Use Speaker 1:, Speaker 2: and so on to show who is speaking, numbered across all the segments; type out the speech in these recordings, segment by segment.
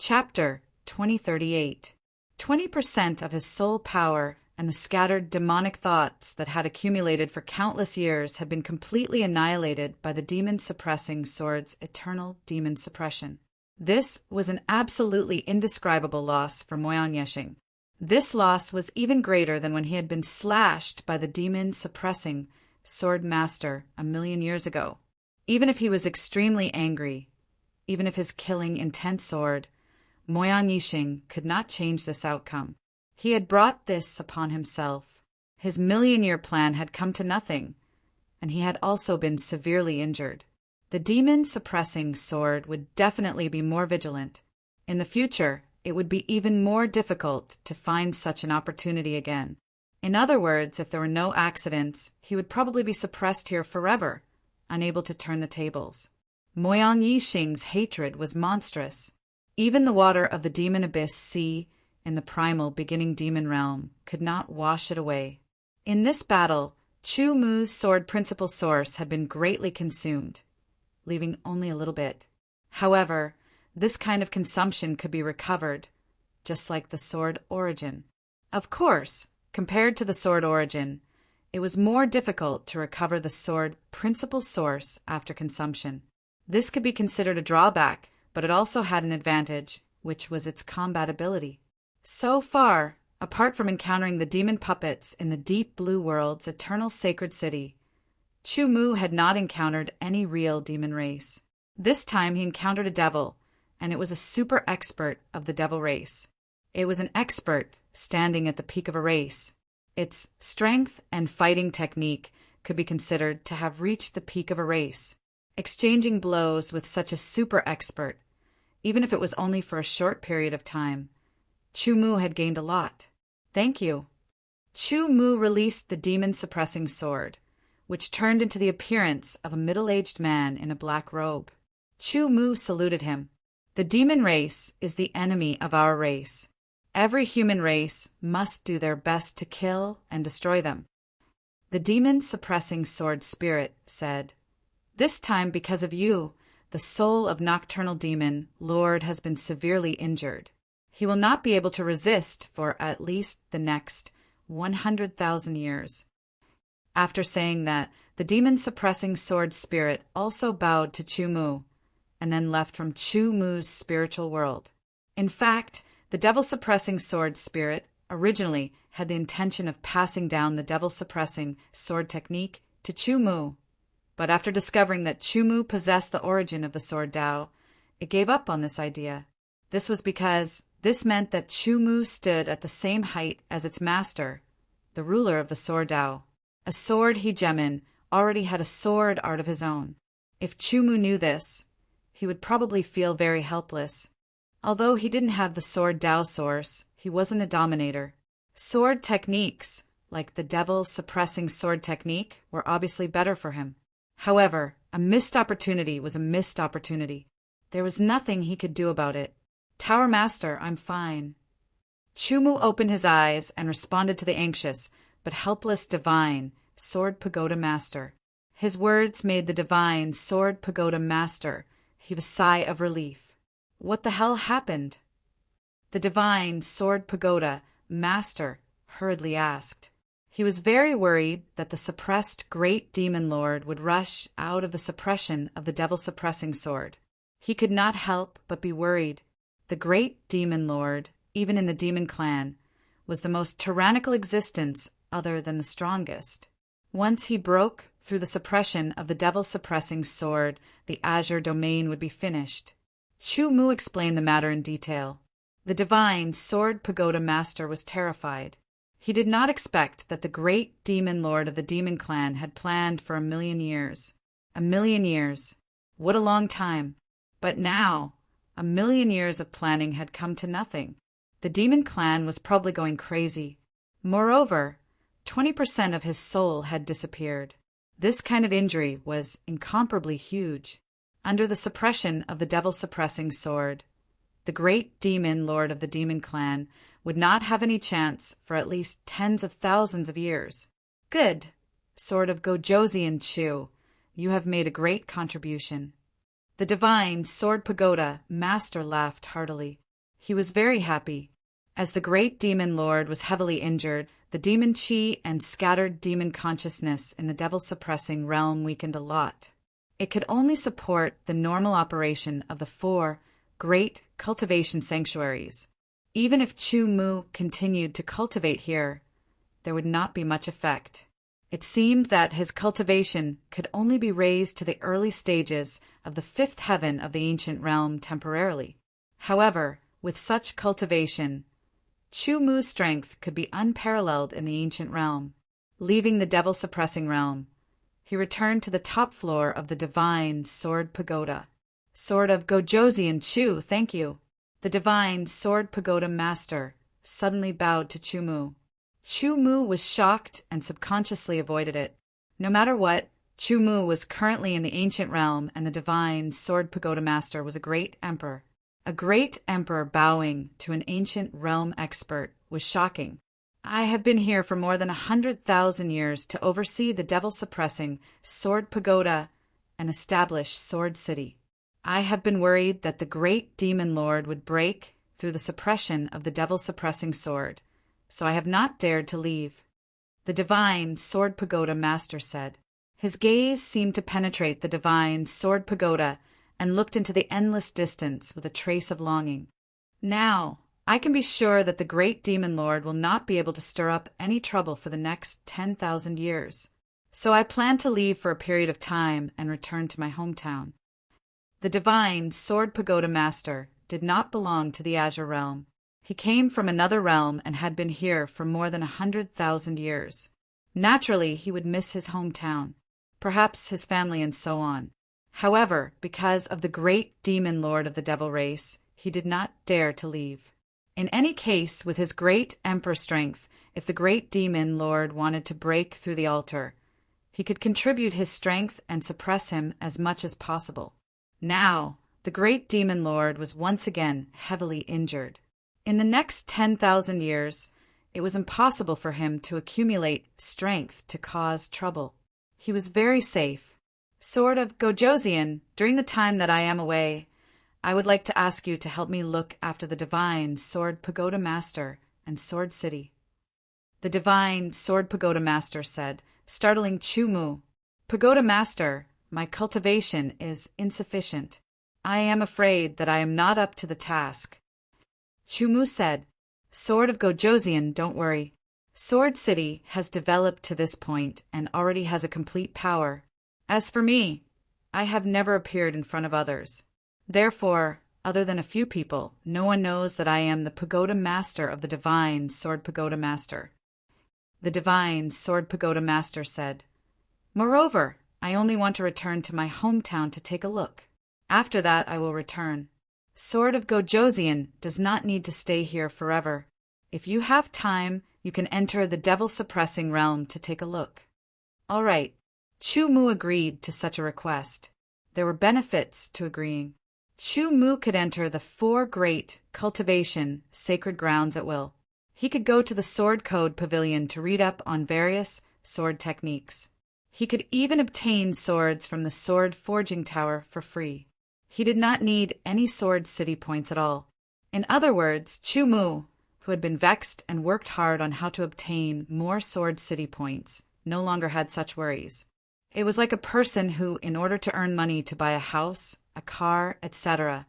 Speaker 1: Chapter 2038. 20% of his soul power and the scattered demonic thoughts that had accumulated for countless years had been completely annihilated by the demon-suppressing sword's eternal demon suppression. This was an absolutely indescribable loss for Moyan Yeshing. This loss was even greater than when he had been slashed by the demon-suppressing sword master a million years ago. Even if he was extremely angry, even if his killing intent sword, Moyan Yishing could not change this outcome. He had brought this upon himself. His million-year plan had come to nothing, and he had also been severely injured. The demon-suppressing sword would definitely be more vigilant. In the future, it would be even more difficult to find such an opportunity again. In other words, if there were no accidents, he would probably be suppressed here forever, unable to turn the tables. Moyan Yishing's hatred was monstrous. Even the water of the demon abyss sea in the primal beginning demon realm could not wash it away. In this battle, Chu Mu's sword principal source had been greatly consumed, leaving only a little bit. However, this kind of consumption could be recovered, just like the sword origin. Of course, compared to the sword origin, it was more difficult to recover the sword principal source after consumption. This could be considered a drawback, but it also had an advantage, which was its combat ability. So far, apart from encountering the demon puppets in the deep blue world's eternal sacred city, Chu Mu had not encountered any real demon race. This time he encountered a devil, and it was a super expert of the devil race. It was an expert standing at the peak of a race. Its strength and fighting technique could be considered to have reached the peak of a race. Exchanging blows with such a super expert, even if it was only for a short period of time, Chu Mu had gained a lot. Thank you. Chu Mu released the demon-suppressing sword, which turned into the appearance of a middle-aged man in a black robe. Chu Mu saluted him. The demon race is the enemy of our race. Every human race must do their best to kill and destroy them. The demon-suppressing sword spirit said, "This time, because of you, the soul of Nocturnal Demon, Lord, has been severely injured. He will not be able to resist for at least the next 100,000 years." After saying that, the demon-suppressing sword spirit also bowed to Chu Mu, and then left from Chu Mu's spiritual world. In fact, the devil-suppressing sword spirit originally had the intention of passing down the devil-suppressing sword technique to Chu Mu. But after discovering that Chu Mu possessed the origin of the sword Dao, it gave up on this idea. This was because this meant that Chu Mu stood at the same height as its master, the ruler of the sword Dao. A sword hegemon already had a sword art of his own. If Chu Mu knew this, he would probably feel very helpless. Although he didn't have the sword Dao source, he wasn't a dominator. Sword techniques, like the devil-suppressing sword technique, were obviously better for him. However, a missed opportunity was a missed opportunity. There was nothing he could do about it. "Tower Master, I'm fine." Chu Mu opened his eyes and responded to the anxious but helpless divine Sword Pagoda Master. His words made the divine Sword Pagoda Master heave a sigh of relief. What the hell happened? The divine Sword Pagoda Master hurriedly asked. He was very worried that the suppressed great demon lord would rush out of the suppression of the devil-suppressing sword. He could not help but be worried. The great demon lord, even in the demon clan, was the most tyrannical existence other than the strongest. Once he broke through the suppression of the devil-suppressing sword, the azure domain would be finished. Chu Mu explained the matter in detail. The divine Sword Pagoda Master was terrified. He did not expect that the great demon lord of the demon clan had planned for 1,000,000 years. 1,000,000 years. What a long time. But now, 1,000,000 years of planning had come to nothing. The demon clan was probably going crazy. Moreover, 20% of his soul had disappeared. This kind of injury was incomparably huge. Under the suppression of the devil-suppressing sword, the great demon lord of the demon clan would not have any chance for at least tens of thousands of years. Good. Sword of Gojosian Chu, you have made a great contribution. The divine Sword Pagoda Master laughed heartily. He was very happy. As the great demon lord was heavily injured, the demon chi and scattered demon consciousness in the devil-suppressing realm weakened a lot. It could only support the normal operation of the 4 great cultivation sanctuaries. Even if Chu Mu continued to cultivate here, there would not be much effect. It seemed that his cultivation could only be raised to the early stages of the 5th heaven of the ancient realm temporarily. However, with such cultivation, Chu Mu's strength could be unparalleled in the ancient realm. Leaving the devil-suppressing realm, he returned to the top floor of the divine Sword Pagoda. Sword of Gojoseon Chu, thank you. The divine Sword Pagoda Master suddenly bowed to Chu Mu. Chu Mu was shocked and subconsciously avoided it. No matter what, Chu Mu was currently in the ancient realm, and the divine Sword Pagoda Master was a great emperor. A great emperor bowing to an ancient realm expert was shocking. I have been here for more than 100,000 years to oversee the devil-suppressing Sword Pagoda and establish Sword City. I have been worried that the great demon lord would break through the suppression of the devil-suppressing sword, so I have not dared to leave. The divine Sword Pagoda Master said. His gaze seemed to penetrate the divine Sword Pagoda and looked into the endless distance with a trace of longing. Now, I can be sure that the great demon lord will not be able to stir up any trouble for the next 10,000 years. So I plan to leave for a period of time and return to my hometown. The divine Sword Pagoda Master did not belong to the Azure Realm. He came from another realm and had been here for more than 100,000 years. Naturally, he would miss his hometown, perhaps his family and so on. However, because of the great demon lord of the devil race, he did not dare to leave. In any case, with his great emperor strength, if the great demon lord wanted to break through the altar, he could contribute his strength and suppress him as much as possible. Now, the great demon lord was once again heavily injured. In the next 10,000 years, it was impossible for him to accumulate strength to cause trouble. He was very safe. Sword of Gojoseon, during the time that I am away, I would like to ask you to help me look after the divine Sword Pagoda Master and Sword City. The divine Sword Pagoda Master said, startling Chu Mu. Pagoda Master, my cultivation is insufficient. I am afraid that I am not up to the task. Chu Mu said, Sword of Gojoseon, don't worry. Sword City has developed to this point and already has a complete power. As for me, I have never appeared in front of others. Therefore, other than a few people, no one knows that I am the Pagoda Master of the divine Sword Pagoda Master. The divine Sword Pagoda Master said, Moreover, I only want to return to my hometown to take a look. After that, I will return. Sword of Gojoseon does not need to stay here forever. If you have time, you can enter the devil-suppressing realm to take a look. All right. Chu Mu agreed to such a request. There were benefits to agreeing. Chu Mu could enter the 4 great cultivation sacred grounds at will. He could go to the Sword Code Pavilion to read up on various sword techniques. He could even obtain swords from the Sword Forging Tower for free. He did not need any Sword City points at all. In other words, Chu Mu, who had been vexed and worked hard on how to obtain more Sword City points, no longer had such worries. It was like a person who, in order to earn money to buy a house, a car, etc.,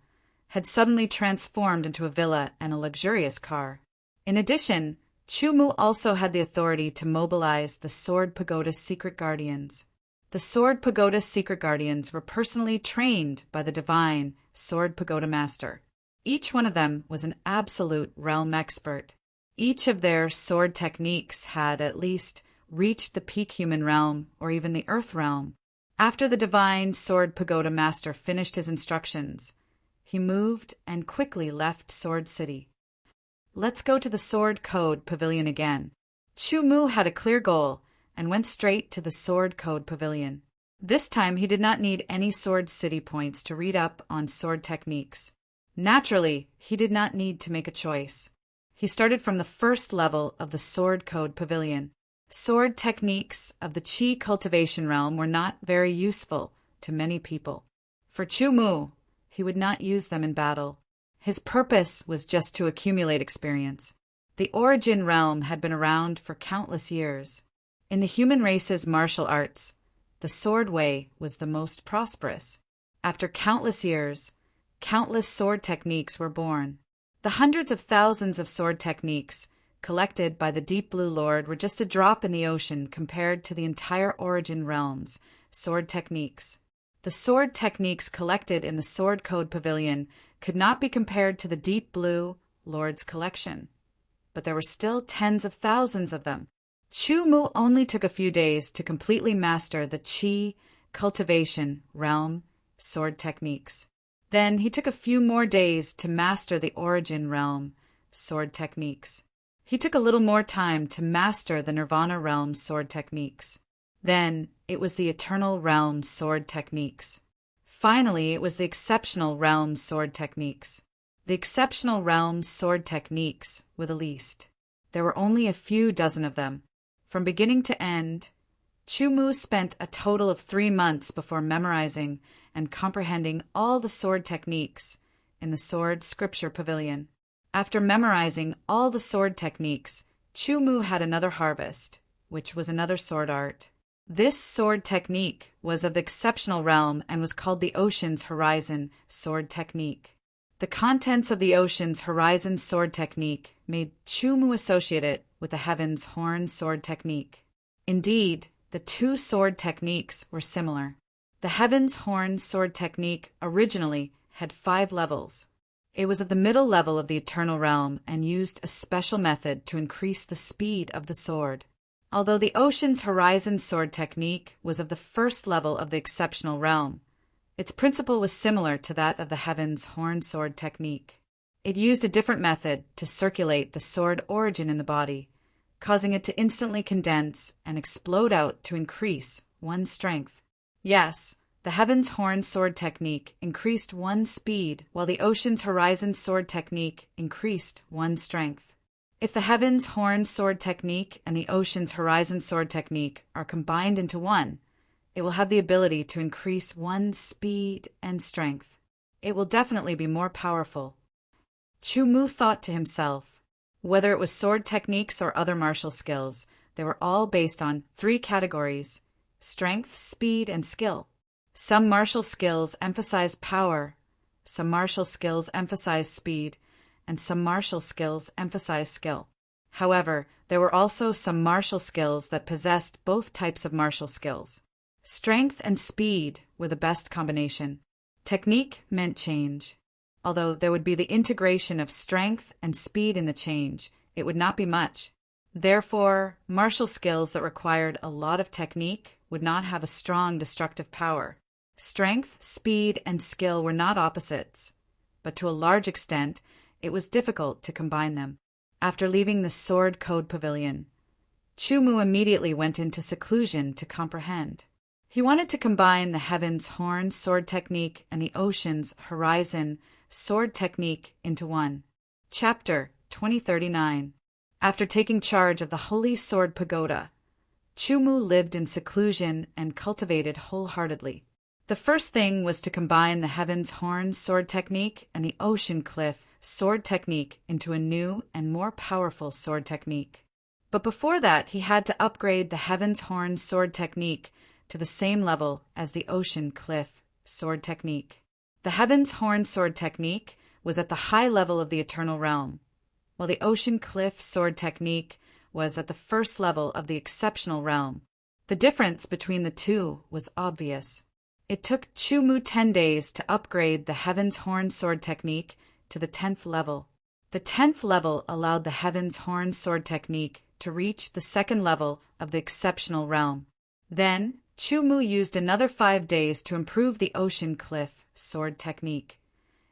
Speaker 1: had suddenly transformed into a villa and a luxurious car. In addition, Chu Mu also had the authority to mobilize the Sword Pagoda Secret Guardians. The Sword Pagoda Secret Guardians were personally trained by the divine Sword Pagoda Master. Each one of them was an absolute realm expert. Each of their sword techniques had at least reached the peak human realm or even the earth realm. After the divine Sword Pagoda Master finished his instructions, he moved and quickly left Sword City. Let's go to the Sword Code Pavilion again. Chu Mu had a clear goal and went straight to the Sword Code Pavilion. This time he did not need any Sword City points to read up on sword techniques. Naturally, he did not need to make a choice. He started from the first level of the Sword Code Pavilion. Sword techniques of the Qi cultivation realm were not very useful to many people. For Chu Mu, he would not use them in battle. His purpose was just to accumulate experience. The origin realm had been around for countless years. In the human race's martial arts, the sword way was the most prosperous. After countless years, countless sword techniques were born. The hundreds of thousands of sword techniques collected by the Deep Blue Lord were just a drop in the ocean compared to the entire origin realm's sword techniques. The sword techniques collected in the Sword Code Pavilion could not be compared to the Deep Blue Lord's collection, but there were still tens of thousands of them. Chu Mu only took a few days to completely master the Qi cultivation realm sword techniques. Then he took a few more days to master the origin realm sword techniques. He took a little more time to master the Nirvana realm sword techniques. Then it was the Eternal Realm sword techniques. Finally, it was the Exceptional Realm sword techniques. The Exceptional Realm sword techniques were the least. There were only a few dozen of them. From beginning to end, Chu Mu spent a total of 3 months before memorizing and comprehending all the sword techniques in the Sword Scripture Pavilion. After memorizing all the sword techniques, Chu Mu had another harvest, which was another sword art. This sword technique was of the exceptional realm and was called the Ocean's Horizon sword technique. The contents of the Ocean's Horizon sword technique made Chu Mu associate it with the Heaven's Horn sword technique. Indeed, the two sword techniques were similar. The Heaven's Horn sword technique originally had 5 levels. It was of the middle level of the Eternal Realm and used a special method to increase the speed of the sword. Although the Ocean's Horizon sword technique was of the first level of the Exceptional Realm, its principle was similar to that of the Heaven's Horn sword technique. It used a different method to circulate the sword origin in the body, causing it to instantly condense and explode out to increase one's strength. Yes, the Heaven's Horn sword technique increased one's speed, while the Ocean's Horizon sword technique increased one's strength. If the Heaven's Horn sword technique and the Ocean's Horizon sword technique are combined into one, it will have the ability to increase one's speed and strength. It will definitely be more powerful. Chu Mu thought to himself. Whether it was sword techniques or other martial skills, they were all based on 3 categories: strength, speed, and skill. Some martial skills emphasize power, some martial skills emphasize speed, and some martial skills emphasize skill. However, there were also some martial skills that possessed both types of martial skills. Strength and speed were the best combination. Technique meant change. Although there would be the integration of strength and speed in the change, it would not be much. Therefore, martial skills that required a lot of technique would not have a strong destructive power. Strength, speed, and skill were not opposites, but to a large extent, it was difficult to combine them. After leaving the Sword Code Pavilion, Chu Mu immediately went into seclusion to comprehend. He wanted to combine the Heaven's Horn sword technique and the Ocean's Horizon sword technique into one. Chapter 2039. After taking charge of the Holy Sword Pagoda, Chu Mu lived in seclusion and cultivated wholeheartedly. The first thing was to combine the Heaven's Horn sword technique and the Ocean Cliff sword technique into a new and more powerful sword technique. But before that, he had to upgrade the Heaven's Horn sword technique to the same level as the Ocean Cliff sword technique. The Heaven's Horn sword technique was at the high level of the Eternal Realm, while the Ocean Cliff sword technique was at the first level of the Exceptional Realm. The difference between the two was obvious. It took Chu Mu 10 days to upgrade the Heaven's Horn sword technique to the 10th level. The 10th level allowed the Heaven's Horn sword technique to reach the 2nd level of the Exceptional Realm. Then, Chu Mu used another 5 days to improve the Ocean Cliff sword technique,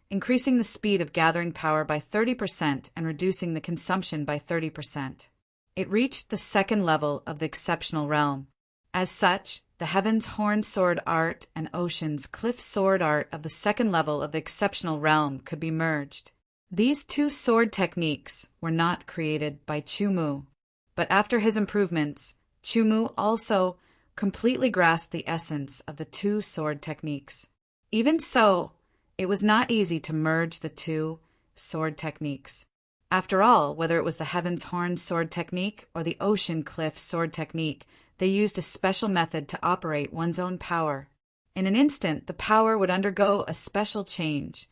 Speaker 1: increasing the speed of gathering power by 30% and reducing the consumption by 30%. It reached the 2nd level of the Exceptional Realm. As such, the Heaven's Horn sword art and Ocean's Cliff sword art of the 2nd level of the Exceptional Realm could be merged. These two sword techniques were not created by Chu Mu, but after his improvements, Chu Mu also completely grasped the essence of the two sword techniques. Even so, it was not easy to merge the two sword techniques. After all, whether it was the heaven's horn sword technique or the ocean cliff sword technique, they used a special method to operate one's own power. In an instant, the power would undergo a special change,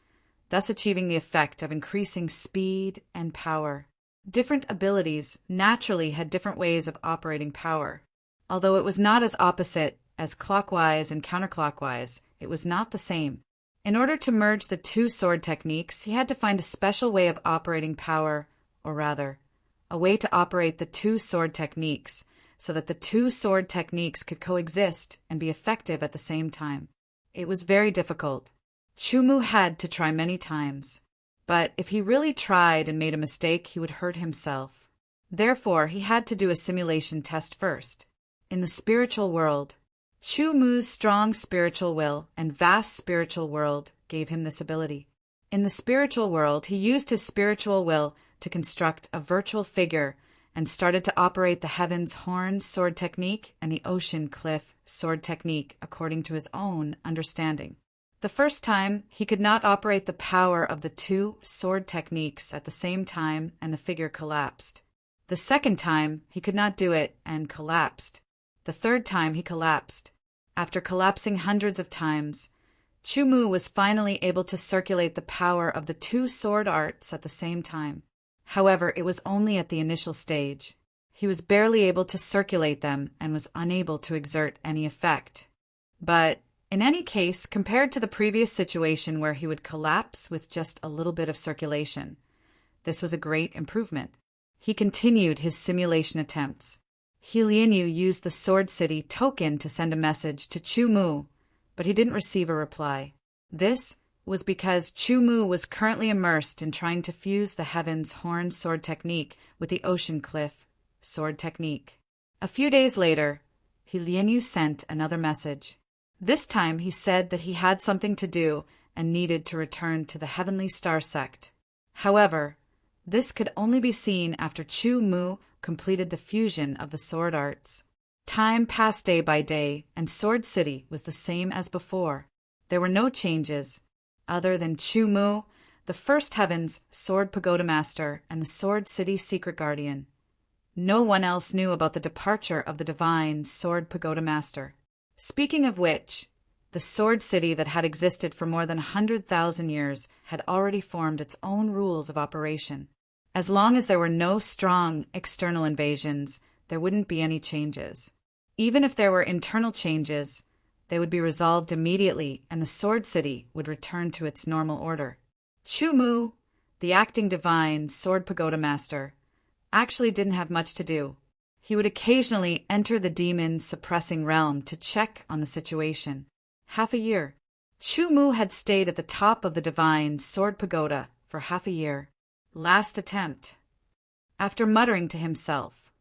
Speaker 1: thus achieving the effect of increasing speed and power. Different abilities naturally had different ways of operating power. Although it was not as opposite as clockwise and counterclockwise, it was not the same. In order to merge the two sword techniques, he had to find a special way of operating power, or rather, a way to operate the two sword techniques, so that the two sword techniques could coexist and be effective at the same time. It was very difficult. Chumu had to try many times, but if he really tried and made a mistake, he would hurt himself. Therefore, he had to do a simulation test first. In the spiritual world, Chumu's strong spiritual will and vast spiritual world gave him this ability. In the spiritual world, he used his spiritual will to construct a virtual figure and started to operate the heaven's horn sword technique and the ocean cliff sword technique according to his own understanding. The first time, he could not operate the power of the two sword techniques at the same time, and the figure collapsed. The second time, he could not do it and collapsed. The third time, he collapsed. After collapsing hundreds of times, Chumu was finally able to circulate the power of the two sword arts at the same time. However, it was only at the initial stage. He was barely able to circulate them and was unable to exert any effect. But in any case, compared to the previous situation where he would collapse with just a little bit of circulation, this was a great improvement. He continued his simulation attempts. Lianyu used the Sword City token to send a message to Chumu, but he didn't receive a reply. This was because Chumu was currently immersed in trying to fuse the heaven's horn sword technique with the ocean cliff sword technique. A few days later, Lianyu sent another message. This time he said that he had something to do and needed to return to the Heavenly Star Sect. However, this could only be seen after Chumu completed the fusion of the sword arts. Time passed day by day, and Sword City was the same as before. There were no changes, other than Chumu, the First Heaven's Sword Pagoda Master, and the Sword City Secret Guardian. No one else knew about the departure of the divine Sword Pagoda Master. Speaking of which, the Sword City that had existed for more than 100,000 years had already formed its own rules of operation. As long as there were no strong external invasions, there wouldn't be any changes. Even if there were internal changes, they would be resolved immediately and the Sword City would return to its normal order. Chumu, the acting divine Sword Pagoda Master, actually didn't have much to do. He would occasionally enter the demon-suppressing realm to check on the situation. Half a year. Chumu had stayed at the top of the divine Sword Pagoda for half a year. Last attempt. After muttering to himself,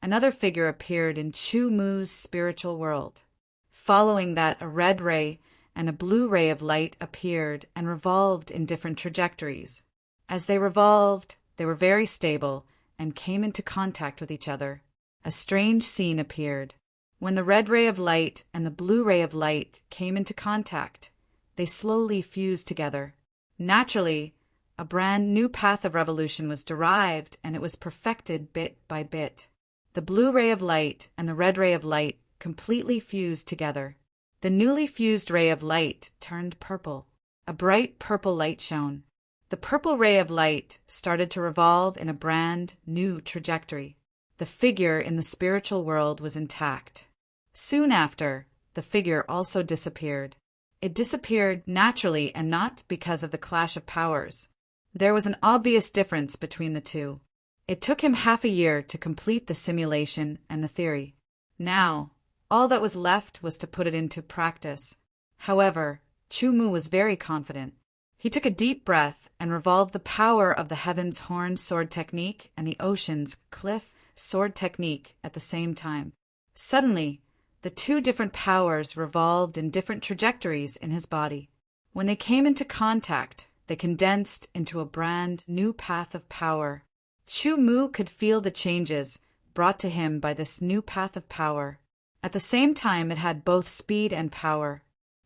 Speaker 1: another figure appeared in Chumu's spiritual world. Following that, a red ray and a blue ray of light appeared and revolved in different trajectories. As they revolved, they were very stable and came into contact with each other. A strange scene appeared. When the red ray of light and the blue ray of light came into contact, they slowly fused together. Naturally, a brand new path of revolution was derived and it was perfected bit by bit. The blue ray of light and the red ray of light completely fused together. The newly fused ray of light turned purple. A bright purple light shone. The purple ray of light started to revolve in a brand new trajectory. The figure in the spiritual world was intact. Soon after, the figure also disappeared. It disappeared naturally and not because of the clash of powers. There was an obvious difference between the two. It took him half a year to complete the simulation and the theory. Now, all that was left was to put it into practice. However, Chumu was very confident. He took a deep breath and revolved the power of the heaven's horn sword technique and the ocean's cliff sword technique at the same time. Suddenly, the two different powers revolved in different trajectories in his body. When they came into contact, they condensed into a brand new path of power. Chumu could feel the changes brought to him by this new path of power. At the same time, it had both speed and power.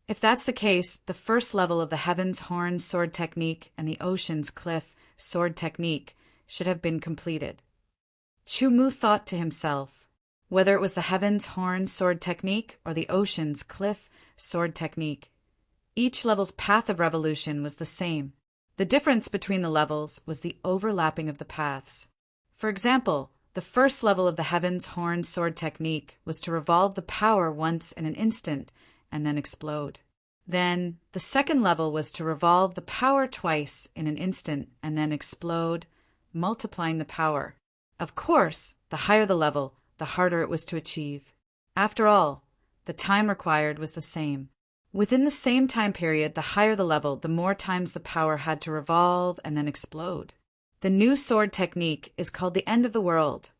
Speaker 1: If that's the case, the first level of the heaven's horn sword technique and the ocean's cliff sword technique should have been completed. Chu Mu thought to himself, whether it was the heaven's horn sword technique or the ocean's cliff sword technique, each level's path of revolution was the same. The difference between the levels was the overlapping of the paths. For example, the first level of the heaven's horn sword technique was to revolve the power once in an instant and then explode. Then, the second level was to revolve the power twice in an instant and then explode, multiplying the power. Of course, the higher the level, the harder it was to achieve. After all, the time required was the same. Within the same time period, the higher the level, the more times the power had to revolve and then explode. The new sword technique is called the end of the world,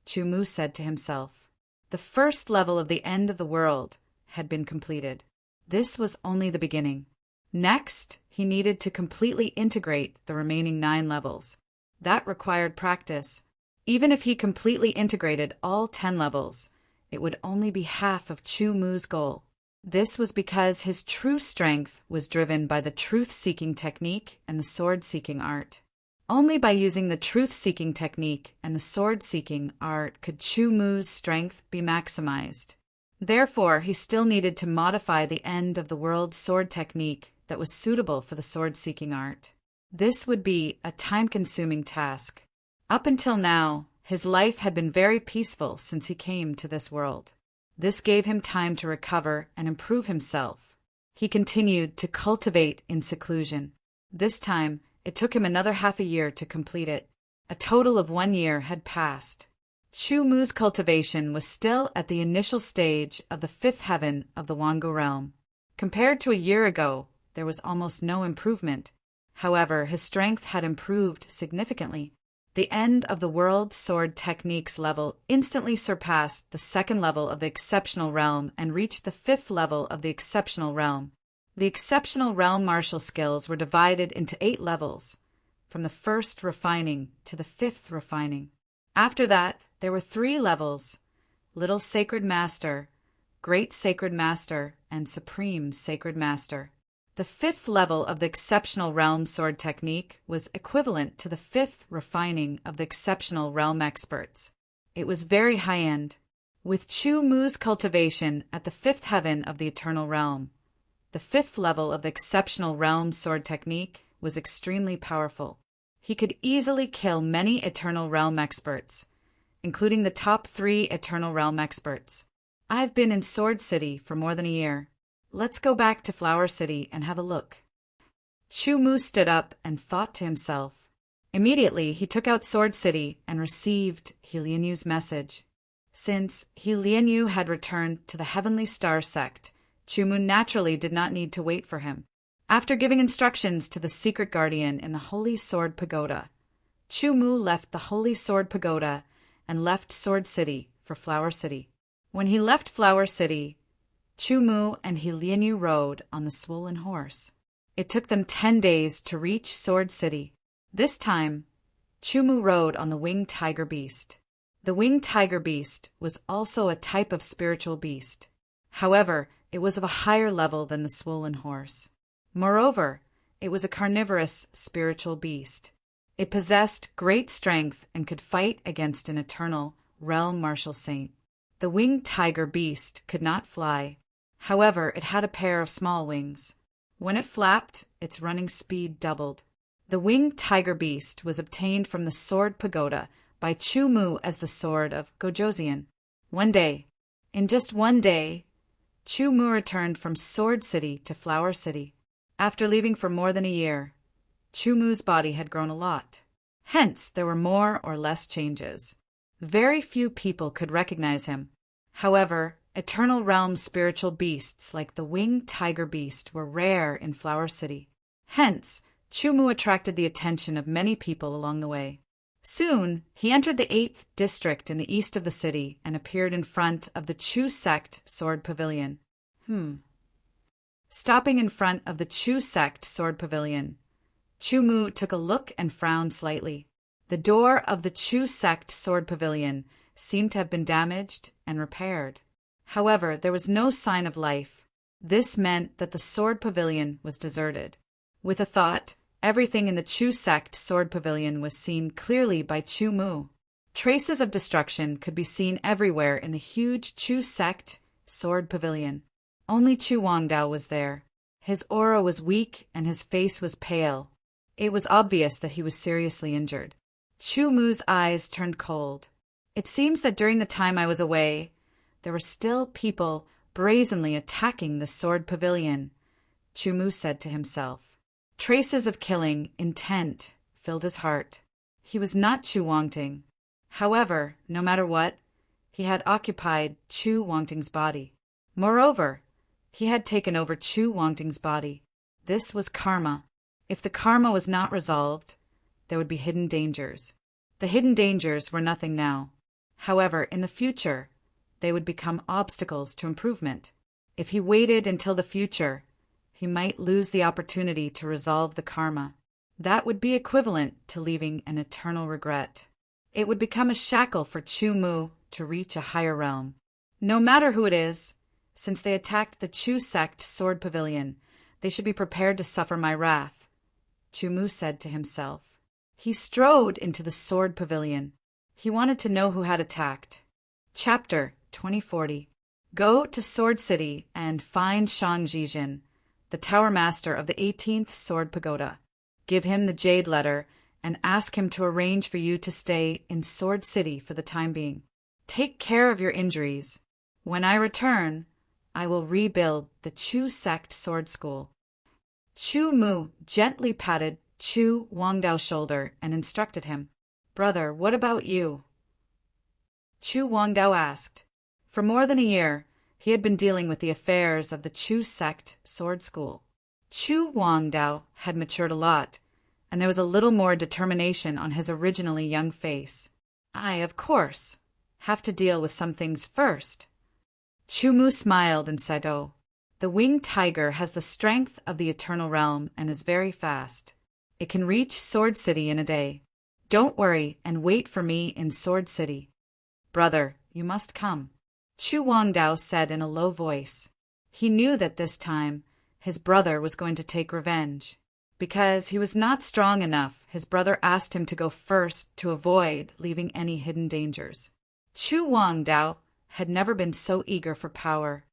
Speaker 1: Chu Mu said to himself. The first level of the end of the world had been completed. This was only the beginning. Next, he needed to completely integrate the remaining 9 levels. That required practice. Even if he completely integrated all 10 levels, it would only be half of Chu Mu's goal. This was because his true strength was driven by the truth-seeking technique and the sword-seeking art. Only by using the truth-seeking technique and the sword-seeking art could Chu Mu's strength be maximized. Therefore, he still needed to modify the end of the world sword technique that was suitable for the sword-seeking art. This would be a time-consuming task. Up until now, his life had been very peaceful since he came to this world. This gave him time to recover and improve himself. He continued to cultivate in seclusion. This time, it took him another half a year to complete it. A total of 1 year had passed. Chu Mu's cultivation was still at the initial stage of the 5th heaven of the Wango realm. Compared to a year ago, there was almost no improvement. However, his strength had improved significantly. The end of the world sword techniques level instantly surpassed the 2nd level of the exceptional realm and reached the 5th level of the exceptional realm. The exceptional realm martial skills were divided into 8 levels, from the 1st refining to the 5th refining. After that, there were 3 levels: Little Sacred Master, Great Sacred Master, and Supreme Sacred Master. The 5th level of the exceptional realm sword technique was equivalent to the 5th refining of the exceptional realm experts. It was very high-end. With Chu Mu's cultivation at the 5th heaven of the eternal realm, the 5th level of the exceptional realm sword technique was extremely powerful. He could easily kill many eternal realm experts, including the top 3 eternal realm experts. I've been in Sword City for more than a year. Let's go back to Flower City and have a look. Chu Mu stood up and thought to himself. Immediately, he took out Sword City and received He Lianyu's message. Since He Lianyu had returned to the Heavenly Star Sect, Chu Mu naturally did not need to wait for him. After giving instructions to the secret guardian in the Holy Sword Pagoda, Chu Mu left the Holy Sword Pagoda and left Sword City for Flower City. When he left Flower City, Chu Mu and He Lianyu rode on the swollen horse. It took them 10 days to reach Sword City. This time, Chu Mu rode on the winged tiger beast. The winged tiger beast was also a type of spiritual beast. However, it was of a higher level than the swollen horse. Moreover, it was a carnivorous spiritual beast. It possessed great strength and could fight against an eternal realm martial saint. The winged tiger beast could not fly. However, it had a pair of small wings. When it flapped, its running speed doubled. The winged tiger beast was obtained from the Sword Pagoda by Chu Mu as the sword of Gojoseon. One day, in just 1 day, Chu Mu returned from Sword City to Flower City. After leaving for more than a year, Chu Mu's body had grown a lot. Hence, there were more or less changes. Very few people could recognize him. However, eternal realm spiritual beasts like the winged tiger beast were rare in Flower City. Hence, Chu Mu attracted the attention of many people along the way. Soon, he entered the 8th district in the east of the city and appeared in front of the Chu Sect Sword Pavilion. Stopping in front of the Chu Sect Sword Pavilion, Chu Mu took a look and frowned slightly. The door of the Chu Sect Sword Pavilion seemed to have been damaged and repaired. However, there was no sign of life. This meant that the Sword Pavilion was deserted. With a thought, Everything in the Chu sect sword pavilion was seen clearly by Chu Mu. Traces of destruction could be seen everywhere in the huge Chu sect sword pavilion. Only Chu Wangdao was there. His aura was weak and his face was pale. It was obvious that he was seriously injured. Chu Mu's eyes turned cold. It seems that during the time I was away, there were still people brazenly attacking the sword pavilion, Chu Mu said to himself. Traces of killing, intent, filled his heart. He was not Chu Wangting. However, no matter what, he had occupied Chu Wangting's body. Moreover, he had taken over Chu Wangting's body. This was karma. If the karma was not resolved, there would be hidden dangers. The hidden dangers were nothing now. However, in the future, they would become obstacles to improvement. If he waited until the future, he might lose the opportunity to resolve the karma. That would be equivalent to leaving an eternal regret. It would become a shackle for Chu Mu to reach a higher realm. No matter who it is, since they attacked the Chu sect sword pavilion, they should be prepared to suffer my wrath, Chu Mu said to himself. He strode into the sword pavilion. He wanted to know who had attacked. Chapter 2040. Go to Sword City and find Shang Jijin, the tower master of the 18th Sword Pagoda. Give him the Jade Letter and ask him to arrange for you to stay in Sword City for the time being. Take care of your injuries. When I return, I will rebuild the Chu sect sword school. Chu Mu gently patted Chu Wangdao's shoulder and instructed him. Brother, what about you? Chu Wangdao asked. For more than a year, he had been dealing with the affairs of the Chu sect sword school. Chu Wangdao had matured a lot, and there was a little more determination on his originally young face. I, of course, have to deal with some things first. Chu Mu smiled and said, Oh, the winged tiger has the strength of the eternal realm and is very fast. It can reach Sword City in a day. Don't worry and wait for me in Sword City. Brother, you must come, Chu Wangdao said in a low voice. He knew that this time his brother was going to take revenge. Because he was not strong enough, his brother asked him to go first to avoid leaving any hidden dangers. Chu Wangdao had never been so eager for power.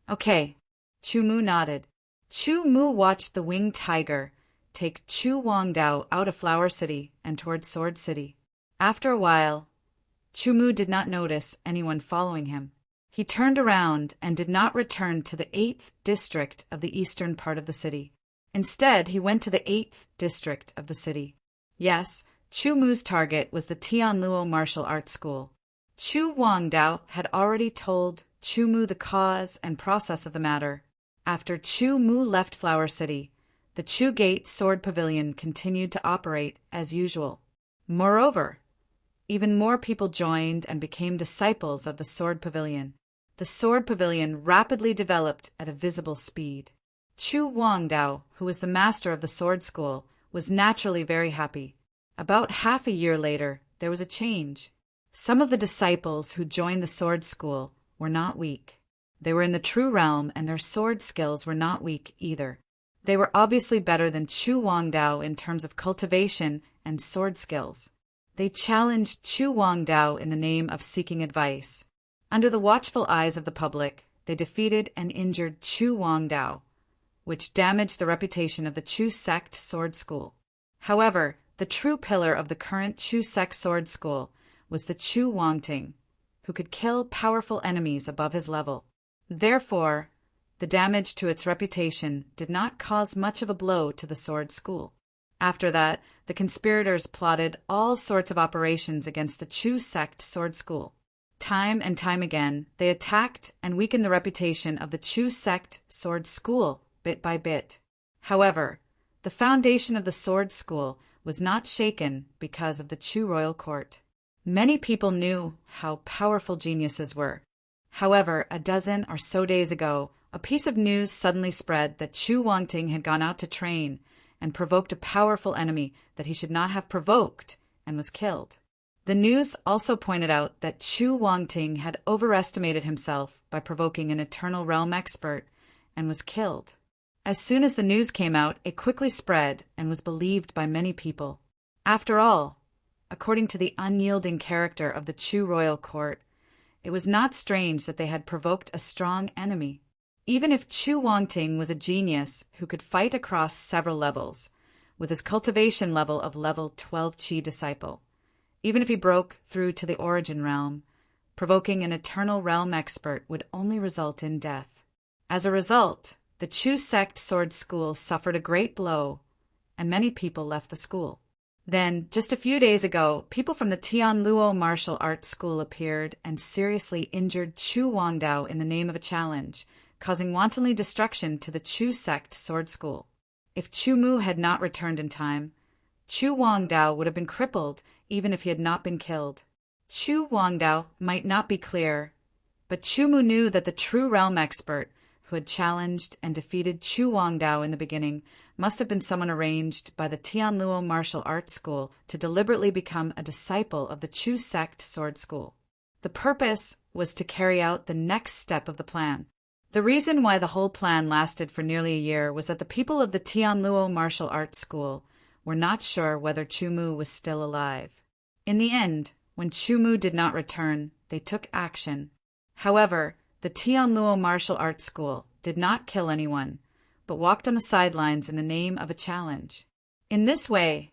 Speaker 1: Okay, Chu Mu nodded. Chu Mu watched the winged tiger take Chu Wangdao out of Flower City and toward Sword City. After a while, Chu Mu did not notice anyone following him. He turned around and did not return to the 8th district of the eastern part of the city. Instead, he went to the 8th district of the city. Yes, Chu Mu's target was the Tianluo Martial Arts School. Chu Wangdao had already told Chu Mu the cause and process of the matter. After Chu Mu left Flower City, the Chu Gate Sword Pavilion continued to operate as usual. Moreover, even more people joined and became disciples of the Sword Pavilion. The Sword Pavilion rapidly developed at a visible speed. Chu Wangdao, who was the master of the sword school, was naturally very happy. About half a year later, there was a change. Some of the disciples who joined the sword school were not weak. They were in the true realm, and their sword skills were not weak either. They were obviously better than Chu Wangdao in terms of cultivation and sword skills. They challenged Chu Wangdao in the name of seeking advice. Under the watchful eyes of the public, they defeated and injured Chu Wangdao, which damaged the reputation of the Chu sect sword school. However, the true pillar of the current Chu sect sword school was the Chu Wangting, who could kill powerful enemies above his level. Therefore, the damage to its reputation did not cause much of a blow to the sword school. After that, the conspirators plotted all sorts of operations against the Chu sect sword school. Time and time again, they attacked and weakened the reputation of the Chu sect sword school bit by bit. However, the foundation of the sword school was not shaken because of the Chu royal court. Many people knew how powerful geniuses were. However, a dozen or so days ago, a piece of news suddenly spread that Chu Wangting had gone out to train and provoked a powerful enemy that he should not have provoked and was killed. The news also pointed out that Chu Wangting had overestimated himself by provoking an Eternal Realm expert and was killed. As soon as the news came out, it quickly spread and was believed by many people. After all, according to the unyielding character of the Chu royal court, it was not strange that they had provoked a strong enemy. Even if Chu Wangting was a genius who could fight across several levels, with his cultivation level of level 12 Qi disciple, even if he broke through to the origin realm, provoking an eternal realm expert would only result in death. As a result, the Chu sect sword school suffered a great blow, and many people left the school. Then, just a few days ago, people from the Tianluo martial arts school appeared and seriously injured Chu Wangdao in the name of a challenge, causing wantonly destruction to the Chu sect sword school. If Chu Mu had not returned in time, Chu Wangdao would have been crippled even if he had not been killed. Chu Wangdao might not be clear, but Chu Mu knew that the true realm expert who had challenged and defeated Chu Wangdao in the beginning must have been someone arranged by the Tianluo martial arts school to deliberately become a disciple of the Chu sect sword school. The purpose was to carry out the next step of the plan. The reason why the whole plan lasted for nearly a year was that the people of the Tianluo martial arts school were not sure whether Chu Mu was still alive. In the end, when Chu Mu did not return, they took action. However, the Tianluo martial arts school did not kill anyone, but walked on the sidelines in the name of a challenge. In this way,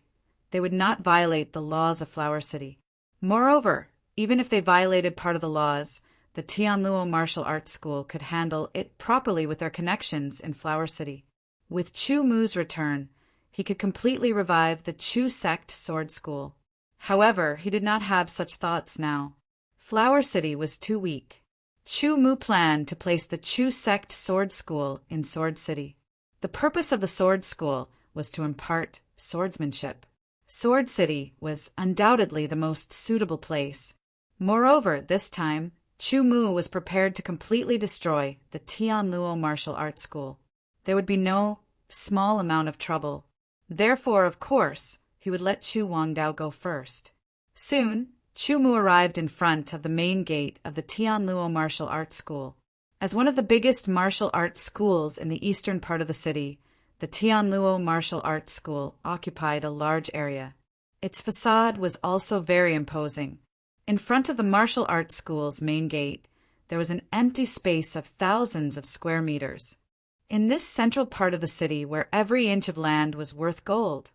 Speaker 1: they would not violate the laws of Flower City. Moreover, even if they violated part of the laws, the Tianluo martial arts school could handle it properly with their connections in Flower City. With Chu Mu's return, he could completely revive the Chu sect sword school. However, he did not have such thoughts now. Flower City was too weak. Chu Mu planned to place the Chu sect sword school in Sword City. The purpose of the sword school was to impart swordsmanship. Sword City was undoubtedly the most suitable place. Moreover, this time, Chu Mu was prepared to completely destroy the Tianluo martial arts school. There would be no small amount of trouble. Therefore, of course, he would let Chu Wangdao go first. Soon, Chu Mu arrived in front of the main gate of the Tianluo martial arts school. As one of the biggest martial arts schools in the eastern part of the city, the Tianluo martial arts school occupied a large area. Its facade was also very imposing. In front of the martial arts school's main gate, there was an empty space of thousands of square meters. In this central part of the city, where every inch of land was worth gold,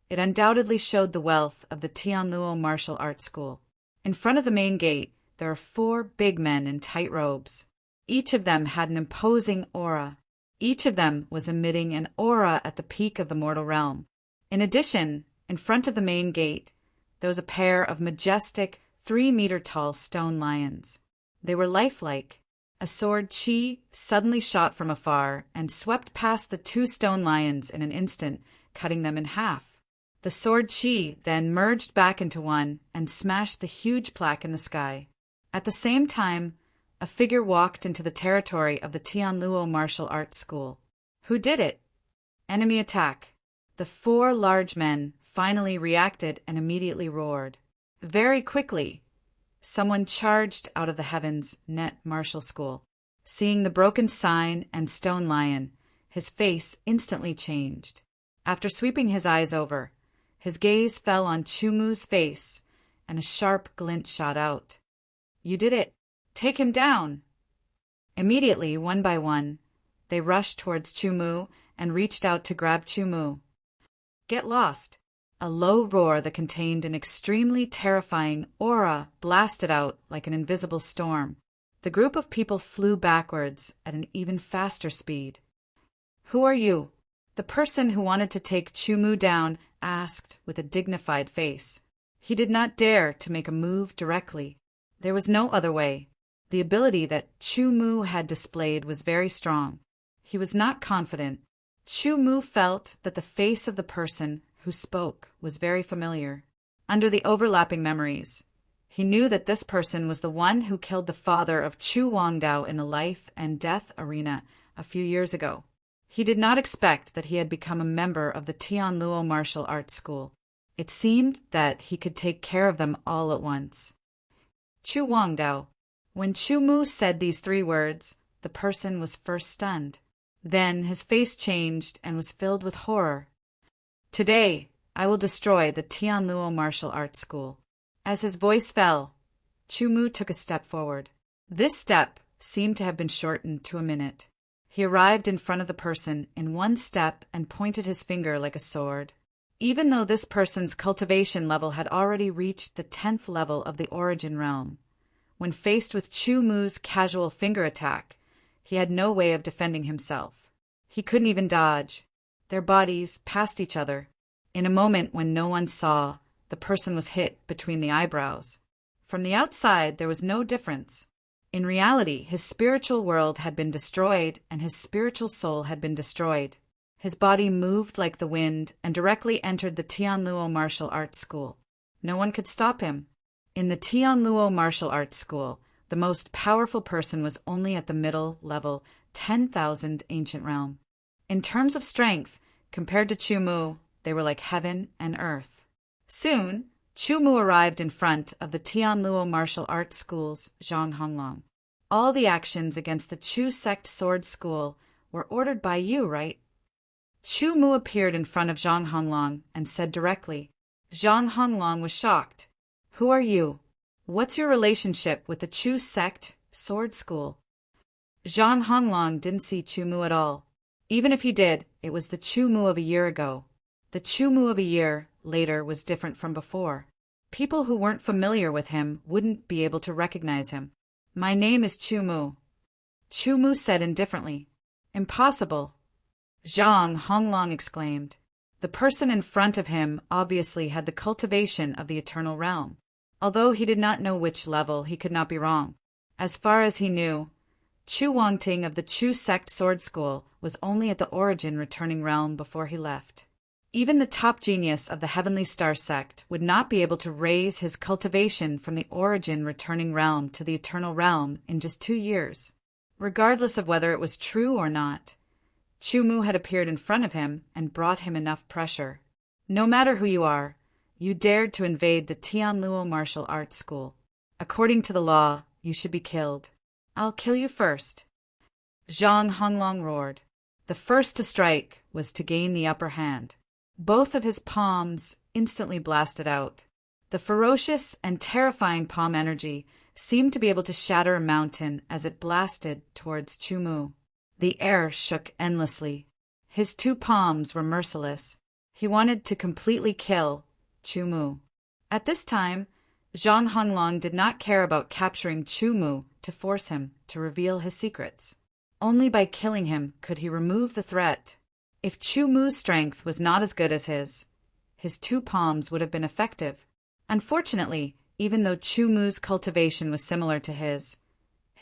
Speaker 1: it undoubtedly showed the wealth of the Tianluo martial arts school. In front of the main gate, there are 4 big men in tight robes. Each of them had an imposing aura. Each of them was emitting an aura at the peak of the mortal realm. In addition, in front of the main gate, there was a pair of majestic 3-meter-tall stone lions. They were lifelike. A sword Qi suddenly shot from afar and swept past the 2 stone lions in an instant, cutting them in half. The sword Qi then merged back into one and smashed the huge plaque in the sky. At the same time, a figure walked into the territory of the Tianluo martial arts school. Who did it? Enemy attack. The 4 large men finally reacted and immediately roared. Very quickly, someone charged out of the heavens net martial school. Seeing the broken sign and stone lion, his face instantly changed. After sweeping his eyes over, his gaze fell on Chu Mu's face, and a sharp glint shot out. You did it. Take him down. Immediately, one by one, they rushed towards Chu Mu and reached out to grab Chu Mu. Get lost. A low roar that contained an extremely terrifying aura blasted out like an invisible storm. The group of people flew backwards at an even faster speed. Who are you? The person who wanted to take Chu Mu down asked with a dignified face. He did not dare to make a move directly. There was no other way. The ability that Chu Mu had displayed was very strong. He was not confident. Chu Mu felt that the face of the person who spoke was very familiar. Under the overlapping memories, he knew that this person was the one who killed the father of Chu Wangdao in the life and death arena a few years ago. He did not expect that he had become a member of the Tianluo martial arts school. It seemed that he could take care of them all at once. Chu Wangdao. When Chu Mu said these 3 words, the person was first stunned. Then his face changed and was filled with horror. "Today, I will destroy the Tianluo Martial Arts School." As his voice fell, Chu Mu took a step forward. This step seemed to have been shortened to a minute. He arrived in front of the person in one step and pointed his finger like a sword. Even though this person's cultivation level had already reached the 10th level of the Origin Realm, when faced with Chu Mu's casual finger attack, he had no way of defending himself. He couldn't even dodge. Their bodies passed each other. In a moment when no one saw, the person was hit between the eyebrows. From the outside, there was no difference. In reality, his spiritual world had been destroyed and his spiritual soul had been destroyed. His body moved like the wind and directly entered the Tianluo Martial Arts School. No one could stop him. In the Tianluo Martial Arts School, the most powerful person was only at the middle level, 10,000 ancient realm. In terms of strength, compared to Chu Mu, they were like heaven and earth. Soon, Chu Mu arrived in front of the Tianluo Martial Arts School's Zhang Honglong. "All the actions against the Chu sect sword school were ordered by you, right?" Chu Mu appeared in front of Zhang Honglong and said directly. Zhang Honglong was shocked. "Who are you? What's your relationship with the Chu sect sword school?" Zhang Honglong didn't see Chu Mu at all. Even if he did, it was the Chu Mu of a year ago. The Chu Mu of a year later was different from before. People who weren't familiar with him wouldn't be able to recognize him. "My name is Chu Mu." Chu Mu said indifferently. "Impossible!" Zhang Honglong exclaimed. The person in front of him obviously had the cultivation of the eternal realm. Although he did not know which level, he could not be wrong. As far as he knew, Chu Wangting of the Chu sect sword school was only at the Origin returning realm before he left. Even the top genius of the Heavenly Star sect would not be able to raise his cultivation from the Origin returning realm to the eternal realm in just 2 years. Regardless of whether it was true or not, Chu Mu had appeared in front of him and brought him enough pressure. "No matter who you are, you dared to invade the Tianluo Martial Arts School. According to the law, you should be killed. I'll kill you first." Zhang Honglong roared. The first to strike was to gain the upper hand. Both of his palms instantly blasted out. The ferocious and terrifying palm energy seemed to be able to shatter a mountain as it blasted towards Chu Mu. The air shook endlessly. His 2 palms were merciless. He wanted to completely kill Chu Mu. At this time, Zhang Honglong did not care about capturing Chu Mu to force him to reveal his secrets. Only by killing him could he remove the threat. If Chu Mu's strength was not as good as his 2 palms would have been effective. Unfortunately, even though Chu Mu's cultivation was similar to his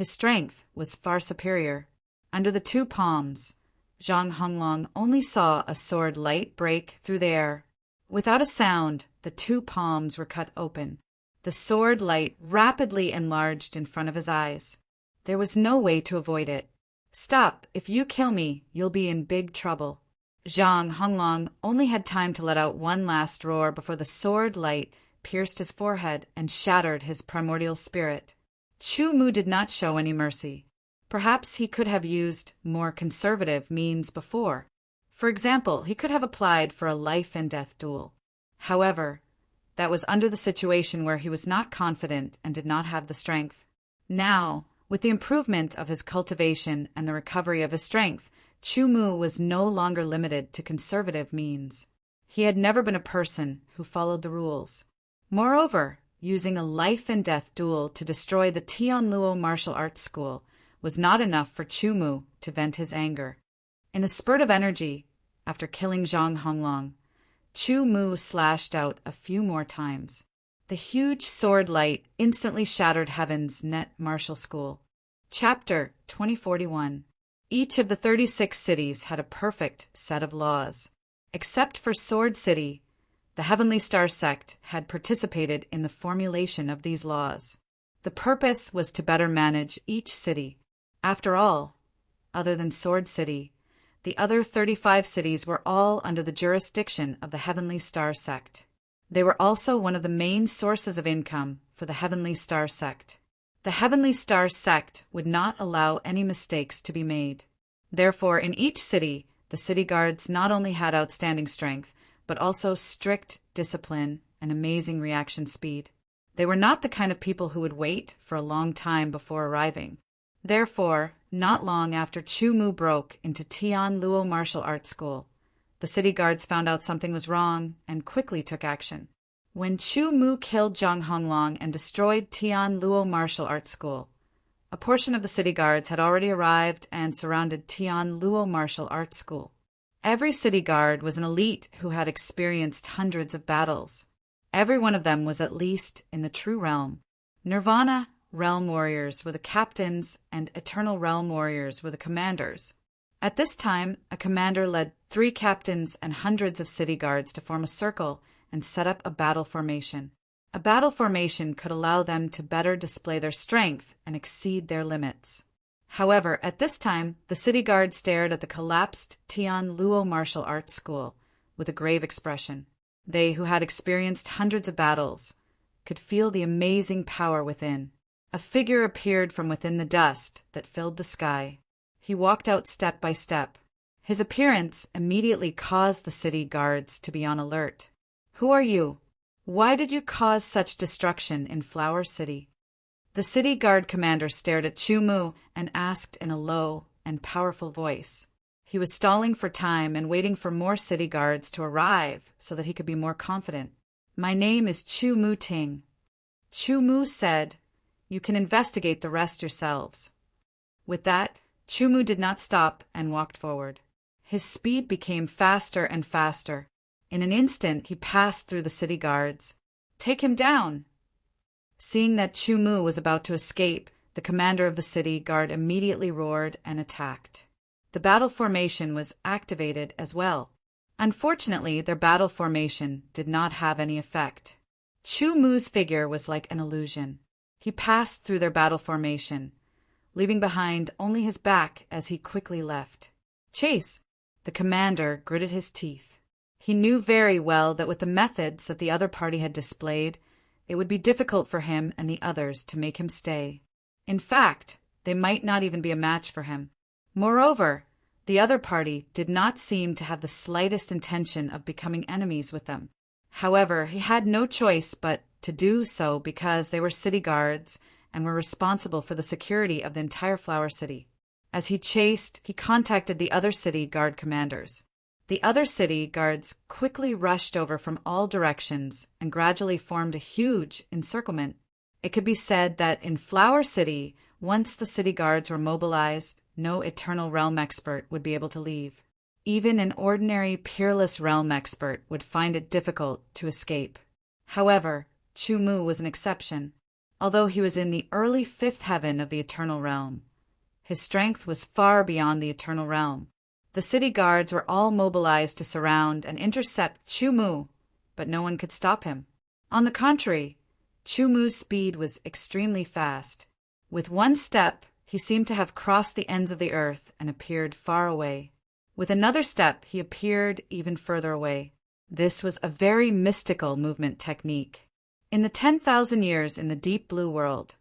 Speaker 1: strength was far superior. Under the 2 palms, Zhang Honglong only saw a sword light break through the air. Without a sound, the 2 palms were cut open. The sword light rapidly enlarged in front of his eyes. There was no way to avoid it. "Stop! If you kill me, you'll be in big trouble." Zhang Honglong only had time to let out one last roar before the sword light pierced his forehead and shattered his primordial spirit. Chu Mu did not show any mercy. Perhaps he could have used more conservative means before. For example, he could have applied for a life and death duel. However, that was under the situation where he was not confident and did not have the strength. Now, with the improvement of his cultivation and the recovery of his strength, Chu Mu was no longer limited to conservative means. He had never been a person who followed the rules. Moreover, using a life and death duel to destroy the Tianluo Martial Arts School was not enough for Chu Mu to vent his anger. In a spurt of energy, after killing Zhang Honglong, Chu Mu slashed out a few more times. The huge sword light instantly shattered Heaven's net martial school. Chapter 2041. Each of the 36 cities had a perfect set of laws. Except for Sword City, the Heavenly Star sect had participated in the formulation of these laws. The purpose was to better manage each city. After all, other than Sword City, the other 35 cities were all under the jurisdiction of the Heavenly Star sect. They were also one of the main sources of income for the Heavenly Star sect. The Heavenly Star sect would not allow any mistakes to be made. Therefore, in each city, the city guards not only had outstanding strength, but also strict discipline and amazing reaction speed. They were not the kind of people who would wait for a long time before arriving. Therefore, not long after Chu Mu broke into Tian Luo Martial Arts School, the city guards found out something was wrong and quickly took action. When Chu Mu killed Zhang Honglong and destroyed Tian Luo Martial Arts School, a portion of the city guards had already arrived and surrounded Tian Luo Martial Arts School. Every city guard was an elite who had experienced hundreds of battles. Every one of them was at least in the true realm. Nirvana realm warriors were the captains and eternal realm warriors were the commanders. At this time, a commander led 3 captains and hundreds of city guards to form a circle and set up a battle formation. A battle formation could allow them to better display their strength and exceed their limits. However, at this time, the city guard stared at the collapsed Tian Luo Martial Arts School with a grave expression. They, who had experienced hundreds of battles, could feel the amazing power within. A figure appeared from within the dust that filled the sky. He walked out step by step. His appearance immediately caused the city guards to be on alert. "Who are you? Why did you cause such destruction in Flower City?" The city guard commander stared at Chu Mu and asked in a low and powerful voice. He was stalling for time and waiting for more city guards to arrive so that he could be more confident. "My name is Chu Mu Ting." Chu Mu said, "You can investigate the rest yourselves." With that, Chu Mu did not stop and walked forward. His speed became faster and faster. In an instant, he passed through the city guards. "Take him down!" Seeing that Chu Mu was about to escape, the commander of the city guard immediately roared and attacked. The battle formation was activated as well. Unfortunately, their battle formation did not have any effect. Chu Mu's figure was like an illusion. He passed through their battle formation, leaving behind only his back as he quickly left. "Chase!" The commander gritted his teeth. He knew very well that with the methods that the other party had displayed, it would be difficult for him and the others to make him stay. In fact, they might not even be a match for him. Moreover, the other party did not seem to have the slightest intention of becoming enemies with them. However, he had no choice but to do so because they were city guards and were responsible for the security of the entire Flower City. As he chased, he contacted the other city guard commanders. The other city guards quickly rushed over from all directions and gradually formed a huge encirclement. It could be said that in Flower City, once the city guards were mobilized, no Eternal Realm expert would be able to leave. Even an ordinary Peerless Realm expert would find it difficult to escape. However, Chu Mu was an exception. Although he was in the early 5th heaven of the Eternal Realm, his strength was far beyond the Eternal Realm. The city guards were all mobilized to surround and intercept Chu Mu, but no one could stop him. On the contrary, Chu Mu's speed was extremely fast. With one step, he seemed to have crossed the ends of the earth and appeared far away. With another step, he appeared even further away. This was a very mystical movement technique. In the 10,000 years in the deep blue world,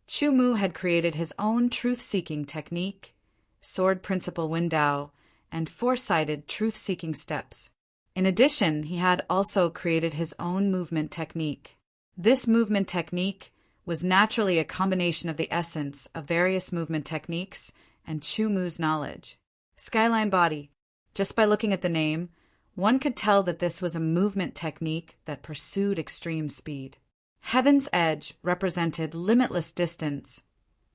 Speaker 1: Chu Mu had created his own truth-seeking technique, sword principle Windao, and four-sided truth-seeking steps. In addition, he had also created his own movement technique. This movement technique was naturally a combination of the essence of various movement techniques and Chu Mu's knowledge. Skyline Body. Just by looking at the name, one could tell that this was a movement technique that pursued extreme speed. Heaven's Edge represented limitless distance,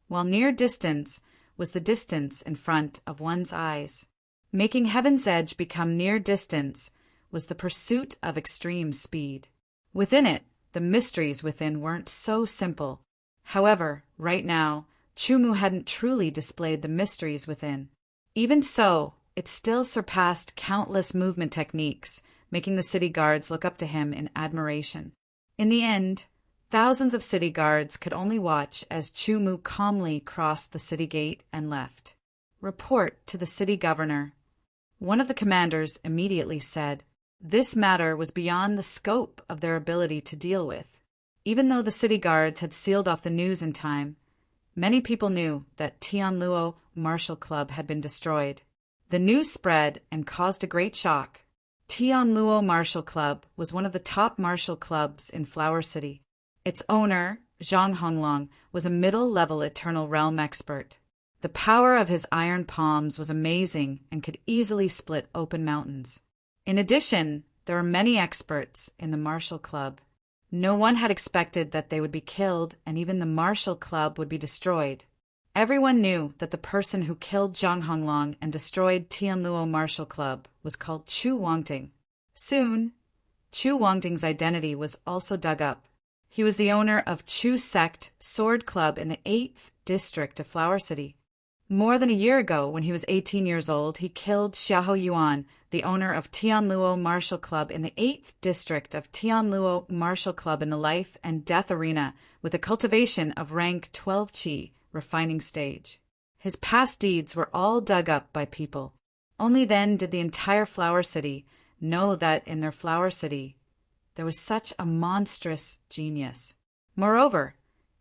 Speaker 1: while near distance was the distance in front of one's eyes. Making Heaven's Edge become near distance was the pursuit of extreme speed. Within it, the mysteries within weren't so simple. However, right now, Chu Mu hadn't truly displayed the mysteries within. Even so, it still surpassed countless movement techniques, making the city guards look up to him in admiration. In the end, thousands of city guards could only watch as Chu Mu calmly crossed the city gate and left. Report to the city governor. One of the commanders immediately said, this matter was beyond the scope of their ability to deal with. Even though the city guards had sealed off the news in time, Many people knew that Tianluo Martial Club had been destroyed. The news spread and caused a great shock. Tianluo Martial Club was one of the top martial clubs in Flower City. Its owner, Zhang Honglong, was a middle-level Eternal Realm expert. The power of his iron palms was amazing and could easily split open mountains. In addition, there were many experts in the martial club. No one had expected that they would be killed, and even the martial club would be destroyed. Everyone knew that the person who killed Zhang Honglong and destroyed Tianluo Martial Club was called Chu Wangting. Soon, Chu Wangting's identity was also dug up. He was the owner of Chu Sect Sword Club in the 8th district of Flower City. More than a year ago, when he was 18 years old, he killed Xiahou Yuan, the owner of Tianluo Martial Club in the 8th district of Tianluo Martial Club in the life and death arena with a cultivation of rank 12 Qi, refining stage. His past deeds were all dug up by people. Only then did the entire Flower City know that in their Flower City there was such a monstrous genius. Moreover,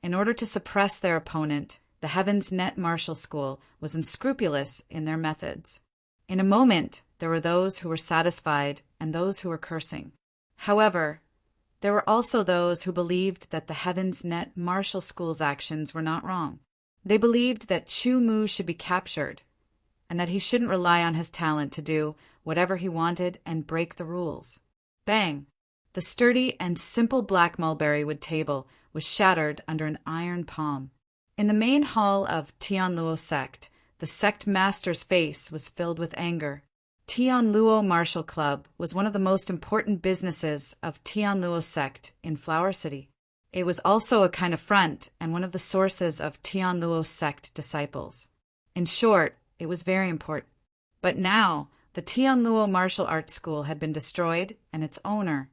Speaker 1: in order to suppress their opponent, the Heaven's Net Martial School was unscrupulous in their methods. In a moment, there were those who were satisfied and those who were cursing. However, there were also those who believed that the Heaven's Net Martial School's actions were not wrong. They believed that Chu Mu should be captured, and that he shouldn't rely on his talent to do whatever he wanted and break the rules. Bang! The sturdy and simple black mulberry wood table was shattered under an iron palm. In the main hall of Tianluo Sect, the sect master's face was filled with anger. Tianluo Martial Club was one of the most important businesses of Tianluo Sect in Flower City. It was also a kind of front and one of the sources of Tianluo Sect disciples. In short, it was very important. But now, the Tianluo Martial Arts School had been destroyed and its owner,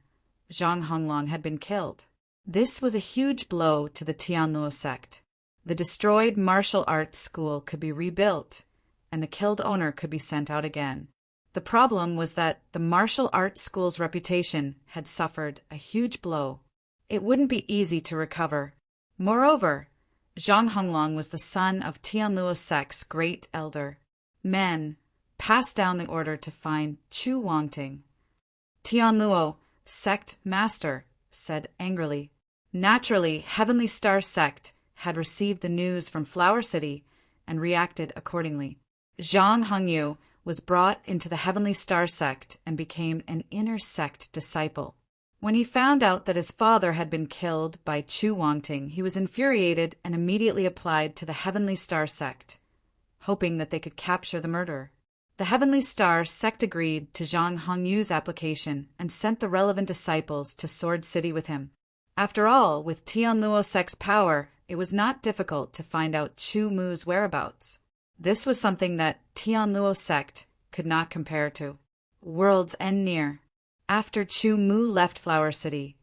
Speaker 1: Zhang Honglong, had been killed. This was a huge blow to the Tianluo Sect. The destroyed martial arts school could be rebuilt, and the killed owner could be sent out again. The problem was that the martial arts school's reputation had suffered a huge blow. It wouldn't be easy to recover. Moreover, Zhang Honglong was the son of Tianluo Sect's great elder. Men passed down the order to find Chu Wangting. Tianluo Sect Master said angrily. Naturally, Heavenly Star Sect had received the news from Flower City and reacted accordingly. Zhang Hongyu was brought into the Heavenly Star Sect and became an inner sect disciple. When he found out that his father had been killed by Chu Wangting, he was infuriated and immediately applied to the Heavenly Star Sect, hoping that they could capture the murderer. The Heavenly Star Sect agreed to Zhang Hongyu's application and sent the relevant disciples to Sword City with him. After all, with Tianluo Sect's power, it was not difficult to find out Chu Mu's whereabouts. This was something that Tianluo Sect could not compare to. World's End near. After Chu Mu left Flower City,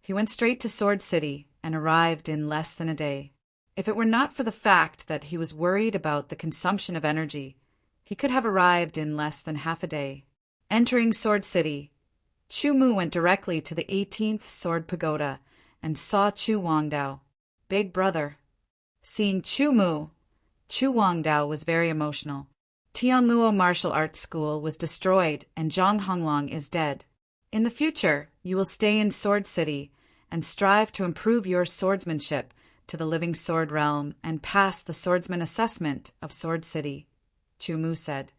Speaker 1: he went straight to Sword City and arrived in less than a day. If it were not for the fact that he was worried about the consumption of energy, he could have arrived in less than half a day. Entering Sword City, Chu Mu went directly to the 18th Sword Pagoda and saw Chu Wangdao, Big Brother. Seeing Chu Mu, Chu Wangdao was very emotional. Tianluo Martial Arts School was destroyed and Zhang Honglong is dead. In the future, you will stay in Sword City and strive to improve your swordsmanship to the living sword realm and pass the swordsman assessment of Sword City, Chu Mu said.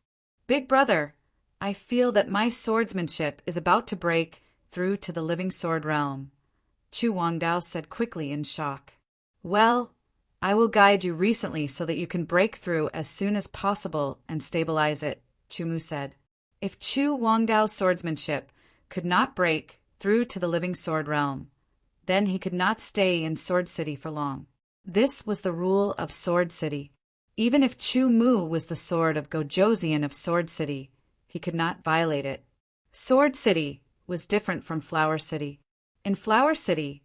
Speaker 1: Big Brother, I feel that my swordsmanship is about to break through to the living sword realm, Chu Wangdao said quickly in shock. Well, I will guide you recently so that you can break through as soon as possible and stabilize it, Chu Mu said. If Chu Wangdao's swordsmanship could not break through to the living sword realm, then he could not stay in Sword City for long. This was the rule of Sword City. Even if Chu Mu was the sword of Gojoseon of Sword City, he could not violate it. Sword City was different from Flower City. In Flower City,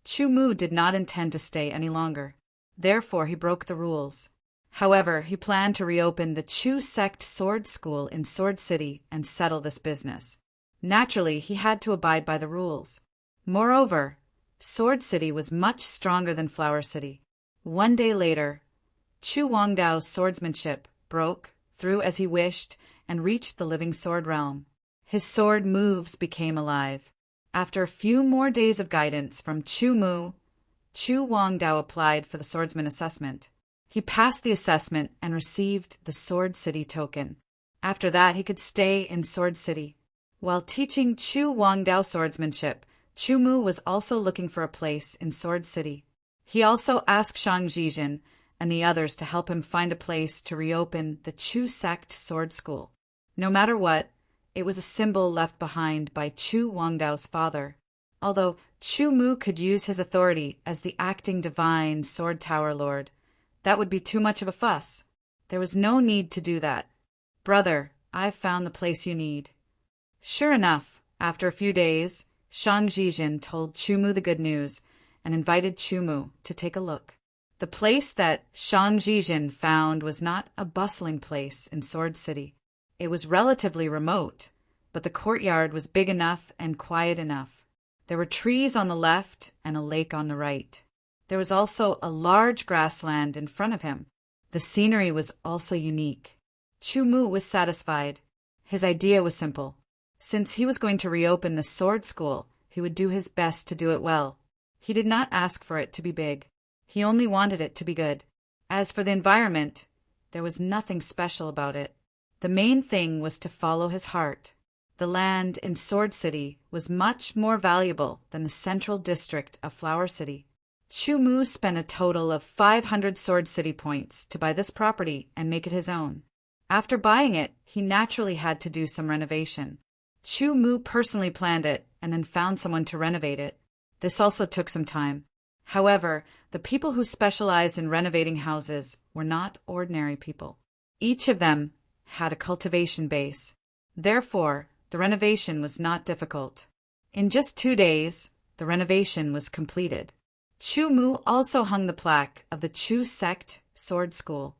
Speaker 1: Chu Mu did not intend to stay any longer. Therefore, he broke the rules. However, he planned to reopen the Chu Sect Sword School in Sword City and settle this business. Naturally, he had to abide by the rules. Moreover, Sword City was much stronger than Flower City. One day later, Chu Wangdao's swordsmanship broke through as he wished and reached the living sword realm. His sword moves became alive. After a few more days of guidance from Chu Mu, Chu Wangdao applied for the swordsman assessment. He passed the assessment and received the Sword City token. After that, he could stay in Sword City. While teaching Chu Wangdao swordsmanship, Chu Mu was also looking for a place in Sword City. He also asked Shang Jijin and the others to help him find a place to reopen the Chu sect sword school. No matter what, it was a symbol left behind by Chu Wangdao's father. Although Chu Mu could use his authority as the acting divine sword tower lord, that would be too much of a fuss. There was no need to do that. Brother, I've found the place you need. Sure enough, after a few days, Shang Jijin told Chu Mu the good news and invited Chu Mu to take a look. The place that Shang Jijin found was not a bustling place in Sword City. It was relatively remote, but the courtyard was big enough and quiet enough. There were trees on the left and a lake on the right. There was also a large grassland in front of him. The scenery was also unique. Chu Mu was satisfied. His idea was simple. Since he was going to reopen the sword school, he would do his best to do it well. He did not ask for it to be big. He only wanted it to be good. As for the environment, there was nothing special about it. The main thing was to follow his heart. The land in Sword City was much more valuable than the central district of Flower City. Chu Mu spent a total of 500 Sword City points to buy this property and make it his own. After buying it, he naturally had to do some renovation. Chu Mu personally planned it and then found someone to renovate it. This also took some time. However, the people who specialized in renovating houses were not ordinary people. Each of them had a cultivation base. Therefore, the renovation was not difficult. In just 2 days, the renovation was completed. Chu Mu also hung the plaque of the Chu sect sword school.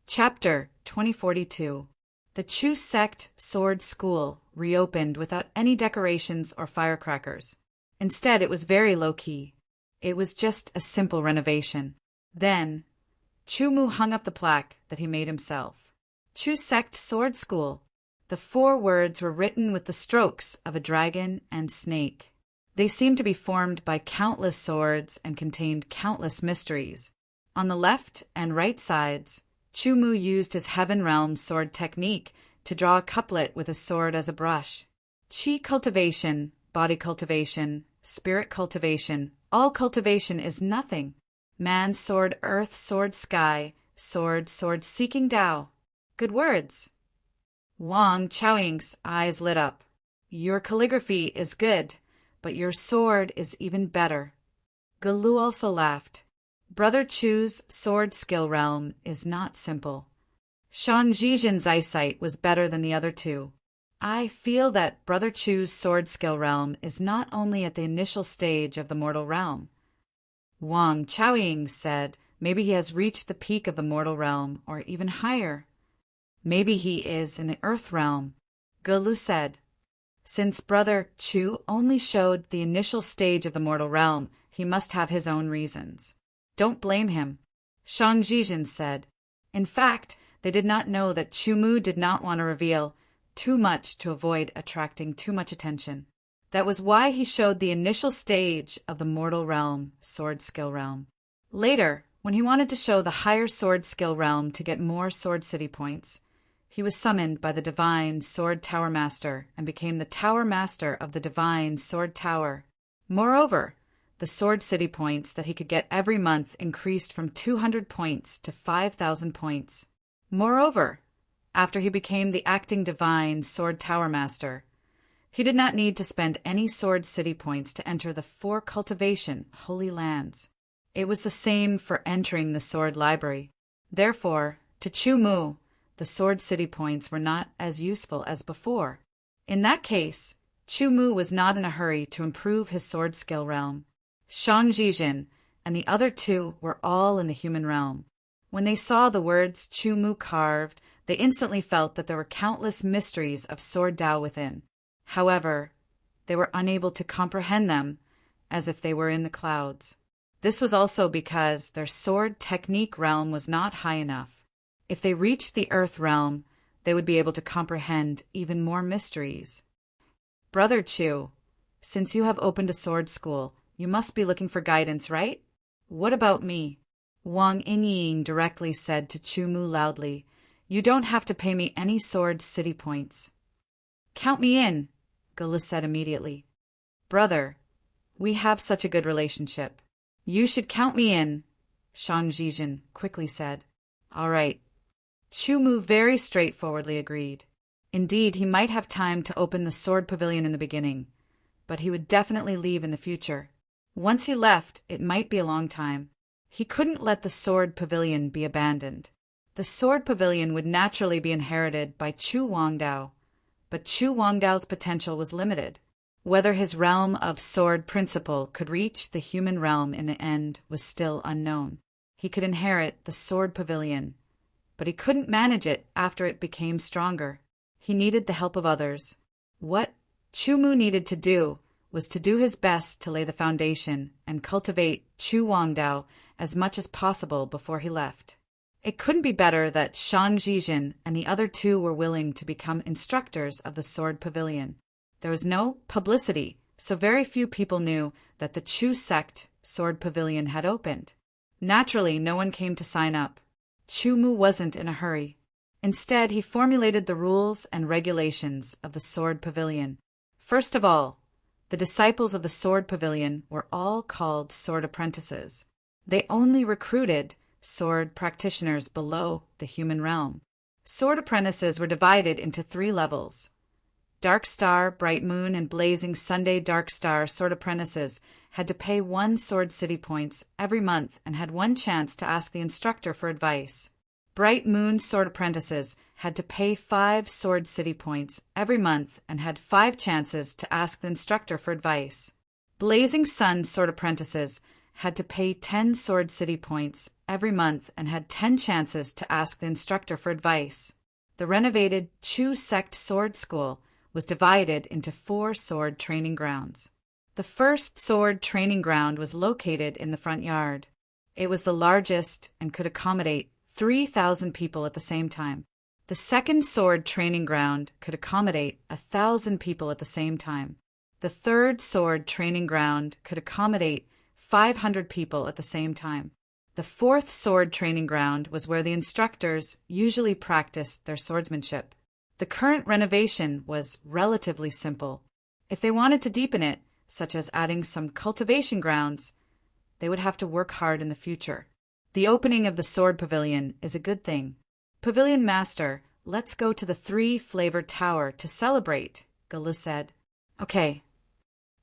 Speaker 1: Chapter 2042. The Chu sect sword school reopened without any decorations or firecrackers. Instead, it was very low-key. It was just a simple renovation. Then, Chu Mu hung up the plaque that he made himself. Chu sect sword school. The 4 words were written with the strokes of a dragon and snake. They seemed to be formed by countless swords and contained countless mysteries. On the left and right sides, Chu Mu used his Heaven Realm sword technique to draw a couplet with a sword as a brush. Qi cultivation, body cultivation, spirit cultivation, all cultivation is nothing. Man, sword, earth, sword, sky, sword, sword, seeking Tao. Good words. Wang Chaoying's eyes lit up. Your calligraphy is good, but your sword is even better. Galu also laughed. Brother Chu's sword skill realm is not simple. Shang Jijin's eyesight was better than the other 2. I feel that Brother Chu's sword skill realm is not only at the initial stage of the mortal realm. Wang Chaoying said maybe he has reached the peak of the mortal realm or even higher. Maybe he is in the earth realm. Galu said, since Brother Chu only showed the initial stage of the mortal realm, he must have his own reasons. Don't blame him. Shang Jijin said. In fact, they did not know that Chu Mu did not want to reveal too much to avoid attracting too much attention. That was why he showed the initial stage of the mortal realm, sword skill realm. Later, when he wanted to show the higher sword skill realm to get more Sword City points, he was summoned by the Divine Sword Tower Master and became the Tower Master of the Divine Sword Tower. Moreover, the Sword City points that he could get every month increased from 200 points to 5,000 points. Moreover, after he became the acting Divine Sword Tower Master, he did not need to spend any Sword City points to enter the 4 cultivation Holy Lands. It was the same for entering the Sword Library. Therefore, to Chu Mu, the Sword City points were not as useful as before. In that case, Chu Mu was not in a hurry to improve his sword skill realm. Shang Jijin and the other 2 were all in the human realm. When they saw the words Chu Mu carved, they instantly felt that there were countless mysteries of sword Tao within. However, they were unable to comprehend them, as if they were in the clouds. This was also because their sword technique realm was not high enough. If they reached the earth realm, they would be able to comprehend even more mysteries. Brother Chu, since you have opened a sword school, you must be looking for guidance, right? What about me? Wang Yingying directly said to Chu Mu loudly, You don't have to pay me any sword city points. Count me in, Gula said immediately. Brother, we have such a good relationship. You should count me in, Shang Zhizhen quickly said. All right. Chu Mu very straightforwardly agreed. Indeed, he might have time to open the sword pavilion in the beginning, but he would definitely leave in the future. Once he left, it might be a long time. He couldn't let the sword pavilion be abandoned. The sword pavilion would naturally be inherited by Chu Wangdao, but Chu Wangdao's potential was limited. Whether his realm of sword principle could reach the human realm in the end was still unknown. He could inherit the sword pavilion, but he couldn't manage it after it became stronger. He needed the help of others. What Chu Mu needed to do was to do his best to lay the foundation and cultivate Chu Wangdao as much as possible before he left. It couldn't be better that Shang Zhizhen and the other two were willing to become instructors of the sword pavilion. There was no publicity, so very few people knew that the Chu sect sword pavilion had opened. Naturally, no one came to sign up. Chu Mu wasn't in a hurry. Instead, he formulated the rules and regulations of the sword pavilion. First of all, the disciples of the sword pavilion were all called sword apprentices. They only recruited sword practitioners below the human realm. Sword apprentices were divided into 3 levels. Dark Star, Bright Moon, and Blazing Sunday Dark Star sword apprentices had to pay 1 sword city points every month and had 1 chance to ask the instructor for advice. Bright Moon sword apprentices had to pay 5 sword city points every month and had 5 chances to ask the instructor for advice. Blazing Sun sword apprentices had to pay 10 sword city points every month and had 10 chances to ask the instructor for advice. The renovated Chu sect sword school was divided into 4 sword training grounds. The first sword training ground was located in the front yard. It was the largest and could accommodate 3,000 people at the same time. The second sword training ground could accommodate 1,000 people at the same time. The third sword training ground could accommodate 500 people at the same time. The fourth sword training ground was where the instructors usually practiced their swordsmanship. The current renovation was relatively simple. If they wanted to deepen it, such as adding some cultivation grounds, they would have to work hard in the future. The opening of the sword pavilion is a good thing. Pavilion Master, let's go to the 3-flavored tower to celebrate, Gula said. Okay.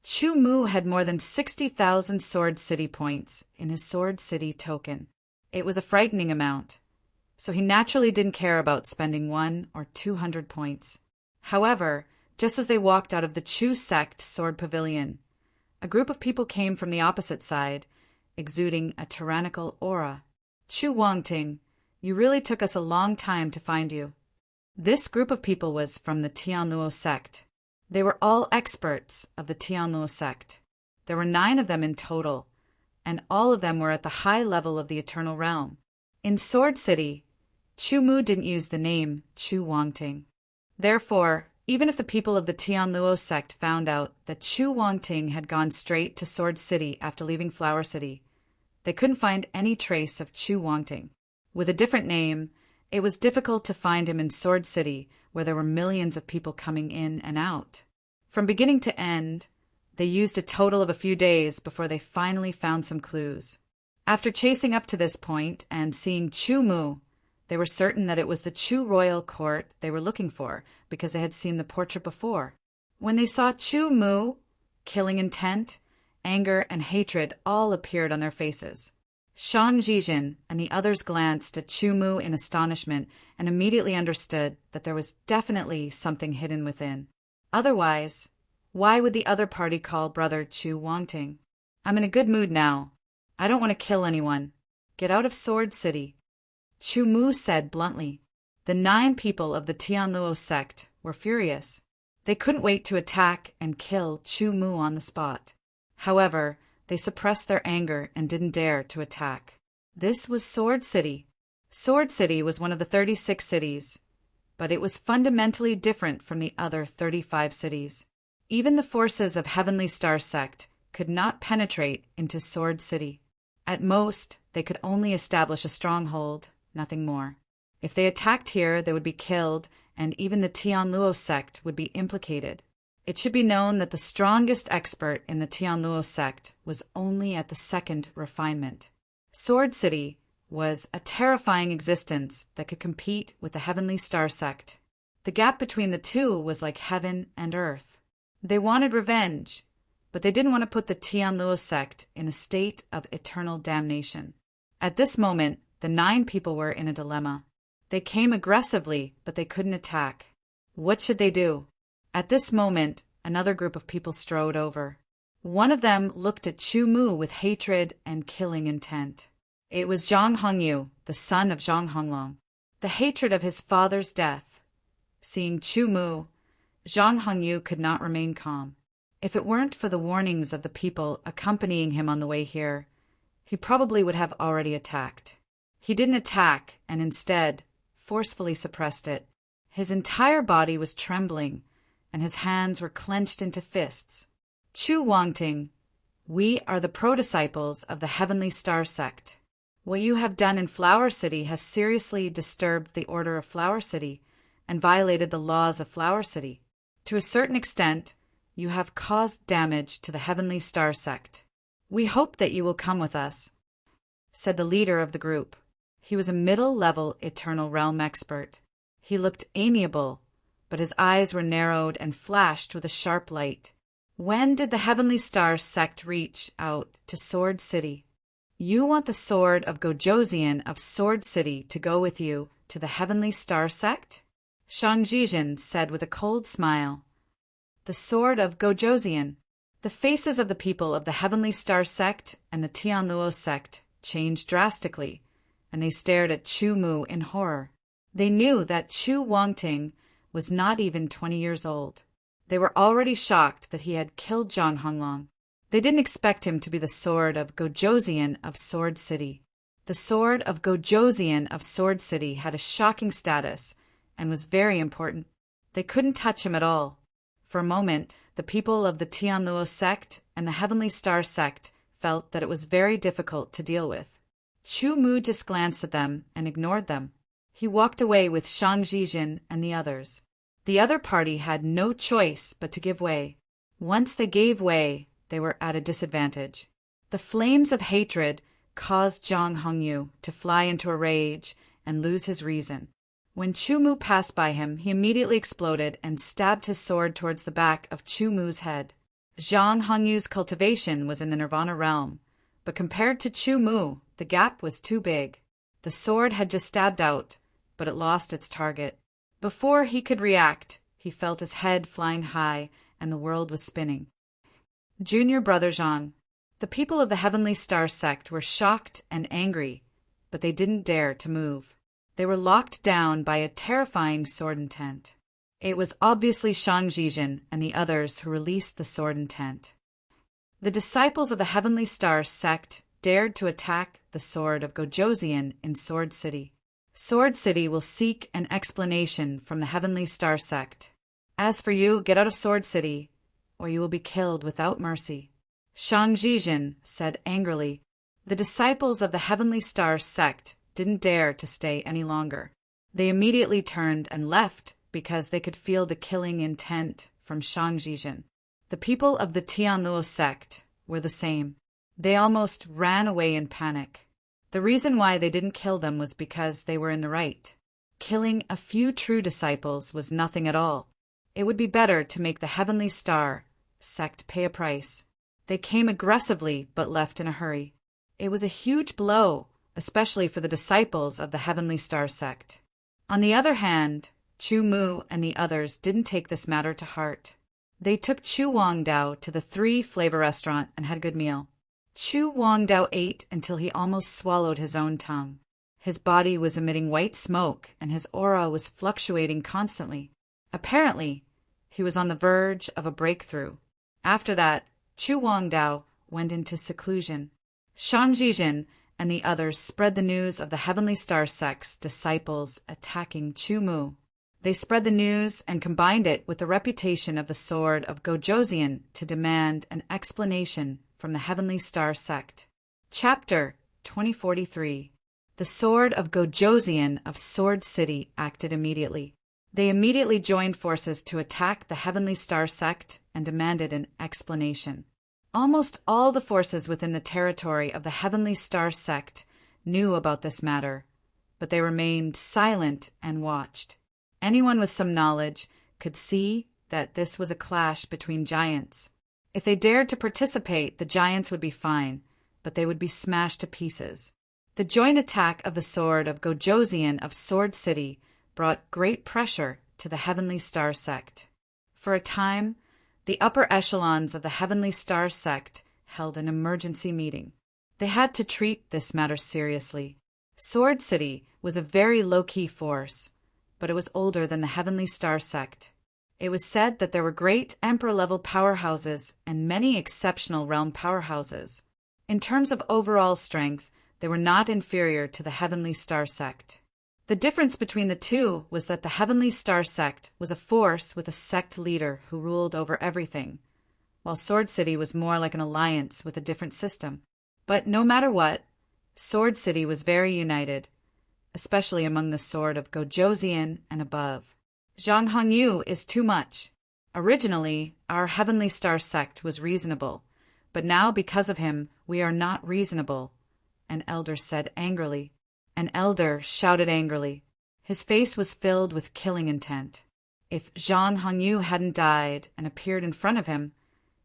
Speaker 1: Chu Mu had more than 60,000 sword city points in his sword city token. It was a frightening amount, so he naturally didn't care about spending 100 or 200 points. However, just as they walked out of the Chu sect sword pavilion, a group of people came from the opposite side, exuding a tyrannical aura. Chu Wangting, you really took us a long time to find you. This group of people was from the Tianluo sect. They were all experts of the Tianluo sect. There were 9 of them in total, and all of them were at the high level of the Eternal Realm. In Sword City, Chu Mu didn't use the name Chu Wangting. Therefore, even if the people of the Tianluo sect found out that Chu Wangting had gone straight to Sword City after leaving Flower City, they couldn't find any trace of Chu Wangting. With a different name, it was difficult to find him in Sword City, where there were millions of people coming in and out. From beginning to end, they used a total of a few days before they finally found some clues. After chasing up to this point and seeing Chu Mu, they were certain that it was the Chu royal court they were looking for because they had seen the portrait before. When they saw Chu Mu, killing intent, anger, and hatred all appeared on their faces. Shang Zhizhen and the others glanced at Chu Mu in astonishment and immediately understood that there was definitely something hidden within. Otherwise, why would the other party call brother Chu Wangting? I'm in a good mood now. I don't want to kill anyone. Get out of Sword City. Chu Mu said bluntly. The 9 people of the Tianluo sect were furious. They couldn't wait to attack and kill Chu Mu on the spot. However, They suppressed their anger and didn't dare to attack. This was Sword City. Sword City was one of the 36 cities, but it was fundamentally different from the other 35 cities. Even the forces of Heavenly Star Sect could not penetrate into Sword City. At most, they could only establish a stronghold, nothing more. If they attacked here, they would be killed, and even the Tianluo sect would be implicated. It should be known that the strongest expert in the Tianluo sect was only at the second refinement. Sword City was a terrifying existence that could compete with the Heavenly Star Sect. The gap between the two was like heaven and earth. They wanted revenge, but they didn't want to put the Tianluo sect in a state of eternal damnation. At this moment, the 9 people were in a dilemma. They came aggressively, but they couldn't attack. What should they do? At this moment, another group of people strode over. One of them looked at Chu Mu with hatred and killing intent. It was Zhang Hongyu, the son of Zhang Honglong. The hatred of his father's death. Seeing Chu Mu, Zhang Hongyu could not remain calm. If it weren't for the warnings of the people accompanying him on the way here, he probably would have already attacked. He didn't attack, and instead forcefully suppressed it. His entire body was trembling, and his hands were clenched into fists. Chu Wangting, we are the pro-disciples of the Heavenly Star Sect. What you have done in Flower City has seriously disturbed the order of Flower City and violated the laws of Flower City. To a certain extent, you have caused damage to the Heavenly Star Sect. We hope that you will come with us, said the leader of the group. He was a middle-level Eternal Realm expert. He looked amiable, but his eyes were narrowed and flashed with a sharp light. When did the Heavenly Star Sect reach out to Sword City? You want the sword of Gojosian of Sword City to go with you to the Heavenly Star Sect? Shang Jijin said with a cold smile. The sword of Gojosian. The faces of the people of the Heavenly Star Sect and the Tianluo sect changed drastically, and they stared at Chu Mu in horror. They knew that Chu Wangting was not even 20 years old. They were already shocked that he had killed Zhang Honglong. They didn't expect him to be the sword of Gojosian of Sword City. The sword of Gojosian of Sword City had a shocking status and was very important. They couldn't touch him at all. For a moment, the people of the Tianluo sect and the Heavenly Star sect felt that it was very difficult to deal with. Chu Mu just glanced at them and ignored them. He walked away with Shang Jijin and the others. The other party had no choice but to give way. Once they gave way, they were at a disadvantage. The flames of hatred caused Zhang Hongyu to fly into a rage and lose his reason. When Chu Mu passed by him, he immediately exploded and stabbed his sword towards the back of Chu Mu's head. Zhang Hongyu's cultivation was in the Nirvana realm, but compared to Chu Mu, the gap was too big. The sword had just stabbed out, but it lost its target. Before he could react, he felt his head flying high and the world was spinning. Junior brother Zhang. The people of the Heavenly Star sect were shocked and angry, but they didn't dare to move. They were locked down by a terrifying sword intent. It was obviously Shang Jijin and the others who released the sword intent. The disciples of the Heavenly Star sect dared to attack the sword of Gojosian in Sword City. Sword City will seek an explanation from the Heavenly Star sect. As for you, get out of Sword City, or you will be killed without mercy. Shang Jijin said angrily. The disciples of the Heavenly Star sect didn't dare to stay any longer. They immediately turned and left because they could feel the killing intent from Shang Jijin. The people of the Tianluo sect were the same. They almost ran away in panic. The reason why they didn't kill them was because they were in the right. Killing a few true disciples was nothing at all. It would be better to make the Heavenly Star sect pay a price. They came aggressively but left in a hurry. It was a huge blow, especially for the disciples of the Heavenly Star sect. On the other hand, Chu Mu and the others didn't take this matter to heart. They took Chu Wangdao to the 3 Flavor Restaurant and had a good meal. Chu Wangdao ate until he almost swallowed his own tongue. His body was emitting white smoke and his aura was fluctuating constantly. Apparently, he was on the verge of a breakthrough. After that, Chu Wangdao went into seclusion. Shang Jijin and the others spread the news of the Heavenly Star sect's disciples attacking Chu Mu. They spread the news and combined it with the reputation of the Sword of Gojoseon to demand an explanation from the Heavenly Star sect. Chapter 2043. The Sword of Gojoseon of Sword City acted immediately. They immediately joined forces to attack the Heavenly Star sect and demanded an explanation. Almost all the forces within the territory of the Heavenly Star sect knew about this matter, but they remained silent and watched. Anyone with some knowledge could see that this was a clash between giants. If they dared to participate, the giants would be fine, but they would be smashed to pieces. The joint attack of the Sword of Gojoseon of Sword City brought great pressure to the Heavenly Star sect. For a time, the upper echelons of the Heavenly Star sect held an emergency meeting. They had to treat this matter seriously. Sword City was a very low-key force, but it was older than the Heavenly Star sect. It was said that there were great Emperor-level powerhouses and many exceptional realm powerhouses. In terms of overall strength, they were not inferior to the Heavenly Star sect. The difference between the two was that the Heavenly Star sect was a force with a sect leader who ruled over everything, while Sword City was more like an alliance with a different system. But no matter what, Sword City was very united, especially among the Sword of Gojoseon and above. Zhang Hongyu is too much. Originally, our Heavenly Star sect was reasonable, but now because of him, we are not reasonable, an elder said angrily. An elder shouted angrily. His face was filled with killing intent. If Zhang Hongyu hadn't died and appeared in front of him,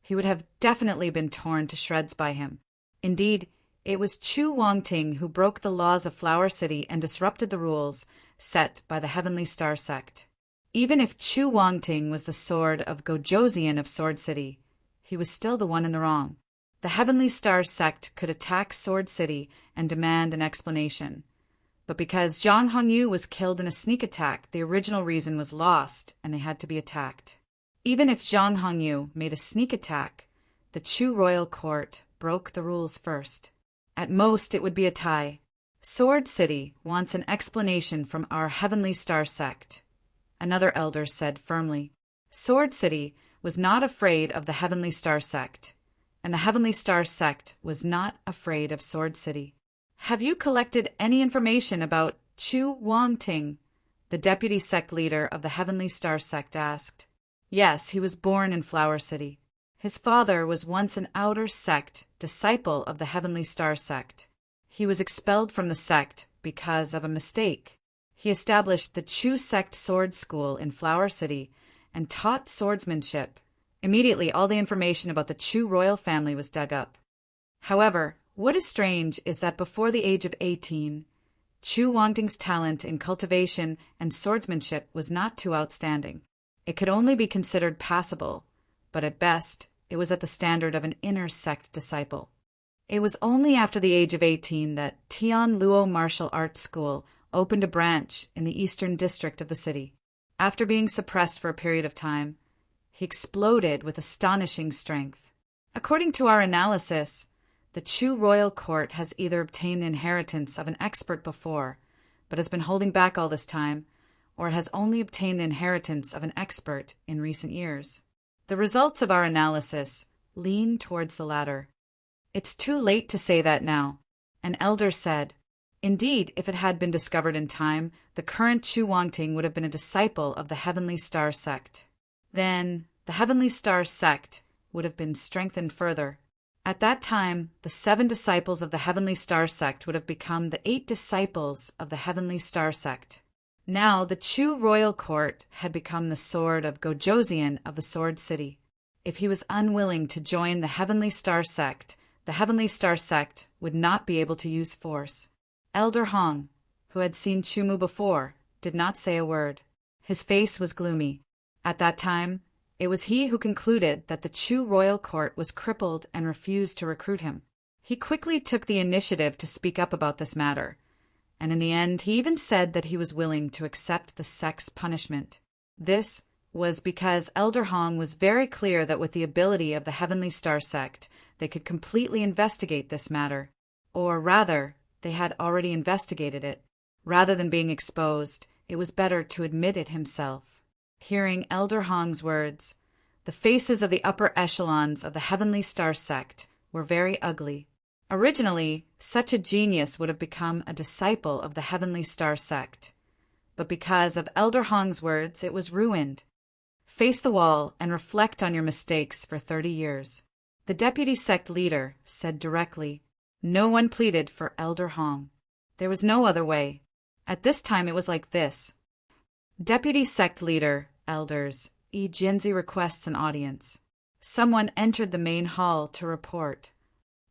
Speaker 1: he would have definitely been torn to shreds by him. Indeed, it was Chu Wangting who broke the laws of Flower City and disrupted the rules set by the Heavenly Star sect. Even if Chu Wangting was the Sword of Gojoseon of Sword City, he was still the one in the wrong. The Heavenly Star sect could attack Sword City and demand an explanation. But because Zhang Hongyu was killed in a sneak attack, the original reason was lost and they had to be attacked. Even if Zhang Hongyu made a sneak attack, the Chu royal court broke the rules first. At most, it would be a tie. Sword City wants an explanation from our Heavenly Star sect, another elder said firmly. Sword City was not afraid of the Heavenly Star sect, and the Heavenly Star sect was not afraid of Sword City. Have you collected any information about Chu Wangting? The deputy sect leader of the Heavenly Star sect asked. Yes, he was born in Flower City. His father was once an outer sect disciple of the Heavenly Star sect. He was expelled from the sect because of a mistake. He established the Chu sect sword school in Flower City and taught swordsmanship. Immediately, all the information about the Chu royal family was dug up. However, what is strange is that before the age of 18, Chu Wangting's talent in cultivation and swordsmanship was not too outstanding. It could only be considered passable, but at best, it was at the standard of an inner sect disciple. It was only after the age of 18 that Tian Luo Martial Arts School opened a branch in the eastern district of the city. After being suppressed for a period of time, he exploded with astonishing strength. According to our analysis, the Chu royal court has either obtained the inheritance of an expert before, but has been holding back all this time, or has only obtained the inheritance of an expert in recent years. The results of our analysis lean towards the latter. It's too late to say that now, an elder said. Indeed, if it had been discovered in time, the current Chu Wangting would have been a disciple of the Heavenly Star sect. Then, the Heavenly Star sect would have been strengthened further. At that time, the 7 disciples of the Heavenly Star sect would have become the 8 disciples of the Heavenly Star sect. Now, the Chu royal court had become the Sword of Gojoseon of the Sword City. If he was unwilling to join the Heavenly Star sect, the Heavenly Star sect would not be able to use force. Elder Hong, who had seen Chu Mu before, did not say a word. His face was gloomy. At that time, it was he who concluded that the Chu royal court was crippled and refused to recruit him. He quickly took the initiative to speak up about this matter, and in the end he even said that he was willing to accept the sect's punishment. This was because Elder Hong was very clear that with the ability of the Heavenly Star Sect, they could completely investigate this matter. Or rather, they had already investigated it. Rather than being exposed, it was better to admit it himself. Hearing Elder Hong's words, the faces of the upper echelons of the Heavenly Star Sect were very ugly. Originally, such a genius would have become a disciple of the Heavenly Star Sect. But because of Elder Hong's words, it was ruined. Face the wall and reflect on your mistakes for 30 years. The deputy sect leader said directly. No one pleaded for Elder Hong. There was no other way. At this time it was like this. Deputy sect leader, elders, Jinzi requests an audience. Someone entered the main hall to report.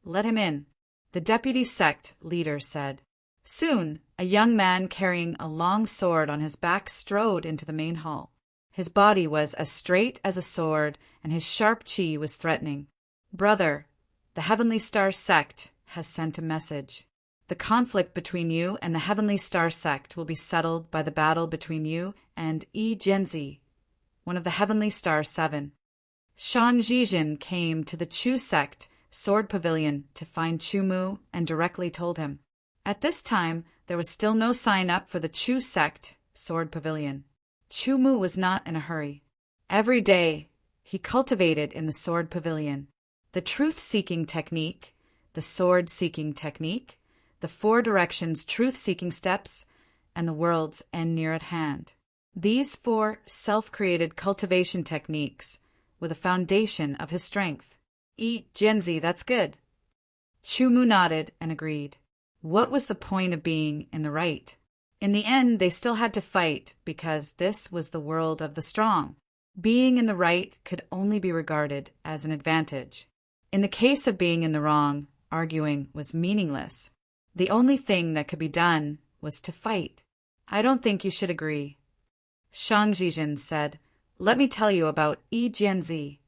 Speaker 1: Let him in, the deputy sect leader said. Soon, a young man carrying a long sword on his back strode into the main hall. His body was as straight as a sword, and his sharp chi was threatening. Brother, the Heavenly Star Sect has sent a message. The conflict between you and the Heavenly Star Sect will be settled by the battle between you and Jinzi, one of the Heavenly Star Seven. Shang Zhijin came to the Chu Sect Sword Pavilion to find Chu Mu and directly told him. At this time, there was still no sign up for the Chu Sect Sword Pavilion. Chu Mu was not in a hurry. Every day, he cultivated in the Sword Pavilion the truth-seeking technique, the sword-seeking technique, the 4 directions truth-seeking steps, and the world's end near at hand. These 4 self-created cultivation techniques were the foundation of his strength. Jinzi, that's good. Chu Mu nodded and agreed. What was the point of being in the right? In the end, they still had to fight because this was the world of the strong. Being in the right could only be regarded as an advantage. In the case of being in the wrong, arguing was meaningless. The only thing that could be done was to fight. I don't think you should agree. Shang Zhijin said, Let me tell you about Jinzi.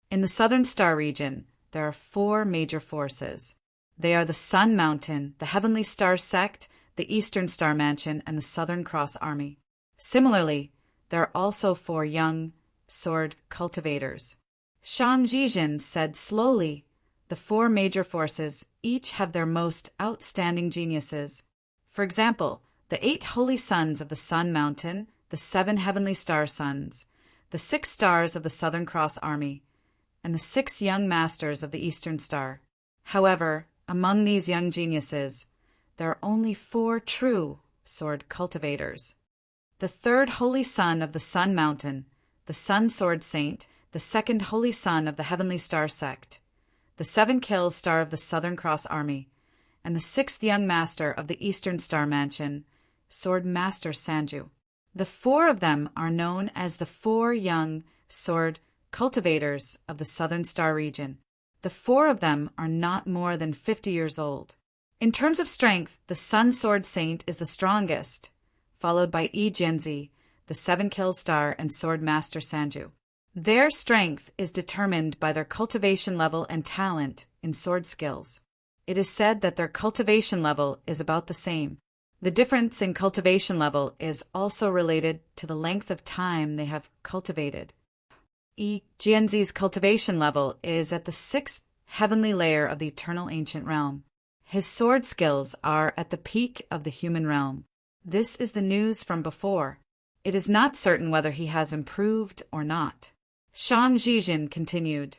Speaker 1: In the Southern Star region, there are 4 major forces. They are the Sun Mountain, the Heavenly Star Sect, the Eastern Star Mansion, and the Southern Cross Army. Similarly, there are also 4 young sword cultivators. Shang Zhijin said slowly, the 4 major forces each have their most outstanding geniuses. For example, the 8 holy sons of the Sun Mountain, the 7 heavenly star sons, the 6 stars of the Southern Cross Army, and the 6 young masters of the Eastern Star. However, among these young geniuses, there are only 4 true sword cultivators. The 3rd holy son of the Sun Mountain, the Sun Sword Saint, the 2nd holy son of the Heavenly Star Sect, the 7-kill star of the Southern Cross Army, and the 6th young master of the Eastern Star Mansion, Sword Master Sanju. The 4 of them are known as the 4 young sword cultivators of the Southern Star region. The 4 of them are not more than 50 years old. In terms of strength, the Sun Sword Saint is the strongest, followed by Jinzi, the 7-kill star, and Sword Master Sanju. Their strength is determined by their cultivation level and talent in sword skills. It is said that their cultivation level is about the same. The difference in cultivation level is also related to the length of time they have cultivated. Jinzi's cultivation level is at the 6th heavenly layer of the eternal ancient realm. His sword skills are at the peak of the human realm. This is the news from before. It is not certain whether he has improved or not. Shang Zhijin continued,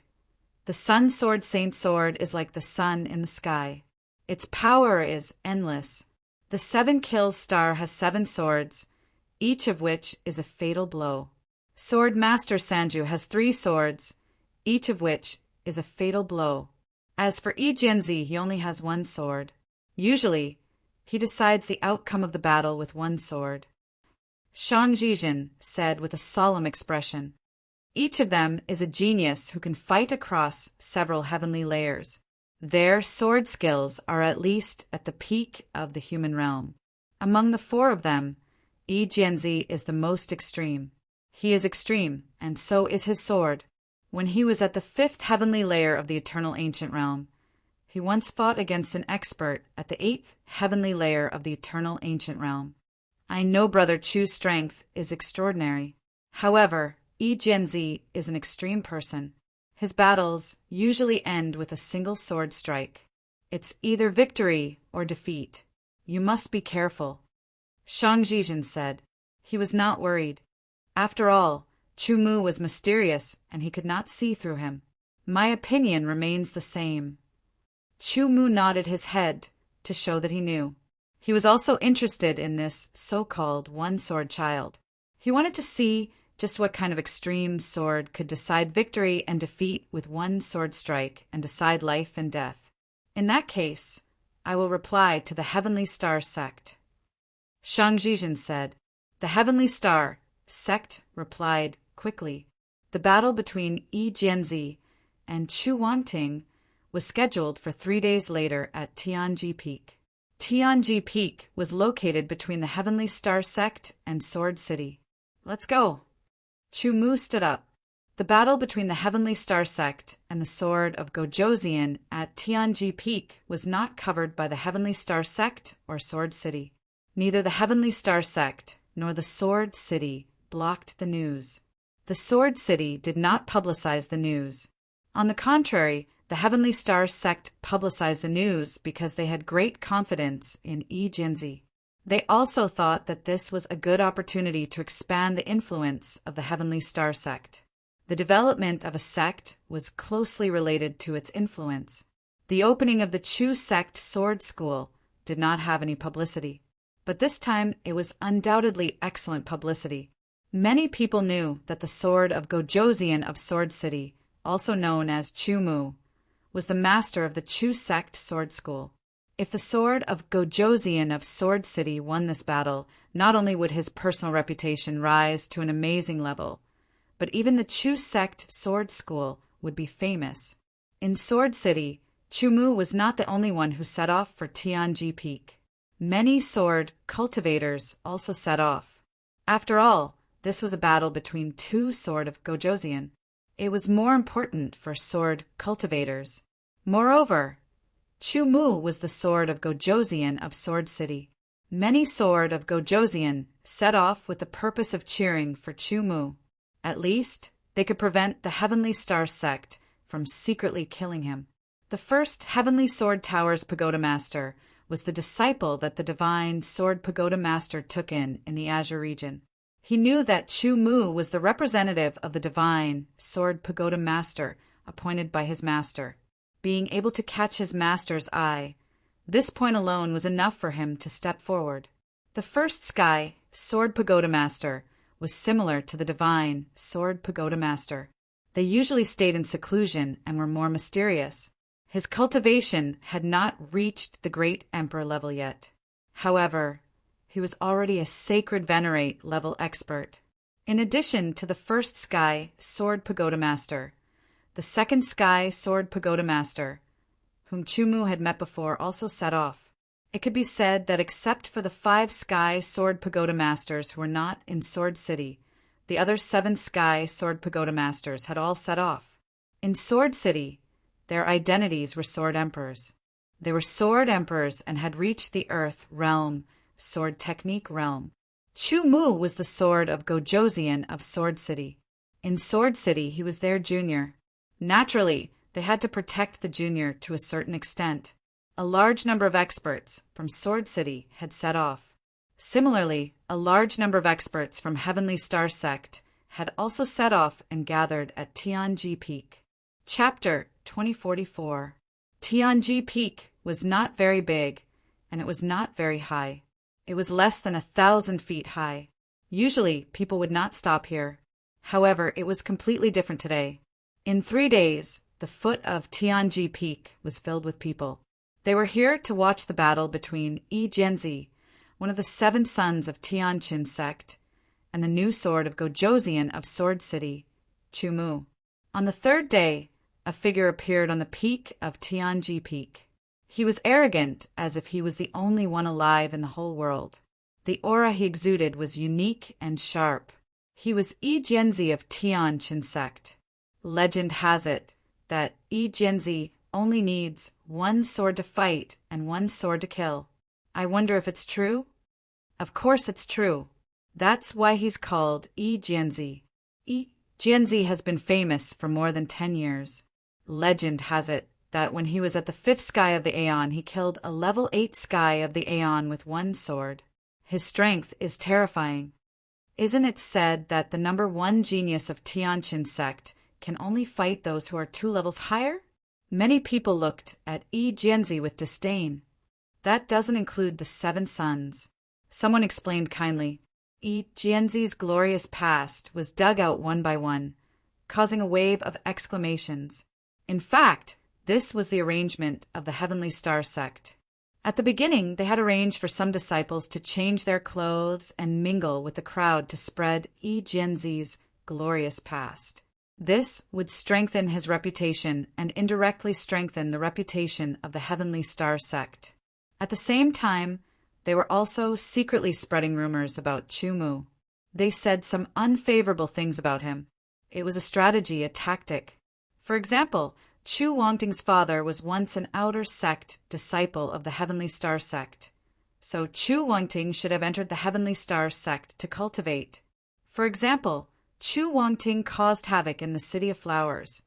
Speaker 1: The Sun Sword Saint sword is like the sun in the sky. Its power is endless. The 7-kill star has 7 swords, each of which is a fatal blow. Sword Master Sanju has 3 swords, each of which is a fatal blow. As for Jinzi, he only has 1 sword. Usually, he decides the outcome of the battle with 1 sword. Shang Zhijin said with a solemn expression, Each of them is a genius who can fight across several heavenly layers. Their sword skills are at least at the peak of the human realm. Among the 4 of them, Jinzi is the most extreme. He is extreme, and so is his sword. When he was at the 5th heavenly layer of the eternal ancient realm, he once fought against an expert at the 8th heavenly layer of the eternal ancient realm. I know Brother Chu's strength is extraordinary. However, Yi Jianzi is an extreme person. His battles usually end with a single sword strike. It's either victory or defeat. You must be careful. Shang Jijin said. He was not worried. After all, Chu Mu was mysterious and he could not see through him. My opinion remains the same. Chu Mu nodded his head to show that he knew. He was also interested in this so-called one-sword child. He wanted to see just what kind of extreme sword could decide victory and defeat with one sword strike and decide life and death. In that case, I will reply to the Heavenly Star sect. Shang Jijin said. The Heavenly Star sect replied quickly. The battle between Yi Jianzi and Chu Wanting was scheduled for 3 days later at Tianji Peak. Tianji Peak was located between the Heavenly Star sect and Sword City. Let's go. Chu Mu stood up. The battle between the Heavenly Star sect and the sword of Gojoseon at Tianji Peak was not covered by the Heavenly Star sect or Sword City. Neither the Heavenly Star sect nor the Sword City blocked the news. The Sword City did not publicize the news. On the contrary, the Heavenly Star sect publicized the news because they had great confidence in Yi Jianzi. They also thought that this was a good opportunity to expand the influence of the Heavenly Star sect. The development of a sect was closely related to its influence. The opening of the Chu sect sword school did not have any publicity, but this time it was undoubtedly excellent publicity. Many people knew that the sword of Gojoseon of Sword City, also known as Chu Mu, was the master of the Chu sect sword school. If the sword of Gojoseon of Sword City won this battle, not only would his personal reputation rise to an amazing level, but even the Chu sect sword school would be famous. In Sword City, Chu Mu was not the only one who set off for Tianji Peak. Many sword cultivators also set off. After all, this was a battle between two sword of Gojoseon. It was more important for sword cultivators. Moreover, Chu Mu was the sword of Gojoseon of Sword City. Many sword of Gojoseon set off with the purpose of cheering for Chu Mu. At least, they could prevent the Heavenly Star sect from secretly killing him. The first Heavenly Sword Tower's Pagoda Master was the disciple that the Divine Sword Pagoda Master took in the Azure region. He knew that Chu Mu was the representative of the Divine Sword Pagoda Master appointed by his master. Being able to catch his master's eye, this point alone was enough for him to step forward. The first Sky Sword Pagoda Master was similar to the Divine Sword Pagoda Master. They usually stayed in seclusion and were more mysterious. His cultivation had not reached the Great Emperor level yet. However, he was already a Sacred Venerate level expert. In addition to the first Sky Sword Pagoda Master, the second Sky Sword Pagoda Master, whom Chu Mu had met before, also set off. It could be said that except for the 5 Sky Sword Pagoda Masters who were not in Sword City, the other 7 Sky Sword Pagoda Masters had all set off. In Sword City, their identities were Sword Emperors. They were Sword Emperors and had reached the Earth realm, Sword Technique realm. Chu Mu was the sword of Gojoseon of Sword City. In Sword City, he was their junior. Naturally, they had to protect the junior to a certain extent. A large number of experts from Sword City had set off. Similarly, a large number of experts from Heavenly Star Sect had also set off and gathered at Tianji Peak. Chapter 2044. Tianji Peak was not very big, and it was not very high. It was less than 1,000 feet high. Usually, people would not stop here. However, it was completely different today. In 3 days, the foot of Tianji Peak was filled with people. They were here to watch the battle between Yi Jianzi, one of the 7 sons of Tianqin sect, and the new sword of Gojoseon of Sword City, Chu Mu. On the 3rd day, a figure appeared on the peak of Tianji Peak. He was arrogant, as if he was the only one alive in the whole world. The aura he exuded was unique and sharp. He was Yi Jianzi of Tianqin sect. Legend has it that Yi Jianzi only needs 1 sword to fight and 1 sword to kill. I wonder if it's true? Of course it's true. That's why he's called Yi Jianzi. Yi Jianzi has been famous for more than 10 years. Legend has it that when he was at the 5th sky of the Aeon, he killed a level 8 sky of the Aeon with one sword. His strength is terrifying. Isn't it said that the number 1 genius of Tianqin sect can only fight those who are 2 levels higher? Many people looked at Yi Jianzi with disdain. That doesn't include the 7 sons. Someone explained kindly, Yi Jianzi's glorious past was dug out one by one, causing a wave of exclamations. In fact, this was the arrangement of the Heavenly Star sect. At the beginning, they had arranged for some disciples to change their clothes and mingle with the crowd to spread Yi Jianzi's glorious past. This would strengthen his reputation and indirectly strengthen the reputation of the Heavenly Star sect. At the same time, they were also secretly spreading rumors about Chu Mu. They said some unfavorable things about him. It was a strategy, a tactic. For example, Chu Wangting's father was once an outer sect disciple of the Heavenly Star sect. So Chu Wangting should have entered the Heavenly Star sect to cultivate. For example, Chu Wangting caused havoc in the City of Flowers,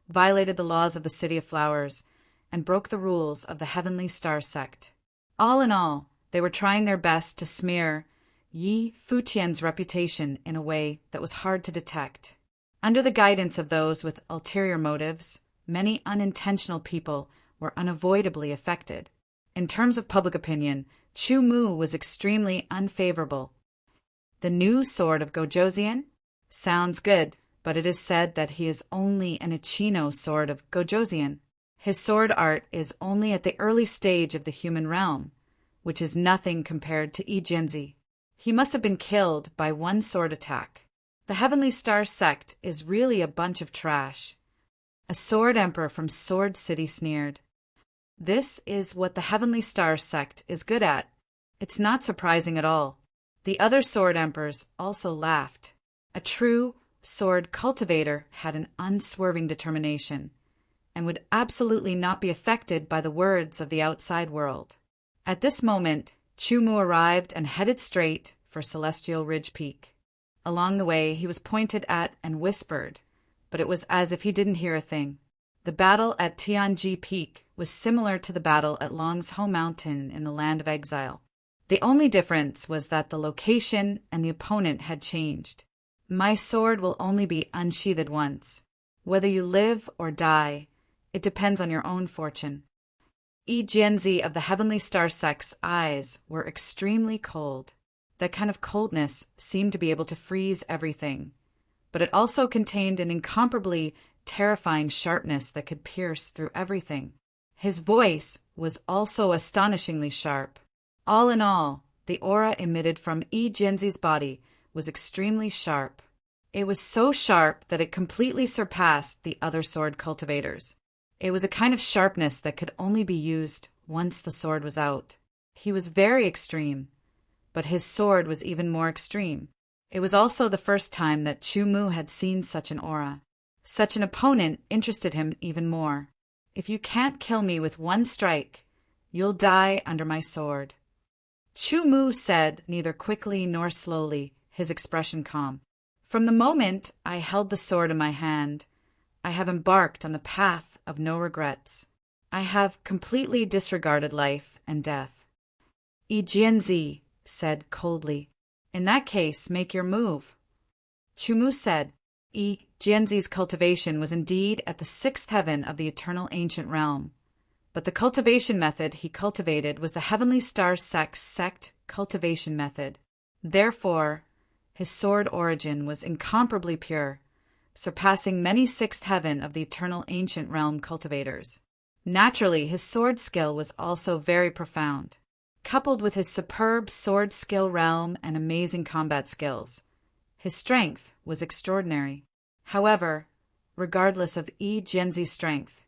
Speaker 1: violated the laws of the City of Flowers, and broke the rules of the Heavenly Star sect. All in all, they were trying their best to smear Yi Fuqian's reputation in a way that was hard to detect. Under the guidance of those with ulterior motives, many unintentional people were unavoidably affected. In terms of public opinion, Chu Mu was extremely unfavorable. The new sword of Gojoseon? Sounds good, but it is said that he is only an Ichino sword of Gojoseon. His sword art is only at the early stage of the human realm, which is nothing compared to Yi Jianzi. He must have been killed by one sword attack. The Heavenly Star sect is really a bunch of trash. A sword emperor from Sword City sneered. This is what the Heavenly Star sect is good at. It's not surprising at all. The other sword emperors also laughed. A true sword cultivator had an unswerving determination and would absolutely not be affected by the words of the outside world. At this moment, Chu Mu arrived and headed straight for Celestial Ridge Peak. Along the way, he was pointed at and whispered, but it was as if he didn't hear a thing. The battle at Tianji Peak was similar to the battle at Long's home mountain in the Land of Exile. The only difference was that the location and the opponent had changed. My sword will only be unsheathed once. Whether you live or die, it depends on your own fortune. Yi Jianzi of the Heavenly Star sect's eyes were extremely cold. That kind of coldness seemed to be able to freeze everything, but it also contained an incomparably terrifying sharpness that could pierce through everything. His voice was also astonishingly sharp. All in all, the aura emitted from Yi Jianzi's body was extremely sharp. It was so sharp that it completely surpassed the other sword cultivators. It was a kind of sharpness that could only be used once the sword was out. He was very extreme, but his sword was even more extreme. It was also the first time that Chu Mu had seen such an aura. Such an opponent interested him even more. If you can't kill me with one strike, you'll die under my sword. Chu Mu said, neither quickly nor slowly, his expression calm. From the moment I held the sword in my hand, I have embarked on the path of no regrets. I have completely disregarded life and death. Yi Jianzi said coldly, in that case, make your move. Chu Mu said, Yi Jianzi's cultivation was indeed at the 6th heaven of the eternal ancient realm, but the cultivation method he cultivated was the Heavenly Star sect's sect cultivation method. Therefore, his sword origin was incomparably pure, surpassing many 6th heaven of the eternal ancient realm cultivators. Naturally, his sword skill was also very profound. Coupled with his superb sword skill realm and amazing combat skills, his strength was extraordinary. However, regardless of Yi Jianzi's strength,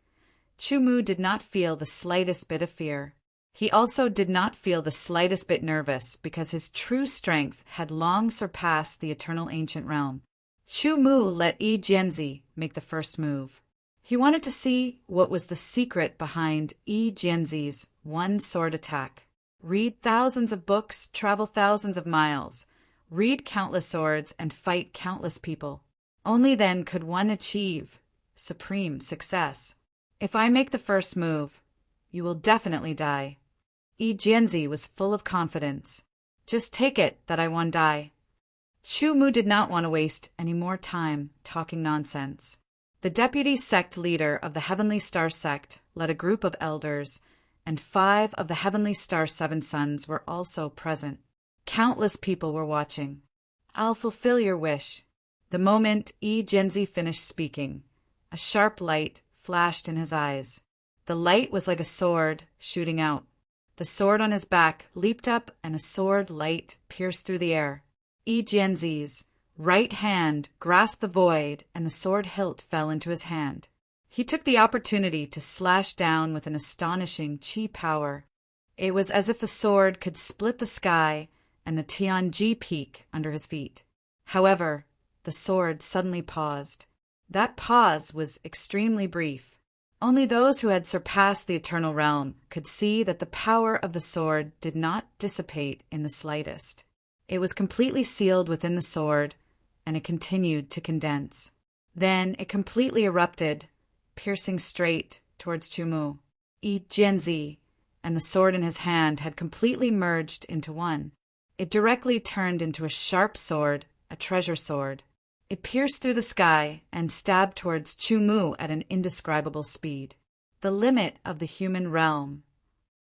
Speaker 1: Chu Mu did not feel the slightest bit of fear. He also did not feel the slightest bit nervous because his true strength had long surpassed the eternal ancient realm. Chu Mu let Yi Jianzi make the first move. He wanted to see what was the secret behind Yi Jianzi's one sword attack. Read thousands of books, travel thousands of miles, read countless swords, and fight countless people. Only then could one achieve supreme success. If I make the first move, you will definitely die. Yi Jianzi was full of confidence. Just take it that I won't die. Chu Mu did not want to waste any more time talking nonsense. The deputy sect leader of the Heavenly Star sect led a group of elders, and 5 of the Heavenly Star 7 sons were also present. Countless people were watching. I'll fulfill your wish. The moment Yi Jianzi finished speaking, a sharp light flashed in his eyes. The light was like a sword shooting out. The sword on his back leaped up, and a sword light pierced through the air. Yi Jianzi's right hand grasped the void, and the sword hilt fell into his hand. He took the opportunity to slash down with an astonishing qi power. It was as if the sword could split the sky and the Tianji peak under his feet. However, the sword suddenly paused. That pause was extremely brief. Only those who had surpassed the eternal realm could see that the power of the sword did not dissipate in the slightest. It was completely sealed within the sword, and it continued to condense. Then it completely erupted, piercing straight towards Chu Mu. Yi Jianzi and the sword in his hand had completely merged into one. It directly turned into a sharp sword, a treasure sword. It pierced through the sky and stabbed towards Chu Mu at an indescribable speed. The limit of the human realm.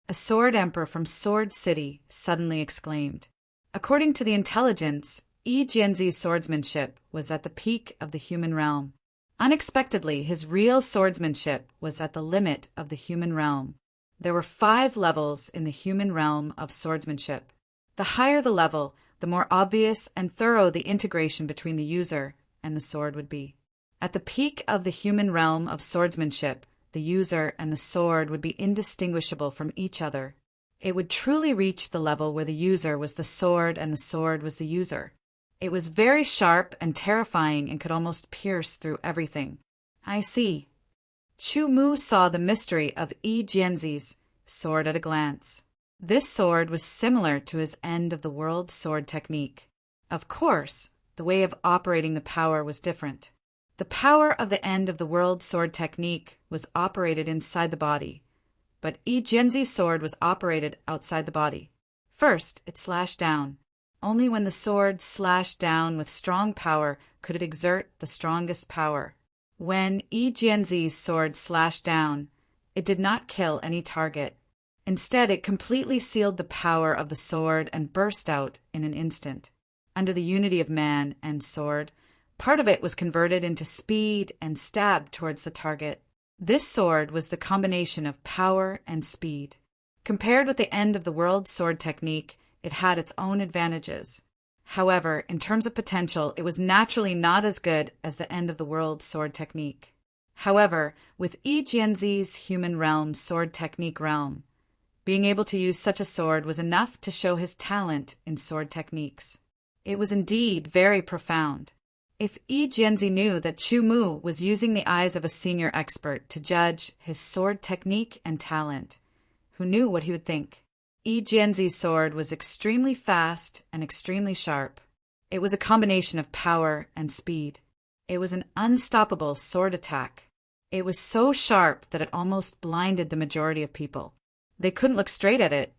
Speaker 1: A sword emperor from Sword City suddenly exclaimed. According to the intelligence, Yi Jianzi's swordsmanship was at the peak of the human realm. Unexpectedly, his real swordsmanship was at the limit of the human realm. There were 5 levels in the human realm of swordsmanship. The higher the level, the more obvious and thorough the integration between the user and the sword would be. At the peak of the human realm of swordsmanship, the user and the sword would be indistinguishable from each other. It would truly reach the level where the user was the sword and the sword was the user. It was very sharp and terrifying and could almost pierce through everything. I see. Chu Mu saw the mystery of Yi Jianzi's sword at a glance. This sword was similar to his end-of-the-world sword technique. Of course, the way of operating the power was different. The power of the end-of-the-world sword technique was operated inside the body, but Yi Jianzi's sword was operated outside the body. First, it slashed down. Only when the sword slashed down with strong power could it exert the strongest power. When Yi Jianzi's sword slashed down, it did not kill any target. Instead, it completely sealed the power of the sword and burst out in an instant. Under the unity of man and sword, part of it was converted into speed and stabbed towards the target. This sword was the combination of power and speed. Compared with the end-of-the-world sword technique, it had its own advantages. However, in terms of potential, it was naturally not as good as the end-of-the-world sword technique. However, with Yi Jianzi's human realm sword technique realm, being able to use such a sword was enough to show his talent in sword techniques. It was indeed very profound. If Yi Jianzi knew that Chu Mu was using the eyes of a senior expert to judge his sword technique and talent, who knew what he would think? Yi Jianzi's sword was extremely fast and extremely sharp. It was a combination of power and speed. It was an unstoppable sword attack. It was so sharp that it almost blinded the majority of people. They couldn't look straight at it,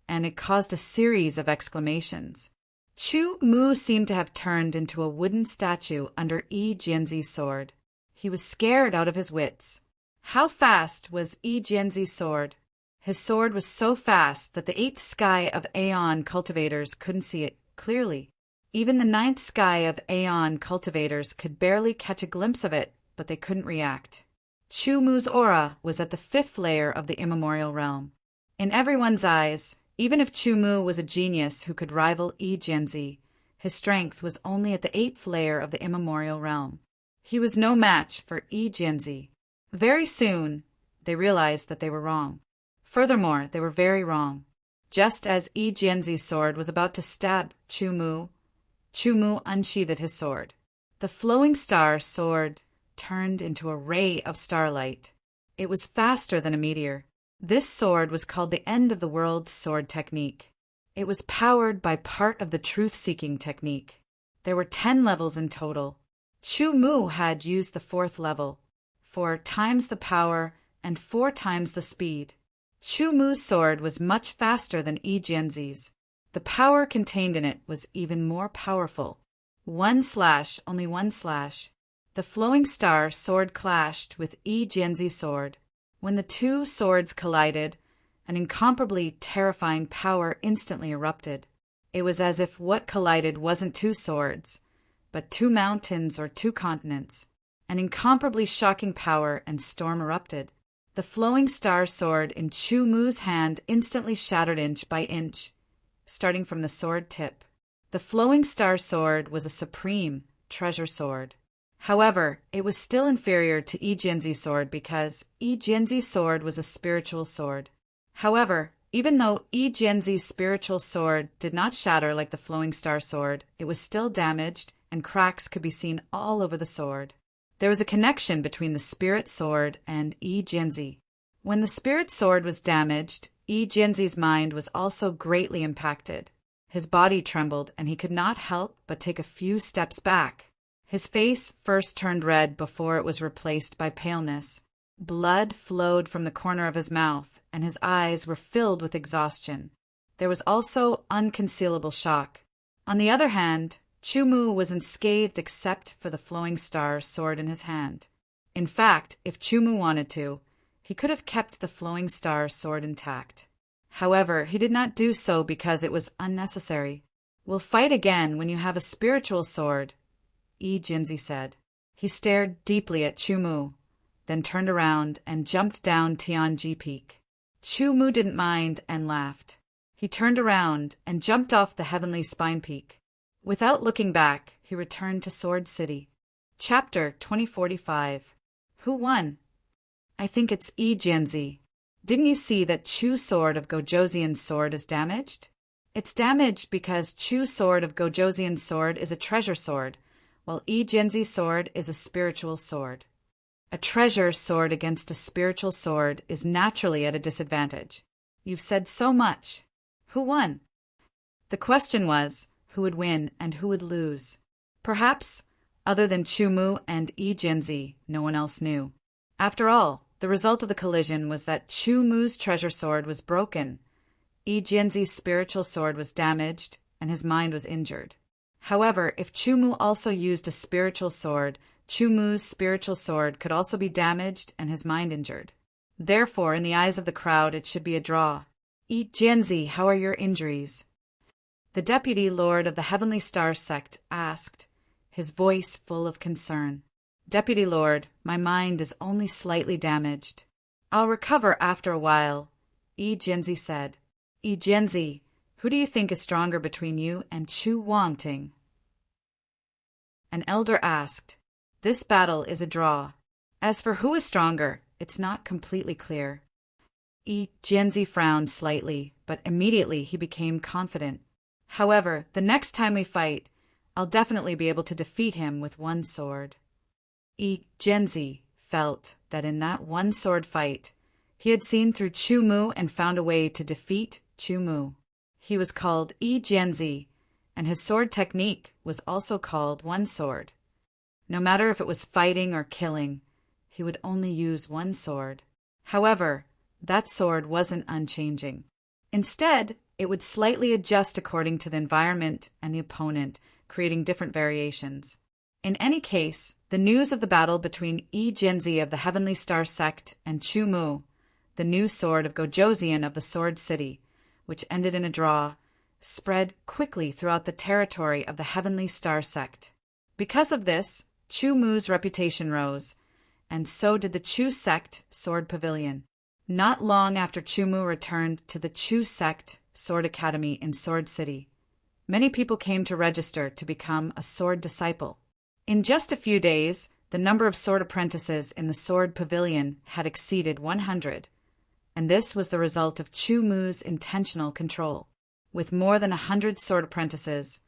Speaker 1: and it caused a series of exclamations. Chu Mu seemed to have turned into a wooden statue under Yi Jianzi's sword. He was scared out of his wits. How fast was Yi Jianzi's sword? His sword was so fast that the 8th sky of Aeon cultivators couldn't see it clearly. Even the 9th sky of Aeon cultivators could barely catch a glimpse of it, but they couldn't react. Chu Mu's aura was at the 5th layer of the immemorial realm. In everyone's eyes, even if Chu Mu was a genius who could rival Yi Jianzi, his strength was only at the 8th layer of the immemorial realm. He was no match for Yi Jianzi. Very soon, they realized that they were wrong. Furthermore, they were very wrong. Just as Yi Jianzi's sword was about to stab Chu Mu unsheathed his sword. The flowing star sword turned into a ray of starlight. It was faster than a meteor. This sword was called the end-of-the-world sword technique. It was powered by part of the truth-seeking technique. There were 10 levels in total. Chu Mu had used the 4th level, 4 times the power and 4 times the speed. Chu Mu's sword was much faster than Yi Jianzi's. The power contained in it was even more powerful. One slash, only one slash. The flowing star sword clashed with Yi Jianzi's sword. When the two swords collided, an incomparably terrifying power instantly erupted. It was as if what collided wasn't 2 swords, but 2 mountains or 2 continents. An incomparably shocking power and storm erupted. The flowing star sword in Chu Mu's hand instantly shattered inch by inch, starting from the sword tip. The flowing star sword was a supreme treasure sword. However, it was still inferior to Yi Jianzi's sword because Yi Jianzi's sword was a spiritual sword. However, even though Yi Jianzi's spiritual sword did not shatter like the flowing star sword, it was still damaged and cracks could be seen all over the sword. There was a connection between the spirit sword and Yi Jianzi. When the spirit sword was damaged, Yi Jianzi's mind was also greatly impacted. His body trembled and he could not help but take a few steps back. His face first turned red before it was replaced by paleness. Blood flowed from the corner of his mouth, and his eyes were filled with exhaustion. There was also unconcealable shock. On the other hand, Chu Mu was unscathed except for the flowing star sword in his hand. In fact, if Chu Mu wanted to, he could have kept the flowing star sword intact. However, he did not do so because it was unnecessary. "We'll fight again when you have a spiritual sword," Yi Jianzi said. He stared deeply at Chu Mu, then turned around and jumped down Tianji Peak. Chu Mu didn't mind and laughed. He turned around and jumped off the heavenly spine peak. Without looking back, he returned to Sword City. Chapter 2045. Who won? I think it's Yi Jianzi. Didn't you see that Chu's sword of Gojoseon's sword is damaged? It's damaged because Chu's sword of Gojoseon's sword is a treasure sword, while Yi Jianzi's sword is a spiritual sword. A treasure sword against a spiritual sword is naturally at a disadvantage. You've said so much. Who won? The question was, who would win and who would lose? Perhaps, other than Chu Mu and Yi Jianzi, no one else knew. After all, the result of the collision was that Chu Mu's treasure sword was broken, Yi Jianzi's spiritual sword was damaged, and his mind was injured. However, if Chu Mu also used a spiritual sword, Chu Mu's spiritual sword could also be damaged and his mind injured. Therefore, in the eyes of the crowd, it should be a draw. Yi Jianzi, how are your injuries? The deputy lord of the Heavenly Star sect asked, his voice full of concern. Deputy Lord, my mind is only slightly damaged. I'll recover after a while, Yi Jianzi said. Yi Jianzi, who do you think is stronger between you and Chu Wangting? An elder asked. This battle is a draw. As for who is stronger, it's not completely clear. Yi Jianzi frowned slightly, but immediately he became confident. However, the next time we fight, I'll definitely be able to defeat him with one sword. Yi Jianzi felt that in that one sword fight, he had seen through Chu Mu and found a way to defeat Chu Mu. He was called Yi Jianzi, and his sword technique was also called one sword. No matter if it was fighting or killing, he would only use one sword. However, that sword wasn't unchanging. Instead, it would slightly adjust according to the environment and the opponent, creating different variations. In any case, the news of the battle between Yi Jianzi of the Heavenly Star sect and Chu Mu, the new sword of Gojoseon of the Sword City, which ended in a draw, spread quickly throughout the territory of the Heavenly Star sect. Because of this, Chu Mu's reputation rose, and so did the Chu sect Sword Pavilion. Not long after Chu Mu returned to the Chu sect Sword Academy in Sword City, many people came to register to become a sword disciple. In just a few days, the number of sword apprentices in the Sword Pavilion had exceeded 100, and this was the result of Chu Mu's intentional control. With more than 100 sword apprentices,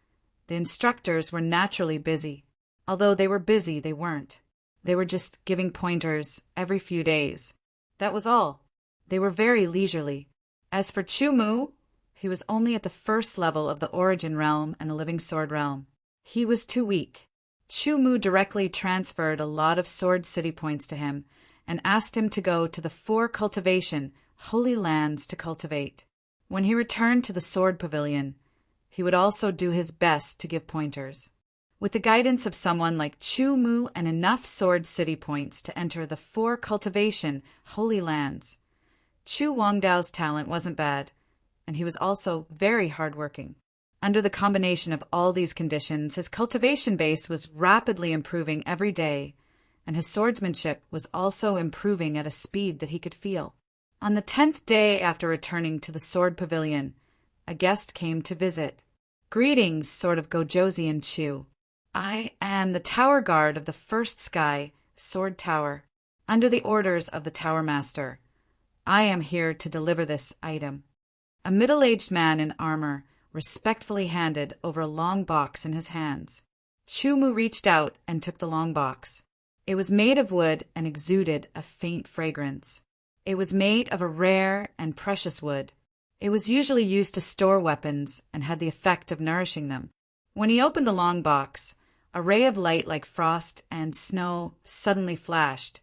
Speaker 1: the instructors were naturally busy. Although they were busy, they weren't. They were just giving pointers every few days. That was all. They were very leisurely. As for Chu Mu, he was only at the first level of the Origin Realm and the Living Sword Realm. He was too weak. Chu Mu directly transferred a lot of sword city points to him and asked him to go to the 4 cultivation, holy lands to cultivate. When he returned to the sword pavilion, he would also do his best to give pointers. With the guidance of someone like Chu Mu and enough sword city points to enter the 4 cultivation, holy lands, Chu Wangdao's talent wasn't bad, and he was also very hardworking. Under the combination of all these conditions, his cultivation base was rapidly improving every day, and his swordsmanship was also improving at a speed that he could feel. On the 10th day after returning to the sword pavilion, a guest came to visit. "Greetings, Sword of Gojoseon Chu. I am the tower guard of the first sky, Sword Tower. Under the orders of the Tower Master, I am here to deliver this item." A middle-aged man in armor respectfully handed over a long box in his hands. Chu Mu reached out and took the long box. It was made of wood and exuded a faint fragrance. It was made of a rare and precious wood. It was usually used to store weapons and had the effect of nourishing them. When he opened the long box, a ray of light like frost and snow suddenly flashed,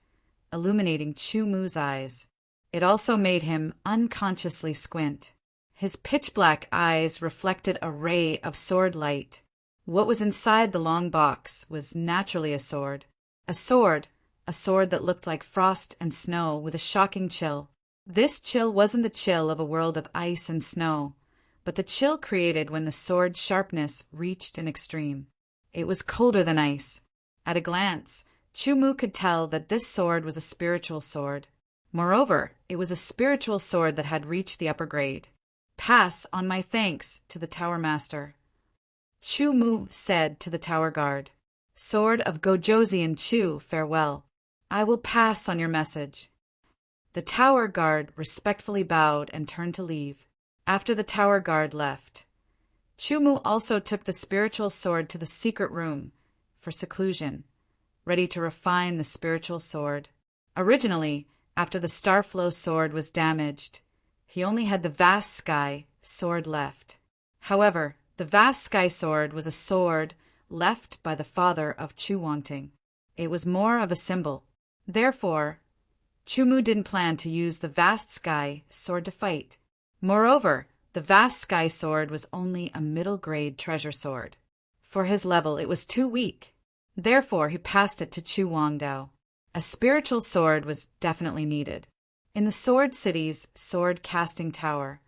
Speaker 1: illuminating Chu Mu's eyes. It also made him unconsciously squint. His pitch-black eyes reflected a ray of sword light. What was inside the long box was naturally a sword. A sword that looked like frost and snow with a shocking chill. This chill wasn't the chill of a world of ice and snow, but the chill created when the sword's sharpness reached an extreme. It was colder than ice. At a glance, Chu Mu could tell that this sword was a spiritual sword. Moreover, it was a spiritual sword that had reached the upper grade. "Pass on my thanks to the Tower Master," Chu Mu said to the tower guard. "Sword of Gojoseon Chu, farewell. I will pass on your message." The tower guard respectfully bowed and turned to leave. After the tower guard left, Chu Mu also took the spiritual sword to the secret room for seclusion, ready to refine the spiritual sword. Originally, after the Starflow sword was damaged, he only had the Vast Sky sword left. However, the Vast Sky sword was a sword left by the father of Chu Wangting. It was more of a symbol. Therefore, Chu Mu didn't plan to use the Vast Sky sword to fight. Moreover, the Vast Sky sword was only a middle-grade treasure sword. For his level, it was too weak. Therefore, he passed it to Chu Wangdao. A spiritual sword was definitely needed. In the Sword City's sword casting tower,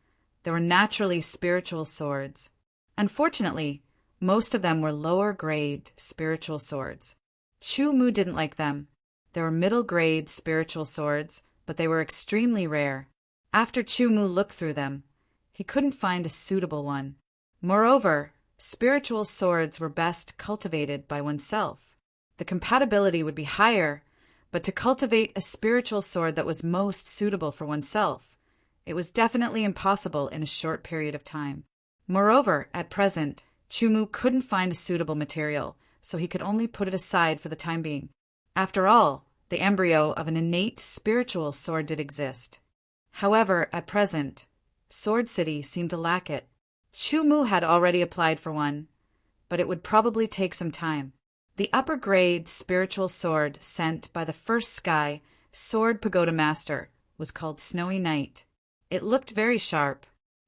Speaker 1: there were naturally spiritual swords. Unfortunately, most of them were lower-grade spiritual swords. Chu Mu didn't like them. There were middle-grade spiritual swords, but they were extremely rare. After Chu Mu looked through them, he couldn't find a suitable one. Moreover, spiritual swords were best cultivated by oneself. The compatibility would be higher, but to cultivate a spiritual sword that was most suitable for oneself, it was definitely impossible in a short period of time. Moreover, at present, Chu Mu couldn't find a suitable material, so he could only put it aside for the time being. After all, the embryo of an innate spiritual sword did exist. However, at present, Sword City seemed to lack it. Chu Mu had already applied for one, but it would probably take some time. The upper-grade spiritual sword sent by the First Sky Sword Pagoda Master was called Snowy Night. It looked very sharp.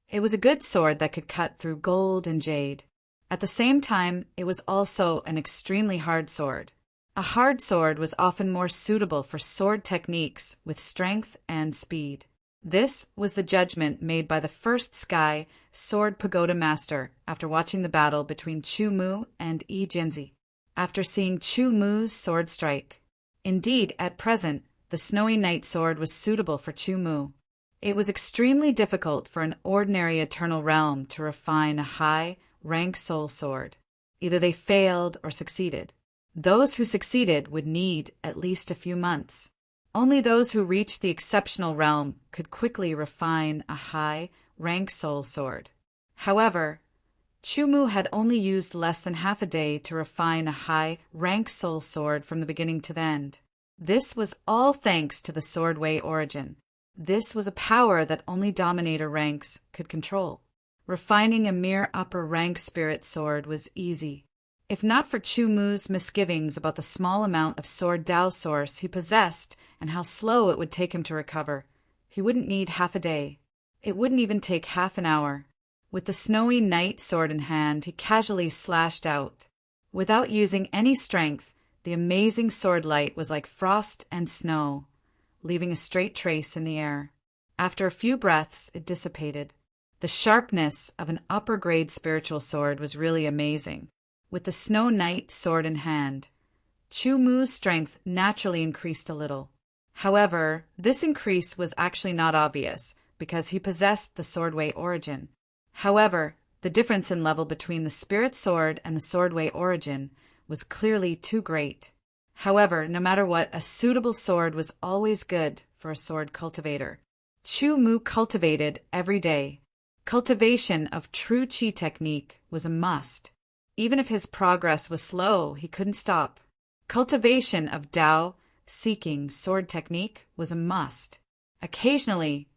Speaker 1: It was a good sword that could cut through gold and jade. At the same time, it was also an extremely hard sword. A hard sword was often more suitable for sword techniques with strength and speed. This was the judgment made by the First Sky Sword Pagoda Master after watching the battle between Chu Mu and Yi Jinzi. After seeing Chu Mu's sword strike. Indeed, at present, the Snowy Night sword was suitable for Chu Mu. It was extremely difficult for an ordinary Eternal Realm to refine a high-rank soul sword. Either they failed or succeeded. Those who succeeded would need at least a few months. Only those who reached the exceptional realm could quickly refine a high-rank soul sword. However, Chu Mu had only used less than half a day to refine a high-rank soul sword from the beginning to the end. This was all thanks to the Sword Way origin. This was a power that only Dominator ranks could control. Refining a mere upper-rank spirit sword was easy. If not for Chu Mu's misgivings about the small amount of sword Dao source he possessed and how slow it would take him to recover, he wouldn't need half a day. It wouldn't even take half an hour. With the snowy night sword in hand, he casually slashed out. Without using any strength, the amazing sword light was like frost and snow, leaving a straight trace in the air. After a few breaths, it dissipated. The sharpness of an upper-grade spiritual sword was really amazing. With the Snow Knight sword in hand, Chu Mu's strength naturally increased a little. However, this increase was actually not obvious, because he possessed the Swordway origin. However, the difference in level between the Spirit Sword and the Swordway origin was clearly too great. However, no matter what, a suitable sword was always good for a sword cultivator. Chu Mu cultivated every day. Cultivation of true Qi technique was a must. Even if his progress was slow, he couldn't stop. Cultivation of Dao, seeking sword technique, was a must. Occasionally,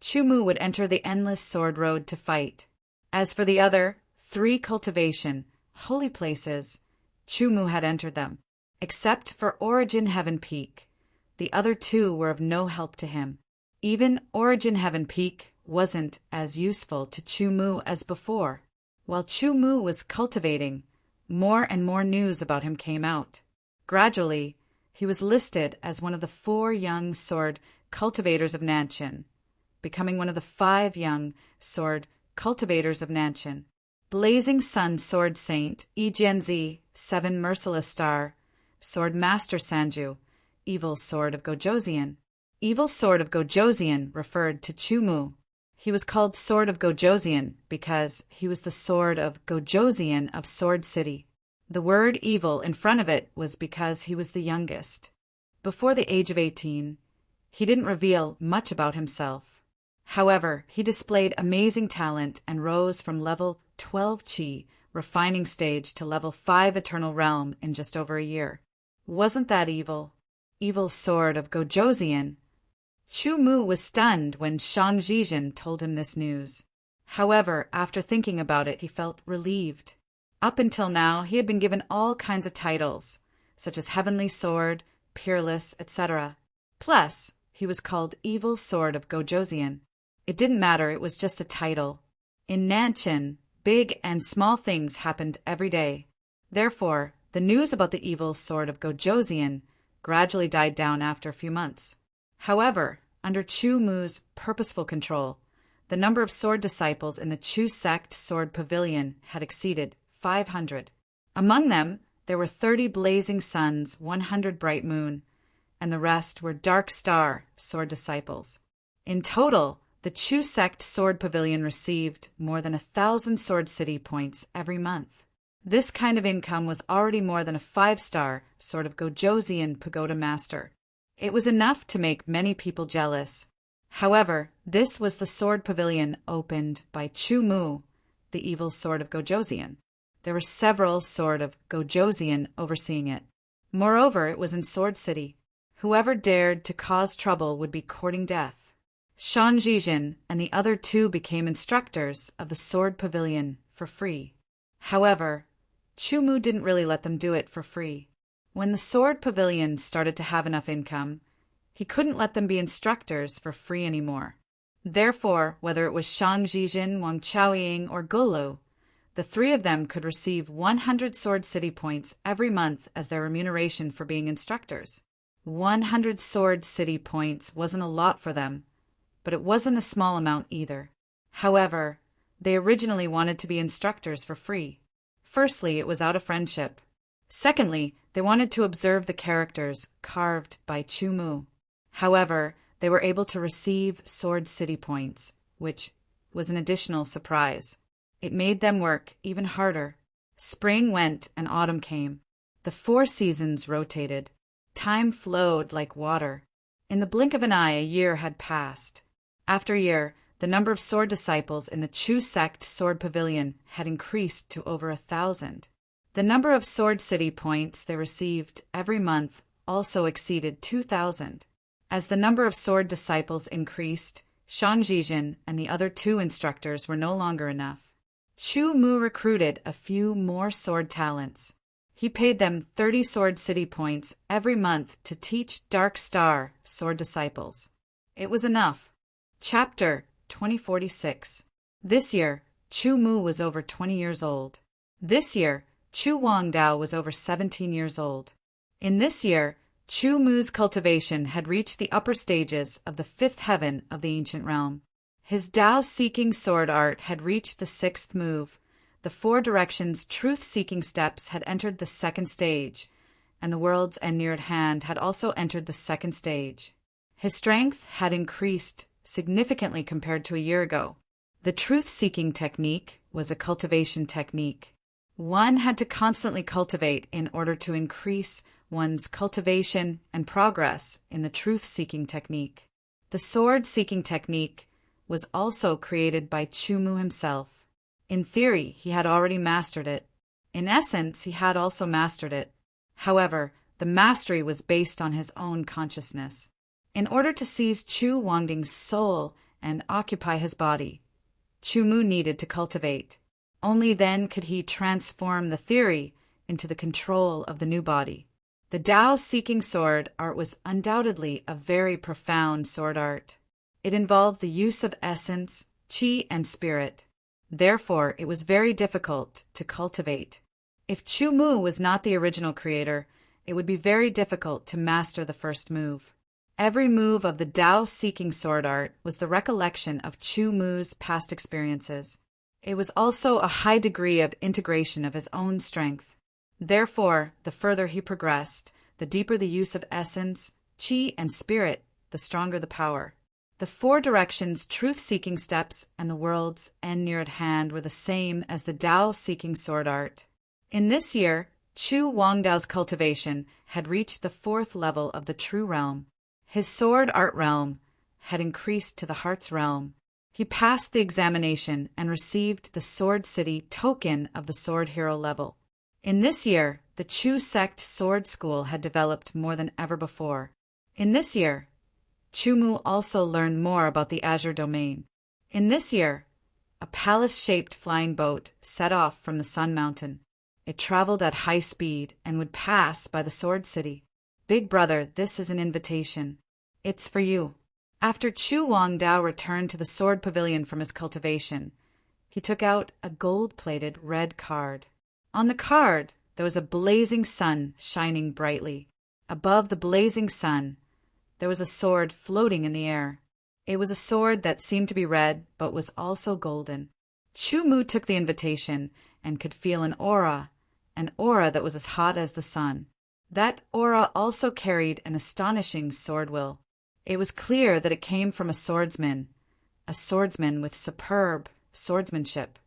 Speaker 1: Chu Mu would enter the endless sword road to fight. As for the other 3 cultivation, holy places, Chu Mu had entered them. Except for Origin Heaven Peak, the other 2 were of no help to him. Even Origin Heaven Peak wasn't as useful to Chu Mu as before. While Chu Mu was cultivating, more and more news about him came out. Gradually, he was listed as one of the 4 young sword cultivators of Nanshan, becoming one of the 5 young sword cultivators of Nanshan. Blazing Sun Sword Saint, Ijianzi, 7 Merciless Star, Sword Master Sanju, Evil Sword of Gojoseon. Evil Sword of Gojoseon referred to Chu Mu. He was called Sword of Gojoseon because he was the sword of Gojoseon of Sword City. The word evil in front of it was because he was the youngest. Before the age of 18, he didn't reveal much about himself. However, he displayed amazing talent and rose from level 12 Qi, refining stage, to level 5 Eternal Realm in just over a year. Wasn't that evil? Evil Sword of Gojoseon. Chu Mu was stunned when Shang Zhizhen told him this news. However, after thinking about it, he felt relieved. Up until now, he had been given all kinds of titles, such as Heavenly Sword, Peerless, etc. Plus, he was called Evil Sword of Gojoseon. It didn't matter, it was just a title. In Nanshan, big and small things happened every day. Therefore, the news about the Evil Sword of Gojoseon gradually died down after a few months. However, under Chu Mu's purposeful control, the number of sword disciples in the Chu sect sword pavilion had exceeded 500. Among them, there were 30 blazing suns, 100 bright moon, and the rest were dark star sword disciples. In total, the Chu sect sword pavilion received more than 1,000 sword city points every month. This kind of income was already more than a 5-star Sword of Gojoseon pagoda master. It was enough to make many people jealous. However, this was the sword pavilion opened by Chu Mu, the Evil Sword of Gojoseon. There were several Sword of Gojoseon overseeing it. Moreover, it was in Sword City. Whoever dared to cause trouble would be courting death. Shang Zhizhen and the other 2 became instructors of the sword pavilion for free. However, Chu Mu didn't really let them do it for free. When the sword pavilion started to have enough income, he couldn't let them be instructors for free anymore. Therefore, whether it was Shang Zhizhen, Wang Chaoying, or Gulu, the 3 of them could receive 100 sword city points every month as their remuneration for being instructors. 100 sword city points wasn't a lot for them, but it wasn't a small amount either. However, they originally wanted to be instructors for free. Firstly, it was out of friendship. Secondly, they wanted to observe the characters carved by Chu Mu. However, they were able to receive sword city points, which was an additional surprise. It made them work even harder. Spring went and autumn came. The 4 seasons rotated. Time flowed like water. In the blink of an eye, a year had passed. After a year, the number of sword disciples in the Chu sect sword pavilion had increased to over 1,000. The number of sword city points they received every month also exceeded 2,000. As the number of sword disciples increased, Shang Zhizhen and the other 2 instructors were no longer enough. Chu Mu recruited a few more sword talents. He paid them 30 Sword City points every month to teach Dark Star sword disciples. It was enough. Chapter 2046. This year, Chu Mu was over 20 years old. This year, Chu Wangdao was over 17 years old. In this year, Chu Mu's cultivation had reached the upper stages of the fifth heaven of the ancient realm. His Tao-seeking sword art had reached the sixth move. The four directions truth-seeking steps had entered the second stage, and the world's end near at hand had also entered the second stage. His strength had increased significantly compared to a year ago. The truth-seeking technique was a cultivation technique. One had to constantly cultivate in order to increase one's cultivation and progress in the truth-seeking technique. The sword-seeking technique was also created by Chu Mu himself. In theory, he had already mastered it. In essence, he had also mastered it. However, the mastery was based on his own consciousness. In order to seize Chu Wangding's soul and occupy his body, Chu Mu needed to cultivate. Only then could he transform the theory into the control of the new body. The Tao-seeking sword art was undoubtedly a very profound sword art. It involved the use of essence, qi, and spirit. Therefore, it was very difficult to cultivate. If Chu Mu was not the original creator, it would be very difficult to master the first move. Every move of the Tao-seeking sword art was the recollection of Chu Mu's past experiences. It was also a high degree of integration of his own strength. Therefore, the further he progressed, the deeper the use of essence, qi, and spirit, the stronger the power. The four directions truth-seeking steps and the world's end near at hand were the same as the Tao-seeking sword art. In this year, Chu Wangdao's cultivation had reached the fourth level of the true realm. His sword art realm had increased to the heart's realm. He passed the examination and received the Sword City token of the Sword Hero level. In this year, the Chu sect sword school had developed more than ever before. In this year, Chu Mu also learned more about the Azure Domain. In this year, a palace-shaped flying boat set off from the Sun Mountain. It traveled at high speed and would pass by the Sword City. Big brother, this is an invitation. It's for you. After Chu Wangdao returned to the sword pavilion from his cultivation, he took out a gold-plated red card. On the card, there was a blazing sun shining brightly. Above the blazing sun, there was a sword floating in the air. It was a sword that seemed to be red, but was also golden. Chu Mu took the invitation and could feel an aura that was as hot as the sun. That aura also carried an astonishing sword will. It was clear that it came from a swordsman with superb swordsmanship.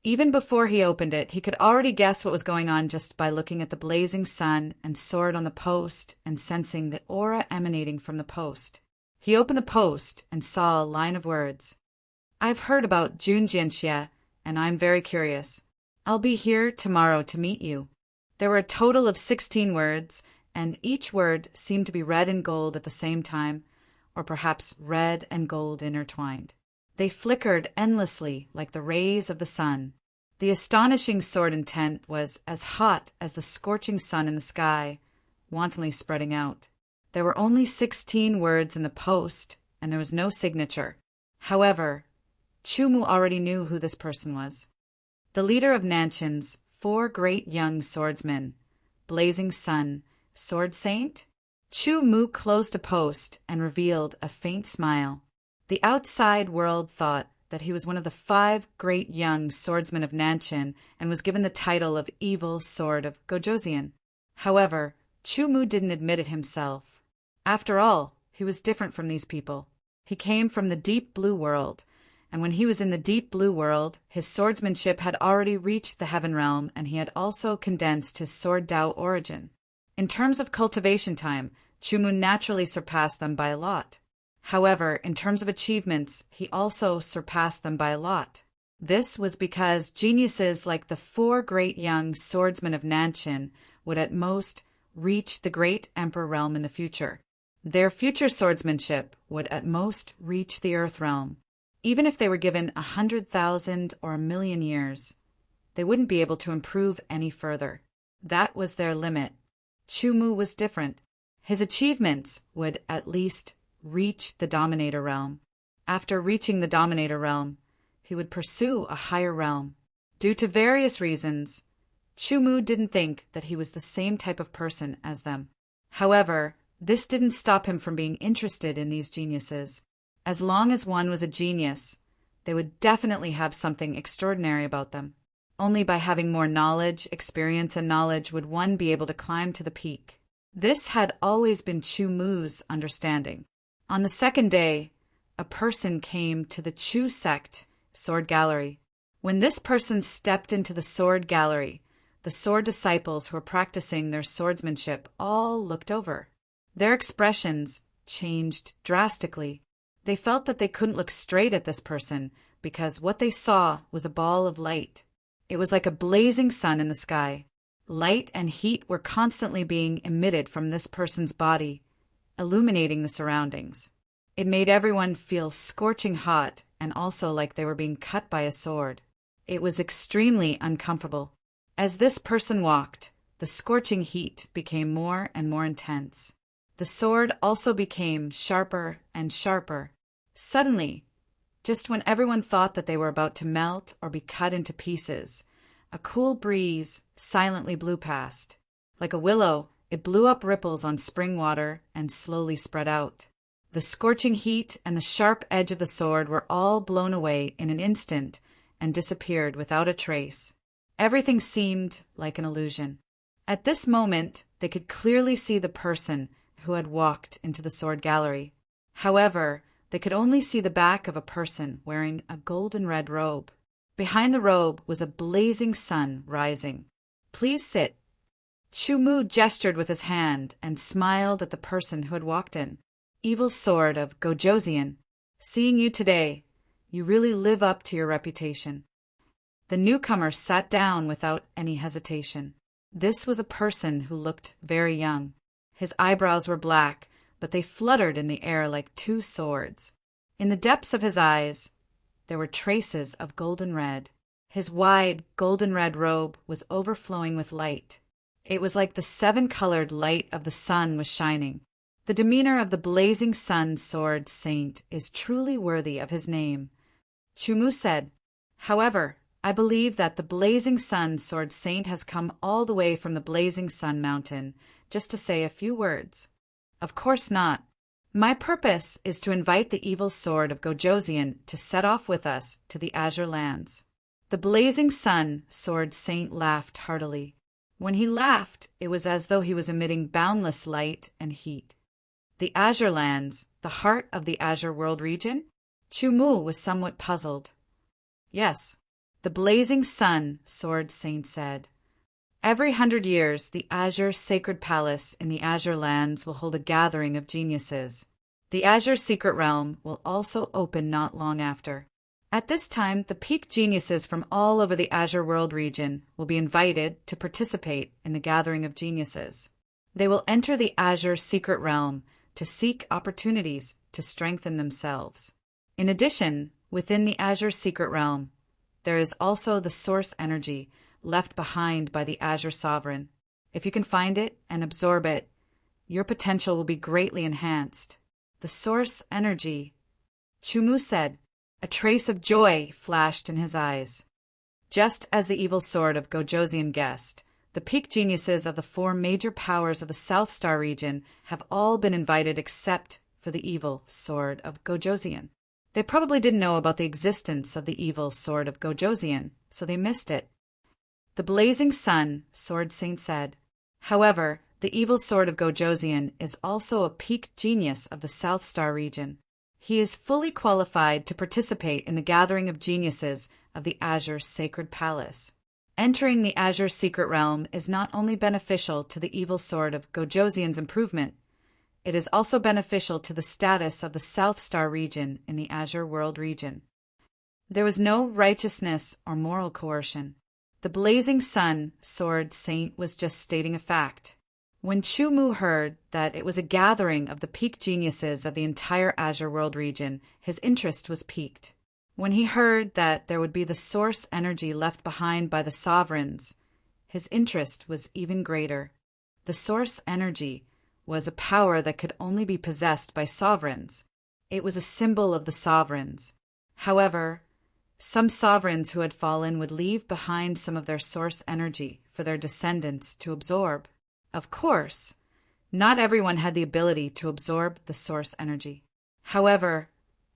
Speaker 1: Even before he opened it, he could already guess what was going on just by looking at the blazing sun and sword on the post and sensing the aura emanating from the post. He opened the post and saw a line of words. I've heard about Jun Jianxie, and I'm very curious. I'll be here tomorrow to meet you. There were a total of 16 words, and each word seemed to be red and gold at the same time, or perhaps red and gold intertwined. They flickered endlessly like the rays of the sun. The astonishing sword intent was as hot as the scorching sun in the sky, wantonly spreading out. There were only 16 words in the post, and there was no signature. However, Chu Mu already knew who this person was. The leader of Nanshan's 4 great young swordsmen, Blazing Sun, Sword Saint? Chu Mu closed a post and revealed a faint smile. The outside world thought that he was one of the 5 great young swordsmen of Nanshan and was given the title of Evil Sword of Gojoseon. However, Chu Mu didn't admit it himself. After all, he was different from these people. He came from the deep blue world, and when he was in the deep blue world, his swordsmanship had already reached the heaven realm, and he had also condensed his sword Tao origin. In terms of cultivation time, Chu Mu naturally surpassed them by a lot. However, in terms of achievements, he also surpassed them by a lot. This was because geniuses like the 4 great young swordsmen of Nanshan would at most reach the great emperor realm in the future. Their future swordsmanship would at most reach the earth realm. Even if they were given 100,000 or 1,000,000 years, they wouldn't be able to improve any further. That was their limit. Chumu was different. His achievements would at least reach the Dominator realm. After reaching the Dominator realm, he would pursue a higher realm. Due to various reasons, Chumu didn't think that he was the same type of person as them. However, this didn't stop him from being interested in these geniuses. As long as one was a genius, they would definitely have something extraordinary about them. Only by having more knowledge, experience, and knowledge would one be able to climb to the peak. This had always been Chumu's understanding. On the second day, a person came to the Chu sect sword gallery. When this person stepped into the sword gallery, the sword disciples who were practicing their swordsmanship all looked over. Their expressions changed drastically. They felt that they couldn't look straight at this person because what they saw was a ball of light. It was like a blazing sun in the sky. Light and heat were constantly being emitted from this person's body, illuminating the surroundings. It made everyone feel scorching hot and also like they were being cut by a sword. It was extremely uncomfortable. As this person walked, the scorching heat became more and more intense. The sword also became sharper and sharper. Suddenly, just when everyone thought that they were about to melt or be cut into pieces, a cool breeze silently blew past. Like a willow, it blew up ripples on spring water and slowly spread out. The scorching heat and the sharp edge of the sword were all blown away in an instant and disappeared without a trace. Everything seemed like an illusion. At this moment, they could clearly see the person who had walked into the sword gallery. However, they could only see the back of a person wearing a golden red robe. Behind the robe was a blazing sun rising. "Please sit." Chumu gestured with his hand and smiled at the person who had walked in. "Evil sword of Gojosian, seeing you today, you really live up to your reputation." The newcomer sat down without any hesitation. This was a person who looked very young. His eyebrows were black, but they fluttered in the air like two swords. In the depths of his eyes, there were traces of golden red. His wide, golden red robe was overflowing with light. It was like the seven-colored light of the sun was shining. The demeanor of the blazing sun sword saint is truly worthy of his name. Chumu said, "However, I believe that the blazing sun sword saint has come all the way from the blazing sun mountain just to say a few words." "Of course not. My purpose is to invite the evil sword of Gojosian to set off with us to the Azure Lands." The blazing sun sword saint laughed heartily. When he laughed, it was as though he was emitting boundless light and heat. The Azure Lands, the heart of the Azure World region? Chumu was somewhat puzzled. "Yes," the blazing sun sword saint said. "Every 100 years, the Azure Sacred Palace in the Azure Lands will hold a gathering of geniuses. The Azure Secret Realm will also open not long after. At this time, the peak geniuses from all over the Azure World region will be invited to participate in the gathering of geniuses. They will enter the Azure Secret Realm to seek opportunities to strengthen themselves. In addition, within the Azure Secret Realm, there is also the source energy left behind by the Azure Sovereign. If you can find it and absorb it, your potential will be greatly enhanced. The source energy," Chumu said. A trace of joy flashed in his eyes. Just as the evil sword of Gojosian guessed, the peak geniuses of the 4 major powers of the South Star region have all been invited except for the evil sword of Gojosian. They probably didn't know about the existence of the evil sword of Gojosian, so they missed it. The blazing sun sword saint said, "However, the evil sword of Gojosian is also a peak genius of the South Star region. He is fully qualified to participate in the gathering of geniuses of the Azure Sacred Palace. Entering the Azure Secret Realm is not only beneficial to the evil sword of Gojosian's improvement, it is also beneficial to the status of the South Star region in the Azure World region." There was no righteousness or moral coercion. The blazing sun sword saint was just stating a fact. When Chumu heard that it was a gathering of the peak geniuses of the entire Azure World region, his interest was piqued. When he heard that there would be the source energy left behind by the sovereigns, his interest was even greater. The source energy was a power that could only be possessed by sovereigns. It was a symbol of the sovereigns. However, some sovereigns who had fallen would leave behind some of their source energy for their descendants to absorb. Of course, not everyone had the ability to absorb the source energy. However,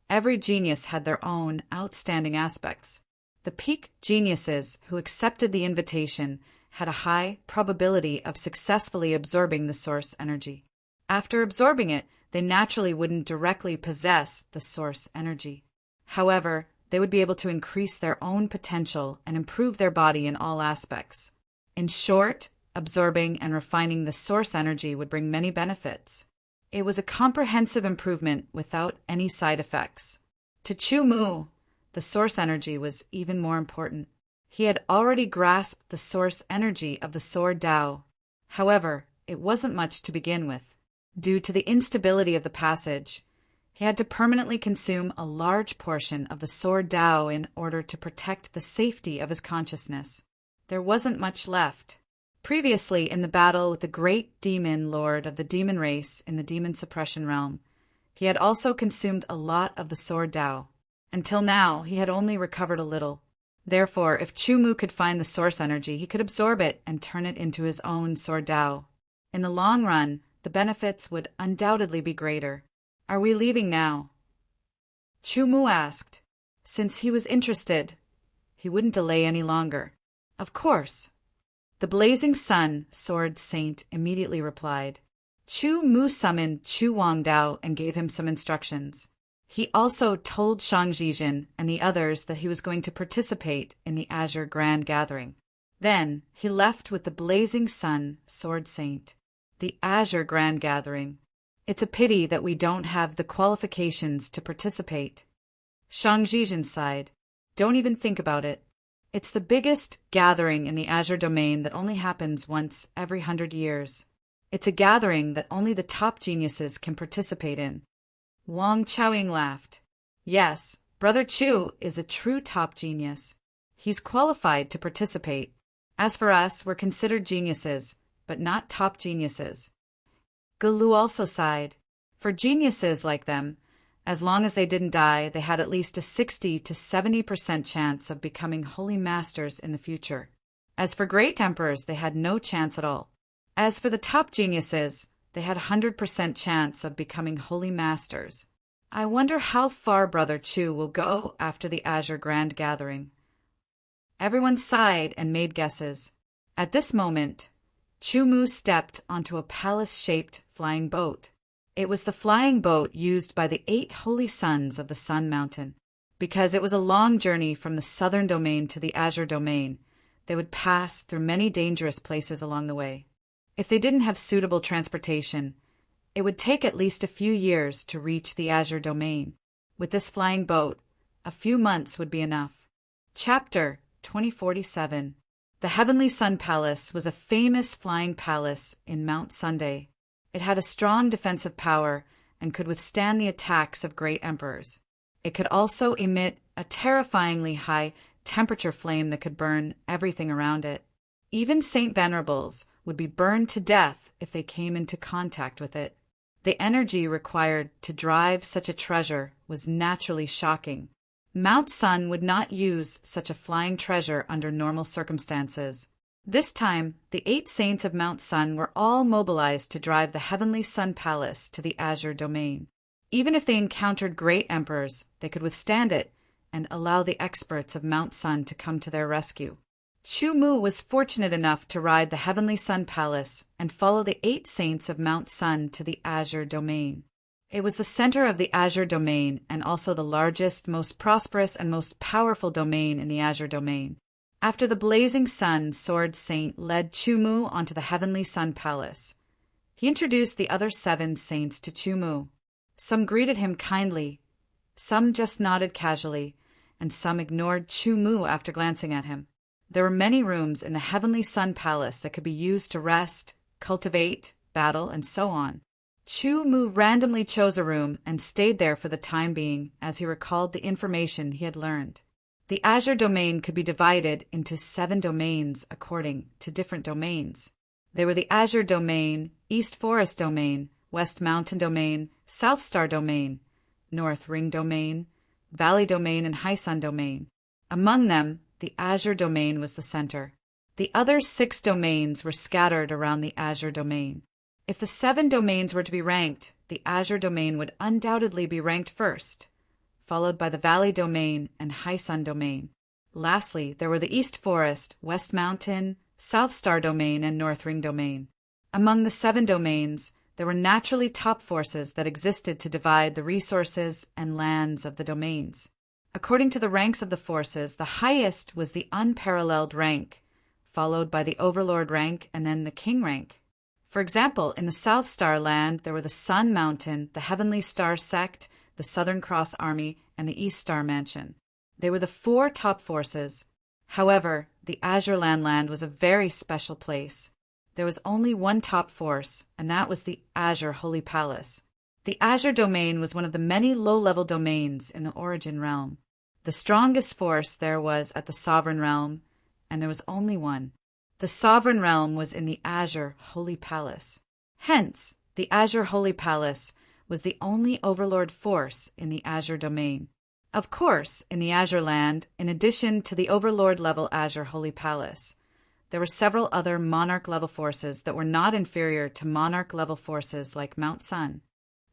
Speaker 1: every genius had their own outstanding aspects. The peak geniuses who accepted the invitation had a high probability of successfully absorbing the source energy. After absorbing it, they naturally wouldn't directly possess the source energy. However, they would be able to increase their own potential and improve their body in all aspects. In short, absorbing and refining the source energy would bring many benefits. It was a comprehensive improvement without any side effects. To Chu Mu, the source energy was even more important. He had already grasped the source energy of the sword Tao. However, it wasn't much to begin with. Due to the instability of the passage, he had to permanently consume a large portion of the sword Tao in order to protect the safety of his consciousness. There wasn't much left. Previously, in the battle with the great demon lord of the demon race in the demon suppression realm, he had also consumed a lot of the sword Tao. Until now, he had only recovered a little. Therefore, if Chu Mu could find the source energy, he could absorb it and turn it into his own sword Tao. In the long run, the benefits would undoubtedly be greater. Are we leaving now? Chu Mu asked. Since he was interested, he wouldn't delay any longer. Of course. The blazing sun, sword saint, immediately replied. Chu Mu summoned Chu Wangdao and gave him some instructions. He also told Shang Zhizhen and the others that he was going to participate in the Azure Grand Gathering. Then he left with the blazing sun, sword saint. The Azure Grand Gathering. It's a pity that we don't have the qualifications to participate. Shang Zhizhen sighed. Don't even think about it. It's the biggest gathering in the Azure domain that only happens once every 100 years. It's a gathering that only the top geniuses can participate in. Wang Chaoying laughed. Yes, Brother Chu is a true top genius. He's qualified to participate. As for us, we're considered geniuses, but not top geniuses. Gulu also sighed. For geniuses like them, as long as they didn't die, they had at least a 60 to 70% chance of becoming holy masters in the future. As for great emperors, they had no chance at all. As for the top geniuses, they had a 100% chance of becoming holy masters. I wonder how far Brother Chu will go after the Azure Grand Gathering. Everyone sighed and made guesses. At this moment, Chu Mu stepped onto a palace-shaped flying boat. It was the flying boat used by the 8 holy sons of the Sun Mountain. Because it was a long journey from the southern domain to the Azure domain, they would pass through many dangerous places along the way. If they didn't have suitable transportation, it would take at least a few years to reach the Azure domain. With this flying boat, a few months would be enough. Chapter 2047. The Heavenly Sun Palace was a famous flying palace in Mount Sunday. It had a strong defensive power and could withstand the attacks of great emperors. It could also emit a terrifyingly high temperature flame that could burn everything around it. Even Saint Venerables would be burned to death if they came into contact with it. The energy required to drive such a treasure was naturally shocking. Mount Sun would not use such a flying treasure under normal circumstances. This time, the 8 saints of Mount Sun were all mobilized to drive the Heavenly Sun Palace to the Azure domain. Even if they encountered great emperors, they could withstand it and allow the experts of Mount Sun to come to their rescue. Chu Mu was fortunate enough to ride the Heavenly Sun Palace and follow the 8 saints of Mount Sun to the Azure domain. It was the center of the Azure domain and also the largest, most prosperous, and most powerful domain in the Azure domain. After the blazing sun, Sword Saint led Chu Mu onto the Heavenly Sun Palace. He introduced the other 7 saints to Chu Mu. Some greeted him kindly, some just nodded casually, and some ignored Chu Mu after glancing at him. There were many rooms in the Heavenly Sun Palace that could be used to rest, cultivate, battle, and so on. Chu Mu randomly chose a room and stayed there for the time being as he recalled the information he had learned. The Azure domain could be divided into 7 domains according to different domains. They were the Azure domain, East Forest domain, West Mountain domain, South Star domain, North Ring domain, Valley domain, and High Sun domain. Among them, the Azure domain was the center. The other 6 domains were scattered around the Azure domain. If the 7 domains were to be ranked, the Azure domain would undoubtedly be ranked first, followed by the Valley domain and High Sun domain. Lastly, there were the East Forest, West Mountain, South Star domain, and North Ring domain. Among the 7 domains, there were naturally top forces that existed to divide the resources and lands of the domains. According to the ranks of the forces, the highest was the unparalleled rank, followed by the Overlord rank and then the King rank. For example, in the South Star land, there were the Sun Mountain, the Heavenly Star Sect, the Southern Cross Army, and the East Star Mansion. They were the 4 top forces. However, the Azure land was a very special place. There was only one top force, and that was the Azure Holy Palace. The Azure domain was one of the many low-level domains in the Origin realm. The strongest force there was at the Sovereign realm, and there was only one. The Sovereign realm was in the Azure Holy Palace. Hence, the Azure Holy Palace was the only Overlord force in the Azure domain. Of course, in the Azure land, in addition to the Overlord-level Azure Holy Palace, there were several other Monarch-level forces that were not inferior to Monarch-level forces like Mount Sun.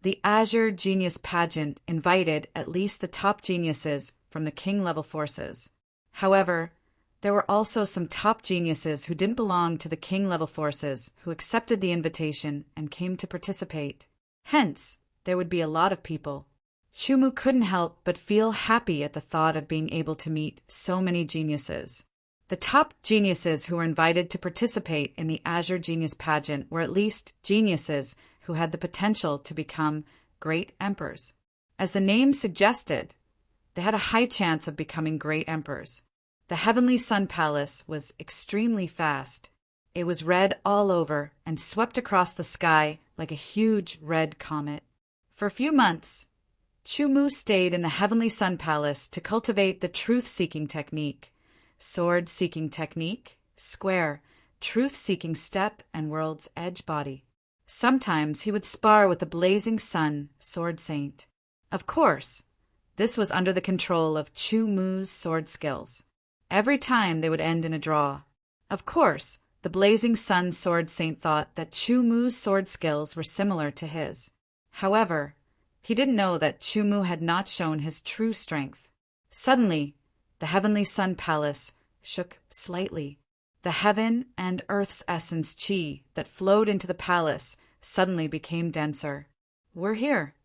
Speaker 1: The Azure Genius Pageant invited at least the top geniuses from the King-level forces. However, there were also some top geniuses who didn't belong to the King-level forces who accepted the invitation and came to participate. Hence, there would be a lot of people. Chumu couldn't help but feel happy at the thought of being able to meet so many geniuses. The top geniuses who were invited to participate in the Azure Genius Pageant were at least geniuses who had the potential to become great emperors. As the name suggested, they had a high chance of becoming great emperors. The Heavenly Sun Palace was extremely fast. It was red all over and swept across the sky like a huge red comet. For a few months, Chumu stayed in the Heavenly Sun Palace to cultivate the truth-seeking technique, sword-seeking technique, square, truth-seeking step, and world's edge body. Sometimes he would spar with the Blazing Sun Sword Saint. Of course, this was under the control of Chumu's sword skills. Every time they would end in a draw. Of course, the Blazing Sun Sword Saint thought that Chumu's sword skills were similar to his. However, he didn't know that Chumu had not shown his true strength. Suddenly, the Heavenly Sun Palace shook slightly. The heaven and earth's essence chi that flowed into the palace suddenly became denser. "We're here."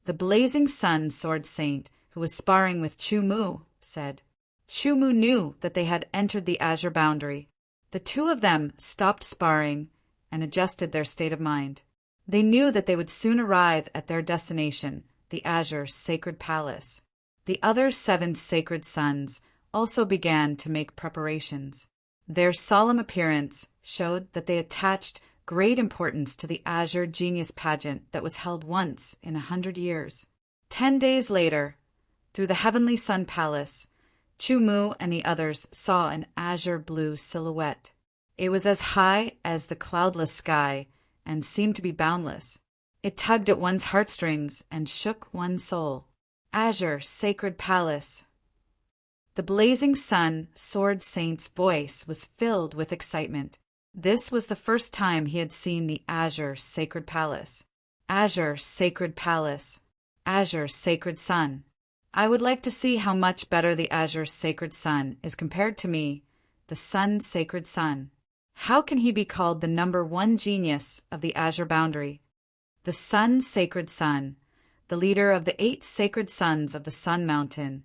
Speaker 1: The Blazing Sun Sword Saint, who was sparring with Chumu, said. Chumu knew that they had entered the Azure boundary. The 2 of them stopped sparring and adjusted their state of mind. They knew that they would soon arrive at their destination, the Azure Sacred Palace. The other 7 sacred sons also began to make preparations. Their solemn appearance showed that they attached great importance to the Azure Genius Pageant that was held once in 100 years. 10 days later, through the Heavenly Sun Palace, Chumu and the others saw an azure blue silhouette. It was as high as the cloudless sky and seemed to be boundless. It tugged at one's heartstrings and shook one's soul. Azure Sacred Palace. The Blazing Sun Sword Saint's voice was filled with excitement. This was the first time he had seen the Azure Sacred Palace. Azure Sacred Palace. Azure Sacred Sun. I would like to see how much better the Azure Sacred Sun is compared to me, the Sun Sacred Sun. How can he be called the number 1 genius of the Azure boundary? The Sun Sacred Sun, the leader of the 8 sacred sons of the Sun Mountain,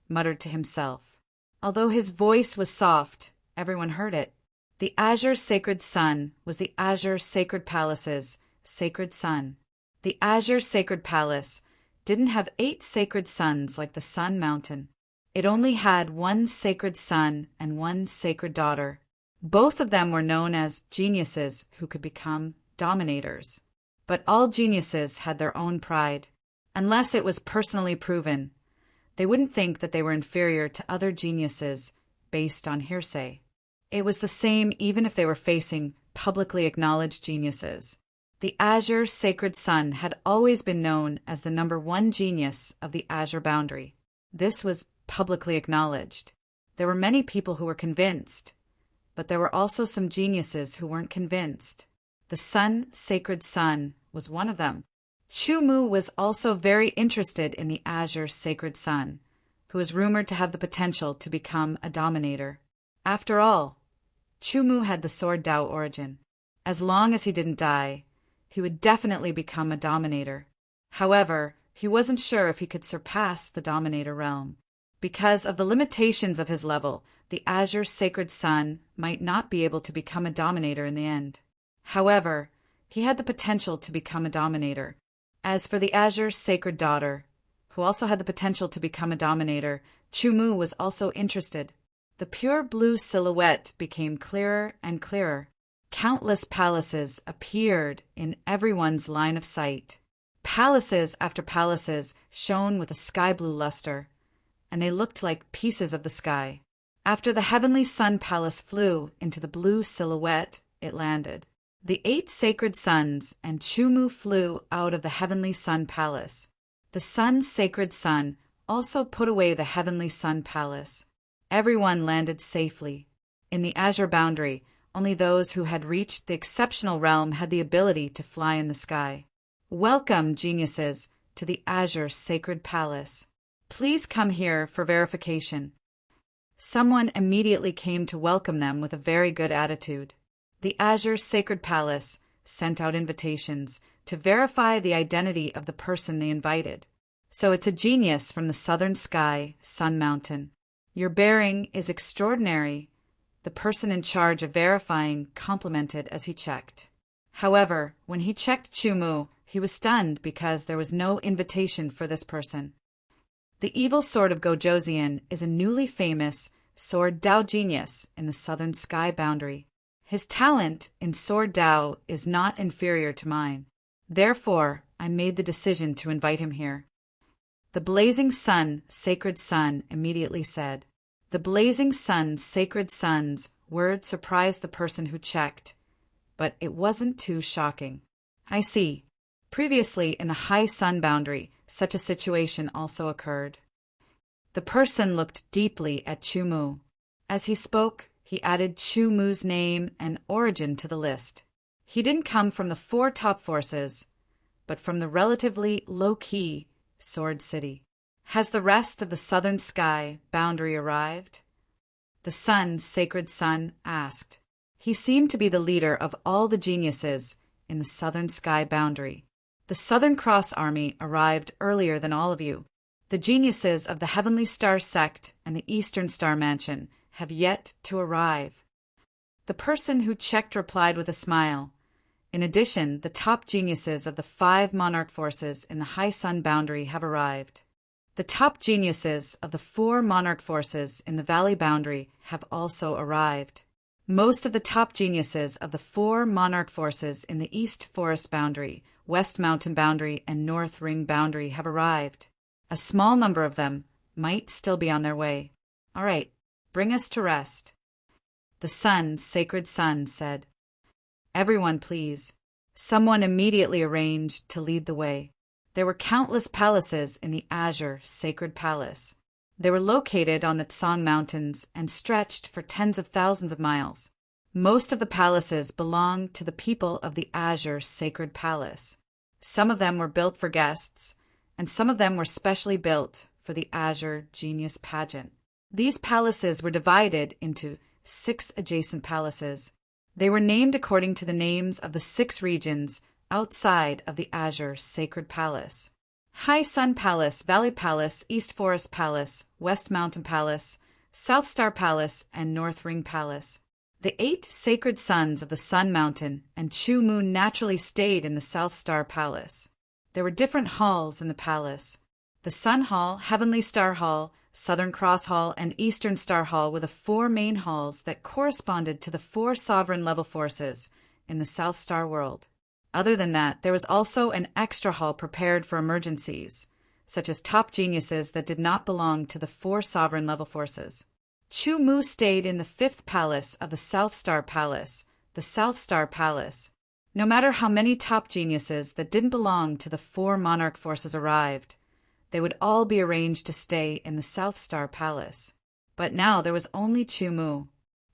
Speaker 1: muttered to himself. Although his voice was soft, everyone heard it. The Azure Sacred Sun was the Azure Sacred Palace's sacred sun. The Azure Sacred Palace didn't have 8 sacred sons like the Sun Mountain. It only had 1 sacred son and 1 sacred daughter. Both of them were known as geniuses who could become dominators. But all geniuses had their own pride. Unless it was personally proven, They wouldn't think that they were inferior to other geniuses based on hearsay. It was the same even if they were facing publicly acknowledged geniuses. The Azure Sacred Sun had always been known as the #1 genius of the Azure boundary. This was publicly acknowledged. There were many people who were convinced, but there were also some geniuses who weren't convinced. The Sun Sacred Sun was one of them. Chu-Mu was also very interested in the Azure Sacred Sun, who was rumored to have the potential to become a dominator. After all, Chu-Mu had the Sword Dao origin. As long as he didn't die, he would definitely become a dominator. However, he wasn't sure if he could surpass the dominator realm. Because of the limitations of his level, the Azure Sacred Sun might not be able to become a dominator in the end. However, he had the potential to become a dominator. As for the Azure Sacred Daughter, who also had the potential to become a dominator, Chu-Mu was also interested. The pure blue silhouette became clearer and clearer. Countless palaces appeared in everyone's line of sight. Palaces after palaces shone with a sky blue luster, and they looked like pieces of the sky. After the Heavenly Sun Palace flew into the blue silhouette, it landed. The 8 sacred suns and Chu-Mu flew out of the Heavenly Sun Palace. The Sun Sacred Sun also put away the Heavenly Sun Palace. Everyone landed safely. In the Azure boundary, only those who had reached the exceptional realm had the ability to fly in the sky. Welcome, geniuses, to the Azure Sacred Palace. Please come here for verification. Someone immediately came to welcome them with a very good attitude. The Azure Sacred Palace sent out invitations to verify the identity of the person they invited. So it's a genius from the southern sky, Sun Mountain. Your bearing is extraordinary, the person in charge of verifying complimented as he checked. However, when he checked Chu-Mu, he was stunned because there was no invitation for this person. The evil sword of Gojoseon is a newly famous Sword Dao genius in the southern sky boundary. His talent in Sword Dao is not inferior to mine. Therefore, I made the decision to invite him here. The Blazing Sun, Sacred Sun, immediately said. The Blazing Sun, Sacred Sun's word surprised the person who checked, but it wasn't too shocking. I see. Previously, in the High Sun boundary, such a situation also occurred. The person looked deeply at Chu-Mu. As he spoke, he added Chu-Mu's name and origin to the list. He didn't come from the 4 top forces, but from the relatively low-key Sword City. Has the rest of the southern sky boundary arrived? The Sun, Sacred Sun, asked. He seemed to be the leader of all the geniuses in the southern sky boundary. The Southern Cross Army arrived earlier than all of you. The geniuses of the Heavenly Star Sect and the Eastern Star Mansion have yet to arrive. The person who checked replied with a smile. In addition, the top geniuses of the 5 monarch forces in the High Sun boundary have arrived. The top geniuses of the 4 monarch forces in the Valley boundary have also arrived. Most of the top geniuses of the 4 monarch forces in the East Forest boundary, West Mountain boundary, and North Ring boundary have arrived. A small number of them might still be on their way. All right, bring us to rest. The Sun, Sacred Sun, said. Everyone, please. Someone immediately arranged to lead the way. There were countless palaces in the Azure Sacred Palace. They were located on the Tsang Mountains and stretched for tens of thousands of miles. Most of the palaces belonged to the people of the Azure Sacred Palace. Some of them were built for guests, and some of them were specially built for the Azure Genius Pageant. These palaces were divided into 6 adjacent palaces. They were named according to the names of the 6 regions outside of the Azure Sacred Palace. High Sun Palace, Valley Palace, East Forest Palace, West Mountain Palace, South Star Palace, and North Ring Palace. The 8 sacred sons of the Sun Mountain and Chu-Mu naturally stayed in the South Star Palace. There were different halls in the palace. The Sun Hall, Heavenly Star Hall, Southern Cross Hall, and Eastern Star Hall were the 4 main halls that corresponded to the 4 sovereign-level forces in the South Star world. Other than that, there was also an extra hall prepared for emergencies, such as top geniuses that did not belong to the 4 sovereign-level forces. Chu Mu stayed in the 5th palace of the South Star Palace, the South Star Palace. No matter how many top geniuses that didn't belong to the 4 monarch forces arrived, they would all be arranged to stay in the South Star Palace. But now there was only Chu Mu.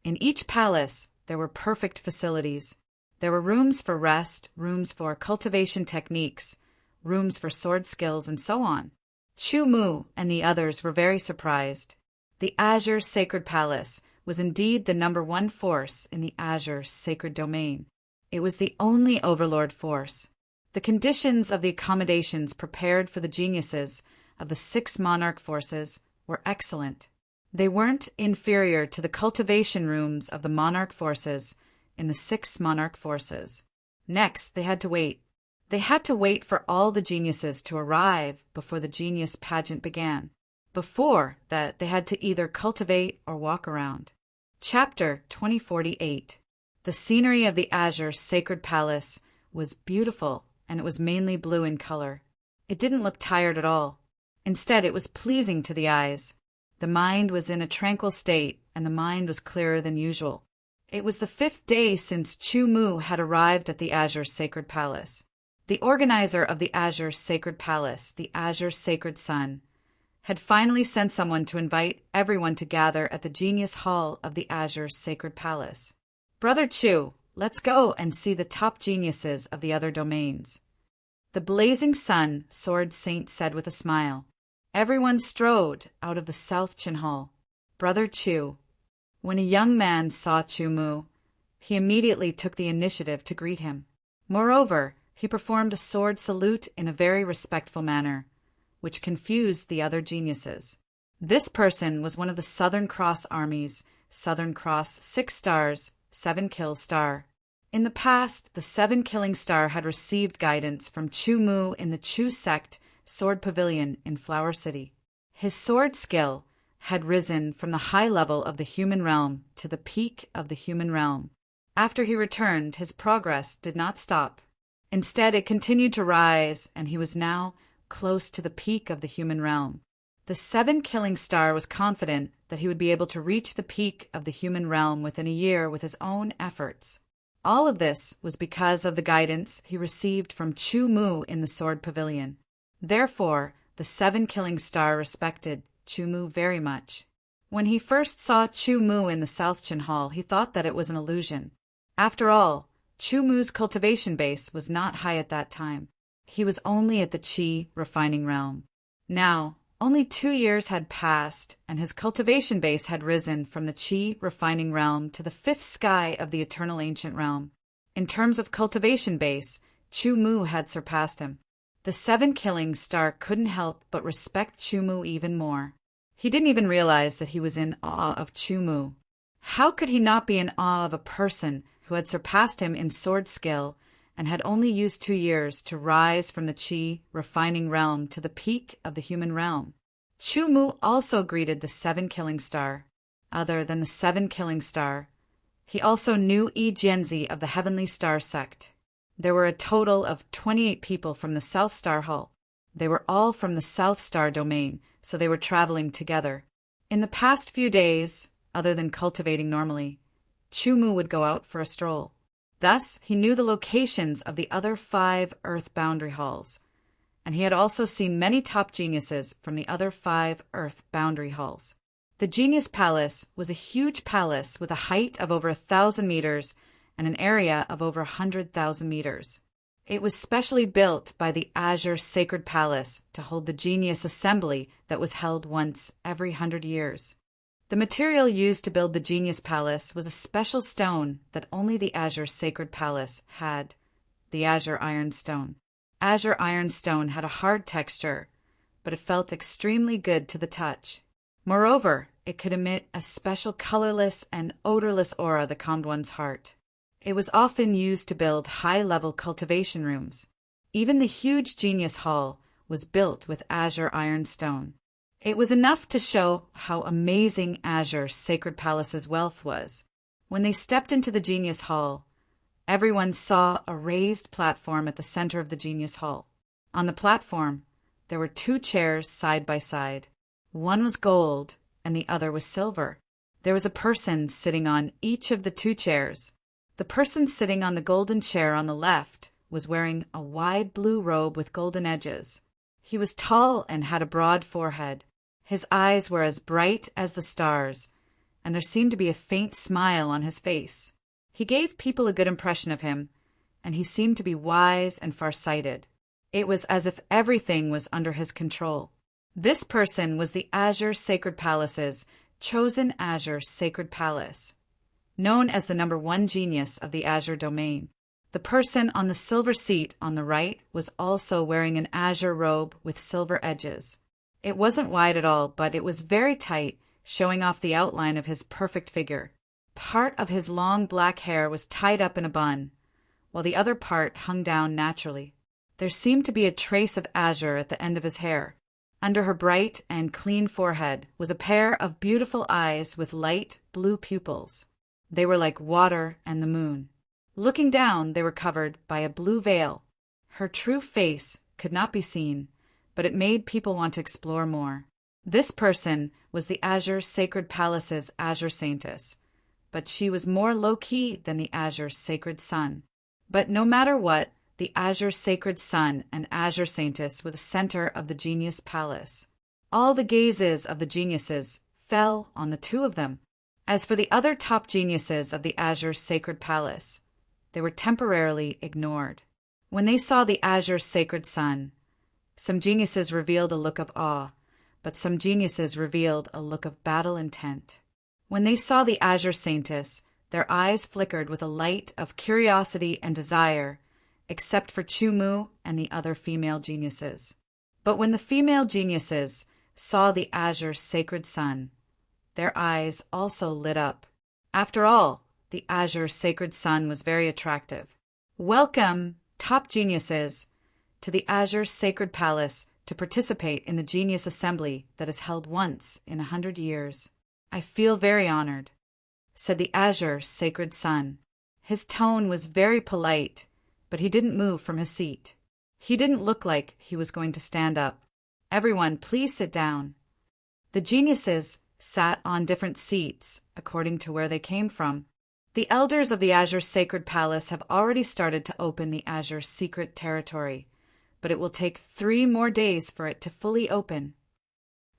Speaker 1: In each palace, there were perfect facilities. There were rooms for rest, rooms for cultivation techniques, rooms for sword skills, and so on. Chu Mu and the others were very surprised. The Azure Sacred Palace was indeed the number 1 force in the Azure Sacred Domain. It was the only overlord force. The conditions of the accommodations prepared for the geniuses of the 6 monarch forces were excellent. They weren't inferior to the cultivation rooms of the monarch forces in the 6 monarch forces. Next, they had to wait. They had to wait for all the geniuses to arrive before the genius pageant began. Before that, they had to either cultivate or walk around. Chapter 2048. The scenery of the Azure Sacred Palace was beautiful, and it was mainly blue in color. It didn't look tired at all. Instead, it was pleasing to the eyes. The mind was in a tranquil state, and the mind was clearer than usual. It was the 5th day since Chu Mu had arrived at the Azure Sacred Palace. The organizer of the Azure Sacred Palace, the Azure Sacred Sun, had finally sent someone to invite everyone to gather at the Genius Hall of the Azure Sacred Palace. "Brother Chu, let's go and see the top geniuses of the other domains." The blazing sun, Sword Saint said with a smile. Everyone strode out of the South Chin Hall. Brother Chu. When a young man saw Chu Mu, he immediately took the initiative to greet him. Moreover, he performed a sword salute in a very respectful manner, which confused the other geniuses. This person was one of the Southern Cross armies, Southern Cross 6 stars, 7 kill star. In the past, the 7 killing star had received guidance from Chu Mu in the Chu sect sword pavilion in Flower City. His sword skill had risen from the high level of the human realm to the peak of the human realm. After he returned, his progress did not stop. Instead, it continued to rise, and he was now close to the peak of the human realm. The 7 killing star was confident that he would be able to reach the peak of the human realm within a year with his own efforts. All of this was because of the guidance he received from Chu Mu in the sword pavilion. Therefore, the 7 killing star respected Chu Mu very much. When he first saw Chu Mu in the South Chin Hall, he thought that it was an illusion. After all, Chu Mu's cultivation base was not high at that time. He was only at the Qi refining realm. Now, only 2 years had passed, and his cultivation base had risen from the Qi refining realm to the 5th sky of the eternal ancient realm. In terms of cultivation base, Chu Mu had surpassed him. The 7 killing star couldn't help but respect Chu Mu even more. He didn't even realize that he was in awe of Chu Mu. How could he not be in awe of a person who had surpassed him in sword skill and had only used 2 years to rise from the Qi refining realm to the peak of the human realm? Chu Mu also greeted the 7 killing star. Other than the 7 killing star, he also knew Yi Jianzi of the Heavenly Star sect. There were a total of 28 people from the South Star Hall. They were all from the South Star domain, so they were traveling together. In the past few days, other than cultivating normally, Chu Mu would go out for a stroll. Thus, he knew the locations of the other 5 Earth boundary halls, and he had also seen many top geniuses from the other 5 Earth boundary halls. The Genius Palace was a huge palace with a height of over 1,000 meters and an area of over 100,000 meters. It was specially built by the Azure Sacred Palace to hold the Genius Assembly that was held once every 100 years. The material used to build the Genius Palace was a special stone that only the Azure Sacred Palace had, the Azure Ironstone. Azure Ironstone had a hard texture, but it felt extremely good to the touch. Moreover, it could emit a special colorless and odorless aura that calmed one's heart. It was often used to build high-level cultivation rooms. Even the huge Genius Hall was built with Azure Ironstone. It was enough to show how amazing Azure Sacred Palace's wealth was. When they stepped into the Genius Hall, everyone saw a raised platform at the center of the Genius Hall. On the platform, there were two chairs side by side. One was gold, and the other was silver. There was a person sitting on each of the two chairs. The person sitting on the golden chair on the left was wearing a wide blue robe with golden edges. He was tall and had a broad forehead. His eyes were as bright as the stars, and there seemed to be a faint smile on his face. He gave people a good impression of him, and he seemed to be wise and far-sighted. It was as if everything was under his control. This person was the Azure Sacred Palace's chosen Azure Sacred Palace, known as the #1 genius of the Azure domain. The person on the silver seat on the right was also wearing an azure robe with silver edges. It wasn't wide at all, but it was very tight, showing off the outline of his perfect figure. Part of his long black hair was tied up in a bun, while the other part hung down naturally. There seemed to be a trace of azure at the end of his hair. Under her bright and clean forehead was a pair of beautiful eyes with light blue pupils. They were like water and the moon. Looking down, they were covered by a blue veil. Her true face could not be seen, but it made people want to explore more. This person was the Azure Sacred Palace's Azure Saintess, but she was more low-key than the Azure Sacred Sun. But no matter what, the Azure Sacred Sun and Azure Saintess were the center of the Genius Palace. All the gazes of the geniuses fell on the two of them. As for the other top geniuses of the Azure Sacred Palace, they were temporarily ignored. When they saw the Azure Sacred Sun, some geniuses revealed a look of awe, but some geniuses revealed a look of battle intent. When they saw the Azure Saintess, their eyes flickered with a light of curiosity and desire, except for Chu-Mu and the other female geniuses. But when the female geniuses saw the Azure Sacred Sun, their eyes also lit up. After all, the Azure Sacred Sun was very attractive. Welcome, top geniuses, to the Azure Sacred Palace to participate in the Genius Assembly that is held once in 100 years. I feel very honored, said the Azure Sacred Sun. His tone was very polite, but he didn't move from his seat. He didn't look like he was going to stand up. Everyone, please sit down. The geniuses sat on different seats according to where they came from. The elders of the Azure Sacred Palace have already started to open the Azure Secret Territory, but it will take 3 more days for it to fully open,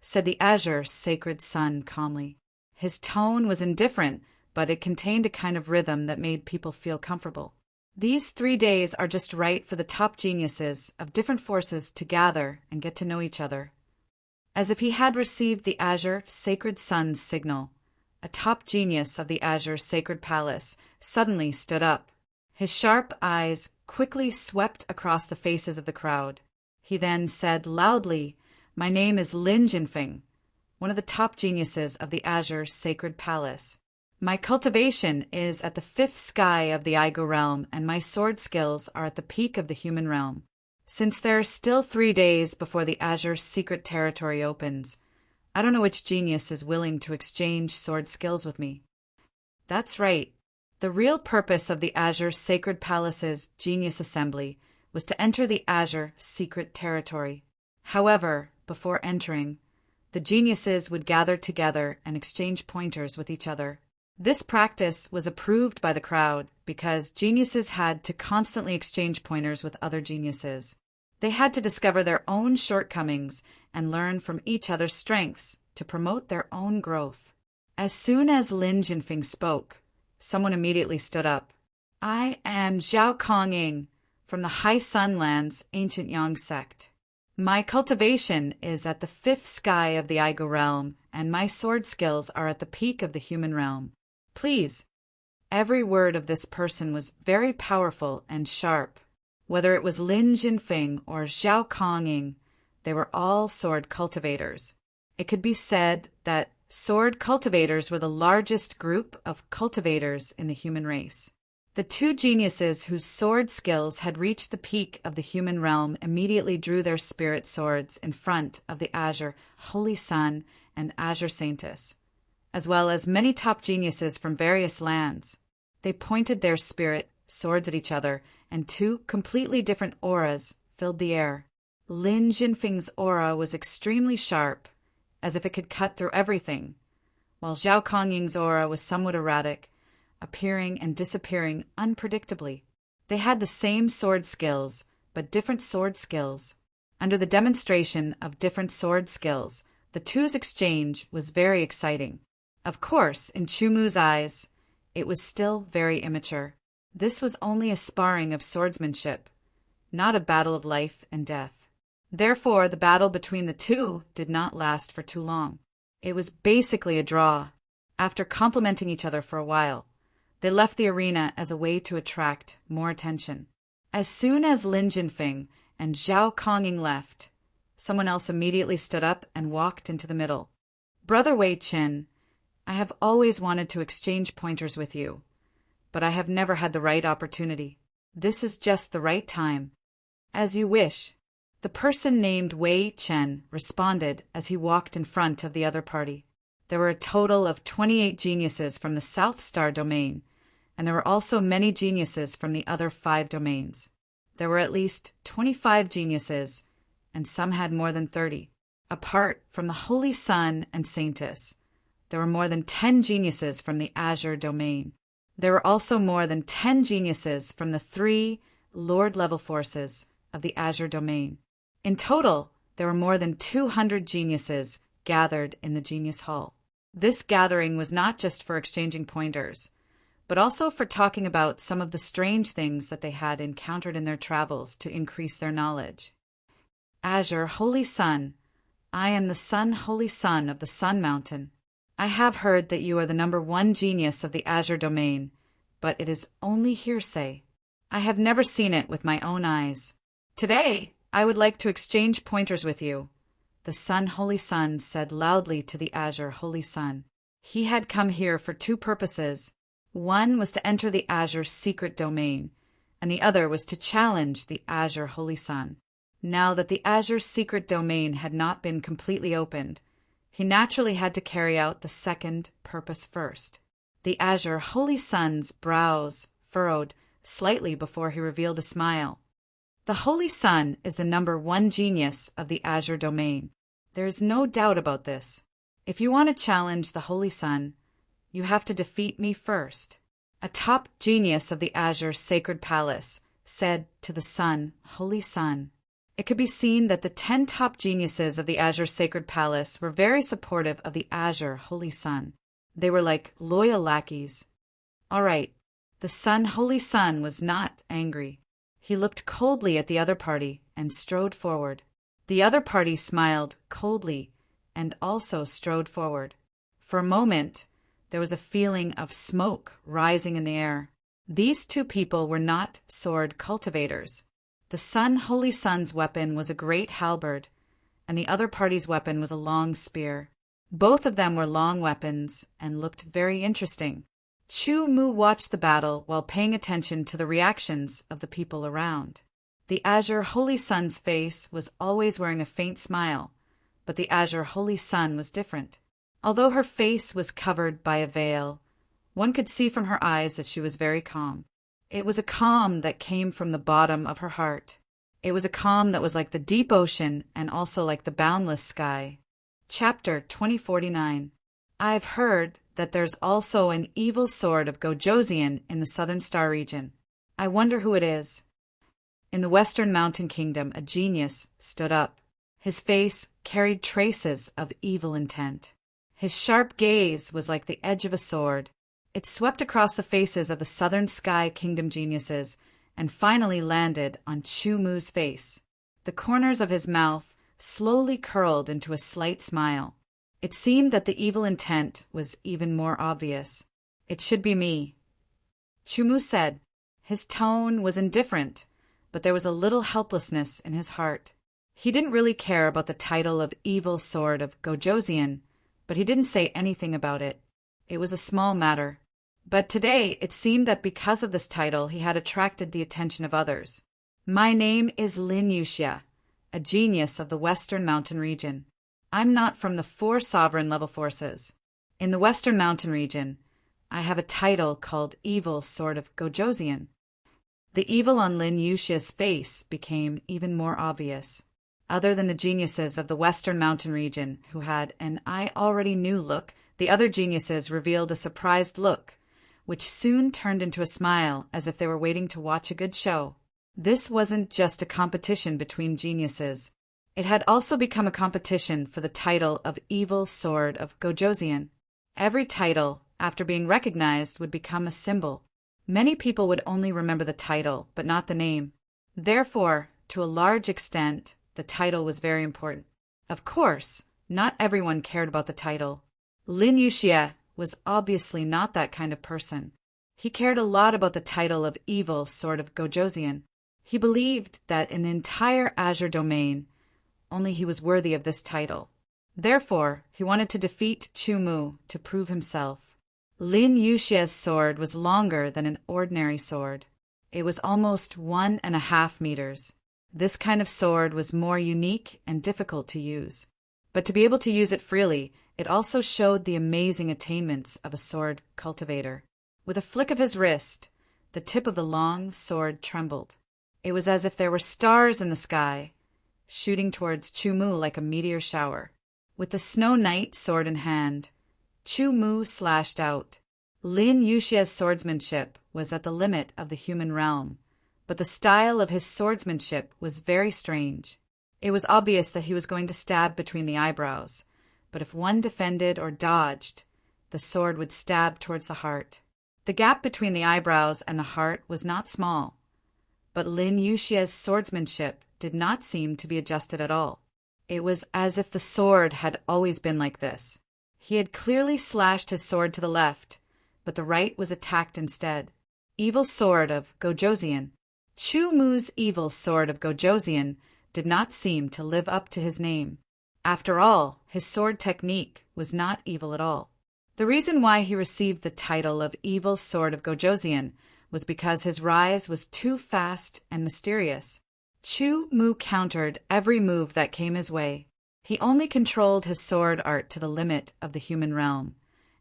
Speaker 1: said the Azure Sacred Sun calmly. His tone was indifferent, but it contained a kind of rhythm that made people feel comfortable. These 3 days are just right for the top geniuses of different forces to gather and get to know each other. As if he had received the Azure Sacred Sun's signal, a top genius of the Azure Sacred Palace suddenly stood up. His sharp eyes quickly swept across the faces of the crowd. He then said loudly, "My name is Lin Jinfeng, one of the top geniuses of the Azure Sacred Palace. My cultivation is at the 5th sky of the Igo realm, and my sword skills are at the peak of the human realm. Since there are still 3 days before the Azure Secret Territory opens, I don't know which genius is willing to exchange sword skills with me." That's right. The real purpose of the Azure Sacred Palace's Genius Assembly was to enter the Azure Secret Territory. However, before entering, the geniuses would gather together and exchange pointers with each other. This practice was approved by the crowd because geniuses had to constantly exchange pointers with other geniuses. They had to discover their own shortcomings and learn from each other's strengths to promote their own growth. As soon as Lin Jinfeng spoke, someone immediately stood up. "I am Zhao Kongying from the High Sunland's Ancient Yang sect. My cultivation is at the 5th sky of the Igo realm, and my sword skills are at the peak of the human realm. Please." Every word of this person was very powerful and sharp. Whether it was Lin Jinfeng or Zhao Kongying, they were all sword cultivators. It could be said that sword cultivators were the largest group of cultivators in the human race. The 2 geniuses whose sword skills had reached the peak of the human realm immediately drew their spirit swords in front of the Azure Holy Sun and Azure Saintess, as well as many top geniuses from various lands. They pointed their spirit swords at each other, and 2 completely different auras filled the air. Lin Jinfeng's aura was extremely sharp, as if it could cut through everything, while Zhao Kongying's aura was somewhat erratic, appearing and disappearing unpredictably. They had the same sword skills, but different sword skills. Under the demonstration of different sword skills, the two's exchange was very exciting. Of course, in Chumu's eyes, it was still very immature. This was only a sparring of swordsmanship, not a battle of life and death. Therefore, the battle between the two did not last for too long. It was basically a draw. After complimenting each other for a while, they left the arena as a way to attract more attention. As soon as Lin Jinfeng and Zhao Kongying left, someone else immediately stood up and walked into the middle. Brother Wei Qin, I have always wanted to exchange pointers with you, but I have never had the right opportunity. This is just the right time. As you wish. The person named Wei Chen responded as he walked in front of the other party. There were a total of 28 geniuses from the South Star domain, and there were also many geniuses from the other 5 domains. There were at least 25 geniuses, and some had more than 30. Apart from the Holy Sun and Saintess, there were more than 10 geniuses from the Azure domain. There were also more than 10 geniuses from the 3 Lord-level forces of the Azure domain. In total, there were more than 200 geniuses gathered in the Genius Hall. This gathering was not just for exchanging pointers, but also for talking about some of the strange things that they had encountered in their travels to increase their knowledge. Azure, Holy Sun, I am the Sun, Holy Sun of the Sun Mountain. I have heard that you are the #1 genius of the Azure domain, but it is only hearsay. I have never seen it with my own eyes. Today, I would like to exchange pointers with you, the Sun, Holy Sun said loudly to the Azure, Holy Sun. He had come here for 2 purposes. One was to enter the Azure secret domain, and the other was to challenge the Azure, Holy Sun. Now that the Azure secret domain had not been completely opened, he naturally had to carry out the second purpose first. The Azure, Holy Sun's brows furrowed slightly before he revealed a smile. The Holy Sun is the #1 genius of the Azure domain. There is no doubt about this. If you want to challenge the Holy Sun, you have to defeat me first. A top genius of the Azure Sacred Palace said to the Sun, Holy Sun. It could be seen that the 10 top geniuses of the Azure Sacred Palace were very supportive of the Azure Holy Sun. They were like loyal lackeys. All right, the Sun, Holy Sun was not angry. He looked coldly at the other party and strode forward. The other party smiled coldly and also strode forward. For a moment, there was a feeling of smoke rising in the air. These 2 people were not sword cultivators. The Sun, Holy Sun's weapon was a great halberd, and the other party's weapon was a long spear. Both of them were long weapons and looked very interesting. Chu Mu watched the battle while paying attention to the reactions of the people around. The Azure Holy Sun's face was always wearing a faint smile, but the Azure Holy Sun was different. Although her face was covered by a veil, one could see from her eyes that she was very calm. It was a calm that came from the bottom of her heart. It was a calm that was like the deep ocean and also like the boundless sky. Chapter 2049. I've heard that there's also an evil sword of Gojoseon in the Southern Star region. I wonder who it is. In the Western Mountain Kingdom, a genius stood up. His face carried traces of evil intent. His sharp gaze was like the edge of a sword. It swept across the faces of the Southern Sky Kingdom geniuses and finally landed on Chu Mu's face. The corners of his mouth slowly curled into a slight smile. It seemed that the evil intent was even more obvious. It should be me. Chu Mu said. His tone was indifferent, but there was a little helplessness in his heart. He didn't really care about the title of Evil Sword of Gojoseon, but he didn't say anything about it. It was a small matter. But today it seemed that because of this title he had attracted the attention of others. My name is Lin Yuxia, a genius of the Western Mountain region. I'm not from the 4 sovereign level forces. In the Western Mountain region, I have a title called Evil Sword of Gojoseon. The evil on Lin Yuxia's face became even more obvious. Other than the geniuses of the Western Mountain region, who had an I already knew look, the other geniuses revealed a surprised look, which soon turned into a smile as if they were waiting to watch a good show. This wasn't just a competition between geniuses. It had also become a competition for the title of Evil Sword of Gojosian. Every title, after being recognized, would become a symbol. Many people would only remember the title, but not the name. Therefore, to a large extent, the title was very important. Of course, not everyone cared about the title. Lin Yuxie was obviously not that kind of person. He cared a lot about the title of Evil Sword of Gojosian. He believed that in the entire Azure domain, only he was worthy of this title. Therefore, he wanted to defeat Chu Mu to prove himself. Lin Yuxie's sword was longer than an ordinary sword. It was almost 1.5 meters. This kind of sword was more unique and difficult to use. But to be able to use it freely, it also showed the amazing attainments of a sword cultivator. With a flick of his wrist, the tip of the long sword trembled. It was as if there were stars in the sky, shooting towards Chu Mu like a meteor shower. With the Snow Knight sword in hand, Chu Mu slashed out. Lin Yuxie's swordsmanship was at the limit of the human realm, but the style of his swordsmanship was very strange. It was obvious that he was going to stab between the eyebrows, but if one defended or dodged, the sword would stab towards the heart. The gap between the eyebrows and the heart was not small, but Lin Yuxie's swordsmanship did not seem to be adjusted at all. It was as if the sword had always been like this. He had clearly slashed his sword to the left, but the right was attacked instead. Evil Sword of Gojosian. Chu Mu's Evil Sword of Gojosian did not seem to live up to his name. After all, his sword technique was not evil at all. The reason why he received the title of Evil Sword of Gojosian was because his rise was too fast and mysterious. Chu Mu countered every move that came his way. He only controlled his sword art to the limit of the human realm,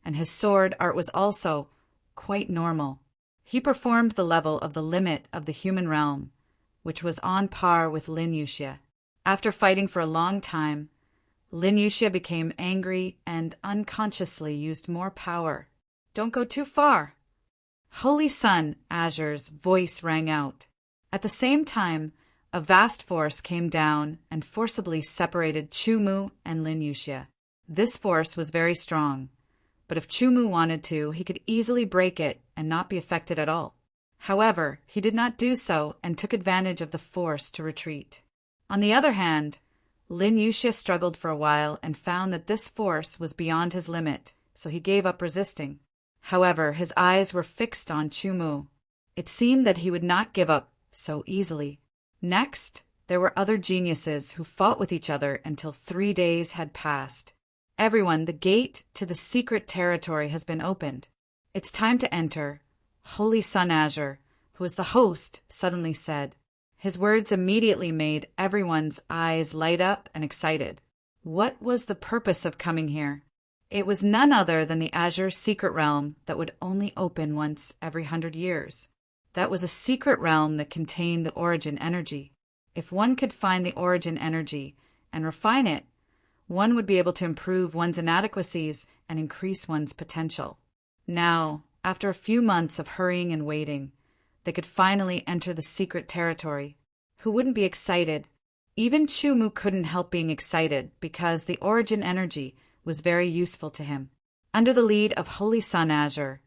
Speaker 1: and his sword art was also quite normal. He performed the level of the limit of the human realm, which was on par with Lin Yuxie. After fighting for a long time, Lin Yuxie became angry and unconsciously used more power. Don't go too far. Holy Sun, Azure's voice rang out. At the same time, a vast force came down and forcibly separated Chu Mu and Lin Yuxie. This force was very strong, but if Chu Mu wanted to, he could easily break it and not be affected at all. However, he did not do so and took advantage of the force to retreat. On the other hand, Lin Yuxie struggled for a while and found that this force was beyond his limit, so he gave up resisting. However, his eyes were fixed on Chu Mu. It seemed that he would not give up so easily. Next, there were other geniuses who fought with each other until 3 days had passed. Everyone, the gate to the secret territory has been opened. It's time to enter. Holy Sun Azure, who was the host, suddenly said. His words immediately made everyone's eyes light up and excited. What was the purpose of coming here? It was none other than the Azure secret realm that would only open once every 100 years. That was a secret realm that contained the origin energy. If one could find the origin energy and refine it, one would be able to improve one's inadequacies and increase one's potential. Now, after a few months of hurrying and waiting, they could finally enter the secret territory. Who wouldn't be excited? Even Chu Mu couldn't help being excited because the origin energy was very useful to him. Under the lead of Holy Sun Azure,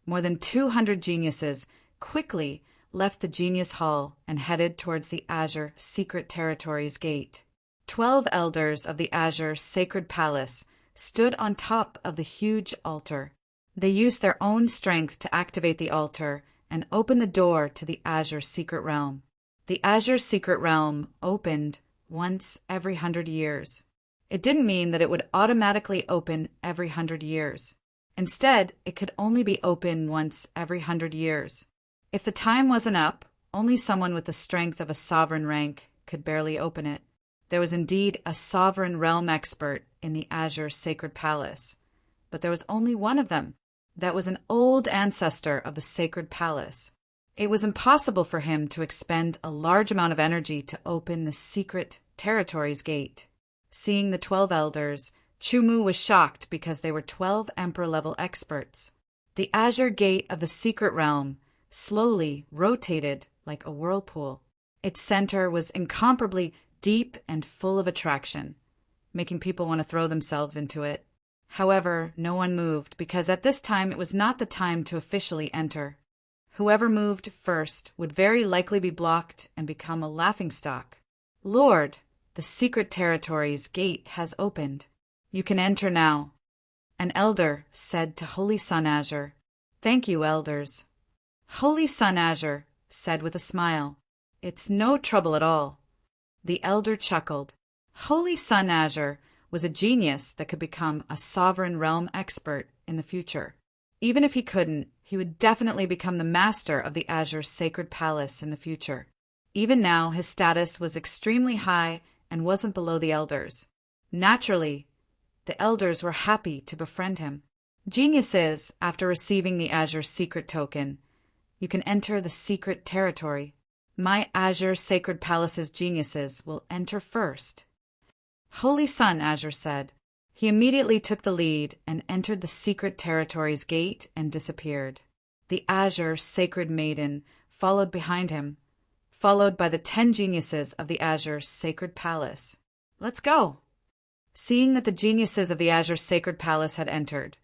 Speaker 1: more than 200 geniuses quickly left the Genius Hall and headed towards the Azure Secret Territory's gate. 12 elders of the Azure Sacred Palace stood on top of the huge altar. They used their own strength to activate the altar and open the door to the Azure Secret Realm. The Azure Secret Realm opened once every 100 years. It didn't mean that it would automatically open every 100 years. Instead, it could only be open once every 100 years. If the time wasn't up, only someone with the strength of a sovereign rank could barely open it. There was indeed a sovereign realm expert in the Azure Sacred Palace, but there was only one of them. That was an old ancestor of the Sacred Palace. It was impossible for him to expend a large amount of energy to open the secret territory's gate. Seeing the 12 elders, Chu Mu was shocked because they were 12 emperor-level experts. The azure gate of the secret realm slowly rotated like a whirlpool. Its center was incomparably deep and full of attraction, making people want to throw themselves into it. However, no one moved because at this time it was not the time to officially enter. Whoever moved first would very likely be blocked and become a laughingstock. "Lord, the secret territory's gate has opened. You can enter now," an elder said to Holy Sun Azure. "Thank you, elders." Holy Sun Azure said with a smile, "It's no trouble at all." The elder chuckled. Holy Sun Azure was a genius that could become a sovereign realm expert in the future. Even if he couldn't, he would definitely become the master of the Azure Sacred Palace in the future. Even now, his status was extremely high and wasn't below the elders. Naturally, the elders were happy to befriend him. Geniuses, after receiving the Azure Secret Token, you can enter the secret territory. My Azure Sacred Palace's geniuses will enter first. Holy Sun Azure said. He immediately took the lead and entered the secret territory's gate and disappeared. The Azure Sacred Maiden followed behind him, followed by the 10 geniuses of the Azure Sacred Palace. "Let's go." Seeing that the geniuses of the Azure Sacred Palace had entered,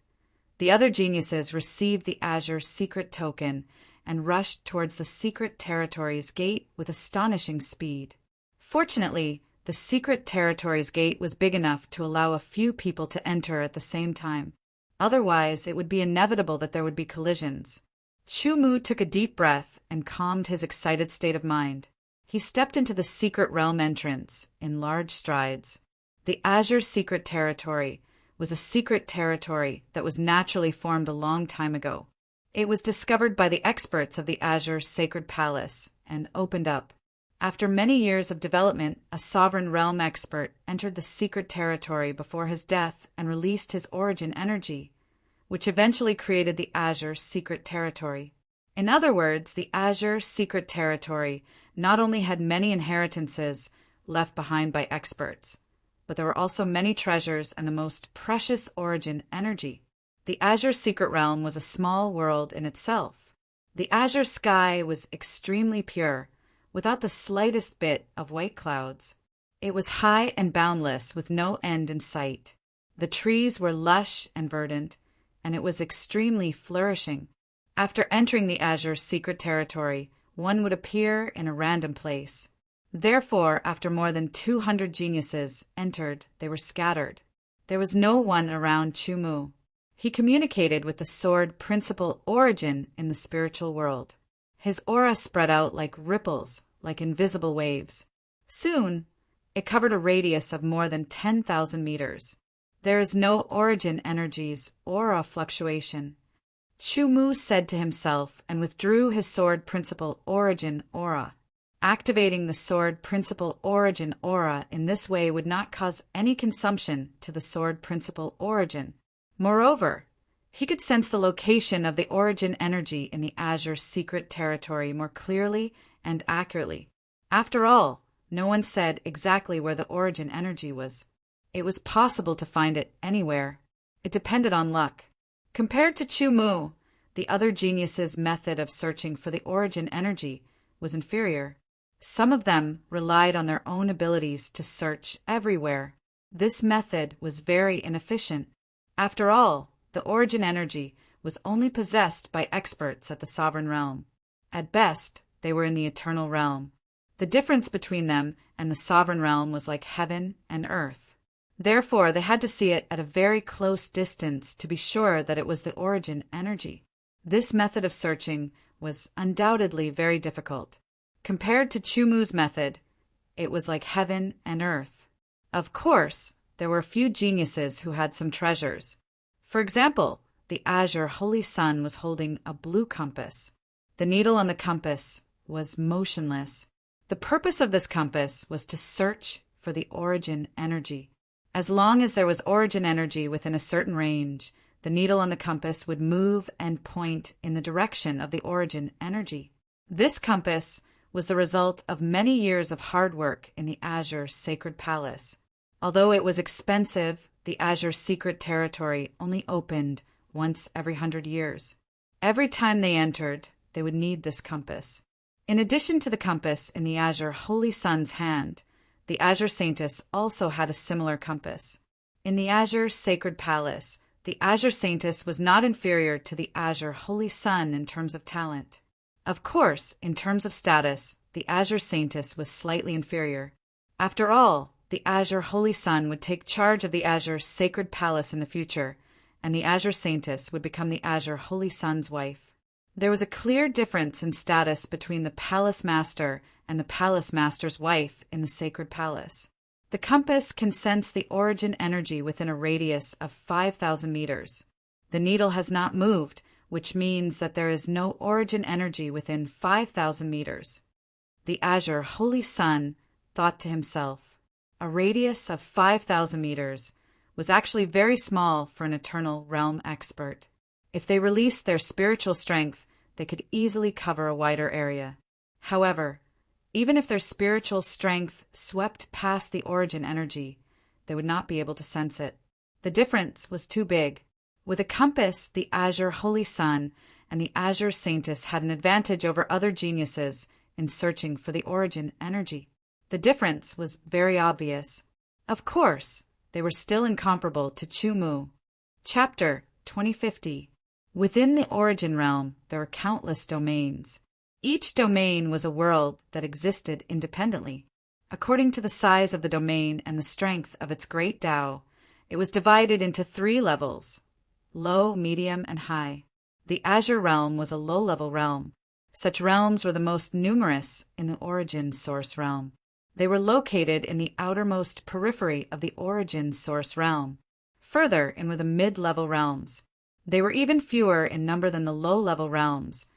Speaker 1: the other geniuses received the Azure Secret Token and rushed towards the secret territory's gate with astonishing speed. Fortunately, the secret territory's gate was big enough to allow a few people to enter at the same time. Otherwise, it would be inevitable that there would be collisions. Chu Mu took a deep breath and calmed his excited state of mind. He stepped into the secret realm entrance in large strides. The Azure Secret Territory was a secret territory that was naturally formed a long time ago. It was discovered by the experts of the Azure Sacred Palace and opened up. After many years of development, a sovereign realm expert entered the secret territory before his death and released his origin energy, which eventually created the Azure Secret Territory. In other words, the Azure Secret Territory not only had many inheritances left behind by experts, but there were also many treasures and the most precious origin energy. The Azure Secret Realm was a small world in itself. The azure sky was extremely pure, without the slightest bit of white clouds. It was high and boundless, with no end in sight. The trees were lush and verdant, and it was extremely flourishing. After entering the Azure Secret Territory, one would appear in a random place. Therefore, after more than 200 geniuses entered, they were scattered. There was no one around Chu Mu. He communicated with the sword principal Origin in the spiritual world. His aura spread out like ripples, like invisible waves. Soon, it covered a radius of more than 10,000 meters. There is no origin energy's aura fluctuation. Chu Mu said to himself and withdrew his sword principal Origin aura. Activating the sword principal Origin aura in this way would not cause any consumption to the sword principal Origin. Moreover, he could sense the location of the origin energy in the Azure Secret Territory more clearly and accurately. After all, no one said exactly where the origin energy was. It was possible to find it anywhere. It depended on luck. Compared to Chu Mu, the other geniuses' method of searching for the origin energy was inferior. Some of them relied on their own abilities to search everywhere. This method was very inefficient. After all, the origin energy was only possessed by experts at the sovereign realm. At best, they were in the eternal realm. The difference between them and the sovereign realm was like heaven and earth. Therefore, they had to see it at a very close distance to be sure that it was the origin energy. This method of searching was undoubtedly very difficult. Compared to Chu Mu's method, it was like heaven and earth. Of course, there were a few geniuses who had some treasures. For example, the Azure Holy Sun was holding a blue compass. The needle on the compass was motionless. The purpose of this compass was to search for the origin energy. As long as there was origin energy within a certain range, the needle on the compass would move and point in the direction of the origin energy. This compass was the result of many years of hard work in the Azure Sacred Palace. Although it was expensive, the Azure Secret Territory only opened once every 100 years. Every time they entered, they would need this compass. In addition to the compass in the Azure Holy Sun's hand, the Azure Saintess also had a similar compass. In the Azure Sacred Palace, the Azure Saintess was not inferior to the Azure Holy Sun in terms of talent. Of course, in terms of status, the Azure Saintess was slightly inferior. After all, the Azure Holy Sun would take charge of the Azure Sacred Palace in the future, and the Azure Saintess would become the Azure Holy Sun's wife. There was a clear difference in status between the Palace Master and the Palace Master's wife in the Sacred Palace. The compass can sense the origin energy within a radius of 5,000 meters. The needle has not moved, which means that there is no origin energy within 5,000 meters. The Azure Holy Sun thought to himself, a radius of 5,000 meters was actually very small for an eternal realm expert. If they released their spiritual strength, they could easily cover a wider area. However, even if their spiritual strength swept past the origin energy, they would not be able to sense it. The difference was too big. With a compass, the Azure Holy Sun and the Azure Saintess had an advantage over other geniuses in searching for the origin energy. The difference was very obvious. Of course, they were still incomparable to Chumu. Chapter 2050. Within the origin realm, there are countless domains. Each domain was a world that existed independently. According to the size of the domain and the strength of its great Tao, it was divided into 3 levels: low, medium, and high. The Azure realm was a low-level realm. Such realms were the most numerous in the origin source realm. They were located in the outermost periphery of the origin source realm. Further in were the mid-level realms. They were even fewer in number than the low-level realms,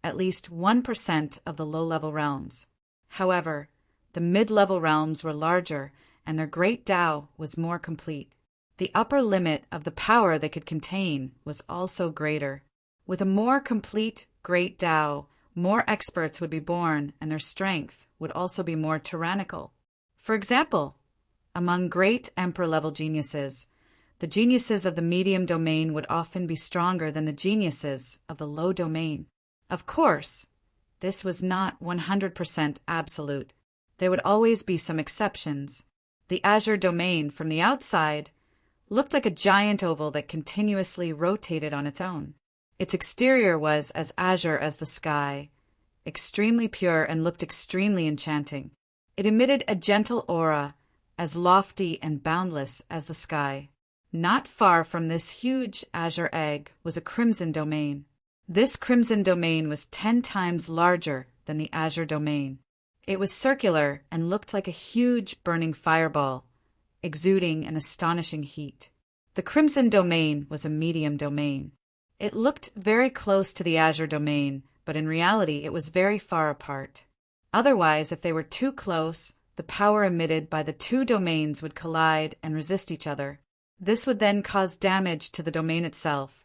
Speaker 1: at least 1% of the low-level realms. However, the mid-level realms were larger, and their great Tao was more complete. The upper limit of the power they could contain was also greater. With a more complete great Tao, more experts would be born, and their strength would also be more tyrannical. For example, among great emperor-level geniuses, the geniuses of the medium domain would often be stronger than the geniuses of the low domain. Of course, this was not 100% absolute. There would always be some exceptions. The Azure domain, from the outside, looked like a giant oval that continuously rotated on its own. Its exterior was as azure as the sky, extremely pure and looked extremely enchanting. It emitted a gentle aura, as lofty and boundless as the sky. Not far from this huge azure egg was a crimson domain. This crimson domain was 10 times larger than the Azure domain. It was circular and looked like a huge burning fireball, exuding an astonishing heat. The crimson domain was a medium domain. It looked very close to the Azure domain, but in reality it was very far apart. Otherwise, if they were too close, the power emitted by the 2 domains would collide and resist each other. This would then cause damage to the domain itself,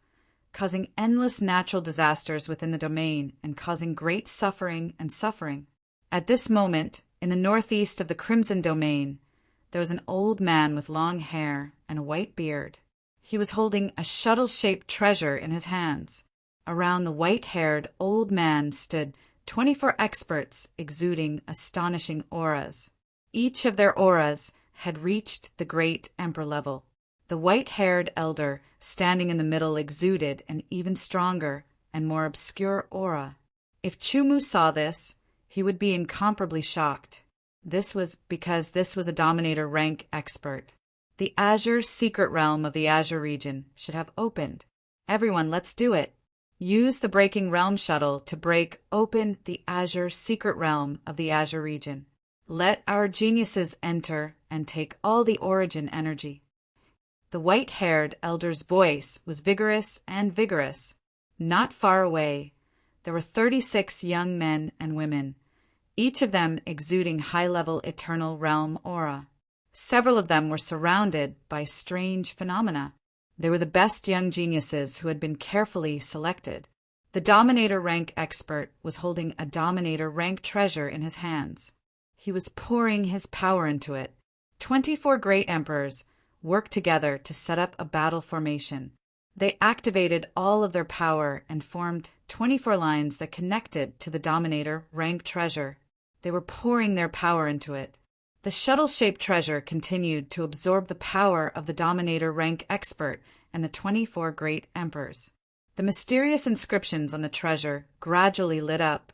Speaker 1: causing endless natural disasters within the domain and causing great suffering and suffering. At this moment, in the northeast of the crimson domain, there was an old man with long hair and a white beard. He was holding a shuttle-shaped treasure in his hands. Around the white-haired old man stood 24 experts exuding astonishing auras. Each of their auras had reached the great emperor level. The white-haired elder standing in the middle exuded an even stronger and more obscure aura. If Chumu saw this, he would be incomparably shocked. This was because this was a Dominator rank expert. The Azure secret realm of the Azure region should have opened. Everyone, let's do it. Use the breaking realm shuttle to break open the Azure secret realm of the Azure region. Let our geniuses enter and take all the origin energy. The white-haired elder's voice was vigorous and vigorous. Not far away, there were 36 young men and women, each of them exuding high-level eternal realm aura. Several of them were surrounded by strange phenomena. They were the best young geniuses who had been carefully selected. The Dominator rank expert was holding a Dominator rank treasure in his hands. He was pouring his power into it. 24 great emperors worked together to set up a battle formation. They activated all of their power and formed 24 lines that connected to the Dominator rank treasure. They were pouring their power into it. The shuttle-shaped treasure continued to absorb the power of the Dominator rank expert and the 24 great emperors. The mysterious inscriptions on the treasure gradually lit up,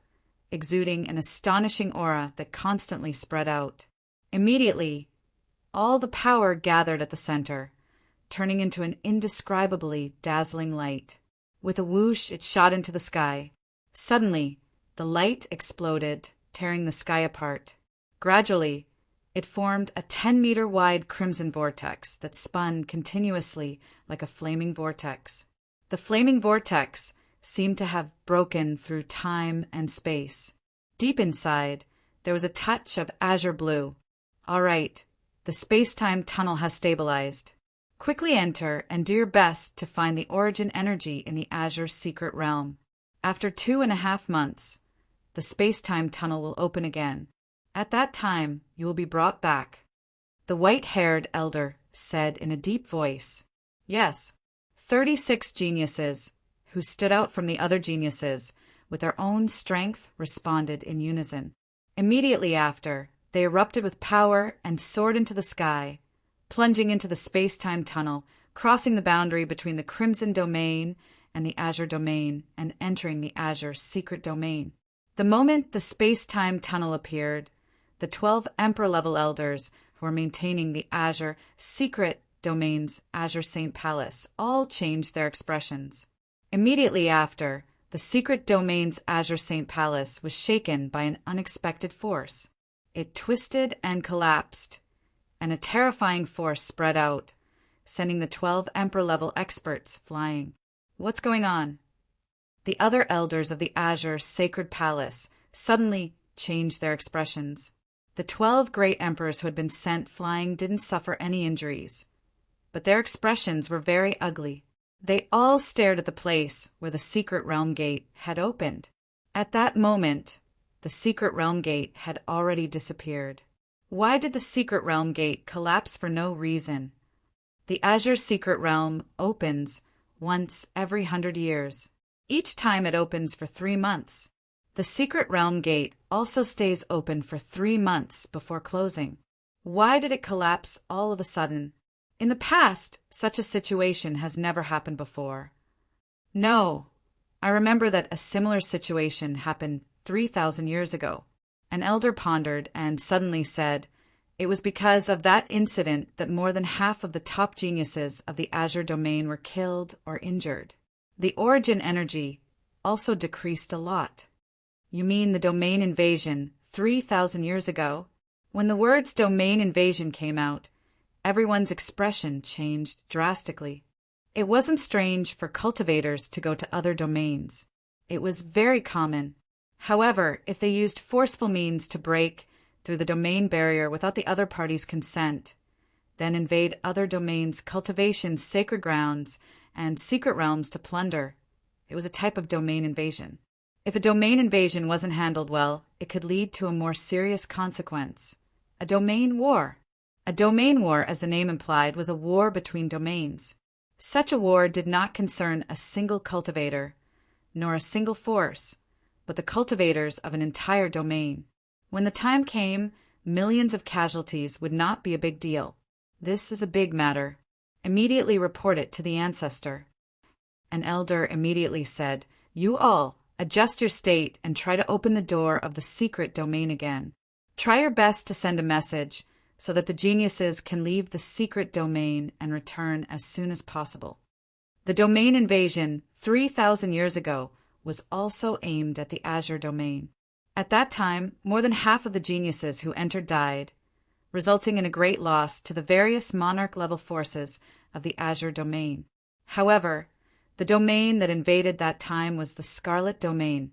Speaker 1: exuding an astonishing aura that constantly spread out. Immediately, all the power gathered at the center, turning into an indescribably dazzling light. With a whoosh, it shot into the sky. Suddenly, the light exploded, tearing the sky apart. Gradually, it formed a 10-meter-wide crimson vortex that spun continuously like a flaming vortex. The flaming vortex seemed to have broken through time and space. Deep inside, there was a touch of azure blue. All right, the space-time tunnel has stabilized. Quickly enter and do your best to find the origin energy in the azure secret realm. After 2.5 months, the space-time tunnel will open again. At that time, you will be brought back. The white-haired elder said in a deep voice. Yes, 36 geniuses, who stood out from the other geniuses, with their own strength, responded in unison. Immediately after, they erupted with power and soared into the sky, plunging into the space-time tunnel, crossing the boundary between the Crimson Domain and the Azure Domain, and entering the Azure Secret Domain. The moment the space-time tunnel appeared, the 12 Emperor-level elders who were maintaining the Azure Secret Domain's Azure Saint Palace all changed their expressions. Immediately after, the Secret Domain's Azure Saint Palace was shaken by an unexpected force. It twisted and collapsed, and a terrifying force spread out, sending the 12 Emperor-level experts flying. What's going on? The other elders of the Azure Sacred Palace suddenly changed their expressions. The 12 great emperors who had been sent flying didn't suffer any injuries, but their expressions were very ugly. They all stared at the place where the secret realm gate had opened. At that moment, the secret realm gate had already disappeared. Why did the secret realm gate collapse for no reason? The Azure Secret Realm opens once every 100 years. Each time it opens for 3 months. The secret realm gate also stays open for 3 months before closing. Why did it collapse all of a sudden? In the past, such a situation has never happened before. No, I remember that a similar situation happened 3,000 years ago. An elder pondered and suddenly said, it was because of that incident that more than half of the top geniuses of the Azure Domain were killed or injured. The origin energy also decreased a lot. You mean the domain invasion 3,000 years ago? When the words domain invasion came out, everyone's expression changed drastically. It wasn't strange for cultivators to go to other domains. It was very common. However, if they used forceful means to break through the domain barrier without the other party's consent, then invade other domains' cultivations, sacred grounds, and secret realms to plunder, it was a type of domain invasion. If a domain invasion wasn't handled well, it could lead to a more serious consequence: a domain war. A domain war, as the name implied, was a war between domains. Such a war did not concern a single cultivator, nor a single force, but the cultivators of an entire domain. When the time came, millions of casualties would not be a big deal. This is a big matter. Immediately report it to the ancestor. An elder immediately said, You all, adjust your state and try to open the door of the secret domain again. Try your best to send a message so that the geniuses can leave the secret domain and return as soon as possible. The domain invasion 3,000 years ago was also aimed at the Azure Domain. At that time, more than half of the geniuses who entered died, resulting in a great loss to the various monarch-level forces of the Azure Domain. However, the domain that invaded that time was the Scarlet Domain,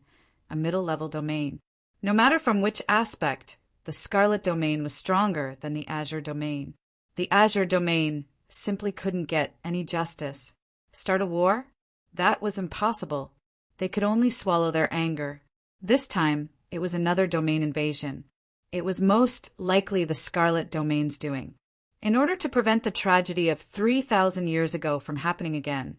Speaker 1: a middle-level domain. No matter from which aspect, the Scarlet Domain was stronger than the Azure Domain. The Azure Domain simply couldn't get any justice. Start a war? That was impossible. they could only swallow their anger. This time, it was another domain invasion. It was most likely the Scarlet Domain's doing. In order to prevent the tragedy of 3,000 years ago from happening again,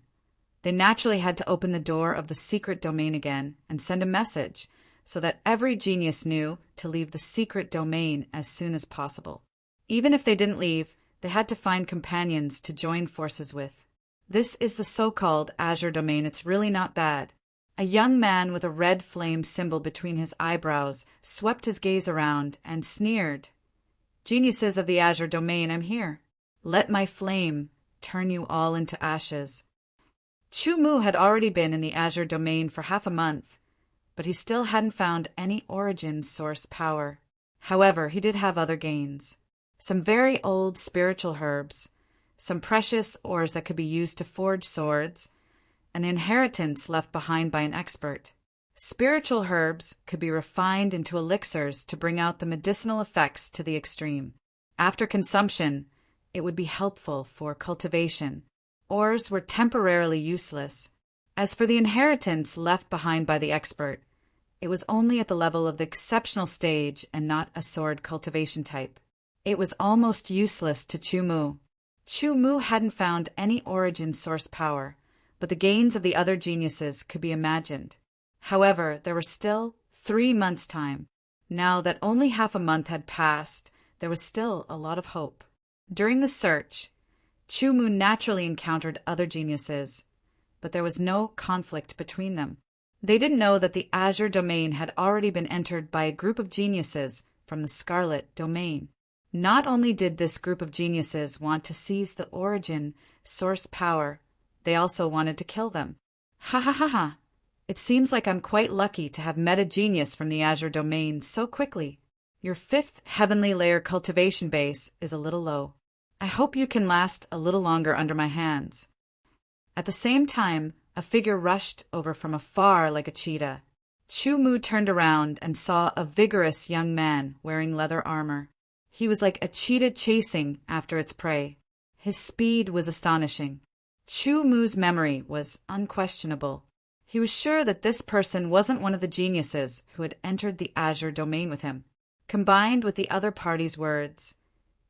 Speaker 1: they naturally had to open the door of the secret domain again and send a message so that every genius knew to leave the secret domain as soon as possible. Even if they didn't leave, they had to find companions to join forces with. This is the so-called Azure Domain. It's really not bad. A young man with a red flame symbol between his eyebrows swept his gaze around and sneered. Geniuses of the Azure Domain, I'm here. Let my flame turn you all into ashes. Chu Mu had already been in the Azure Domain for half a month, but he still hadn't found any origin source power. However, he did have other gains. Some very old spiritual herbs, some precious ores that could be used to forge swords, an inheritance left behind by an expert. Spiritual herbs could be refined into elixirs to bring out the medicinal effects to the extreme. After consumption, it would be helpful for cultivation. Ores were temporarily useless. As for the inheritance left behind by the expert, it was only at the level of the exceptional stage and not a sword cultivation type. It was almost useless to Chu Mu. Chu Mu hadn't found any origin source power, but the gains of the other geniuses could be imagined. However, there were still 3 months' time. Now that only half a month had passed, there was still a lot of hope. During the search, Chu Mu naturally encountered other geniuses, but there was no conflict between them. They didn't know that the Azure Domain had already been entered by a group of geniuses from the Scarlet Domain. Not only did this group of geniuses want to seize the origin source power, they also wanted to kill them. Ha ha ha ha! It seems like I'm quite lucky to have met a genius from the Azure Domain so quickly. Your 5th heavenly layer cultivation base is a little low. I hope you can last a little longer under my hands. At the same time, a figure rushed over from afar like a cheetah. Chu Mu turned around and saw a vigorous young man wearing leather armor. He was like a cheetah chasing after its prey. His speed was astonishing. Chu Mu's memory was unquestionable. He was sure that this person wasn't one of the geniuses who had entered the Azure Domain with him. Combined with the other party's words,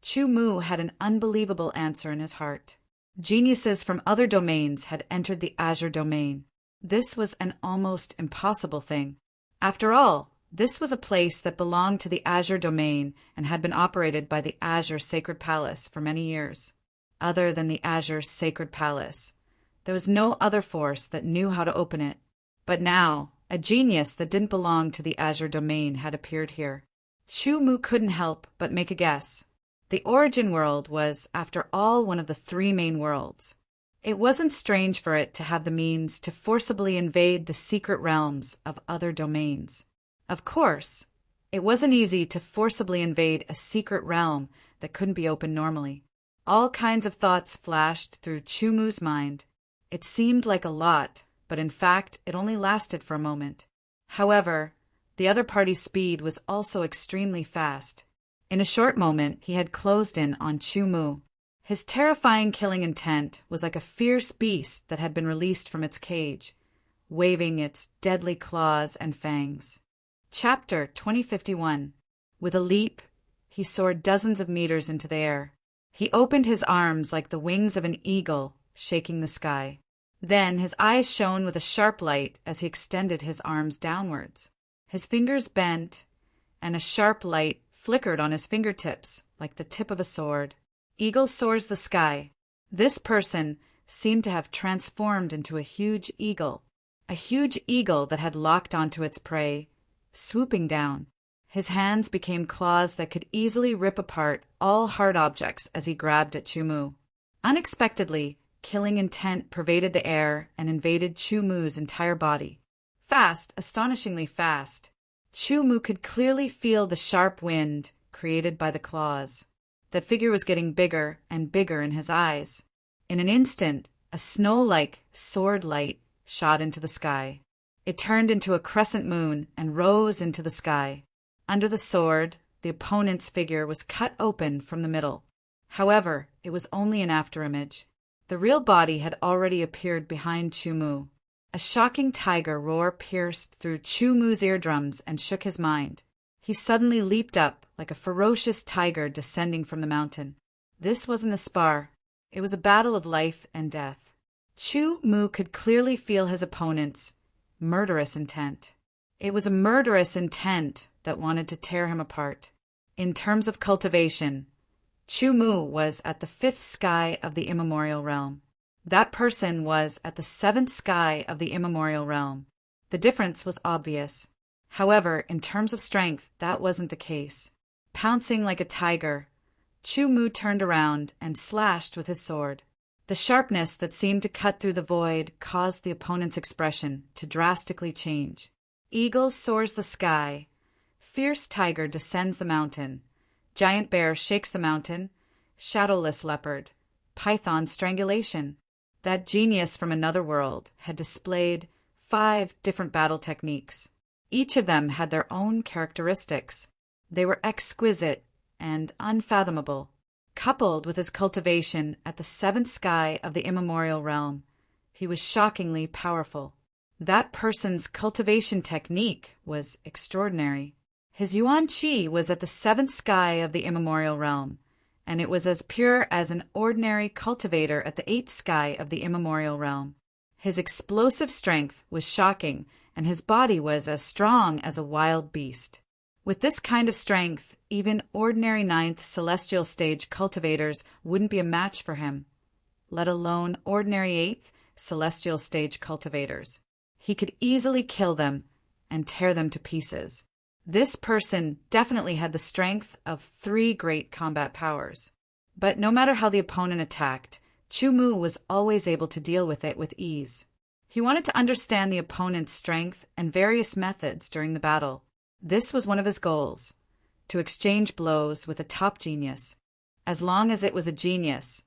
Speaker 1: Chu Mu had an unbelievable answer in his heart. Geniuses from other domains had entered the Azure Domain. This was an almost impossible thing. After all, this was a place that belonged to the Azure Domain and had been operated by the Azure Sacred Palace for many years. Other than the Azure Sacred Palace, there was no other force that knew how to open it. But now, a genius that didn't belong to the Azure Domain had appeared here. Chu Mu couldn't help but make a guess. The origin world was, after all, one of the 3 main worlds. It wasn't strange for it to have the means to forcibly invade the secret realms of other domains. Of course, it wasn't easy to forcibly invade a secret realm that couldn't be opened normally. All kinds of thoughts flashed through Chu Mu's mind. It seemed like a lot, but in fact, it only lasted for a moment. However, the other party's speed was also extremely fast. In a short moment, he had closed in on Chu Mu. His terrifying killing intent was like a fierce beast that had been released from its cage, waving its deadly claws and fangs. Chapter 2051. With a leap, he soared dozens of meters into the air. He opened his arms like the wings of an eagle, shaking the sky. Then his eyes shone with a sharp light as he extended his arms downwards. His fingers bent, and a sharp light flickered on his fingertips like the tip of a sword. Eagle soars the sky. This person seemed to have transformed into a huge eagle that had locked onto its prey, swooping down. His hands became claws that could easily rip apart all hard objects as he grabbed at Chu Mu. Unexpectedly, killing intent pervaded the air and invaded Chu Mu's entire body. Fast, astonishingly fast. Chu Mu could clearly feel the sharp wind created by the claws. The figure was getting bigger and bigger in his eyes. In an instant, a snow-like sword light shot into the sky. It turned into a crescent moon and rose into the sky. Under the sword, the opponent's figure was cut open from the middle. However, it was only an afterimage. The real body had already appeared behind Chu Mu. A shocking tiger roar pierced through Chu Mu's eardrums and shook his mind. He suddenly leaped up like a ferocious tiger descending from the mountain. This wasn't a spar. It was a battle of life and death. Chu Mu could clearly feel his opponent's murderous intent. It was a murderous intent that wanted to tear him apart. In terms of cultivation, Chu Mu was at the fifth sky of the immemorial realm. That person was at the seventh sky of the immemorial realm. The difference was obvious. However, in terms of strength, that wasn't the case. Pouncing like a tiger, Chu Mu turned around and slashed with his sword. The sharpness that seemed to cut through the void caused the opponent's expression to drastically change. Eagle soars the sky. Fierce tiger descends the mountain. Giant bear shakes the mountain. Shadowless leopard. Python strangulation. That genius from another world had displayed 5 different battle techniques. Each of them had their own characteristics. They were exquisite and unfathomable. Coupled with his cultivation at the seventh sky of the immemorial realm, he was shockingly powerful. That person's cultivation technique was extraordinary. His yuan qi was at the seventh sky of the immemorial realm, and it was as pure as an ordinary cultivator at the eighth sky of the immemorial realm. His explosive strength was shocking, and his body was as strong as a wild beast. With this kind of strength, even ordinary ninth celestial stage cultivators wouldn't be a match for him, let alone ordinary eighth celestial stage cultivators. He could easily kill them and tear them to pieces. This person definitely had the strength of 3 great combat powers. But no matter how the opponent attacked, Chu Mu was always able to deal with it with ease. He wanted to understand the opponent's strength and various methods during the battle. This was one of his goals, to exchange blows with a top genius. As long as it was a genius,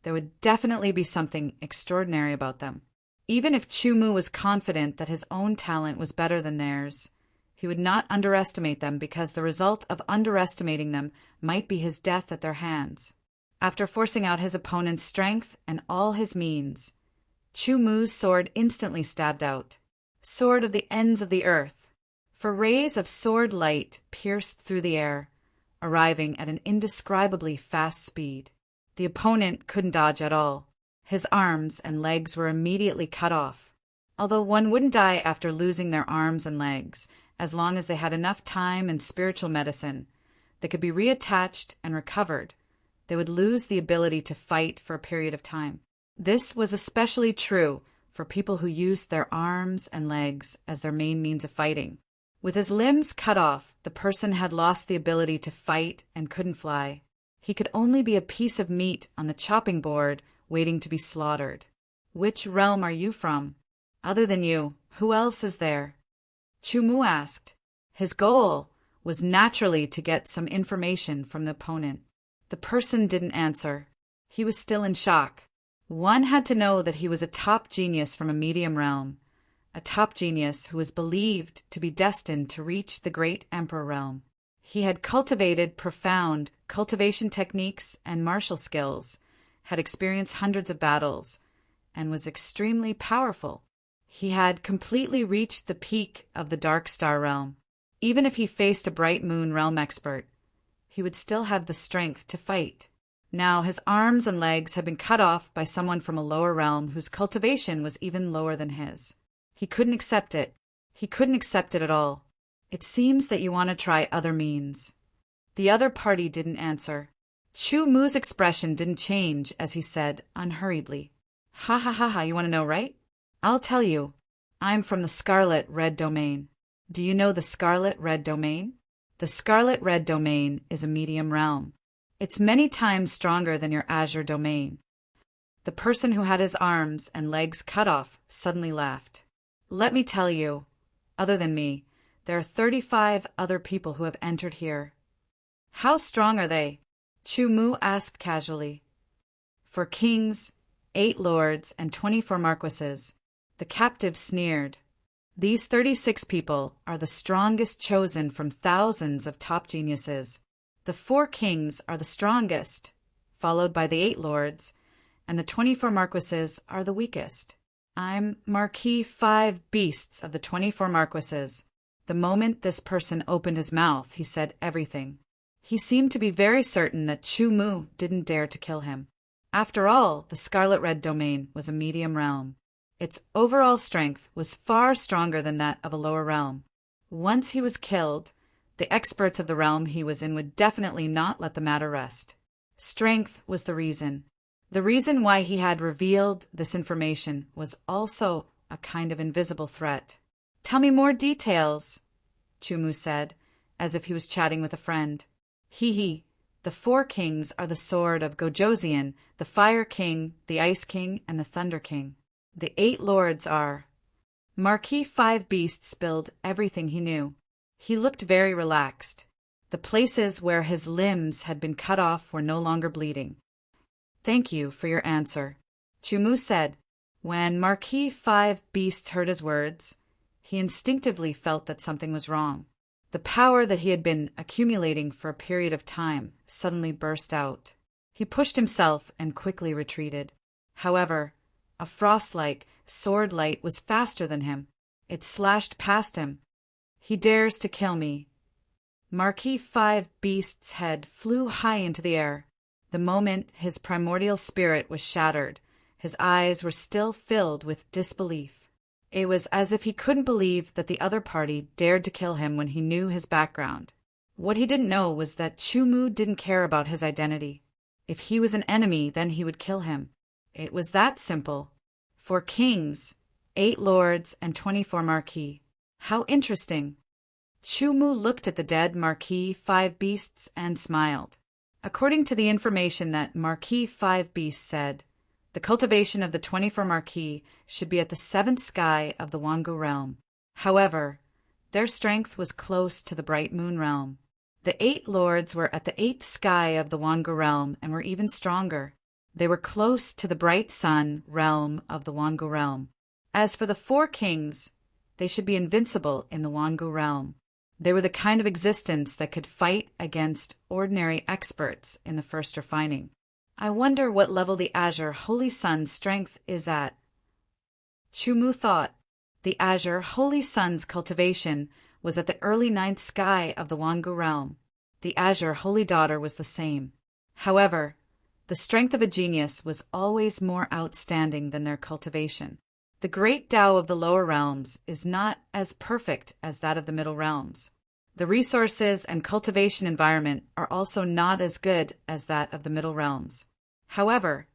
Speaker 1: there would definitely be something extraordinary about them. Even if Chu Mu was confident that his own talent was better than theirs, he would not underestimate them because the result of underestimating them might be his death at their hands. After forcing out his opponent's strength and all his means, Chu Mu's sword instantly stabbed out. Sword of the ends of the earth. For rays of sword light pierced through the air, arriving at an indescribably fast speed. The opponent couldn't dodge at all. His arms and legs were immediately cut off. Although one wouldn't die after losing their arms and legs, as long as they had enough time and spiritual medicine, they could be reattached and recovered. They would lose the ability to fight for a period of time. This was especially true for people who used their arms and legs as their main means of fighting. With his limbs cut off, the person had lost the ability to fight and couldn't fly. He could only be a piece of meat on the chopping board waiting to be slaughtered. Which realm are you from? Other than you, who else is there? Chu Mu asked. His goal was naturally to get some information from the opponent. The person didn't answer. He was still in shock. One had to know that he was a top genius from a medium realm, a top genius who was believed to be destined to reach the great emperor realm. He had cultivated profound cultivation techniques and martial skills, had experienced hundreds of battles, and was extremely powerful. He had completely reached the peak of the Dark Star realm. Even if he faced a Bright Moon realm expert, he would still have the strength to fight. Now his arms and legs had been cut off by someone from a lower realm whose cultivation was even lower than his. He couldn't accept it. He couldn't accept it at all. It seems that you want to try other means. The other party didn't answer. Chu Mu's expression didn't change as he said unhurriedly, "Ha ha ha ha, you want to know, right? I'll tell you. I'm from the Scarlet Red Domain. Do you know the Scarlet Red Domain? The Scarlet Red Domain is a medium realm. It's many times stronger than your Azure Domain." The person who had his arms and legs cut off suddenly laughed. "Let me tell you, other than me, there are 35 other people who have entered here." "How strong are they?" Chu Mu asked casually. "For kings, 8 lords, and 24 marquises," the captive sneered. "These 36 people are the strongest chosen from thousands of top geniuses. The 4 kings are the strongest, followed by the 8 lords, and the 24 marquises are the weakest." I'm Marquis 5 Beasts of the 24 Marquises. The moment this person opened his mouth, he said everything. He seemed to be very certain that Chu Mu didn't dare to kill him. After all, the Scarlet Red domain was a medium realm. Its overall strength was far stronger than that of a lower realm. Once he was killed, the experts of the realm he was in would definitely not let the matter rest. Strength was the reason. The reason why he had revealed this information was also a kind of invisible threat. "Tell me more details," Chu Mu said, as if he was chatting with a friend. He. The 4 kings are the sword of Gojoseon, the Fire King, the Ice King, and the Thunder King. The 8 lords are... Marquis 5 Beasts spilled everything he knew. He looked very relaxed. The places where his limbs had been cut off were no longer bleeding. "Thank you for your answer," Chu Mu said. When Marquis 5 Beasts heard his words, he instinctively felt that something was wrong. The power that he had been accumulating for a period of time suddenly burst out. He pushed himself and quickly retreated. However, a frost-like sword light was faster than him. It slashed past him. "He dares to kill me." Marquis 5 Beast's head flew high into the air. The moment his primordial spirit was shattered, his eyes were still filled with disbelief. It was as if he couldn't believe that the other party dared to kill him when he knew his background. What he didn't know was that Chu Mu didn't care about his identity. If he was an enemy, then he would kill him. It was that simple. 4 kings, 8 lords, and 24 marquis. How interesting. Chu Mu looked at the dead Marquis 5 Beasts and smiled. According to the information that Marquis 5 Beasts said, the cultivation of the 24 marquis should be at the 7th sky of the Wangu realm. However, their strength was close to the bright moon realm. The 8 lords were at the 8th sky of the Wangu realm and were even stronger. They were close to the bright sun realm of the Wangu realm. As for the 4 kings, they should be invincible in the Wangu realm. They were the kind of existence that could fight against ordinary experts in the first refining. I wonder what level the Azure Holy Sun's strength is at. Chu Mu thought. The Azure Holy Sun's cultivation was at the early 9th sky of the Wangu realm. The Azure Holy Daughter was the same. However, the strength of a genius was always more outstanding than their cultivation. The great Tao of the lower realms is not as perfect as that of the middle realms. The resources and cultivation environment are also not as good as that of the middle realms. However,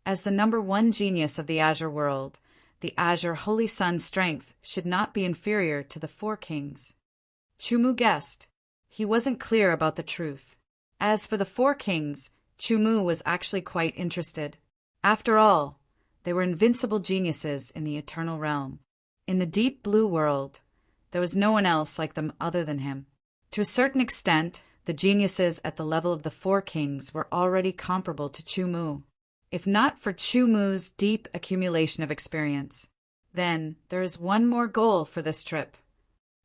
Speaker 1: as the number 1 genius of the Azure world, the Azure Holy Sun's strength should not be inferior to the 4 kings. Chu Mu guessed. He wasn't clear about the truth. As for the 4 kings, Chu Mu was actually quite interested. After all, they were invincible geniuses in the eternal realm. In the deep blue world, there was no one else like them other than him. To a certain extent, the geniuses at the level of the 4 kings were already comparable to Chu Mu. If not for Chu Mu's deep accumulation of experience, then there is one more goal for this trip.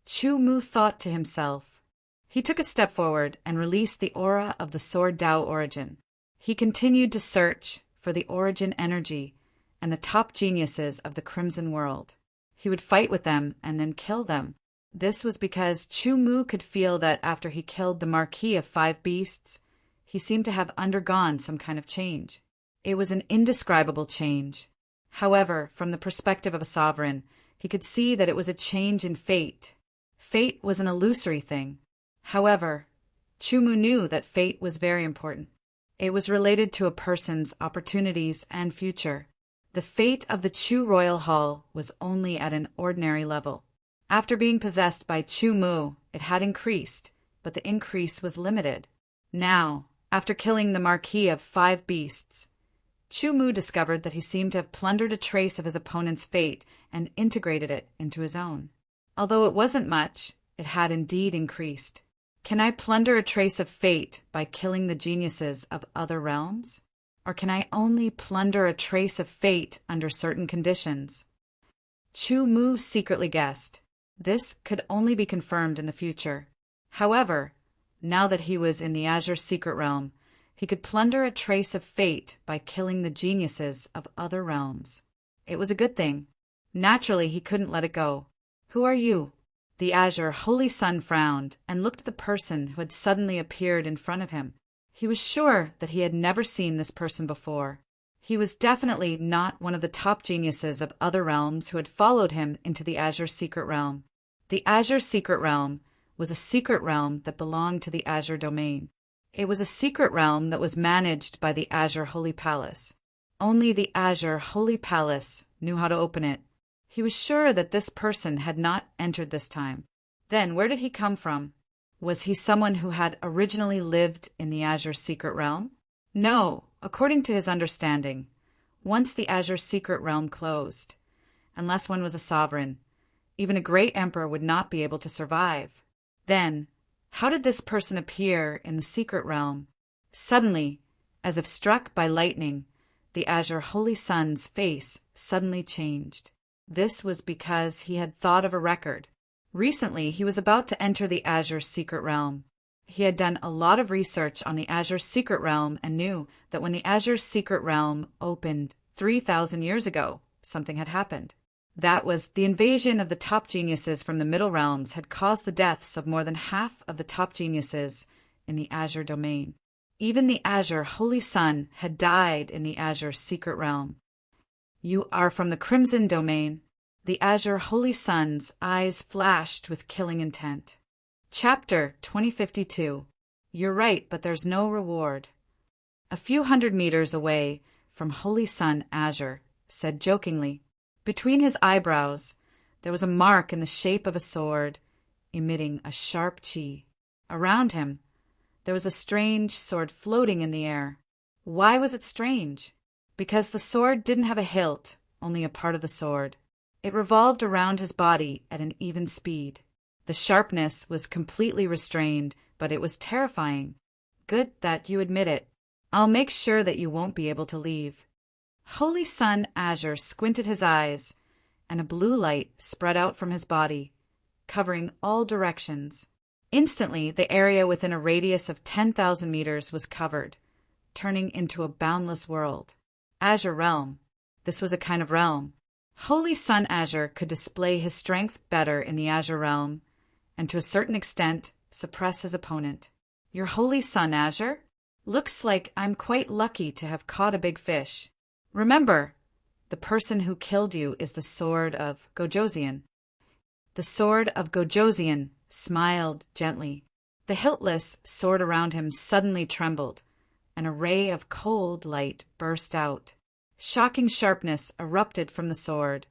Speaker 1: Chu Mu thought to himself. He took a step forward and released the aura of the Sword Tao origin. He continued to search for the origin energy and the top geniuses of the Crimson World. He would fight with them and then kill them. This was because Chu Mu could feel that after he killed the Marquis of 5 Beasts, he seemed to have undergone some kind of change. It was an indescribable change. However, from the perspective of a sovereign, he could see that it was a change in fate. Fate was an illusory thing. However, Chu Mu knew that fate was very important. It was related to a person's opportunities and future. The fate of the Chu Royal Hall was only at an ordinary level. After being possessed by Chu Mu, it had increased, but the increase was limited. Now, after killing the Marquis of 5 Beasts, Chu Mu discovered that he seemed to have plundered a trace of his opponent's fate and integrated it into his own. Although it wasn't much, it had indeed increased. Can I plunder a trace of fate by killing the geniuses of other realms? Or can I only plunder a trace of fate under certain conditions? Chu Mu secretly guessed. This could only be confirmed in the future. However, now that he was in the Azure Secret Realm, he could plunder a trace of fate by killing the geniuses of other realms. It was a good thing. Naturally, he couldn't let it go. "Who are you?" The Azure Holy Sun frowned and looked at the person who had suddenly appeared in front of him. He was sure that he had never seen this person before. He was definitely not one of the top geniuses of other realms who had followed him into the Azure Secret Realm. The Azure Secret Realm was a secret realm that belonged to the Azure Domain. It was a secret realm that was managed by the Azure Holy Palace. Only the Azure Holy Palace knew how to open it. He was sure that this person had not entered this time. Then, where did he come from? Was he someone who had originally lived in the Azure Secret Realm? No, according to his understanding. Once the Azure Secret Realm closed, unless one was a sovereign, even a great emperor would not be able to survive. Then, how did this person appear in the Secret Realm? Suddenly, as if struck by lightning, the Azure Holy Sun's face suddenly changed. This was because he had thought of a record. Recently, he was about to enter the Azure Secret Realm. He had done a lot of research on the Azure Secret Realm and knew that when the Azure Secret Realm opened 3,000 years ago, something had happened. That was the invasion of the top geniuses from the Middle Realms had caused the deaths of more than half of the top geniuses in the Azure Domain. Even the Azure Holy Sun had died in the Azure Secret Realm. "You are from the Crimson Domain." The Azure Holy Sun's eyes flashed with killing intent. Chapter 2052. "You're right, but there's no reward." A few hundred meters away from Holy Sun, Azure said jokingly. Between his eyebrows, there was a mark in the shape of a sword, emitting a sharp chi. Around him, there was a strange sword floating in the air. Why was it strange? Because the sword didn't have a hilt, only a part of the sword. It revolved around his body at an even speed. The sharpness was completely restrained, but it was terrifying. "Good that you admit it. I'll make sure that you won't be able to leave." Holy Sun Azure squinted his eyes, and a blue light spread out from his body, covering all directions. Instantly, the area within a radius of 10,000 meters was covered, turning into a boundless world. Azure Realm. This was a kind of realm. Holy Sun Azure could display his strength better in the Azure Realm, and to a certain extent, suppress his opponent. "Your Holy Sun Azure? Looks like I'm quite lucky to have caught a big fish. Remember, the person who killed you is the Sword of Gojosian." The Sword of Gojosian smiled gently. The hiltless sword around him suddenly trembled, and a ray of cold light burst out. Shocking sharpness erupted from the sword,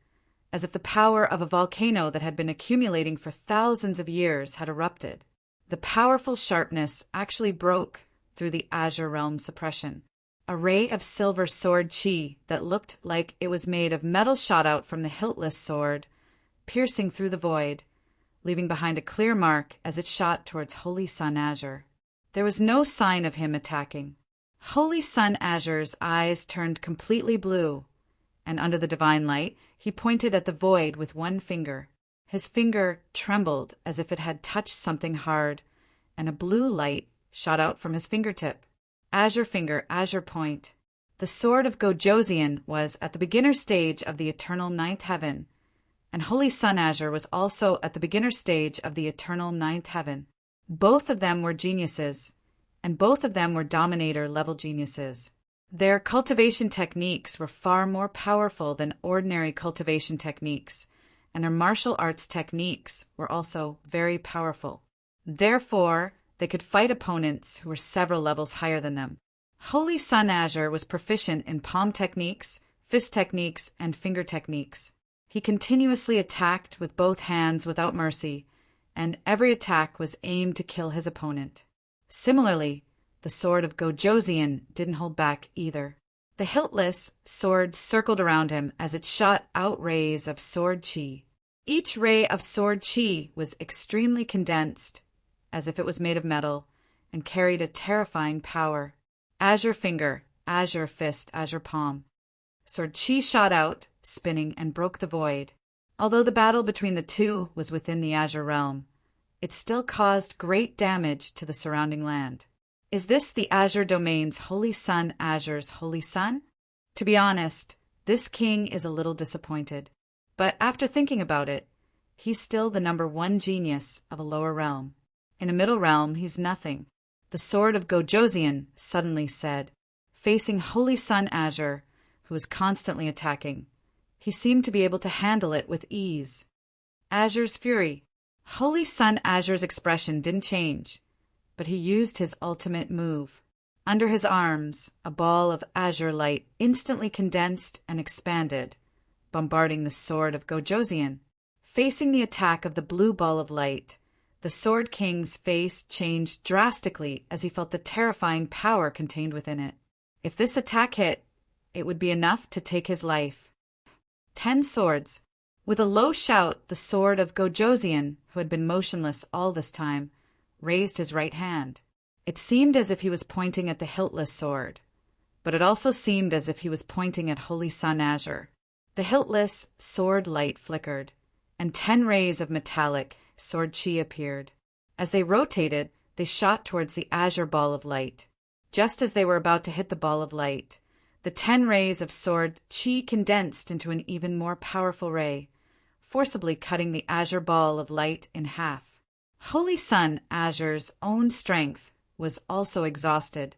Speaker 1: as if the power of a volcano that had been accumulating for thousands of years had erupted. The powerful sharpness actually broke through the Azure Realm suppression. A ray of silver sword chi that looked like it was made of metal shot out from the hiltless sword, piercing through the void, leaving behind a clear mark as it shot towards Holy Sun Azure. There was no sign of him attacking. Holy Sun Azure's eyes turned completely blue, and under the divine light, he pointed at the void with one finger. His finger trembled as if it had touched something hard, and a blue light shot out from his fingertip. Azure finger, azure point. The Sword of Gojosian was at the beginner stage of the eternal ninth heaven, and Holy Sun Azure was also at the beginner stage of the eternal ninth heaven. Both of them were geniuses, and both of them were Dominator-level geniuses. Their cultivation techniques were far more powerful than ordinary cultivation techniques, and their martial arts techniques were also very powerful. Therefore, they could fight opponents who were several levels higher than them. Holy Sun Azure was proficient in palm techniques, fist techniques, and finger techniques. He continuously attacked with both hands without mercy, and every attack was aimed to kill his opponent. Similarly, the Sword of Gojosian didn't hold back either. The hiltless sword circled around him as it shot out rays of sword chi. Each ray of sword chi was extremely condensed, as if it was made of metal, and carried a terrifying power. Azure finger, azure fist, azure palm. Sword chi shot out, spinning, and broke the void. Although the battle between the two was within the Azure Realm, it still caused great damage to the surrounding land. Is this the Azure Domain's Holy Sun Azure's Holy Sun? To be honest, this king is a little disappointed. But after thinking about it, he's still the number one genius of a lower realm. In a middle realm, he's nothing. The sword of Gojosian suddenly said, facing Holy Sun Azure, who was constantly attacking. He seemed to be able to handle it with ease. Azure's fury. Holy Sun Azure's expression didn't change, but he used his ultimate move. Under his arms, a ball of azure light instantly condensed and expanded, bombarding the sword of Gojosian. Facing the attack of the blue ball of light, the Sword King's face changed drastically as he felt the terrifying power contained within it. If this attack hit, it would be enough to take his life. 10 swords. With a low shout, the sword of Gojosian, who had been motionless all this time, raised his right hand. It seemed as if he was pointing at the hiltless sword, but it also seemed as if he was pointing at Holy Sun Azure. The hiltless sword light flickered, and 10 rays of metallic sword chi appeared. As they rotated, they shot towards the azure ball of light. Just as they were about to hit the ball of light, the 10 rays of sword chi condensed into an even more powerful ray, forcibly cutting the azure ball of light in half. Holy Sun Azure's own strength was also exhausted.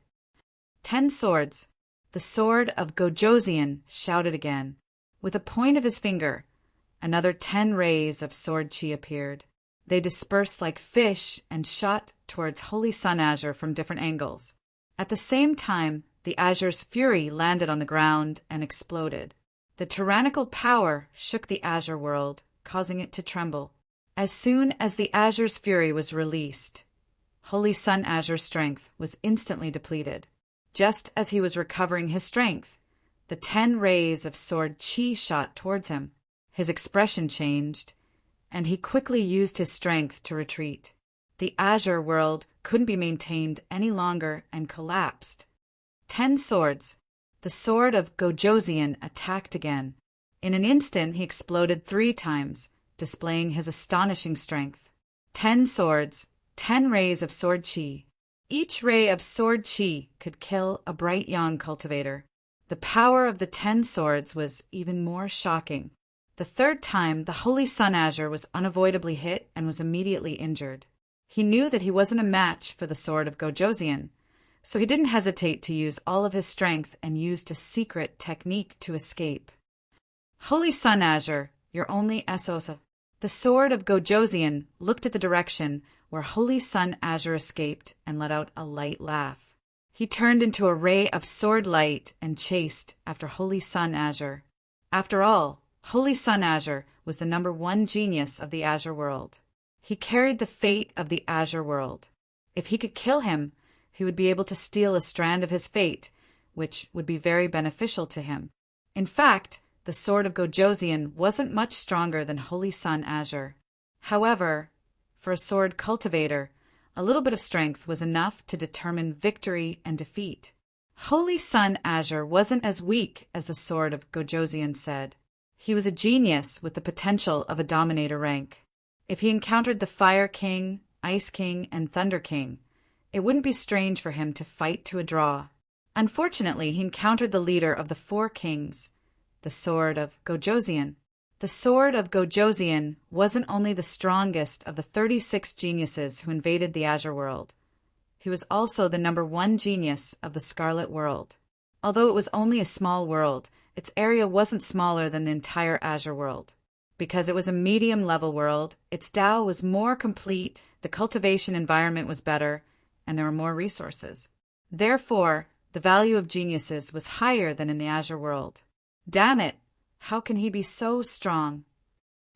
Speaker 1: 10 swords. The sword of Gojosian shouted again. With a point of his finger, another 10 rays of sword chi appeared. They dispersed like fish and shot towards Holy Sun Azure from different angles. At the same time, the Azure's fury landed on the ground and exploded. The tyrannical power shook the Azure world, causing it to tremble. As soon as the Azure's fury was released, Holy Sun Azure's strength was instantly depleted. Just as he was recovering his strength, the 10 rays of sword chi shot towards him. His expression changed, and he quickly used his strength to retreat. The Azure world couldn't be maintained any longer and collapsed. 10 swords. The sword of Gojosian attacked again. In an instant, he exploded 3 times, displaying his astonishing strength. 10 swords, 10 rays of sword chi. Each ray of sword chi could kill a bright young cultivator. The power of the 10 swords was even more shocking. The 3rd time, the Holy Sun Azure was unavoidably hit and was immediately injured. He knew that he wasn't a match for the sword of Gojosian, so he didn't hesitate to use all of his strength and used a secret technique to escape. Holy Sun Azure, your only SOS. The sword of Gojosian looked at the direction where Holy Sun Azure escaped and let out a light laugh. He turned into a ray of sword light and chased after Holy Sun Azure. After all, Holy Sun Azure was the number one genius of the Azure world. He carried the fate of the Azure world. If he could kill him, he would be able to steal a strand of his fate, which would be very beneficial to him. In fact, the sword of Gojosian wasn't much stronger than Holy Sun Azure. However, for a sword cultivator, a little bit of strength was enough to determine victory and defeat. Holy Sun Azure wasn't as weak as the sword of Gojosian said. He was a genius with the potential of a dominator rank. If he encountered the Fire King, Ice King, and Thunder King, it wouldn't be strange for him to fight to a draw. Unfortunately, he encountered the leader of the 4 kings, the sword of Gojosian. The sword of Gojosian wasn't only the strongest of the 36 geniuses who invaded the Azure world. He was also the number 1 genius of the Scarlet world. Although it was only a small world, its area wasn't smaller than the entire Azure world. Because it was a medium-level world, its Tao was more complete, the cultivation environment was better, and there were more resources. Therefore, the value of geniuses was higher than in the Azure world. Damn it! How can he be so strong?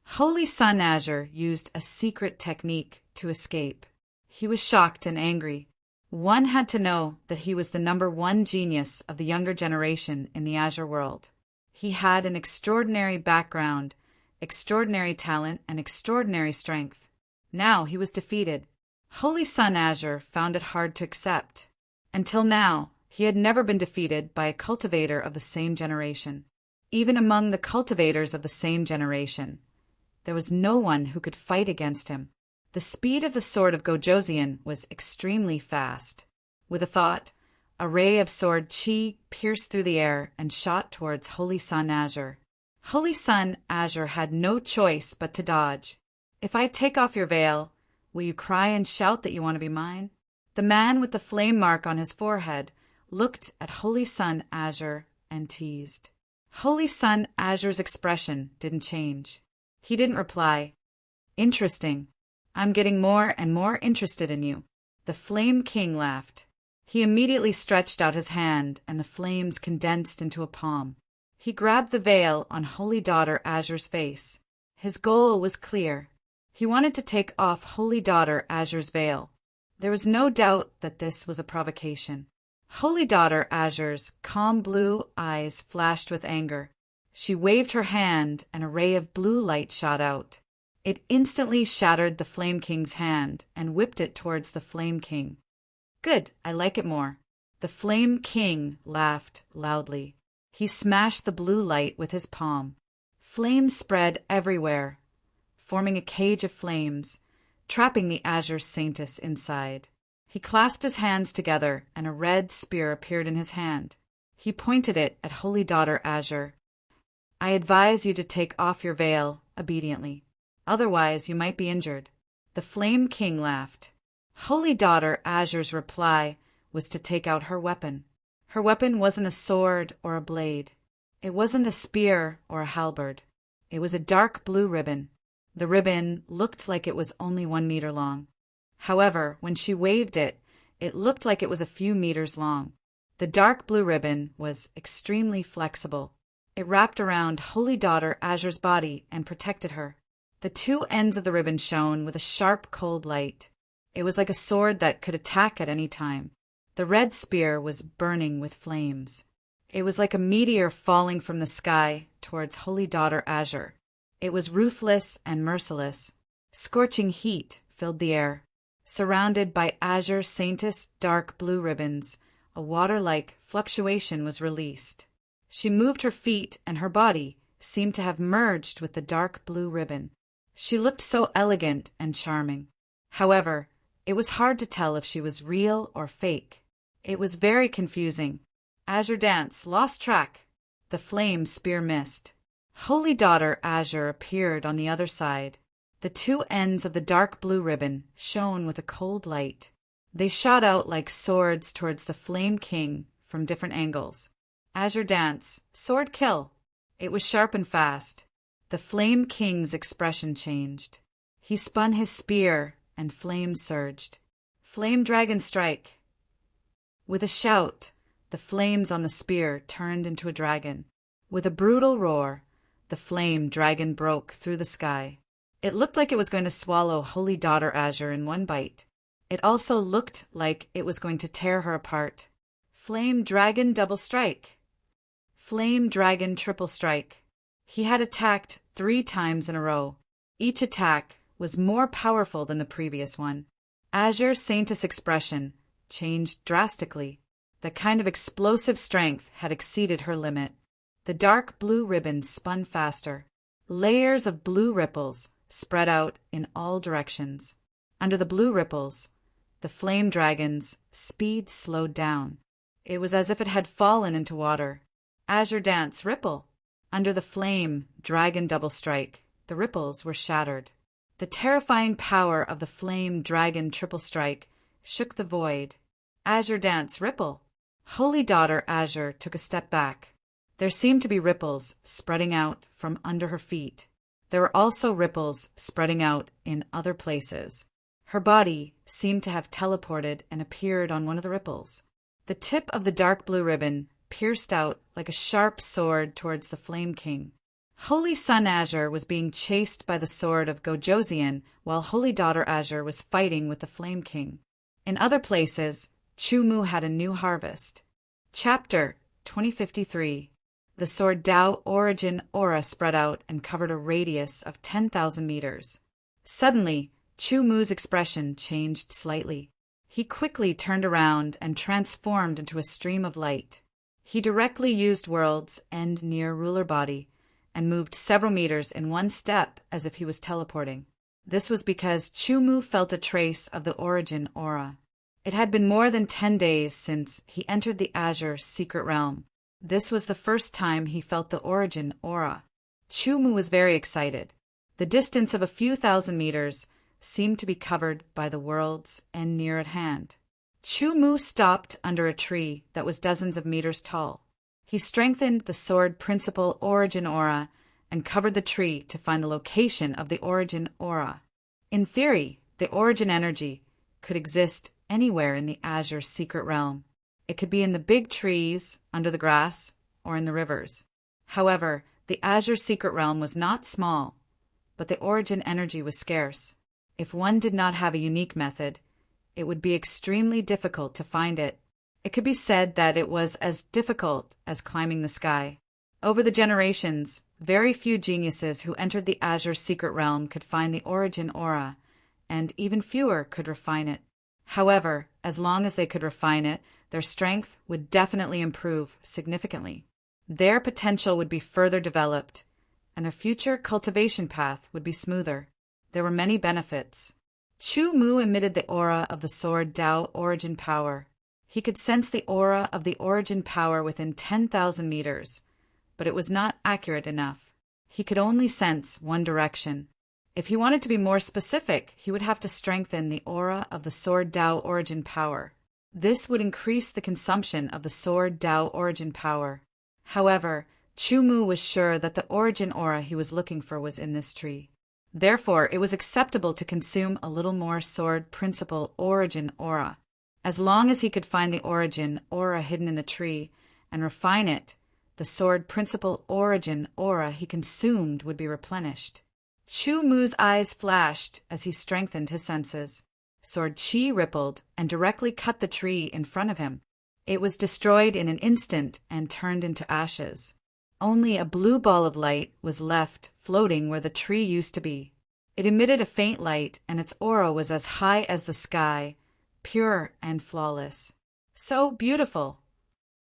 Speaker 1: Holy Sun Azure used a secret technique to escape. He was shocked and angry. One had to know that he was the number 1 genius of the younger generation in the Azure world. He had an extraordinary background, extraordinary talent, and extraordinary strength. Now he was defeated. Holy Sun Azure found it hard to accept. Until now, he had never been defeated by a cultivator of the same generation. Even among the cultivators of the same generation, there was no one who could fight against him. The speed of the sword of Gojosian was extremely fast. With a thought, a ray of sword chi pierced through the air and shot towards Holy Sun Azure. Holy Sun Azure had no choice but to dodge. "If I take off your veil, will you cry and shout that you want to be mine?" The man with the flame mark on his forehead looked at Holy Sun Azure and teased. Holy Sun Azure's expression didn't change. He didn't reply. "Interesting. I'm getting more and more interested in you." The Flame King laughed. He immediately stretched out his hand, and the flames condensed into a palm. He grabbed the veil on Holy Daughter Azure's face. His goal was clear. He wanted to take off Holy Daughter Azure's veil. There was no doubt that this was a provocation. Holy Daughter Azure's calm blue eyes flashed with anger. She waved her hand, and a ray of blue light shot out. It instantly shattered the Flame King's hand and whipped it towards the Flame King. "Good, I like it more." The Flame King laughed loudly. He smashed the blue light with his palm. Flames spread everywhere, forming a cage of flames, trapping the Azure Saintess inside. He clasped his hands together, and a red spear appeared in his hand. He pointed it at Holy Daughter Azure. "I advise you to take off your veil obediently. Otherwise, you might be injured." The Flame King laughed. Holy Daughter Azure's reply was to take out her weapon. Her weapon wasn't a sword or a blade. It wasn't a spear or a halberd. It was a dark blue ribbon. The ribbon looked like it was only 1 meter long. However, when she waved it, it looked like it was a few meters long. The dark blue ribbon was extremely flexible. It wrapped around Holy Daughter Azure's body and protected her. The two ends of the ribbon shone with a sharp, cold light. It was like a sword that could attack at any time. The red spear was burning with flames. It was like a meteor falling from the sky towards Holy Daughter Azure. It was ruthless and merciless. Scorching heat filled the air. Surrounded by Azure Saintess dark blue ribbons, a water-like fluctuation was released. She moved her feet, and her body seemed to have merged with the dark blue ribbon. She looked so elegant and charming. However, it was hard to tell if she was real or fake. It was very confusing. Azure Dance lost track. The flame spear missed. Holy Daughter Azure appeared on the other side. The two ends of the dark blue ribbon shone with a cold light. They shot out like swords towards the Flame King from different angles. Azure Dance, sword kill. It was sharp and fast. The Flame King's expression changed. He spun his spear, and flames surged. Flame Dragon Strike. With a shout, the flames on the spear turned into a dragon. With a brutal roar, the flame dragon broke through the sky. It looked like it was going to swallow Holy Daughter Azure in one bite. It also looked like it was going to tear her apart. Flame Dragon Double Strike. Flame Dragon Triple Strike. He had attacked 3 times in a row. Each attack was more powerful than the previous one. Azure Saintess' expression changed drastically. The kind of explosive strength had exceeded her limit. The dark blue ribbon spun faster. Layers of blue ripples spread out in all directions. Under the blue ripples, the flame dragon's speed slowed down. It was as if it had fallen into water. Azure Dance Ripple. Under the flame dragon double strike, the ripples were shattered. The terrifying power of the flame dragon triple strike shook the void. Azure Dance Ripple. Holy Daughter Azure took a step back. There seemed to be ripples spreading out from under her feet. There were also ripples spreading out in other places. Her body seemed to have teleported and appeared on one of the ripples. The tip of the dark blue ribbon pierced out like a sharp sword towards the Flame King. Holy Sun Azure was being chased by the sword of Gojosian, while Holy Daughter Azure was fighting with the Flame King. In other places, Chumu had a new harvest. Chapter 2053. The sword Tao Origin aura spread out and covered a radius of 10,000 meters. Suddenly, Chumu's expression changed slightly. He quickly turned around and transformed into a stream of light. He directly used World's End Near Ruler Body and moved several meters in one step as if he was teleporting. This was because Chumu felt a trace of the Origin aura. It had been more than 10 days since he entered the Azure secret realm. This was the first time he felt the Origin aura. Chu-mu was very excited. The distance of a few thousand meters seemed to be covered by the world's end near at hand. Chu-mu stopped under a tree that was dozens of meters tall. He strengthened the sword principle origin aura and covered the tree to find the location of the origin aura. In theory, the origin energy could exist anywhere in the Azure secret realm. It could be in the big trees, under the grass, or in the rivers. However, the Azure secret realm was not small, but the origin energy was scarce. If one did not have a unique method, it would be extremely difficult to find it. It could be said that it was as difficult as climbing the sky. Over the generations, very few geniuses who entered the Azure secret realm could find the origin aura, and even fewer could refine it. However, as long as they could refine it, their strength would definitely improve significantly. Their potential would be further developed, and their future cultivation path would be smoother. There were many benefits. Chu-mu emitted the aura of the sword Dao origin power. He could sense the aura of the origin power within 10,000 meters, but it was not accurate enough. He could only sense one direction. If he wanted to be more specific, he would have to strengthen the aura of the sword Dao origin power. This would increase the consumption of the sword Dao origin power. However, Chu-mu was sure that the origin aura he was looking for was in this tree. Therefore, it was acceptable to consume a little more sword principle origin aura. As long as he could find the origin aura hidden in the tree and refine it, the sword principle origin aura he consumed would be replenished. Chu-mu's eyes flashed as he strengthened his senses. Sword chi rippled and directly cut the tree in front of him. It was destroyed in an instant and turned into ashes. Only a blue ball of light was left floating where the tree used to be. It emitted a faint light, and its aura was as high as the sky, pure and flawless. So beautiful!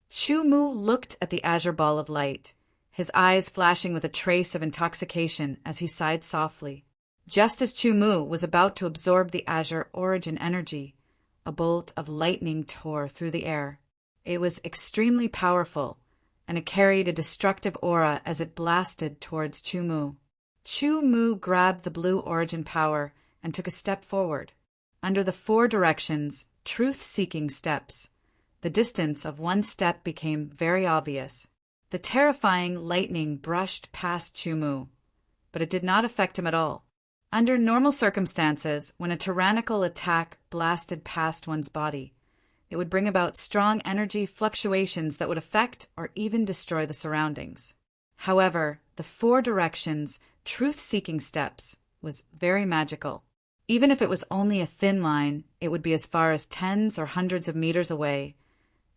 Speaker 1: Chu-mu looked at the azure ball of light, his eyes flashing with a trace of intoxication as he sighed softly. Just as Chu-mu was about to absorb the azure origin energy, a bolt of lightning tore through the air. It was extremely powerful, and it carried a destructive aura as it blasted towards Chu-mu. Chu-mu grabbed the blue origin power and took a step forward. Under the 4 directions, truth-seeking steps, the distance of one step became very obvious. The terrifying lightning brushed past Chu-mu, but it did not affect him at all. Under normal circumstances, when a tyrannical attack blasted past one's body, it would bring about strong energy fluctuations that would affect or even destroy the surroundings. However, the 4 directions, truth-seeking steps, was very magical. Even if it was only a thin line, it would be as far as tens or hundreds of meters away,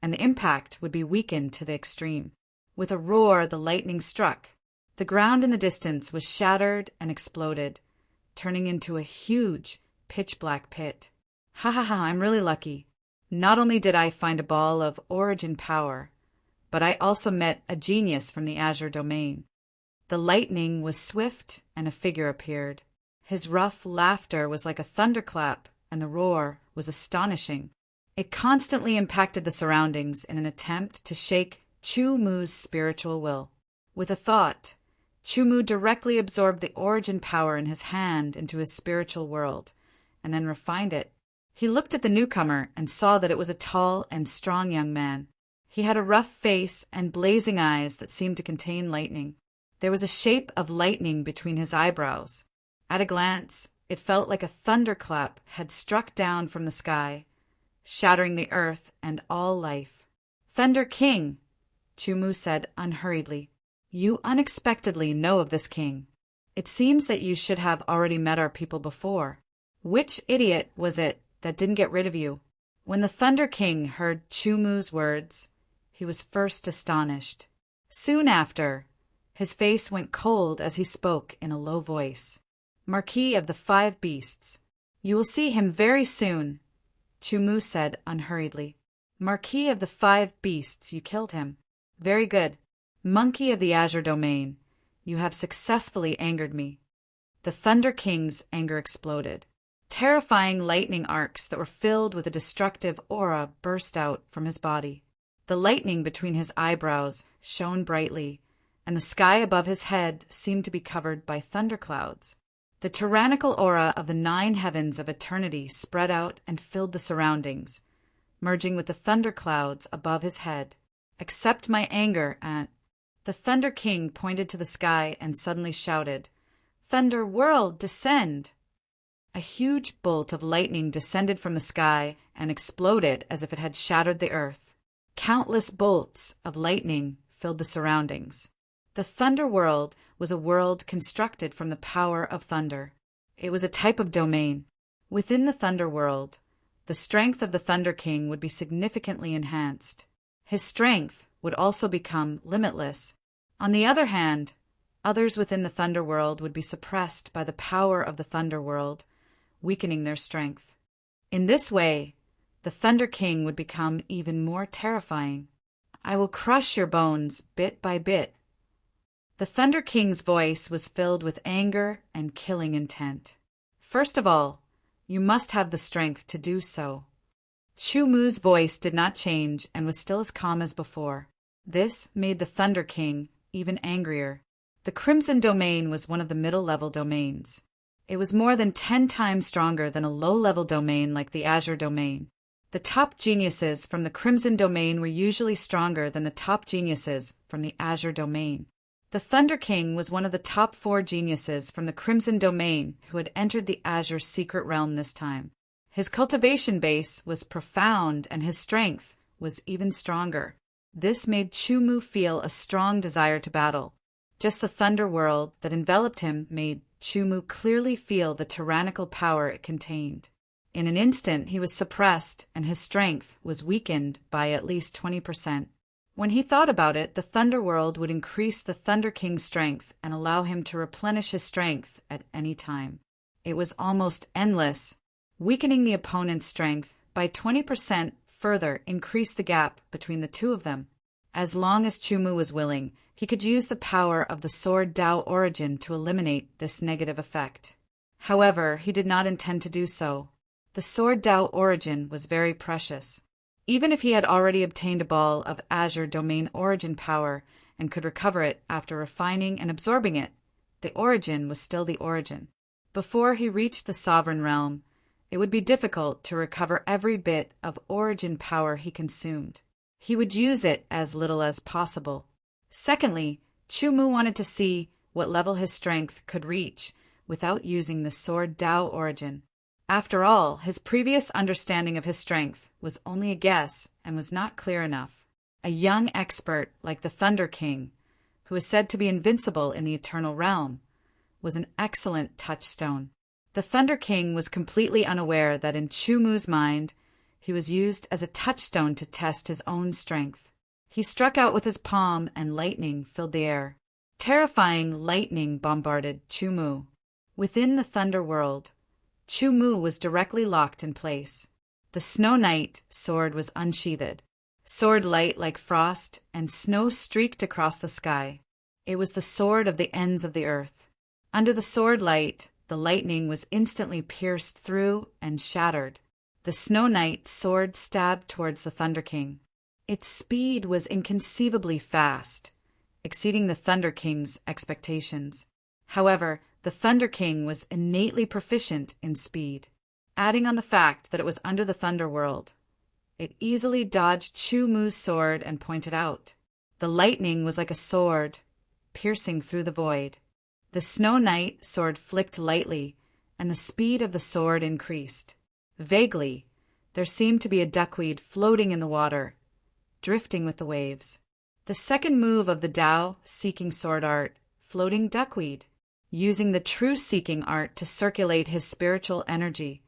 Speaker 1: and the impact would be weakened to the extreme. With a roar, the lightning struck. The ground in the distance was shattered and exploded, turning into a huge, pitch-black pit. Ha ha ha, I'm really lucky. Not only did I find a ball of origin power, but I also met a genius from the Azure domain. The lightning was swift, and a figure appeared. His rough laughter was like a thunderclap, and the roar was astonishing. It constantly impacted the surroundings in an attempt to shake Chu-mu's spiritual will. With a thought, Chu-mu directly absorbed the origin power in his hand into his spiritual world, and then refined it. He looked at the newcomer and saw that it was a tall and strong young man. He had a rough face and blazing eyes that seemed to contain lightning. There was a shape of lightning between his eyebrows. At a glance, it felt like a thunderclap had struck down from the sky, shattering the earth and all life. "Thunder King," Chu-mu said unhurriedly. "You unexpectedly know of this king. It seems that you should have already met our people before. Which idiot was it that didn't get rid of you?" When the Thunder King heard Chu-mu's words, he was first astonished. Soon after, his face went cold as he spoke in a low voice. "Marquis of the 5 Beasts. You will see him very soon," Chu-mu said unhurriedly. "Marquis of the 5 Beasts, you killed him. Very good. Monkey of the Azure Domain, you have successfully angered me." The Thunder King's anger exploded. Terrifying lightning arcs that were filled with a destructive aura burst out from his body. The lightning between his eyebrows shone brightly, and the sky above his head seemed to be covered by thunderclouds. The tyrannical aura of the 9 heavens of eternity spread out and filled the surroundings, merging with the thunderclouds above his head. "Accept my anger, Aunt." The Thunder King pointed to the sky and suddenly shouted, "Thunder world, descend!" A huge bolt of lightning descended from the sky and exploded as if it had shattered the earth. Countless bolts of lightning filled the surroundings. The Thunder World was a world constructed from the power of thunder. It was a type of domain. Within the Thunder World, the strength of the Thunder King would be significantly enhanced. His strength would also become limitless. On the other hand, others within the Thunder World would be suppressed by the power of the Thunder World, weakening their strength. In this way, the Thunder King would become even more terrifying. "I will crush your bones bit by bit." The Thunder King's voice was filled with anger and killing intent. "First of all, you must have the strength to do so." Chu Mu's voice did not change and was still as calm as before. This made the Thunder King even angrier. The Crimson Domain was one of the middle-level domains. It was more than 10 times stronger than a low-level domain like the Azure Domain. The top geniuses from the Crimson Domain were usually stronger than the top geniuses from the Azure Domain. The Thunder King was one of the top 4 geniuses from the Crimson Domain who had entered the Azure Secret Realm this time. His cultivation base was profound and his strength was even stronger. This made Chu Mu feel a strong desire to battle. Just the Thunder World that enveloped him made Chu Mu clearly feel the tyrannical power it contained. In an instant, he was suppressed and his strength was weakened by at least 20%. When he thought about it, the Thunder World would increase the Thunder King's strength and allow him to replenish his strength at any time. It was almost endless. Weakening the opponent's strength by 20% further increased the gap between the two of them. As long as Chu Mu was willing, he could use the power of the Sword Dao Origin to eliminate this negative effect. However, he did not intend to do so. The Sword Dao Origin was very precious. Even if he had already obtained a ball of Azure Domain Origin power and could recover it after refining and absorbing it, the Origin was still the Origin. Before he reached the Sovereign Realm, it would be difficult to recover every bit of Origin power he consumed. He would use it as little as possible. Secondly, Chu Mu wanted to see what level his strength could reach without using the Sword Dao Origin. After all, his previous understanding of his strength was only a guess and was not clear enough. A young expert like the Thunder King, who is said to be invincible in the Eternal Realm, was an excellent touchstone. The Thunder King was completely unaware that in Chu Mu's mind, he was used as a touchstone to test his own strength. He struck out with his palm and lightning filled the air. Terrifying lightning bombarded Chu Mu. Within the Thunder World, Chu Mu was directly locked in place. The Snow Knight sword was unsheathed. Sword light like frost, and snow streaked across the sky. It was the sword of the ends of the earth. Under the sword light, the lightning was instantly pierced through and shattered. The Snow Knight's sword stabbed towards the Thunder King. Its speed was inconceivably fast, exceeding the Thunder King's expectations. However, the Thunder King was innately proficient in speed. Adding on the fact that it was under the Thunder World, it easily dodged Chu Mu's sword and pointed out. The lightning was like a sword, piercing through the void. The Snow Knight sword flicked lightly, and the speed of the sword increased. Vaguely, there seemed to be a duckweed floating in the water, drifting with the waves. The second move of the Dao Seeking Sword art, floating duckweed, using the true seeking art to circulate his spiritual energy.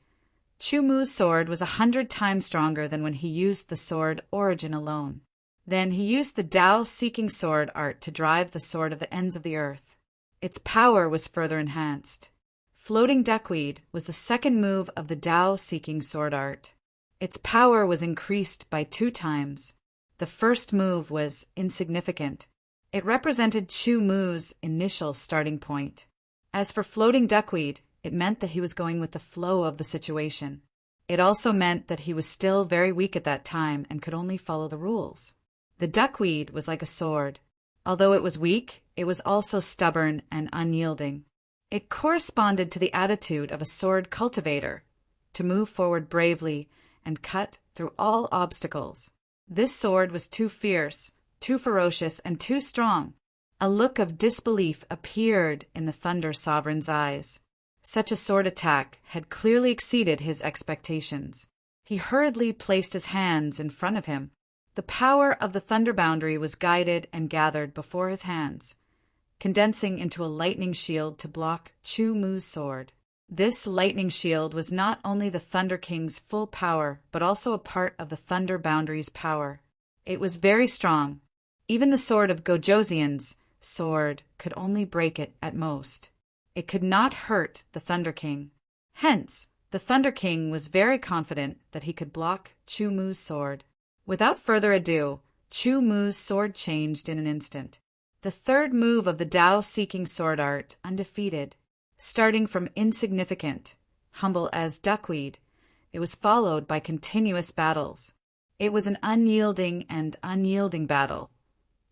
Speaker 1: Chu Mu's sword was 100 times stronger than when he used the sword Origin alone. Then he used the Dao Seeking Sword art to drive the sword of the ends of the earth. Its power was further enhanced. Floating duckweed was the second move of the Dao Seeking Sword art. Its power was increased by 2 times. The first move was insignificant. It represented Chu Mu's initial starting point. As for floating duckweed, it meant that he was going with the flow of the situation. It also meant that he was still very weak at that time and could only follow the rules. The duckweed was like a sword. Although it was weak, it was also stubborn and unyielding. It corresponded to the attitude of a sword cultivator, to move forward bravely and cut through all obstacles. This sword was too fierce, too ferocious, and too strong. A look of disbelief appeared in the Thunder Sovereign's eyes. Such a sword attack had clearly exceeded his expectations. He hurriedly placed his hands in front of him. The power of the Thunder Boundary was guided and gathered before his hands, condensing into a lightning shield to block Chu Mu's sword. This lightning shield was not only the Thunder King's full power, but also a part of the Thunder Boundary's power. It was very strong. Even the sword of Gojoseon's sword could only break it at most. It could not hurt the Thunder King. Hence, the Thunder King was very confident that he could block Chu Mu's sword. Without further ado, Chu Mu's sword changed in an instant. The third move of the Tao-seeking sword art, undefeated. Starting from insignificant, humble as duckweed, it was followed by continuous battles. It was an unyielding and unyielding battle,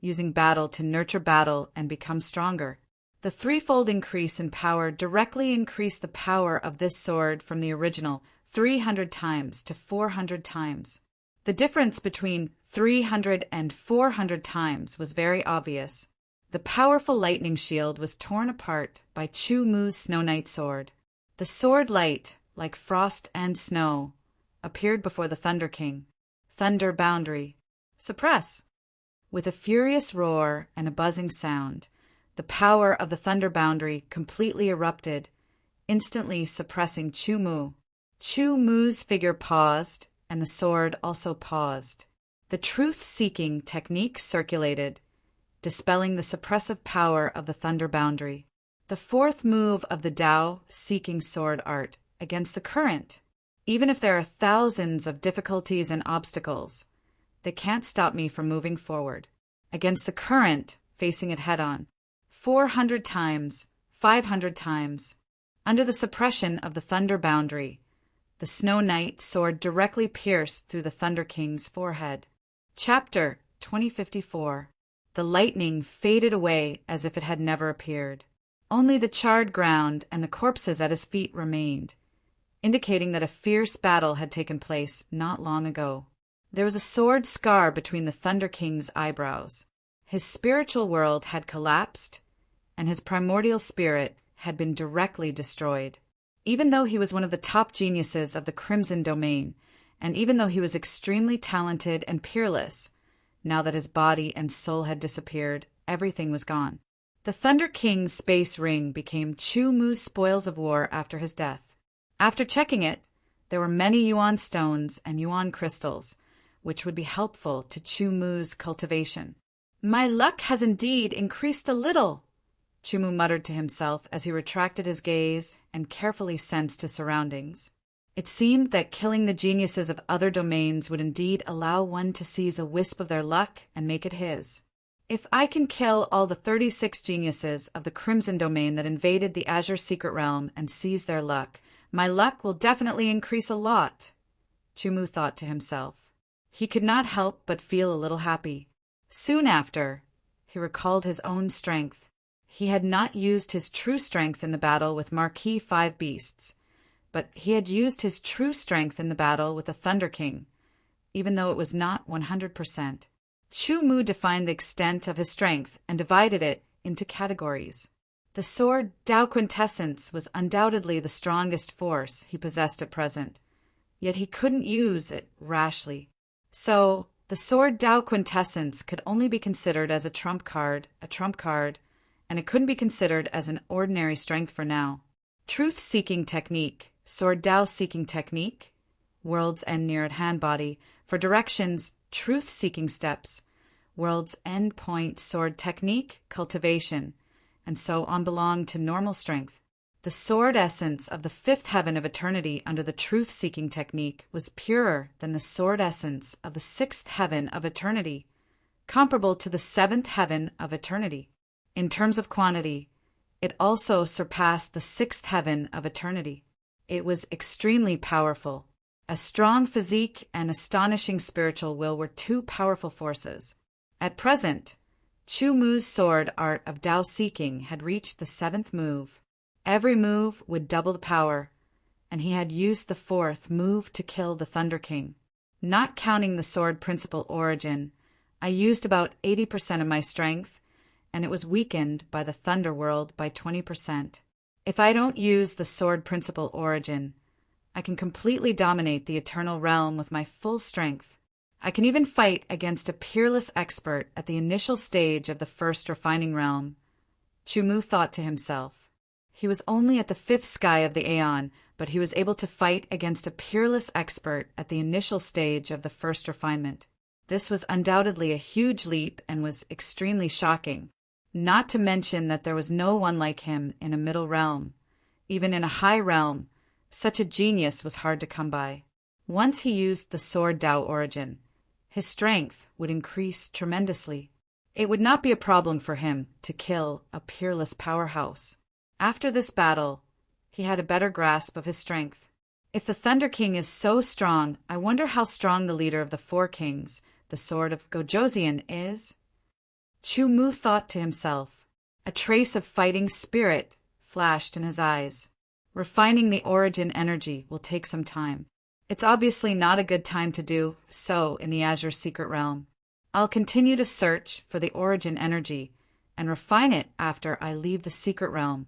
Speaker 1: using battle to nurture battle and become stronger. The threefold increase in power directly increased the power of this sword from the original 300 times to 400 times. The difference between 300 and 400 times was very obvious. The powerful lightning shield was torn apart by Chu Mu's Snow Knight sword. The sword light, like frost and snow, appeared before the Thunder King. Thunder Boundary. Suppress. With a furious roar and a buzzing sound, the power of the Thunder Boundary completely erupted, instantly suppressing Chu Mu. Chu Mu's figure paused, and the sword also paused. The truth-seeking technique circulated, dispelling the suppressive power of the Thunder Boundary. The fourth move of the Tao-seeking sword art, against the current. Even if there are thousands of difficulties and obstacles, they can't stop me from moving forward. Against the current, facing it head-on. 400 times, 500 times. Under the suppression of the Thunder Boundary, the Snow Knight sword directly pierced through the Thunder King's forehead. Chapter 2054. The lightning faded away as if it had never appeared. Only the charred ground and the corpses at his feet remained, indicating that a fierce battle had taken place not long ago. There was a sword scar between the Thunder King's eyebrows. His spiritual world had collapsed, and his primordial spirit had been directly destroyed. Even though he was one of the top geniuses of the Crimson Domain, and even though he was extremely talented and peerless, now that his body and soul had disappeared, everything was gone. The Thunder King's space ring became Chu Mu's spoils of war after his death. After checking it, there were many Yuan stones and Yuan crystals, which would be helpful to Chu Mu's cultivation. "My luck has indeed increased a little," Chu Mu muttered to himself as he retracted his gaze and carefully sensed his surroundings. It seemed that killing the geniuses of other domains would indeed allow one to seize a wisp of their luck and make it his. If I can kill all the 36 geniuses of the Crimson Domain that invaded the Azure Secret Realm and seize their luck, my luck will definitely increase a lot, Chu Mu thought to himself. He could not help but feel a little happy. Soon after, he recalled his own strength. He had not used his true strength in the battle with Marquis Five Beasts, but he had used his true strength in the battle with the Thunder King, even though it was not 100%. Chu Mu defined the extent of his strength and divided it into categories. The sword Tao Quintessence was undoubtedly the strongest force he possessed at present, yet he couldn't use it rashly. So, the sword Tao Quintessence could only be considered as a trump card, and it couldn't be considered as an ordinary strength for now. Truth-seeking technique, sword Tao-seeking technique, world's end near at hand body, for directions, truth-seeking steps, world's end point sword technique, cultivation, and so on belong to normal strength. The sword essence of the fifth heaven of eternity under the truth-seeking technique was purer than the sword essence of the sixth heaven of eternity, comparable to the seventh heaven of eternity. In terms of quantity, it also surpassed the sixth heaven of eternity. It was extremely powerful. A strong physique and astonishing spiritual will were two powerful forces. At present, Chu Mu's sword art of Dao seeking had reached the 7th move. Every move would double the power, and he had used the 4th move to kill the Thunder King. Not counting the sword principle origin, I used about 80% of my strength, and it was weakened by the Thunder World by 20%. If I don't use the sword principle origin, I can completely dominate the Eternal Realm with my full strength. I can even fight against a peerless expert at the initial stage of the 1st refining realm. Chu Mu thought to himself. He was only at the 5th sky of the Aeon, but he was able to fight against a peerless expert at the initial stage of the 1st refinement. This was undoubtedly a huge leap and was extremely shocking. Not to mention that there was no one like him in a middle realm. Even in a high realm, such a genius was hard to come by. Once he used the sword Dao origin, his strength would increase tremendously. It would not be a problem for him to kill a peerless powerhouse. After this battle, he had a better grasp of his strength. If the Thunder King is so strong, I wonder how strong the leader of the 4 kings, the sword of Gojoseon, is? Chu Mu thought to himself. A trace of fighting spirit flashed in his eyes. Refining the origin energy will take some time. It's obviously not a good time to do so in the Azure Secret Realm. I'll continue to search for the origin energy and refine it after I leave the Secret Realm.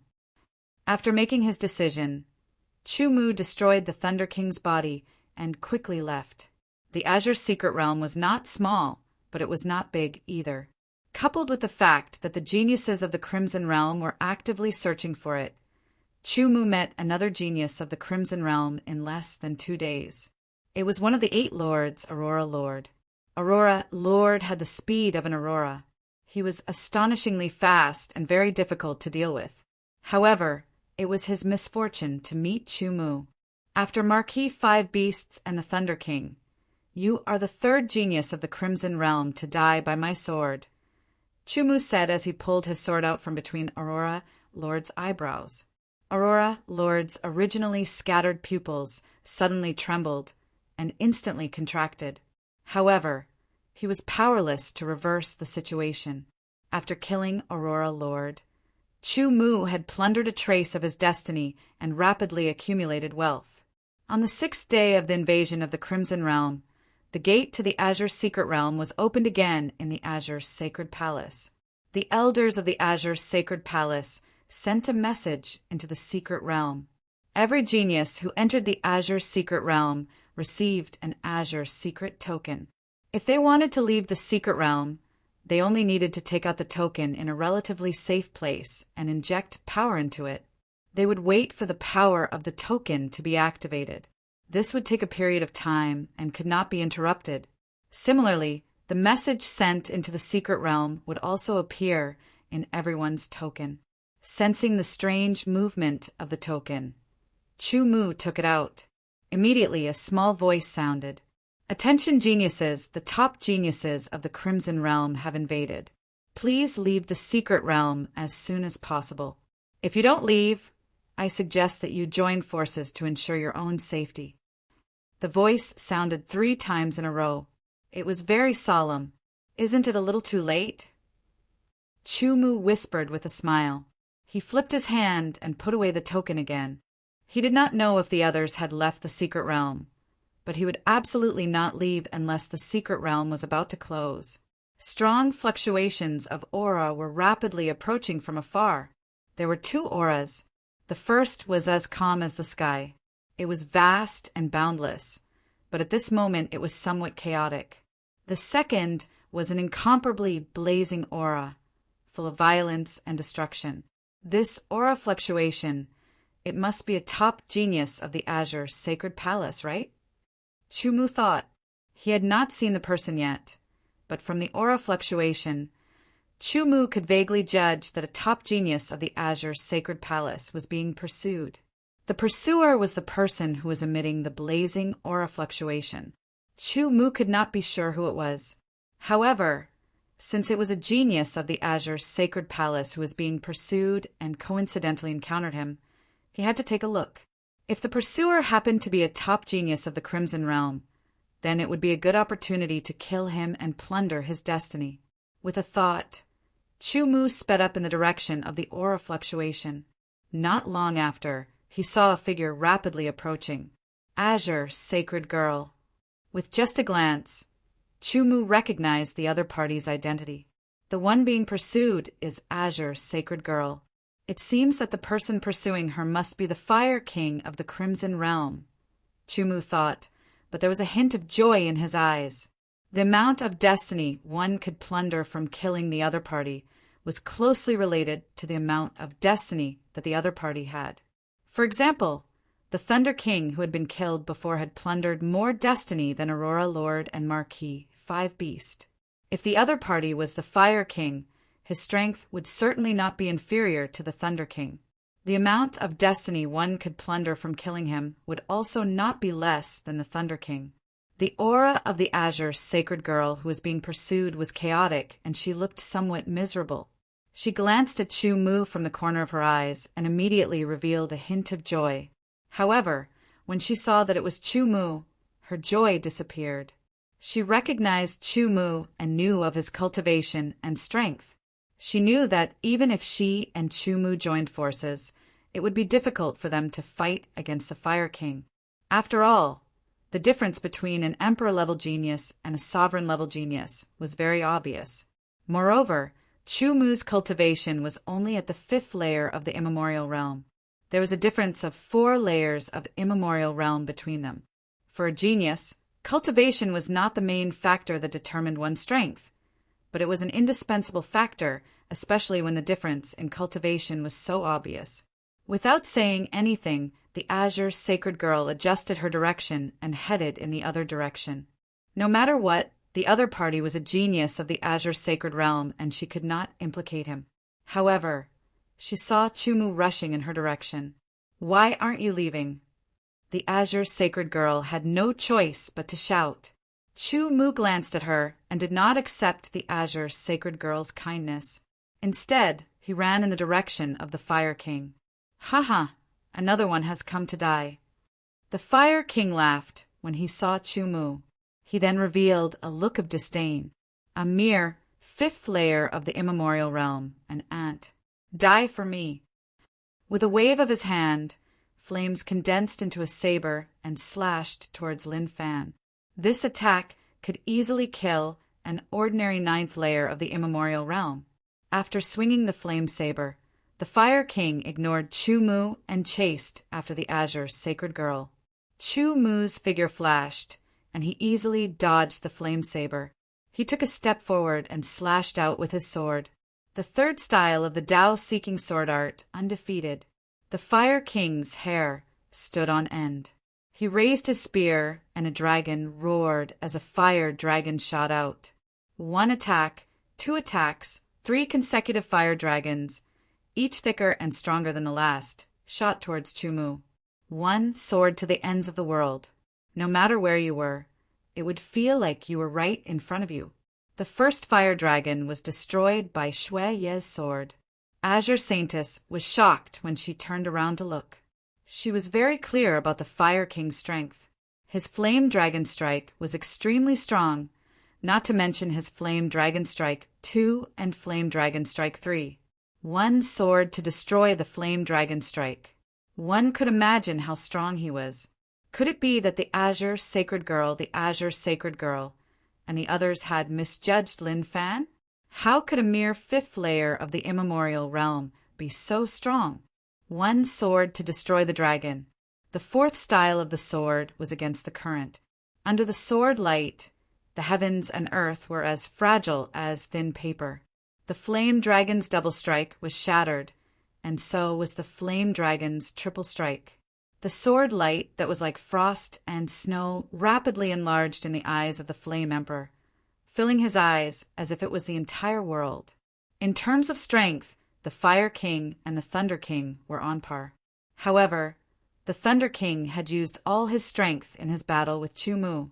Speaker 1: After making his decision, Chu Mu destroyed the Thunder King's body and quickly left. The Azure Secret Realm was not small, but it was not big either. Coupled with the fact that the geniuses of the Crimson Realm were actively searching for it, Chu Mu met another genius of the Crimson Realm in less than 2 days. It was one of the 8 lords, Aurora Lord. Aurora Lord had the speed of an aurora. He was astonishingly fast and very difficult to deal with. However, it was his misfortune to meet Chu Mu. After Marquis 5 Beasts and the Thunder King, you are the 3rd genius of the Crimson Realm to die by my sword, Chu Mu said as he pulled his sword out from between Aurora Lord's eyebrows. Aurora Lord's originally scattered pupils suddenly trembled and instantly contracted. However, he was powerless to reverse the situation. After killing Aurora Lord, Chu Mu had plundered a trace of his destiny and rapidly accumulated wealth. On the 6th day of the invasion of the Crimson Realm, the gate to the Azure Secret Realm was opened again in the Azure Sacred Palace. The elders of the Azure Sacred Palace sent a message into the Secret Realm. Every genius who entered the Azure Secret Realm received an Azure Secret Token. If they wanted to leave the Secret Realm, they only needed to take out the token in a relatively safe place and inject power into it. They would wait for the power of the token to be activated. This would take a period of time and could not be interrupted. Similarly, the message sent into the Secret Realm would also appear in everyone's token. Sensing the strange movement of the token, Chu Mu took it out. Immediately, a small voice sounded. "Attention geniuses, the top geniuses of the Crimson Realm have invaded. Please leave the Secret Realm as soon as possible. If you don't leave, I suggest that you join forces to ensure your own safety." The voice sounded 3 times in a row. It was very solemn. "Isn't it a little too late?" Chu Mu whispered with a smile. He flipped his hand and put away the token again. He did not know if the others had left the Secret Realm, but he would absolutely not leave unless the Secret Realm was about to close. Strong fluctuations of aura were rapidly approaching from afar. There were 2 auras. The first was as calm as the sky. It was vast and boundless, but at this moment it was somewhat chaotic. The second was an incomparably blazing aura, full of violence and destruction. This aura fluctuation, it must be a top genius of the Azure Sacred Palace, right? Chu Mu thought. He had not seen the person yet, but from the aura fluctuation, Chu Mu could vaguely judge that a top genius of the Azure Sacred Palace was being pursued. The pursuer was the person who was emitting the blazing aura fluctuation. Chu Mu could not be sure who it was. However, since it was a genius of the Azure Sacred Palace who was being pursued and coincidentally encountered him, he had to take a look. If the pursuer happened to be a top genius of the Crimson Realm, then it would be a good opportunity to kill him and plunder his destiny. With a thought, Chu Mu sped up in the direction of the aura fluctuation. Not long after, he saw a figure rapidly approaching. Azure, sacred girl. With just a glance, Chu Mu recognized the other party's identity. The one being pursued is Azure, sacred girl. It seems that the person pursuing her must be the Fire King of the Crimson Realm. Chu Mu thought, but there was a hint of joy in his eyes. The amount of destiny one could plunder from killing the other party was closely related to the amount of destiny that the other party had. For example, the Thunder King who had been killed before had plundered more destiny than Aurora Lord and Marquis, 5 Beast. If the other party was the Fire King, his strength would certainly not be inferior to the Thunder King. The amount of destiny one could plunder from killing him would also not be less than the Thunder King. The aura of the Azure sacred girl who was being pursued was chaotic, and she looked somewhat miserable. She glanced at Chu Mu from the corner of her eyes and immediately revealed a hint of joy. However, when she saw that it was Chu Mu, her joy disappeared. She recognized Chu Mu and knew of his cultivation and strength. She knew that even if she and Chu Mu joined forces, it would be difficult for them to fight against the Fire King. After all, the difference between an emperor-level genius and a sovereign-level genius was very obvious. Moreover, Chu Mu's cultivation was only at the 5th layer of the immemorial realm. There was a difference of 4 layers of immemorial realm between them. For a genius, cultivation was not the main factor that determined one's strength, but it was an indispensable factor, especially when the difference in cultivation was so obvious. Without saying anything, the Azure sacred girl adjusted her direction and headed in the other direction. No matter what, the other party was a genius of the Azure sacred realm, and she could not implicate him. However, she saw Chu Mu rushing in her direction. "Why aren't you leaving?" The Azure sacred girl had no choice but to shout. Chu Mu glanced at her and did not accept the Azure sacred girl's kindness. Instead, he ran in the direction of the Fire King. "Ha! Another one has come to die." The Fire King laughed when he saw Chu Mu. He then revealed a look of disdain. "A mere 5th layer of the immemorial realm, an ant. Die for me." With a wave of his hand, flames condensed into a saber and slashed towards Lin Fan. This attack could easily kill an ordinary 9th layer of the immemorial realm. After swinging the flame saber, the Fire King ignored Chu Mu and chased after the Azure sacred girl. Chu Mu's figure flashed, and he easily dodged the flame saber. He took a step forward and slashed out with his sword. The 3rd style of the Tao-seeking sword art, undefeated. The Fire King's hair stood on end. He raised his spear, and a dragon roared as a fire dragon shot out. 1 attack, 2 attacks, 3 consecutive fire dragons, each thicker and stronger than the last, shot towards Chu Mu. One soared to the ends of the world. No matter where you were, it would feel like you were right in front of you. The first fire dragon was destroyed by Shui Ye's sword. Azure Saintess was shocked when she turned around to look. She was very clear about the Fire King's strength. His Flame Dragon Strike was extremely strong, not to mention his Flame Dragon Strike 2 and Flame Dragon Strike 3. One soared to destroy the Flame Dragon Strike. One could imagine how strong he was. Could it be that the Azure Sacred Girl, and the others had misjudged Lin Fan? How could a mere 5th layer of the immemorial realm be so strong? One soared to destroy the dragon. The 4th style of the sword was against the current. Under the sword light, the heavens and earth were as fragile as thin paper. The Flame Dragon's double strike was shattered, and so was the Flame Dragon's triple strike. The sword light that was like frost and snow rapidly enlarged in the eyes of the Flame Emperor, filling his eyes as if it was the entire world. In terms of strength, the Fire King and the Thunder King were on par. However, the Thunder King had used all his strength in his battle with Chu Mu.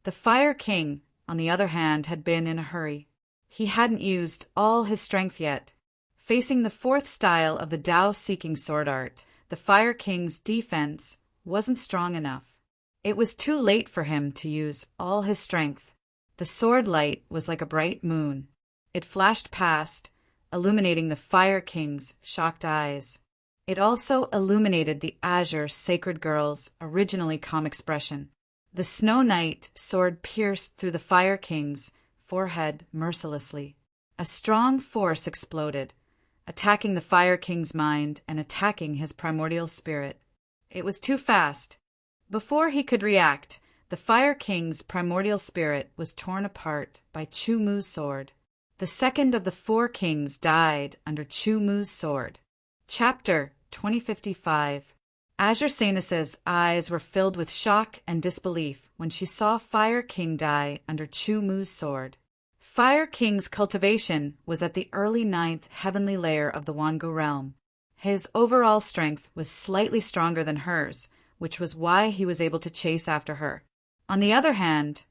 Speaker 1: The Fire King, on the other hand, had been in a hurry. He hadn't used all his strength yet. Facing the 4th style of the Tao-seeking sword art, the Fire King's defense wasn't strong enough. It was too late for him to use all his strength. The sword light was like a bright moon. It flashed past, illuminating the Fire King's shocked eyes. It also illuminated the Azure Sacred Girl's originally calm expression. The Snow Knight sword pierced through the Fire King's forehead mercilessly. A strong force exploded, attacking the Fire King's mind and attacking his primordial spirit. It was too fast. Before he could react, the Fire King's primordial spirit was torn apart by Chu Mu's sword. The second of the 4 kings died under Chu Mu's sword. Chapter 2055. Azure Saintess's eyes were filled with shock and disbelief when she saw Fire King die under Chu Mu's sword. Fire King's cultivation was at the early 9th heavenly layer of the Wangu realm. His overall strength was slightly stronger than hers, which was why he was able to chase after her. On the other hand,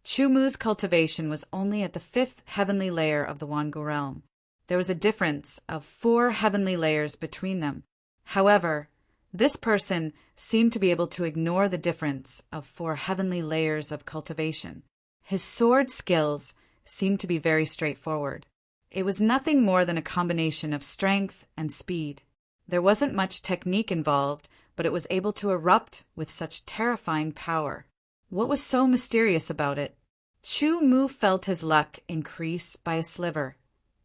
Speaker 1: Chu Mu's cultivation was only at the 5th heavenly layer of the Wangu realm. There was a difference of 4 heavenly layers between them. However, this person seemed to be able to ignore the difference of 4 heavenly layers of cultivation. His sword skills seemed to be very straightforward. It was nothing more than a combination of strength and speed. There wasn't much technique involved, but it was able to erupt with such terrifying power. What was so mysterious about it? Chu Mu felt his luck increase by a sliver,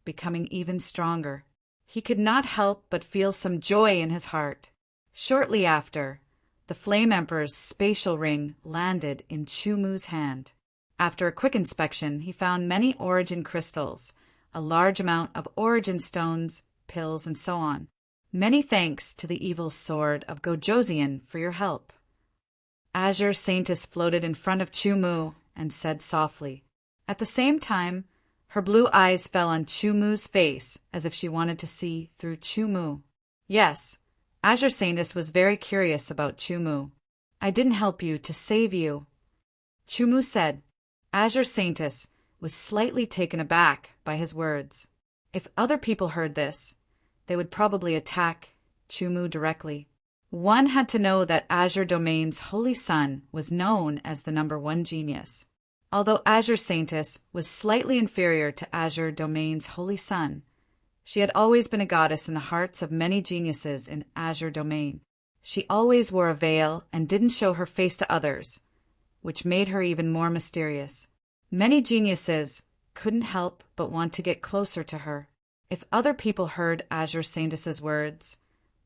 Speaker 1: becoming even stronger. He could not help but feel some joy in his heart. Shortly after, the Flame Emperor's spatial ring landed in Chu Mu's hand. After a quick inspection, he found many origin crystals, a large amount of origin stones, pills, and so on. Many thanks to the evil sword of Gojoseon for your help. Azure Saintess floated in front of Chu Mu and said softly. At the same time, her blue eyes fell on Chu Mu's face as if she wanted to see through Chu Mu. Yes, Azure Saintess was very curious about Chu Mu. I didn't help you to save you, Chu Mu said. Azure Saintess was slightly taken aback by his words. If other people heard this, they would probably attack Chu Mu directly. One had to know that Azure Domain's holy son was known as the #1 genius. Although Azure Saintess was slightly inferior to Azure Domain's holy son, she had always been a goddess in the hearts of many geniuses in Azure Domain. She always wore a veil and didn't show her face to others, which made her even more mysterious. Many geniuses couldn't help but want to get closer to her. If other people heard Azure Saintess's words,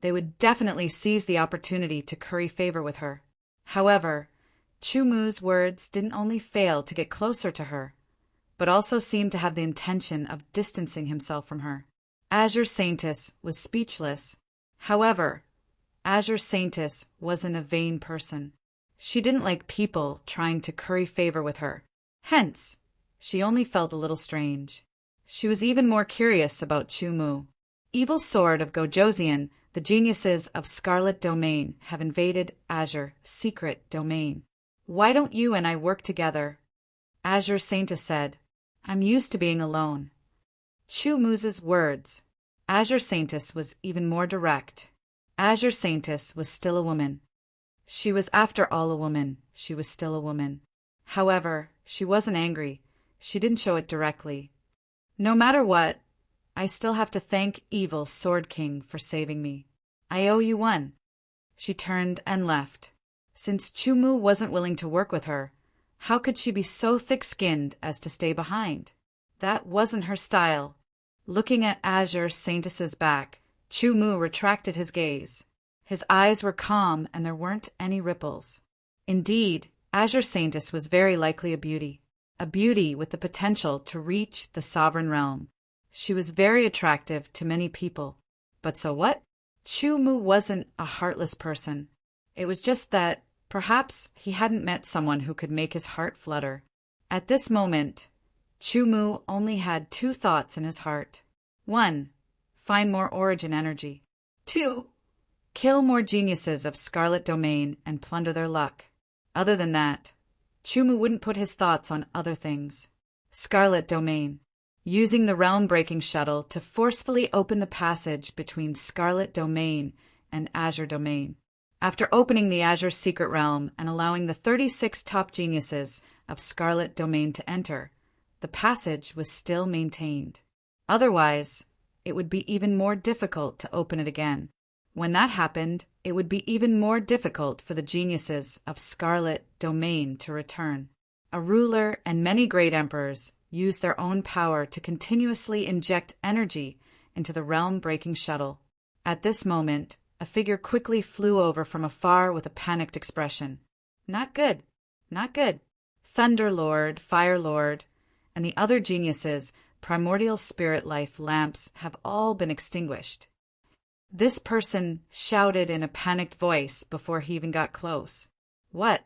Speaker 1: they would definitely seize the opportunity to curry favor with her. However, Chu Mu's words didn't only fail to get closer to her, but also seemed to have the intention of distancing himself from her. Azure Saintess was speechless. However, Azure Saintess wasn't a vain person. She didn't like people trying to curry favor with her. Hence, she only felt a little strange. She was even more curious about Chu Mu. Evil sword of Gojoseon, the geniuses of Scarlet Domain have invaded Azure Secret Domain. Why don't you and I work together? Azure Saintess said. I'm used to being alone. Chu Mu's words. Azure Saintess was even more direct. Azure Saintess was still a woman. She was after all a woman. She was still a woman. However, she wasn't angry. She didn't show it directly. No matter what, I still have to thank Evil Sword King for saving me. I owe you one. She turned and left. Since Chu Mu wasn't willing to work with her, how could she be so thick-skinned as to stay behind? That wasn't her style. Looking at Azure Saintess's back, Chu Mu retracted his gaze. His eyes were calm and there weren't any ripples. Indeed, Azure Saintess was very likely a beauty with the potential to reach the sovereign realm. She was very attractive to many people. But so what? Chu Mu wasn't a heartless person. It was just that perhaps he hadn't met someone who could make his heart flutter. At this moment, Chu Mu only had 2 thoughts in his heart. 1. Find more origin energy. 2. Kill more geniuses of Scarlet Domain and plunder their luck. Other than that, Chu Mu wouldn't put his thoughts on other things. Scarlet Domain. Using the realm-breaking shuttle to forcefully open the passage between Scarlet Domain and Azure Domain. After opening the Azure Secret Realm and allowing the 36 top geniuses of Scarlet Domain to enter, the passage was still maintained. Otherwise, it would be even more difficult to open it again. When that happened, it would be even more difficult for the geniuses of Scarlet Domain to return. A ruler and many great emperors used their own power to continuously inject energy into the realm-breaking shuttle. At this moment, a figure quickly flew over from afar with a panicked expression. Not good, not good. Thunder Lord, Fire Lord, and the other geniuses' primordial spirit life lamps have all been extinguished. This person shouted in a panicked voice before he even got close. What?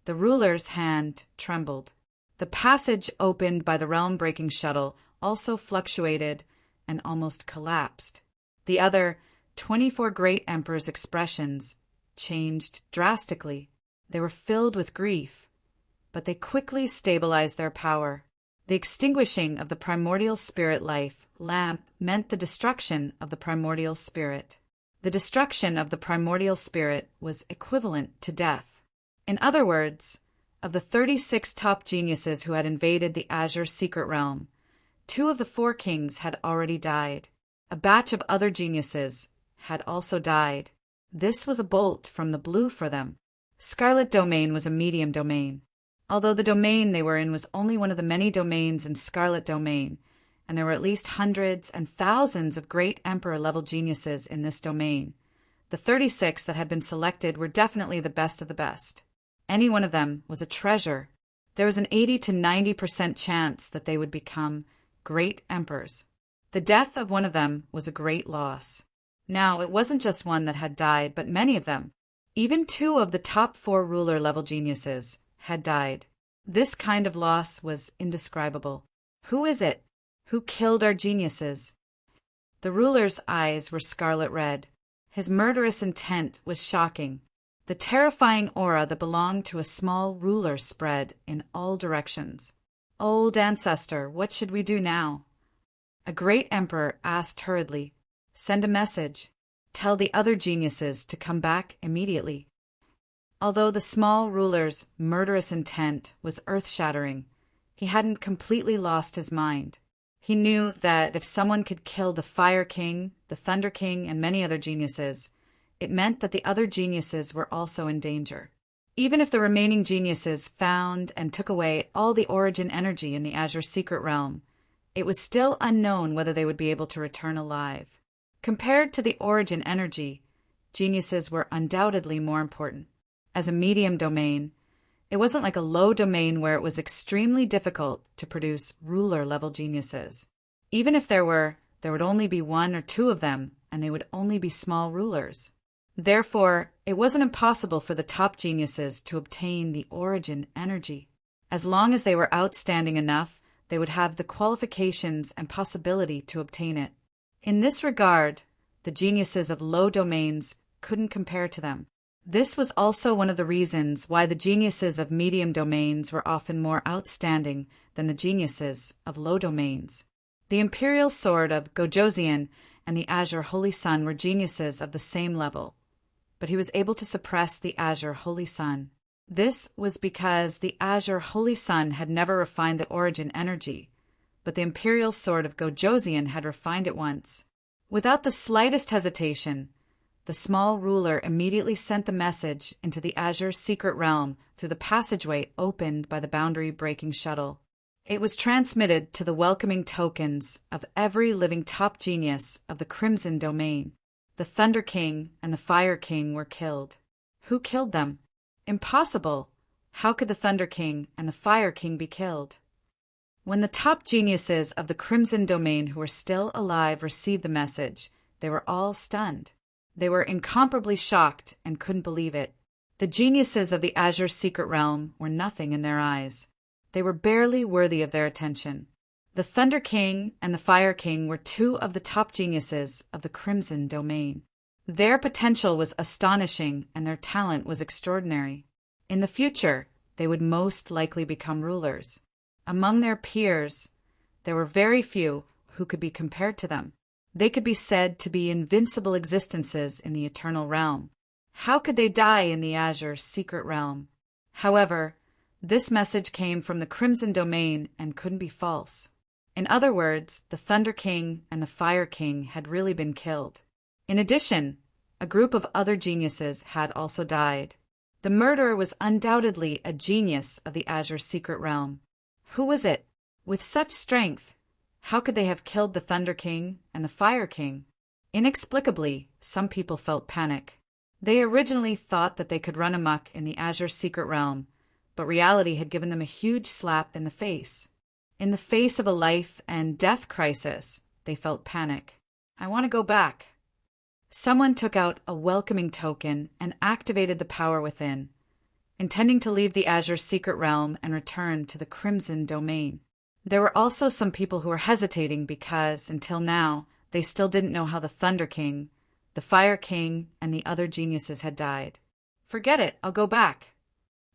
Speaker 1: The ruler's hand trembled. The passage opened by the realm-breaking shuttle also fluctuated and almost collapsed. The other 24 great emperors' expressions changed drastically. They were filled with grief, but they quickly stabilized their power. The extinguishing of the primordial spirit life lamp meant the destruction of the primordial spirit. The destruction of the primordial spirit was equivalent to death. In other words, of the 36 top geniuses who had invaded the Azure Secret Realm, 2 of the 4 kings had already died. A batch of other geniuses had also died. This was a bolt from the blue for them. Scarlet Domain was a medium domain. Although the domain they were in was only one of the many domains in Scarlet Domain, and there were at least hundreds and thousands of great Emperor-level geniuses in this domain, the 36 that had been selected were definitely the best of the best. Any one of them was a treasure. There was an 80 to 90% chance that they would become great emperors. The death of one of them was a great loss. Now, it wasn't just one that had died, but many of them. Even 2 of the top 4 ruler-level geniuses had died. This kind of loss was indescribable. Who is it? Who killed our geniuses? The ruler's eyes were scarlet red. His murderous intent was shocking. The terrifying aura that belonged to a small ruler spread in all directions. Old ancestor, what should we do now? A great emperor asked hurriedly, "Send a message. Tell the other geniuses to come back immediately." Although the small ruler's murderous intent was earth-shattering, he hadn't completely lost his mind. He knew that if someone could kill the Fire King, the Thunder King, and many other geniuses, it meant that the other geniuses were also in danger. Even if the remaining geniuses found and took away all the origin energy in the Azure Secret Realm, it was still unknown whether they would be able to return alive. Compared to the origin energy, geniuses were undoubtedly more important. As a medium domain, it wasn't like a low domain where it was extremely difficult to produce ruler-level geniuses. Even if there would only be 1 or 2 of them, and they would only be small rulers. Therefore, it wasn't impossible for the top geniuses to obtain the origin energy. As long as they were outstanding enough, they would have the qualifications and possibility to obtain it. In this regard, the geniuses of low domains couldn't compare to them. This was also one of the reasons why the geniuses of medium domains were often more outstanding than the geniuses of low domains. The Imperial Sword of Gojosian and the Azure Holy Sun were geniuses of the same level, but he was able to suppress the Azure Holy Sun. This was because the Azure Holy Sun had never refined the origin energy, but the Imperial Sword of Gojosian had refined it once. Without the slightest hesitation, the small ruler immediately sent the message into the Azure Secret Realm through the passageway opened by the boundary-breaking shuttle. It was transmitted to the welcoming tokens of every living top genius of the Crimson Domain. The Thunder King and the Fire King were killed. Who killed them? Impossible! How could the Thunder King and the Fire King be killed? When the top geniuses of the Crimson Domain who were still alive received the message, they were all stunned. They were incomparably shocked and couldn't believe it. The geniuses of the Azure Secret Realm were nothing in their eyes. They were barely worthy of their attention. The Thunder King and the Fire King were 2 of the top geniuses of the Crimson Domain. Their potential was astonishing and their talent was extraordinary. In the future, they would most likely become rulers. Among their peers, there were very few who could be compared to them. They could be said to be invincible existences in the Eternal Realm. How could they die in the Azure Secret Realm? However, this message came from the Crimson Domain and couldn't be false. In other words, the Thunder King and the Fire King had really been killed. In addition, a group of other geniuses had also died. The murderer was undoubtedly a genius of the Azure Secret Realm. Who was it? With such strength, how could they have killed the Thunder King and the Fire King? Inexplicably, some people felt panic. They originally thought that they could run amok in the Azure Secret Realm, but reality had given them a huge slap in the face. In the face of a life and death crisis, they felt panic. I want to go back. Someone took out a welcoming token and activated the power within, intending to leave the Azure Secret Realm and return to the Crimson Domain. There were also some people who were hesitating because, until now, they still didn't know how the Thunder King, the Fire King, and the other geniuses had died. Forget it, I'll go back.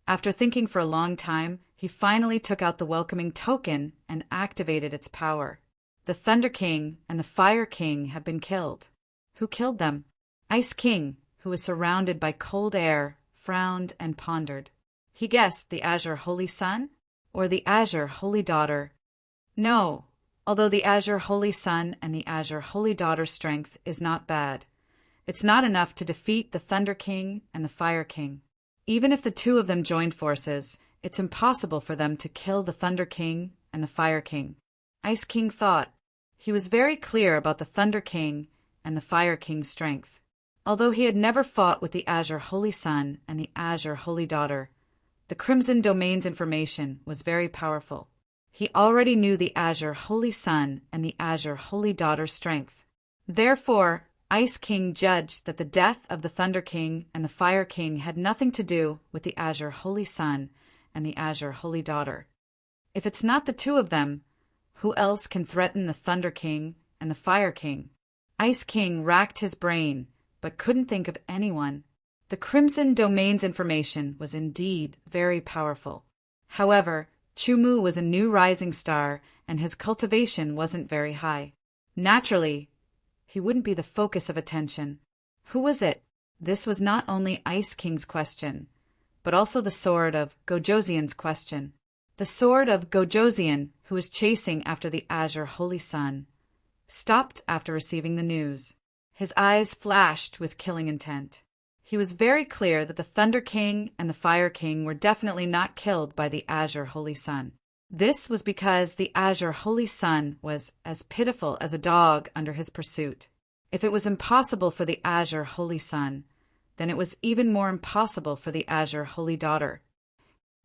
Speaker 1: After thinking for a long time, he finally took out the welcoming token and activated its power. The Thunder King and the Fire King have been killed. Who killed them? Ice King, who was surrounded by cold air, frowned and pondered. He guessed the Azure Holy Sun or the Azure Holy Daughter. No, although the Azure Holy Sun and the Azure Holy Daughter's strength is not bad, it's not enough to defeat the Thunder King and the Fire King. Even if the two of them joined forces, it's impossible for them to kill the Thunder King and the Fire King. Ice King thought. He was very clear about the Thunder King and the Fire King's strength. Although he had never fought with the Azure Holy Sun and the Azure Holy Daughter, the Crimson Domain's information was very powerful. He already knew the Azure Holy Sun and the Azure Holy Daughter's strength. Therefore, Ice King judged that the death of the Thunder King and the Fire King had nothing to do with the Azure Holy Sun and the Azure Holy Daughter. If it's not the two of them, who else can threaten the Thunder King and the Fire King? Ice King racked his brain, but couldn't think of anyone. The Crimson Domain's information was indeed very powerful. However, Chumu was a new rising star, and his cultivation wasn't very high. Naturally, he wouldn't be the focus of attention. Who was it? This was not only Ice King's question, but also the sword of Gojosian's question. The sword of Gojosian, who was chasing after the Azure Holy Sun, stopped after receiving the news. His eyes flashed with killing intent. He was very clear that the Thunder King and the Fire King were definitely not killed by the Azure Holy Sun. This was because the Azure Holy Sun was as pitiful as a dog under his pursuit. If it was impossible for the Azure Holy Sun, then it was even more impossible for the Azure Holy Daughter.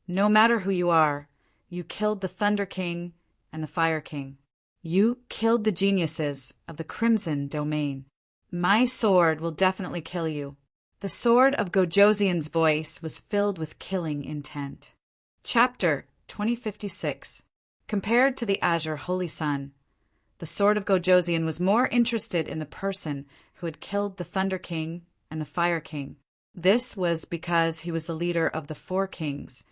Speaker 1: No matter who you are, you killed the Thunder King and the Fire King. You killed the geniuses of the Crimson Domain. My sword will definitely kill you. The sword of Gojosian's voice was filled with killing intent. Chapter 2056. Compared to the Azure Holy Sun, the sword of Gojosian was more interested in the person who had killed the Thunder King and the Fire King. This was because he was the leader of the four kings,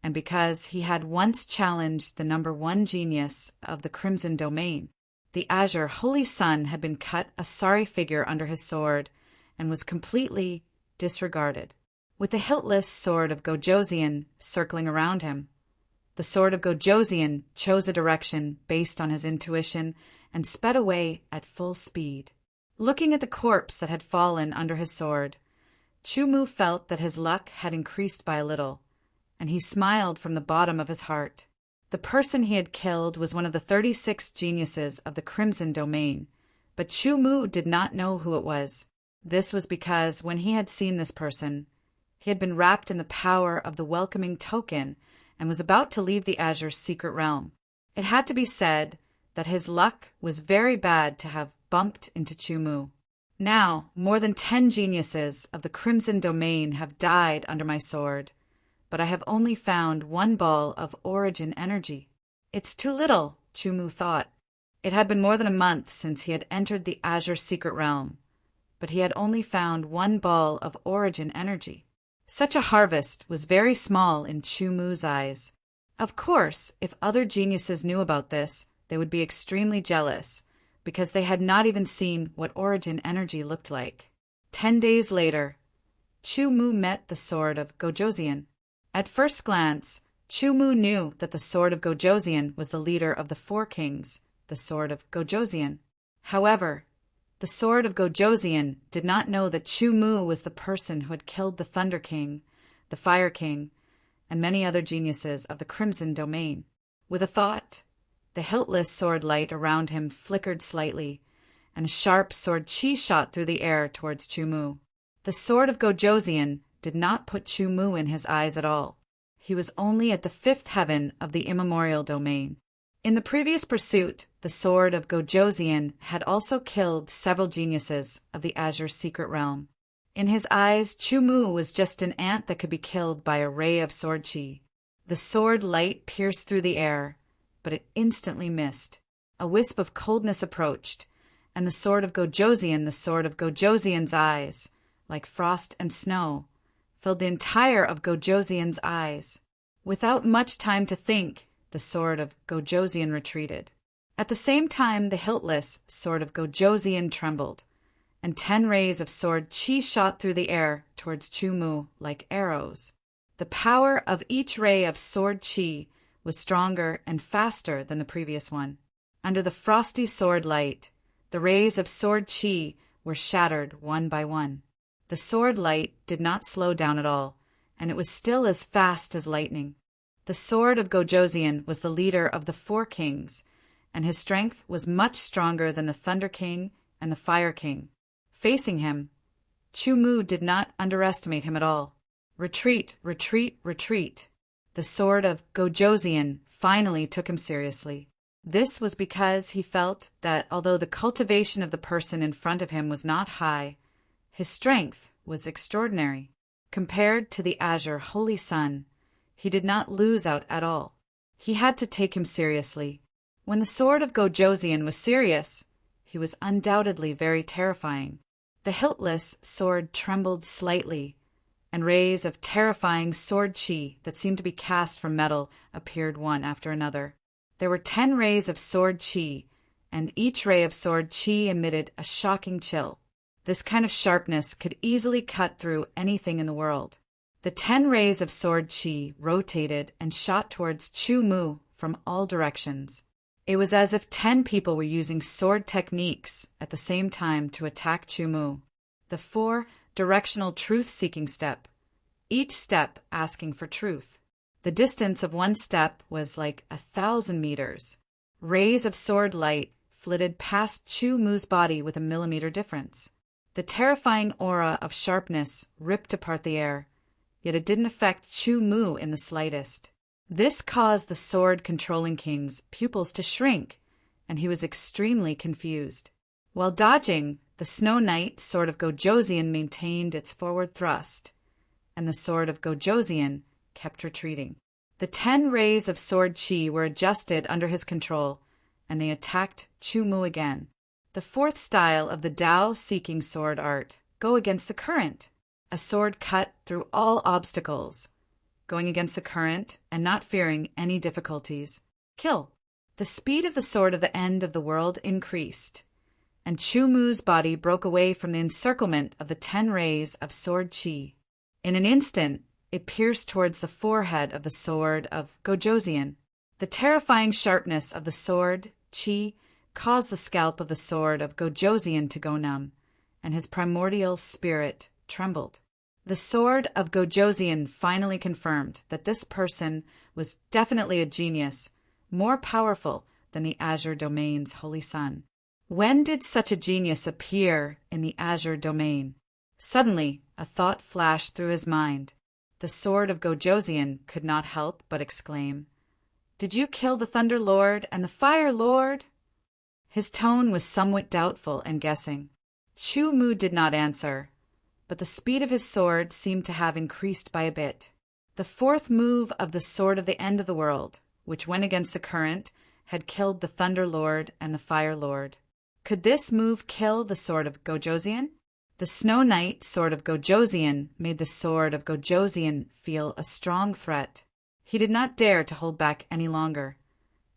Speaker 1: and because he had once challenged the number one genius of the Crimson Domain. The Azure Holy Sun had been cut a sorry figure under his sword and was completely disregarded. With the hiltless sword of Gojosian circling around him, the sword of Gojosian chose a direction based on his intuition and sped away at full speed. Looking at the corpse that had fallen under his sword, Chumu felt that his luck had increased by a little, and he smiled from the bottom of his heart. The person he had killed was one of the 36 geniuses of the Crimson Domain, but Chumu did not know who it was. This was because when he had seen this person, he had been wrapped in the power of the welcoming token and was about to leave the Azure Secret Realm. It had to be said that his luck was very bad to have bumped into Chumu. Now, more than 10 geniuses of the Crimson Domain have died under my sword, but I have only found one ball of origin energy. It's too little, Chumu thought. It had been more than a month since he had entered the Azure Secret Realm, but he had only found one ball of origin energy. Such a harvest was very small in Chumu's eyes. Of course, if other geniuses knew about this, they would be extremely jealous, because they had not even seen what origin energy looked like. 10 days later, Chumu met the sword of Gojosian. At first glance, Chumu knew that the sword of Gojosian was the leader of the four kings, the sword of Gojosian. However, the sword of Gojosian did not know that Chu Mu was the person who had killed the Thunder King, the Fire King, and many other geniuses of the Crimson Domain. With a thought, the hiltless sword light around him flickered slightly, and a sharp sword chi shot through the air towards Chu Mu. The sword of Gojosian did not put Chu Mu in his eyes at all. He was only at the fifth heaven of the immemorial domain. In the previous pursuit, the sword of Gojosian had also killed several geniuses of the Azure Secret Realm. In his eyes, Chu Mu was just an ant that could be killed by a ray of sword chi. The sword light pierced through the air, but it instantly missed. A wisp of coldness approached, and the sword of Gojosian's eyes, like frost and snow, filled the entire of Gojosian's eyes. Without much time to think, the sword of Gojosian retreated. At the same time, the hiltless sword of Gojosian trembled, and 10 rays of sword chi shot through the air towards Chu Mu like arrows. The power of each ray of sword chi was stronger and faster than the previous one. Under the frosty sword light, the rays of sword chi were shattered one by one. The sword light did not slow down at all, and it was still as fast as lightning. The sword of Gojosian was the leader of the 4 kings, and his strength was much stronger than the Thunder King and the Fire King. Facing him, Chu Mu did not underestimate him at all. Retreat, retreat, retreat. The sword of Gojosian finally took him seriously. This was because he felt that although the cultivation of the person in front of him was not high, his strength was extraordinary. Compared to the Azure Holy Sun, he did not lose out at all. He had to take him seriously. When the sword of Gojosian was serious, he was undoubtedly very terrifying. The hiltless sword trembled slightly, and rays of terrifying sword chi that seemed to be cast from metal appeared one after another. There were 10 rays of sword chi, and each ray of sword chi emitted a shocking chill. This kind of sharpness could easily cut through anything in the world. The 10 rays of sword chi rotated and shot towards Chu Mu from all directions. It was as if 10 people were using sword techniques at the same time to attack Chu Mu. The 4 directional truth-seeking step, each step asking for truth. The distance of one step was like 1,000 meters. Rays of sword light flitted past Chu Mu's body with a millimeter difference. The terrifying aura of sharpness ripped apart the air, yet it didn't affect Chu Mu in the slightest. This caused the sword-controlling king's pupils to shrink, and he was extremely confused. While dodging, the Snow Knight sword of Gojosian maintained its forward thrust, and the sword of Gojosian kept retreating. The 10 rays of sword chi were adjusted under his control, and they attacked Chu Mu again. The 4th style of the Tao-seeking sword art, go against the current. A sword cut through all obstacles, going against the current and not fearing any difficulties. Kill. The speed of the sword of the end of the world increased, and Chu Mu's body broke away from the encirclement of the 10 rays of sword chi. In an instant, it pierced towards the forehead of the sword of Gojosian. The terrifying sharpness of the sword chi caused the scalp of the sword of Gojosian to go numb, and his primordial spirit trembled. The sword of Gojosian finally confirmed that this person was definitely a genius, more powerful than the Azure Domain's Holy Sun. When did such a genius appear in the Azure Domain? Suddenly, a thought flashed through his mind. The sword of Gojosian could not help but exclaim, "Did you kill the Thunder Lord and the Fire Lord?" His tone was somewhat doubtful and guessing. Chu Mu did not answer, but the speed of his sword seemed to have increased by a bit. The 4th move of the sword of the end of the world, which went against the current, had killed the Thunder Lord and the Fire Lord. Could this move kill the sword of Gojosian? The Snow Knight sword of Gojosian made the sword of Gojosian feel a strong threat. He did not dare to hold back any longer,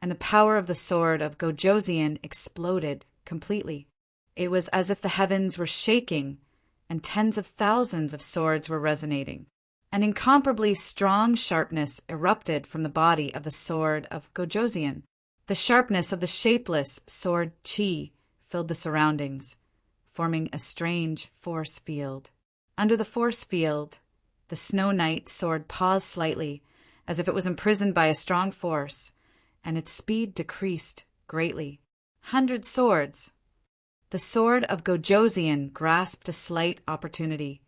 Speaker 1: and the power of the sword of Gojosian exploded completely. It was as if the heavens were shaking and tens of thousands of swords were resonating. An incomparably strong sharpness erupted from the body of the sword of Gojosian. The sharpness of the shapeless sword Qi filled the surroundings, forming a strange force field. Under the force field, the Snow Knight sword paused slightly, as if it was imprisoned by a strong force, and its speed decreased greatly. 100 swords! The sword of Gojoseon grasped a slight opportunity,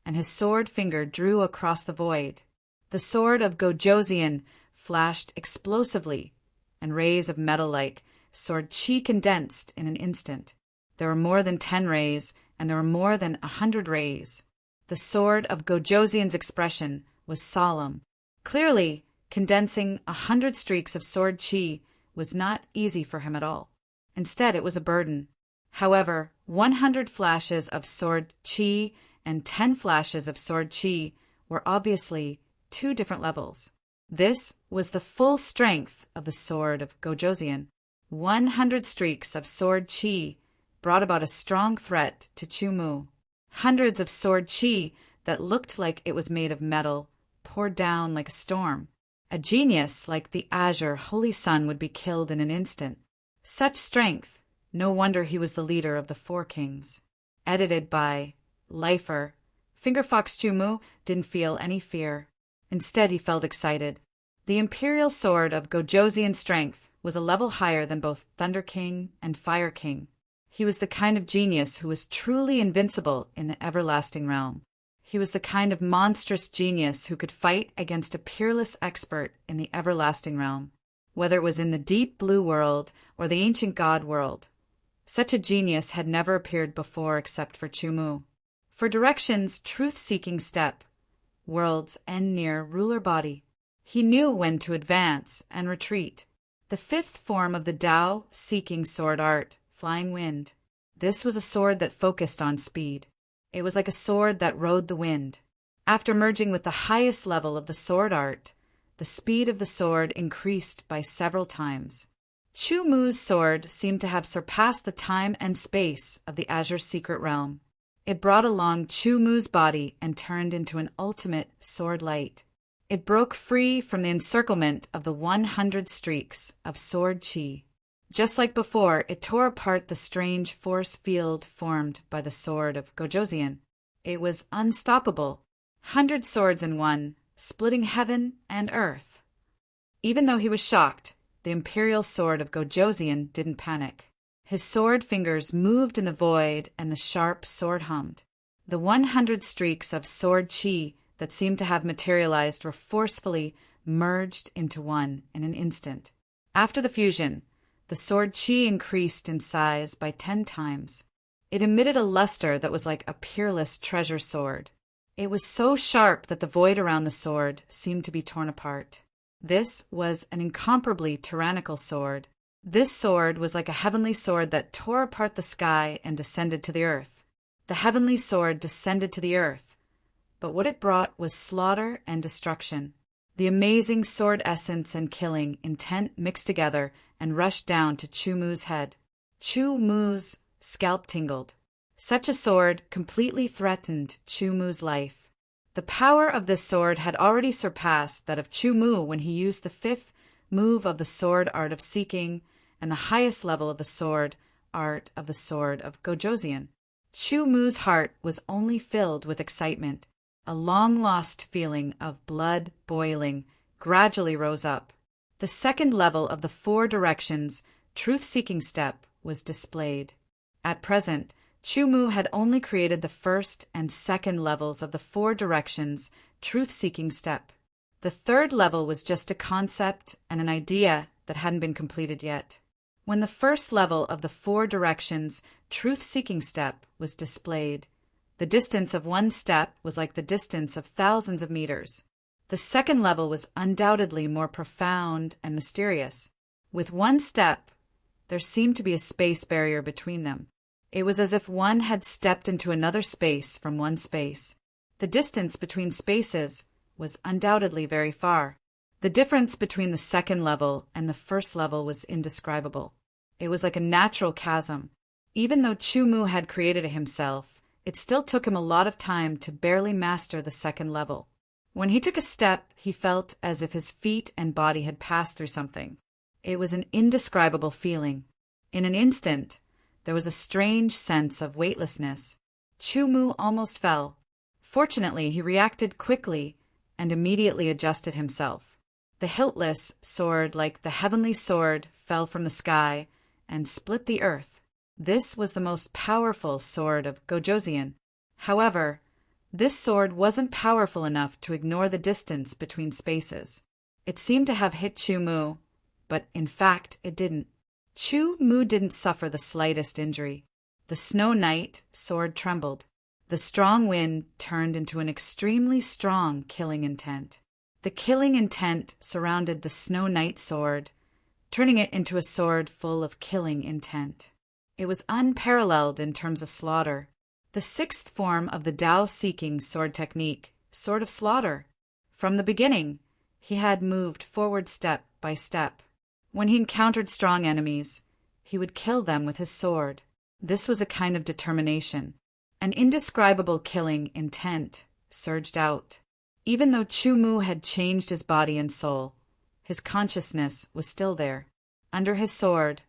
Speaker 1: and his sword finger drew across the void. The sword of Gojoseon flashed explosively, and rays of metal-like sword Qi condensed in an instant. There were more than 10 rays, and there were more than 100 rays. The sword of Gojoseon's expression was solemn. Clearly, condensing 100 streaks of sword Qi was not easy for him at all. Instead, it was a burden. However, 100 flashes of sword Qi and 10 flashes of sword Qi were obviously 2 different levels. This was the full strength of the sword of Gojoseon. 100 streaks of sword Qi brought about a strong threat to Chu Mu. Hundreds of sword Qi that looked like it was made of metal poured down like a storm. A genius like the Azure Holy Sun would be killed in an instant. Such strength, no wonder he was the leader of the 4 kings. Edited by Lifer. Fingerfox Chu Mu didn't feel any fear. Instead, he felt excited. The Imperial Sword of Gojoseon's strength was a level higher than both Thunder King and Fire King. He was the kind of genius who was truly invincible in the Everlasting Realm. He was the kind of monstrous genius who could fight against a peerless expert in the Everlasting Realm, whether it was in the deep blue world or the ancient god world. Such a genius had never appeared before except for Chu Mu. For directions, truth-seeking step, world's end near ruler body. He knew when to advance and retreat. The 5th form of the Tao-seeking sword art, Flying Wind. This was a sword that focused on speed. It was like a sword that rode the wind. After merging with the highest level of the sword art, the speed of the sword increased by several times. Chu Mu's sword seemed to have surpassed the time and space of the Azure Secret Realm. It brought along Chu Mu's body and turned into an ultimate sword light. It broke free from the encirclement of the 100 streaks of sword Qi. Just like before, it tore apart the strange force field formed by the sword of Gojoseon. It was unstoppable. 100 swords in one, splitting heaven and earth. Even though he was shocked, the Imperial Sword of Gojoseon didn't panic. His sword fingers moved in the void and the sharp sword hummed. The 100 streaks of sword Qi that seemed to have materialized were forcefully merged into one in an instant. After the fusion, the sword Qi increased in size by 10 times. It emitted a luster that was like a peerless treasure sword. It was so sharp that the void around the sword seemed to be torn apart. This was an incomparably tyrannical sword. This sword was like a heavenly sword that tore apart the sky and descended to the earth. The heavenly sword descended to the earth, but what it brought was slaughter and destruction. The amazing sword essence and killing intent mixed together and rushed down to Chu Mu's head. Chu Mu's scalp tingled. Such a sword completely threatened Chu Mu's life. The power of this sword had already surpassed that of Chu Mu when he used the 5th move of the sword art of seeking and the highest level of the sword art of the sword of Gojoseon. Chu Mu's heart was only filled with excitement. A long-lost feeling of blood boiling gradually rose up. The 2nd level of the 4 directions truth-seeking step was displayed. At present, Chu Mu had only created the 1st and 2nd levels of the 4 directions truth-seeking step. The 3rd level was just a concept and an idea that hadn't been completed yet. When the 1st level of the 4 directions truth-seeking step was displayed, the distance of one step was like the distance of thousands of meters. The 2nd level was undoubtedly more profound and mysterious. With one step, there seemed to be a space barrier between them. It was as if one had stepped into another space from one space. The distance between spaces was undoubtedly very far. The difference between the 2nd level and the 1st level was indescribable. It was like a natural chasm. Even though Chu Mu had created it himself, it still took him a lot of time to barely master the 2nd level. When he took a step, he felt as if his feet and body had passed through something. It was an indescribable feeling. In an instant, there was a strange sense of weightlessness. Chu-Mu almost fell. Fortunately, he reacted quickly and immediately adjusted himself. The hiltless sword, like the heavenly sword, fell from the sky and split the earth. This was the most powerful sword of Gojoseon. However, this sword wasn't powerful enough to ignore the distance between spaces. It seemed to have hit Chu-Mu, but in fact it didn't. Chu-Mu didn't suffer the slightest injury. The Snow Knight sword trembled. The strong wind turned into an extremely strong killing intent. The killing intent surrounded the Snow Knight sword, turning it into a sword full of killing intent. It was unparalleled in terms of slaughter. The sixth form of the Tao-seeking sword technique, Sword of Slaughter. From the beginning, he had moved forward step by step. When he encountered strong enemies, he would kill them with his sword. This was a kind of determination. An indescribable killing intent surged out. Even though Chu-Mu had changed his body and soul, his consciousness was still there. Under his sword,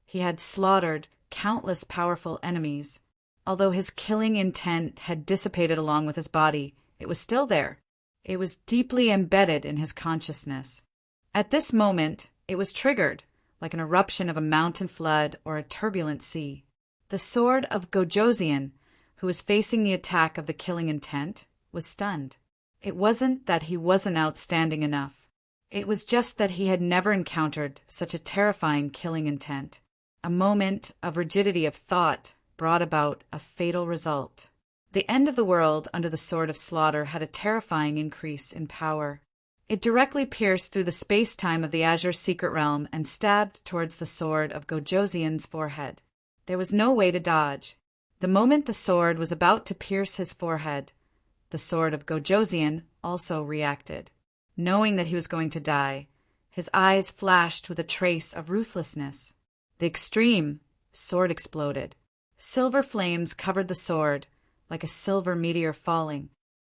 Speaker 1: he had slaughtered countless powerful enemies. Although his killing intent had dissipated along with his body, it was still there. It was deeply embedded in his consciousness. At this moment, it was triggered, like an eruption of a mountain flood or a turbulent sea. The sword of Gojoseon, who was facing the attack of the killing intent, was stunned. It wasn't that he wasn't outstanding enough. It was just that he had never encountered such a terrifying killing intent. A moment of rigidity of thought brought about a fatal result. The end of the world under the Sword of Slaughter had a terrifying increase in power. It directly pierced through the space-time of the Azure Secret Realm and stabbed towards the sword of Gojoseon's forehead. There was no way to dodge. The moment the sword was about to pierce his forehead, the sword of Gojoseon also reacted. Knowing that he was going to die, his eyes flashed with a trace of ruthlessness. The extreme sword exploded. Silver flames covered the sword, like a silver meteor falling.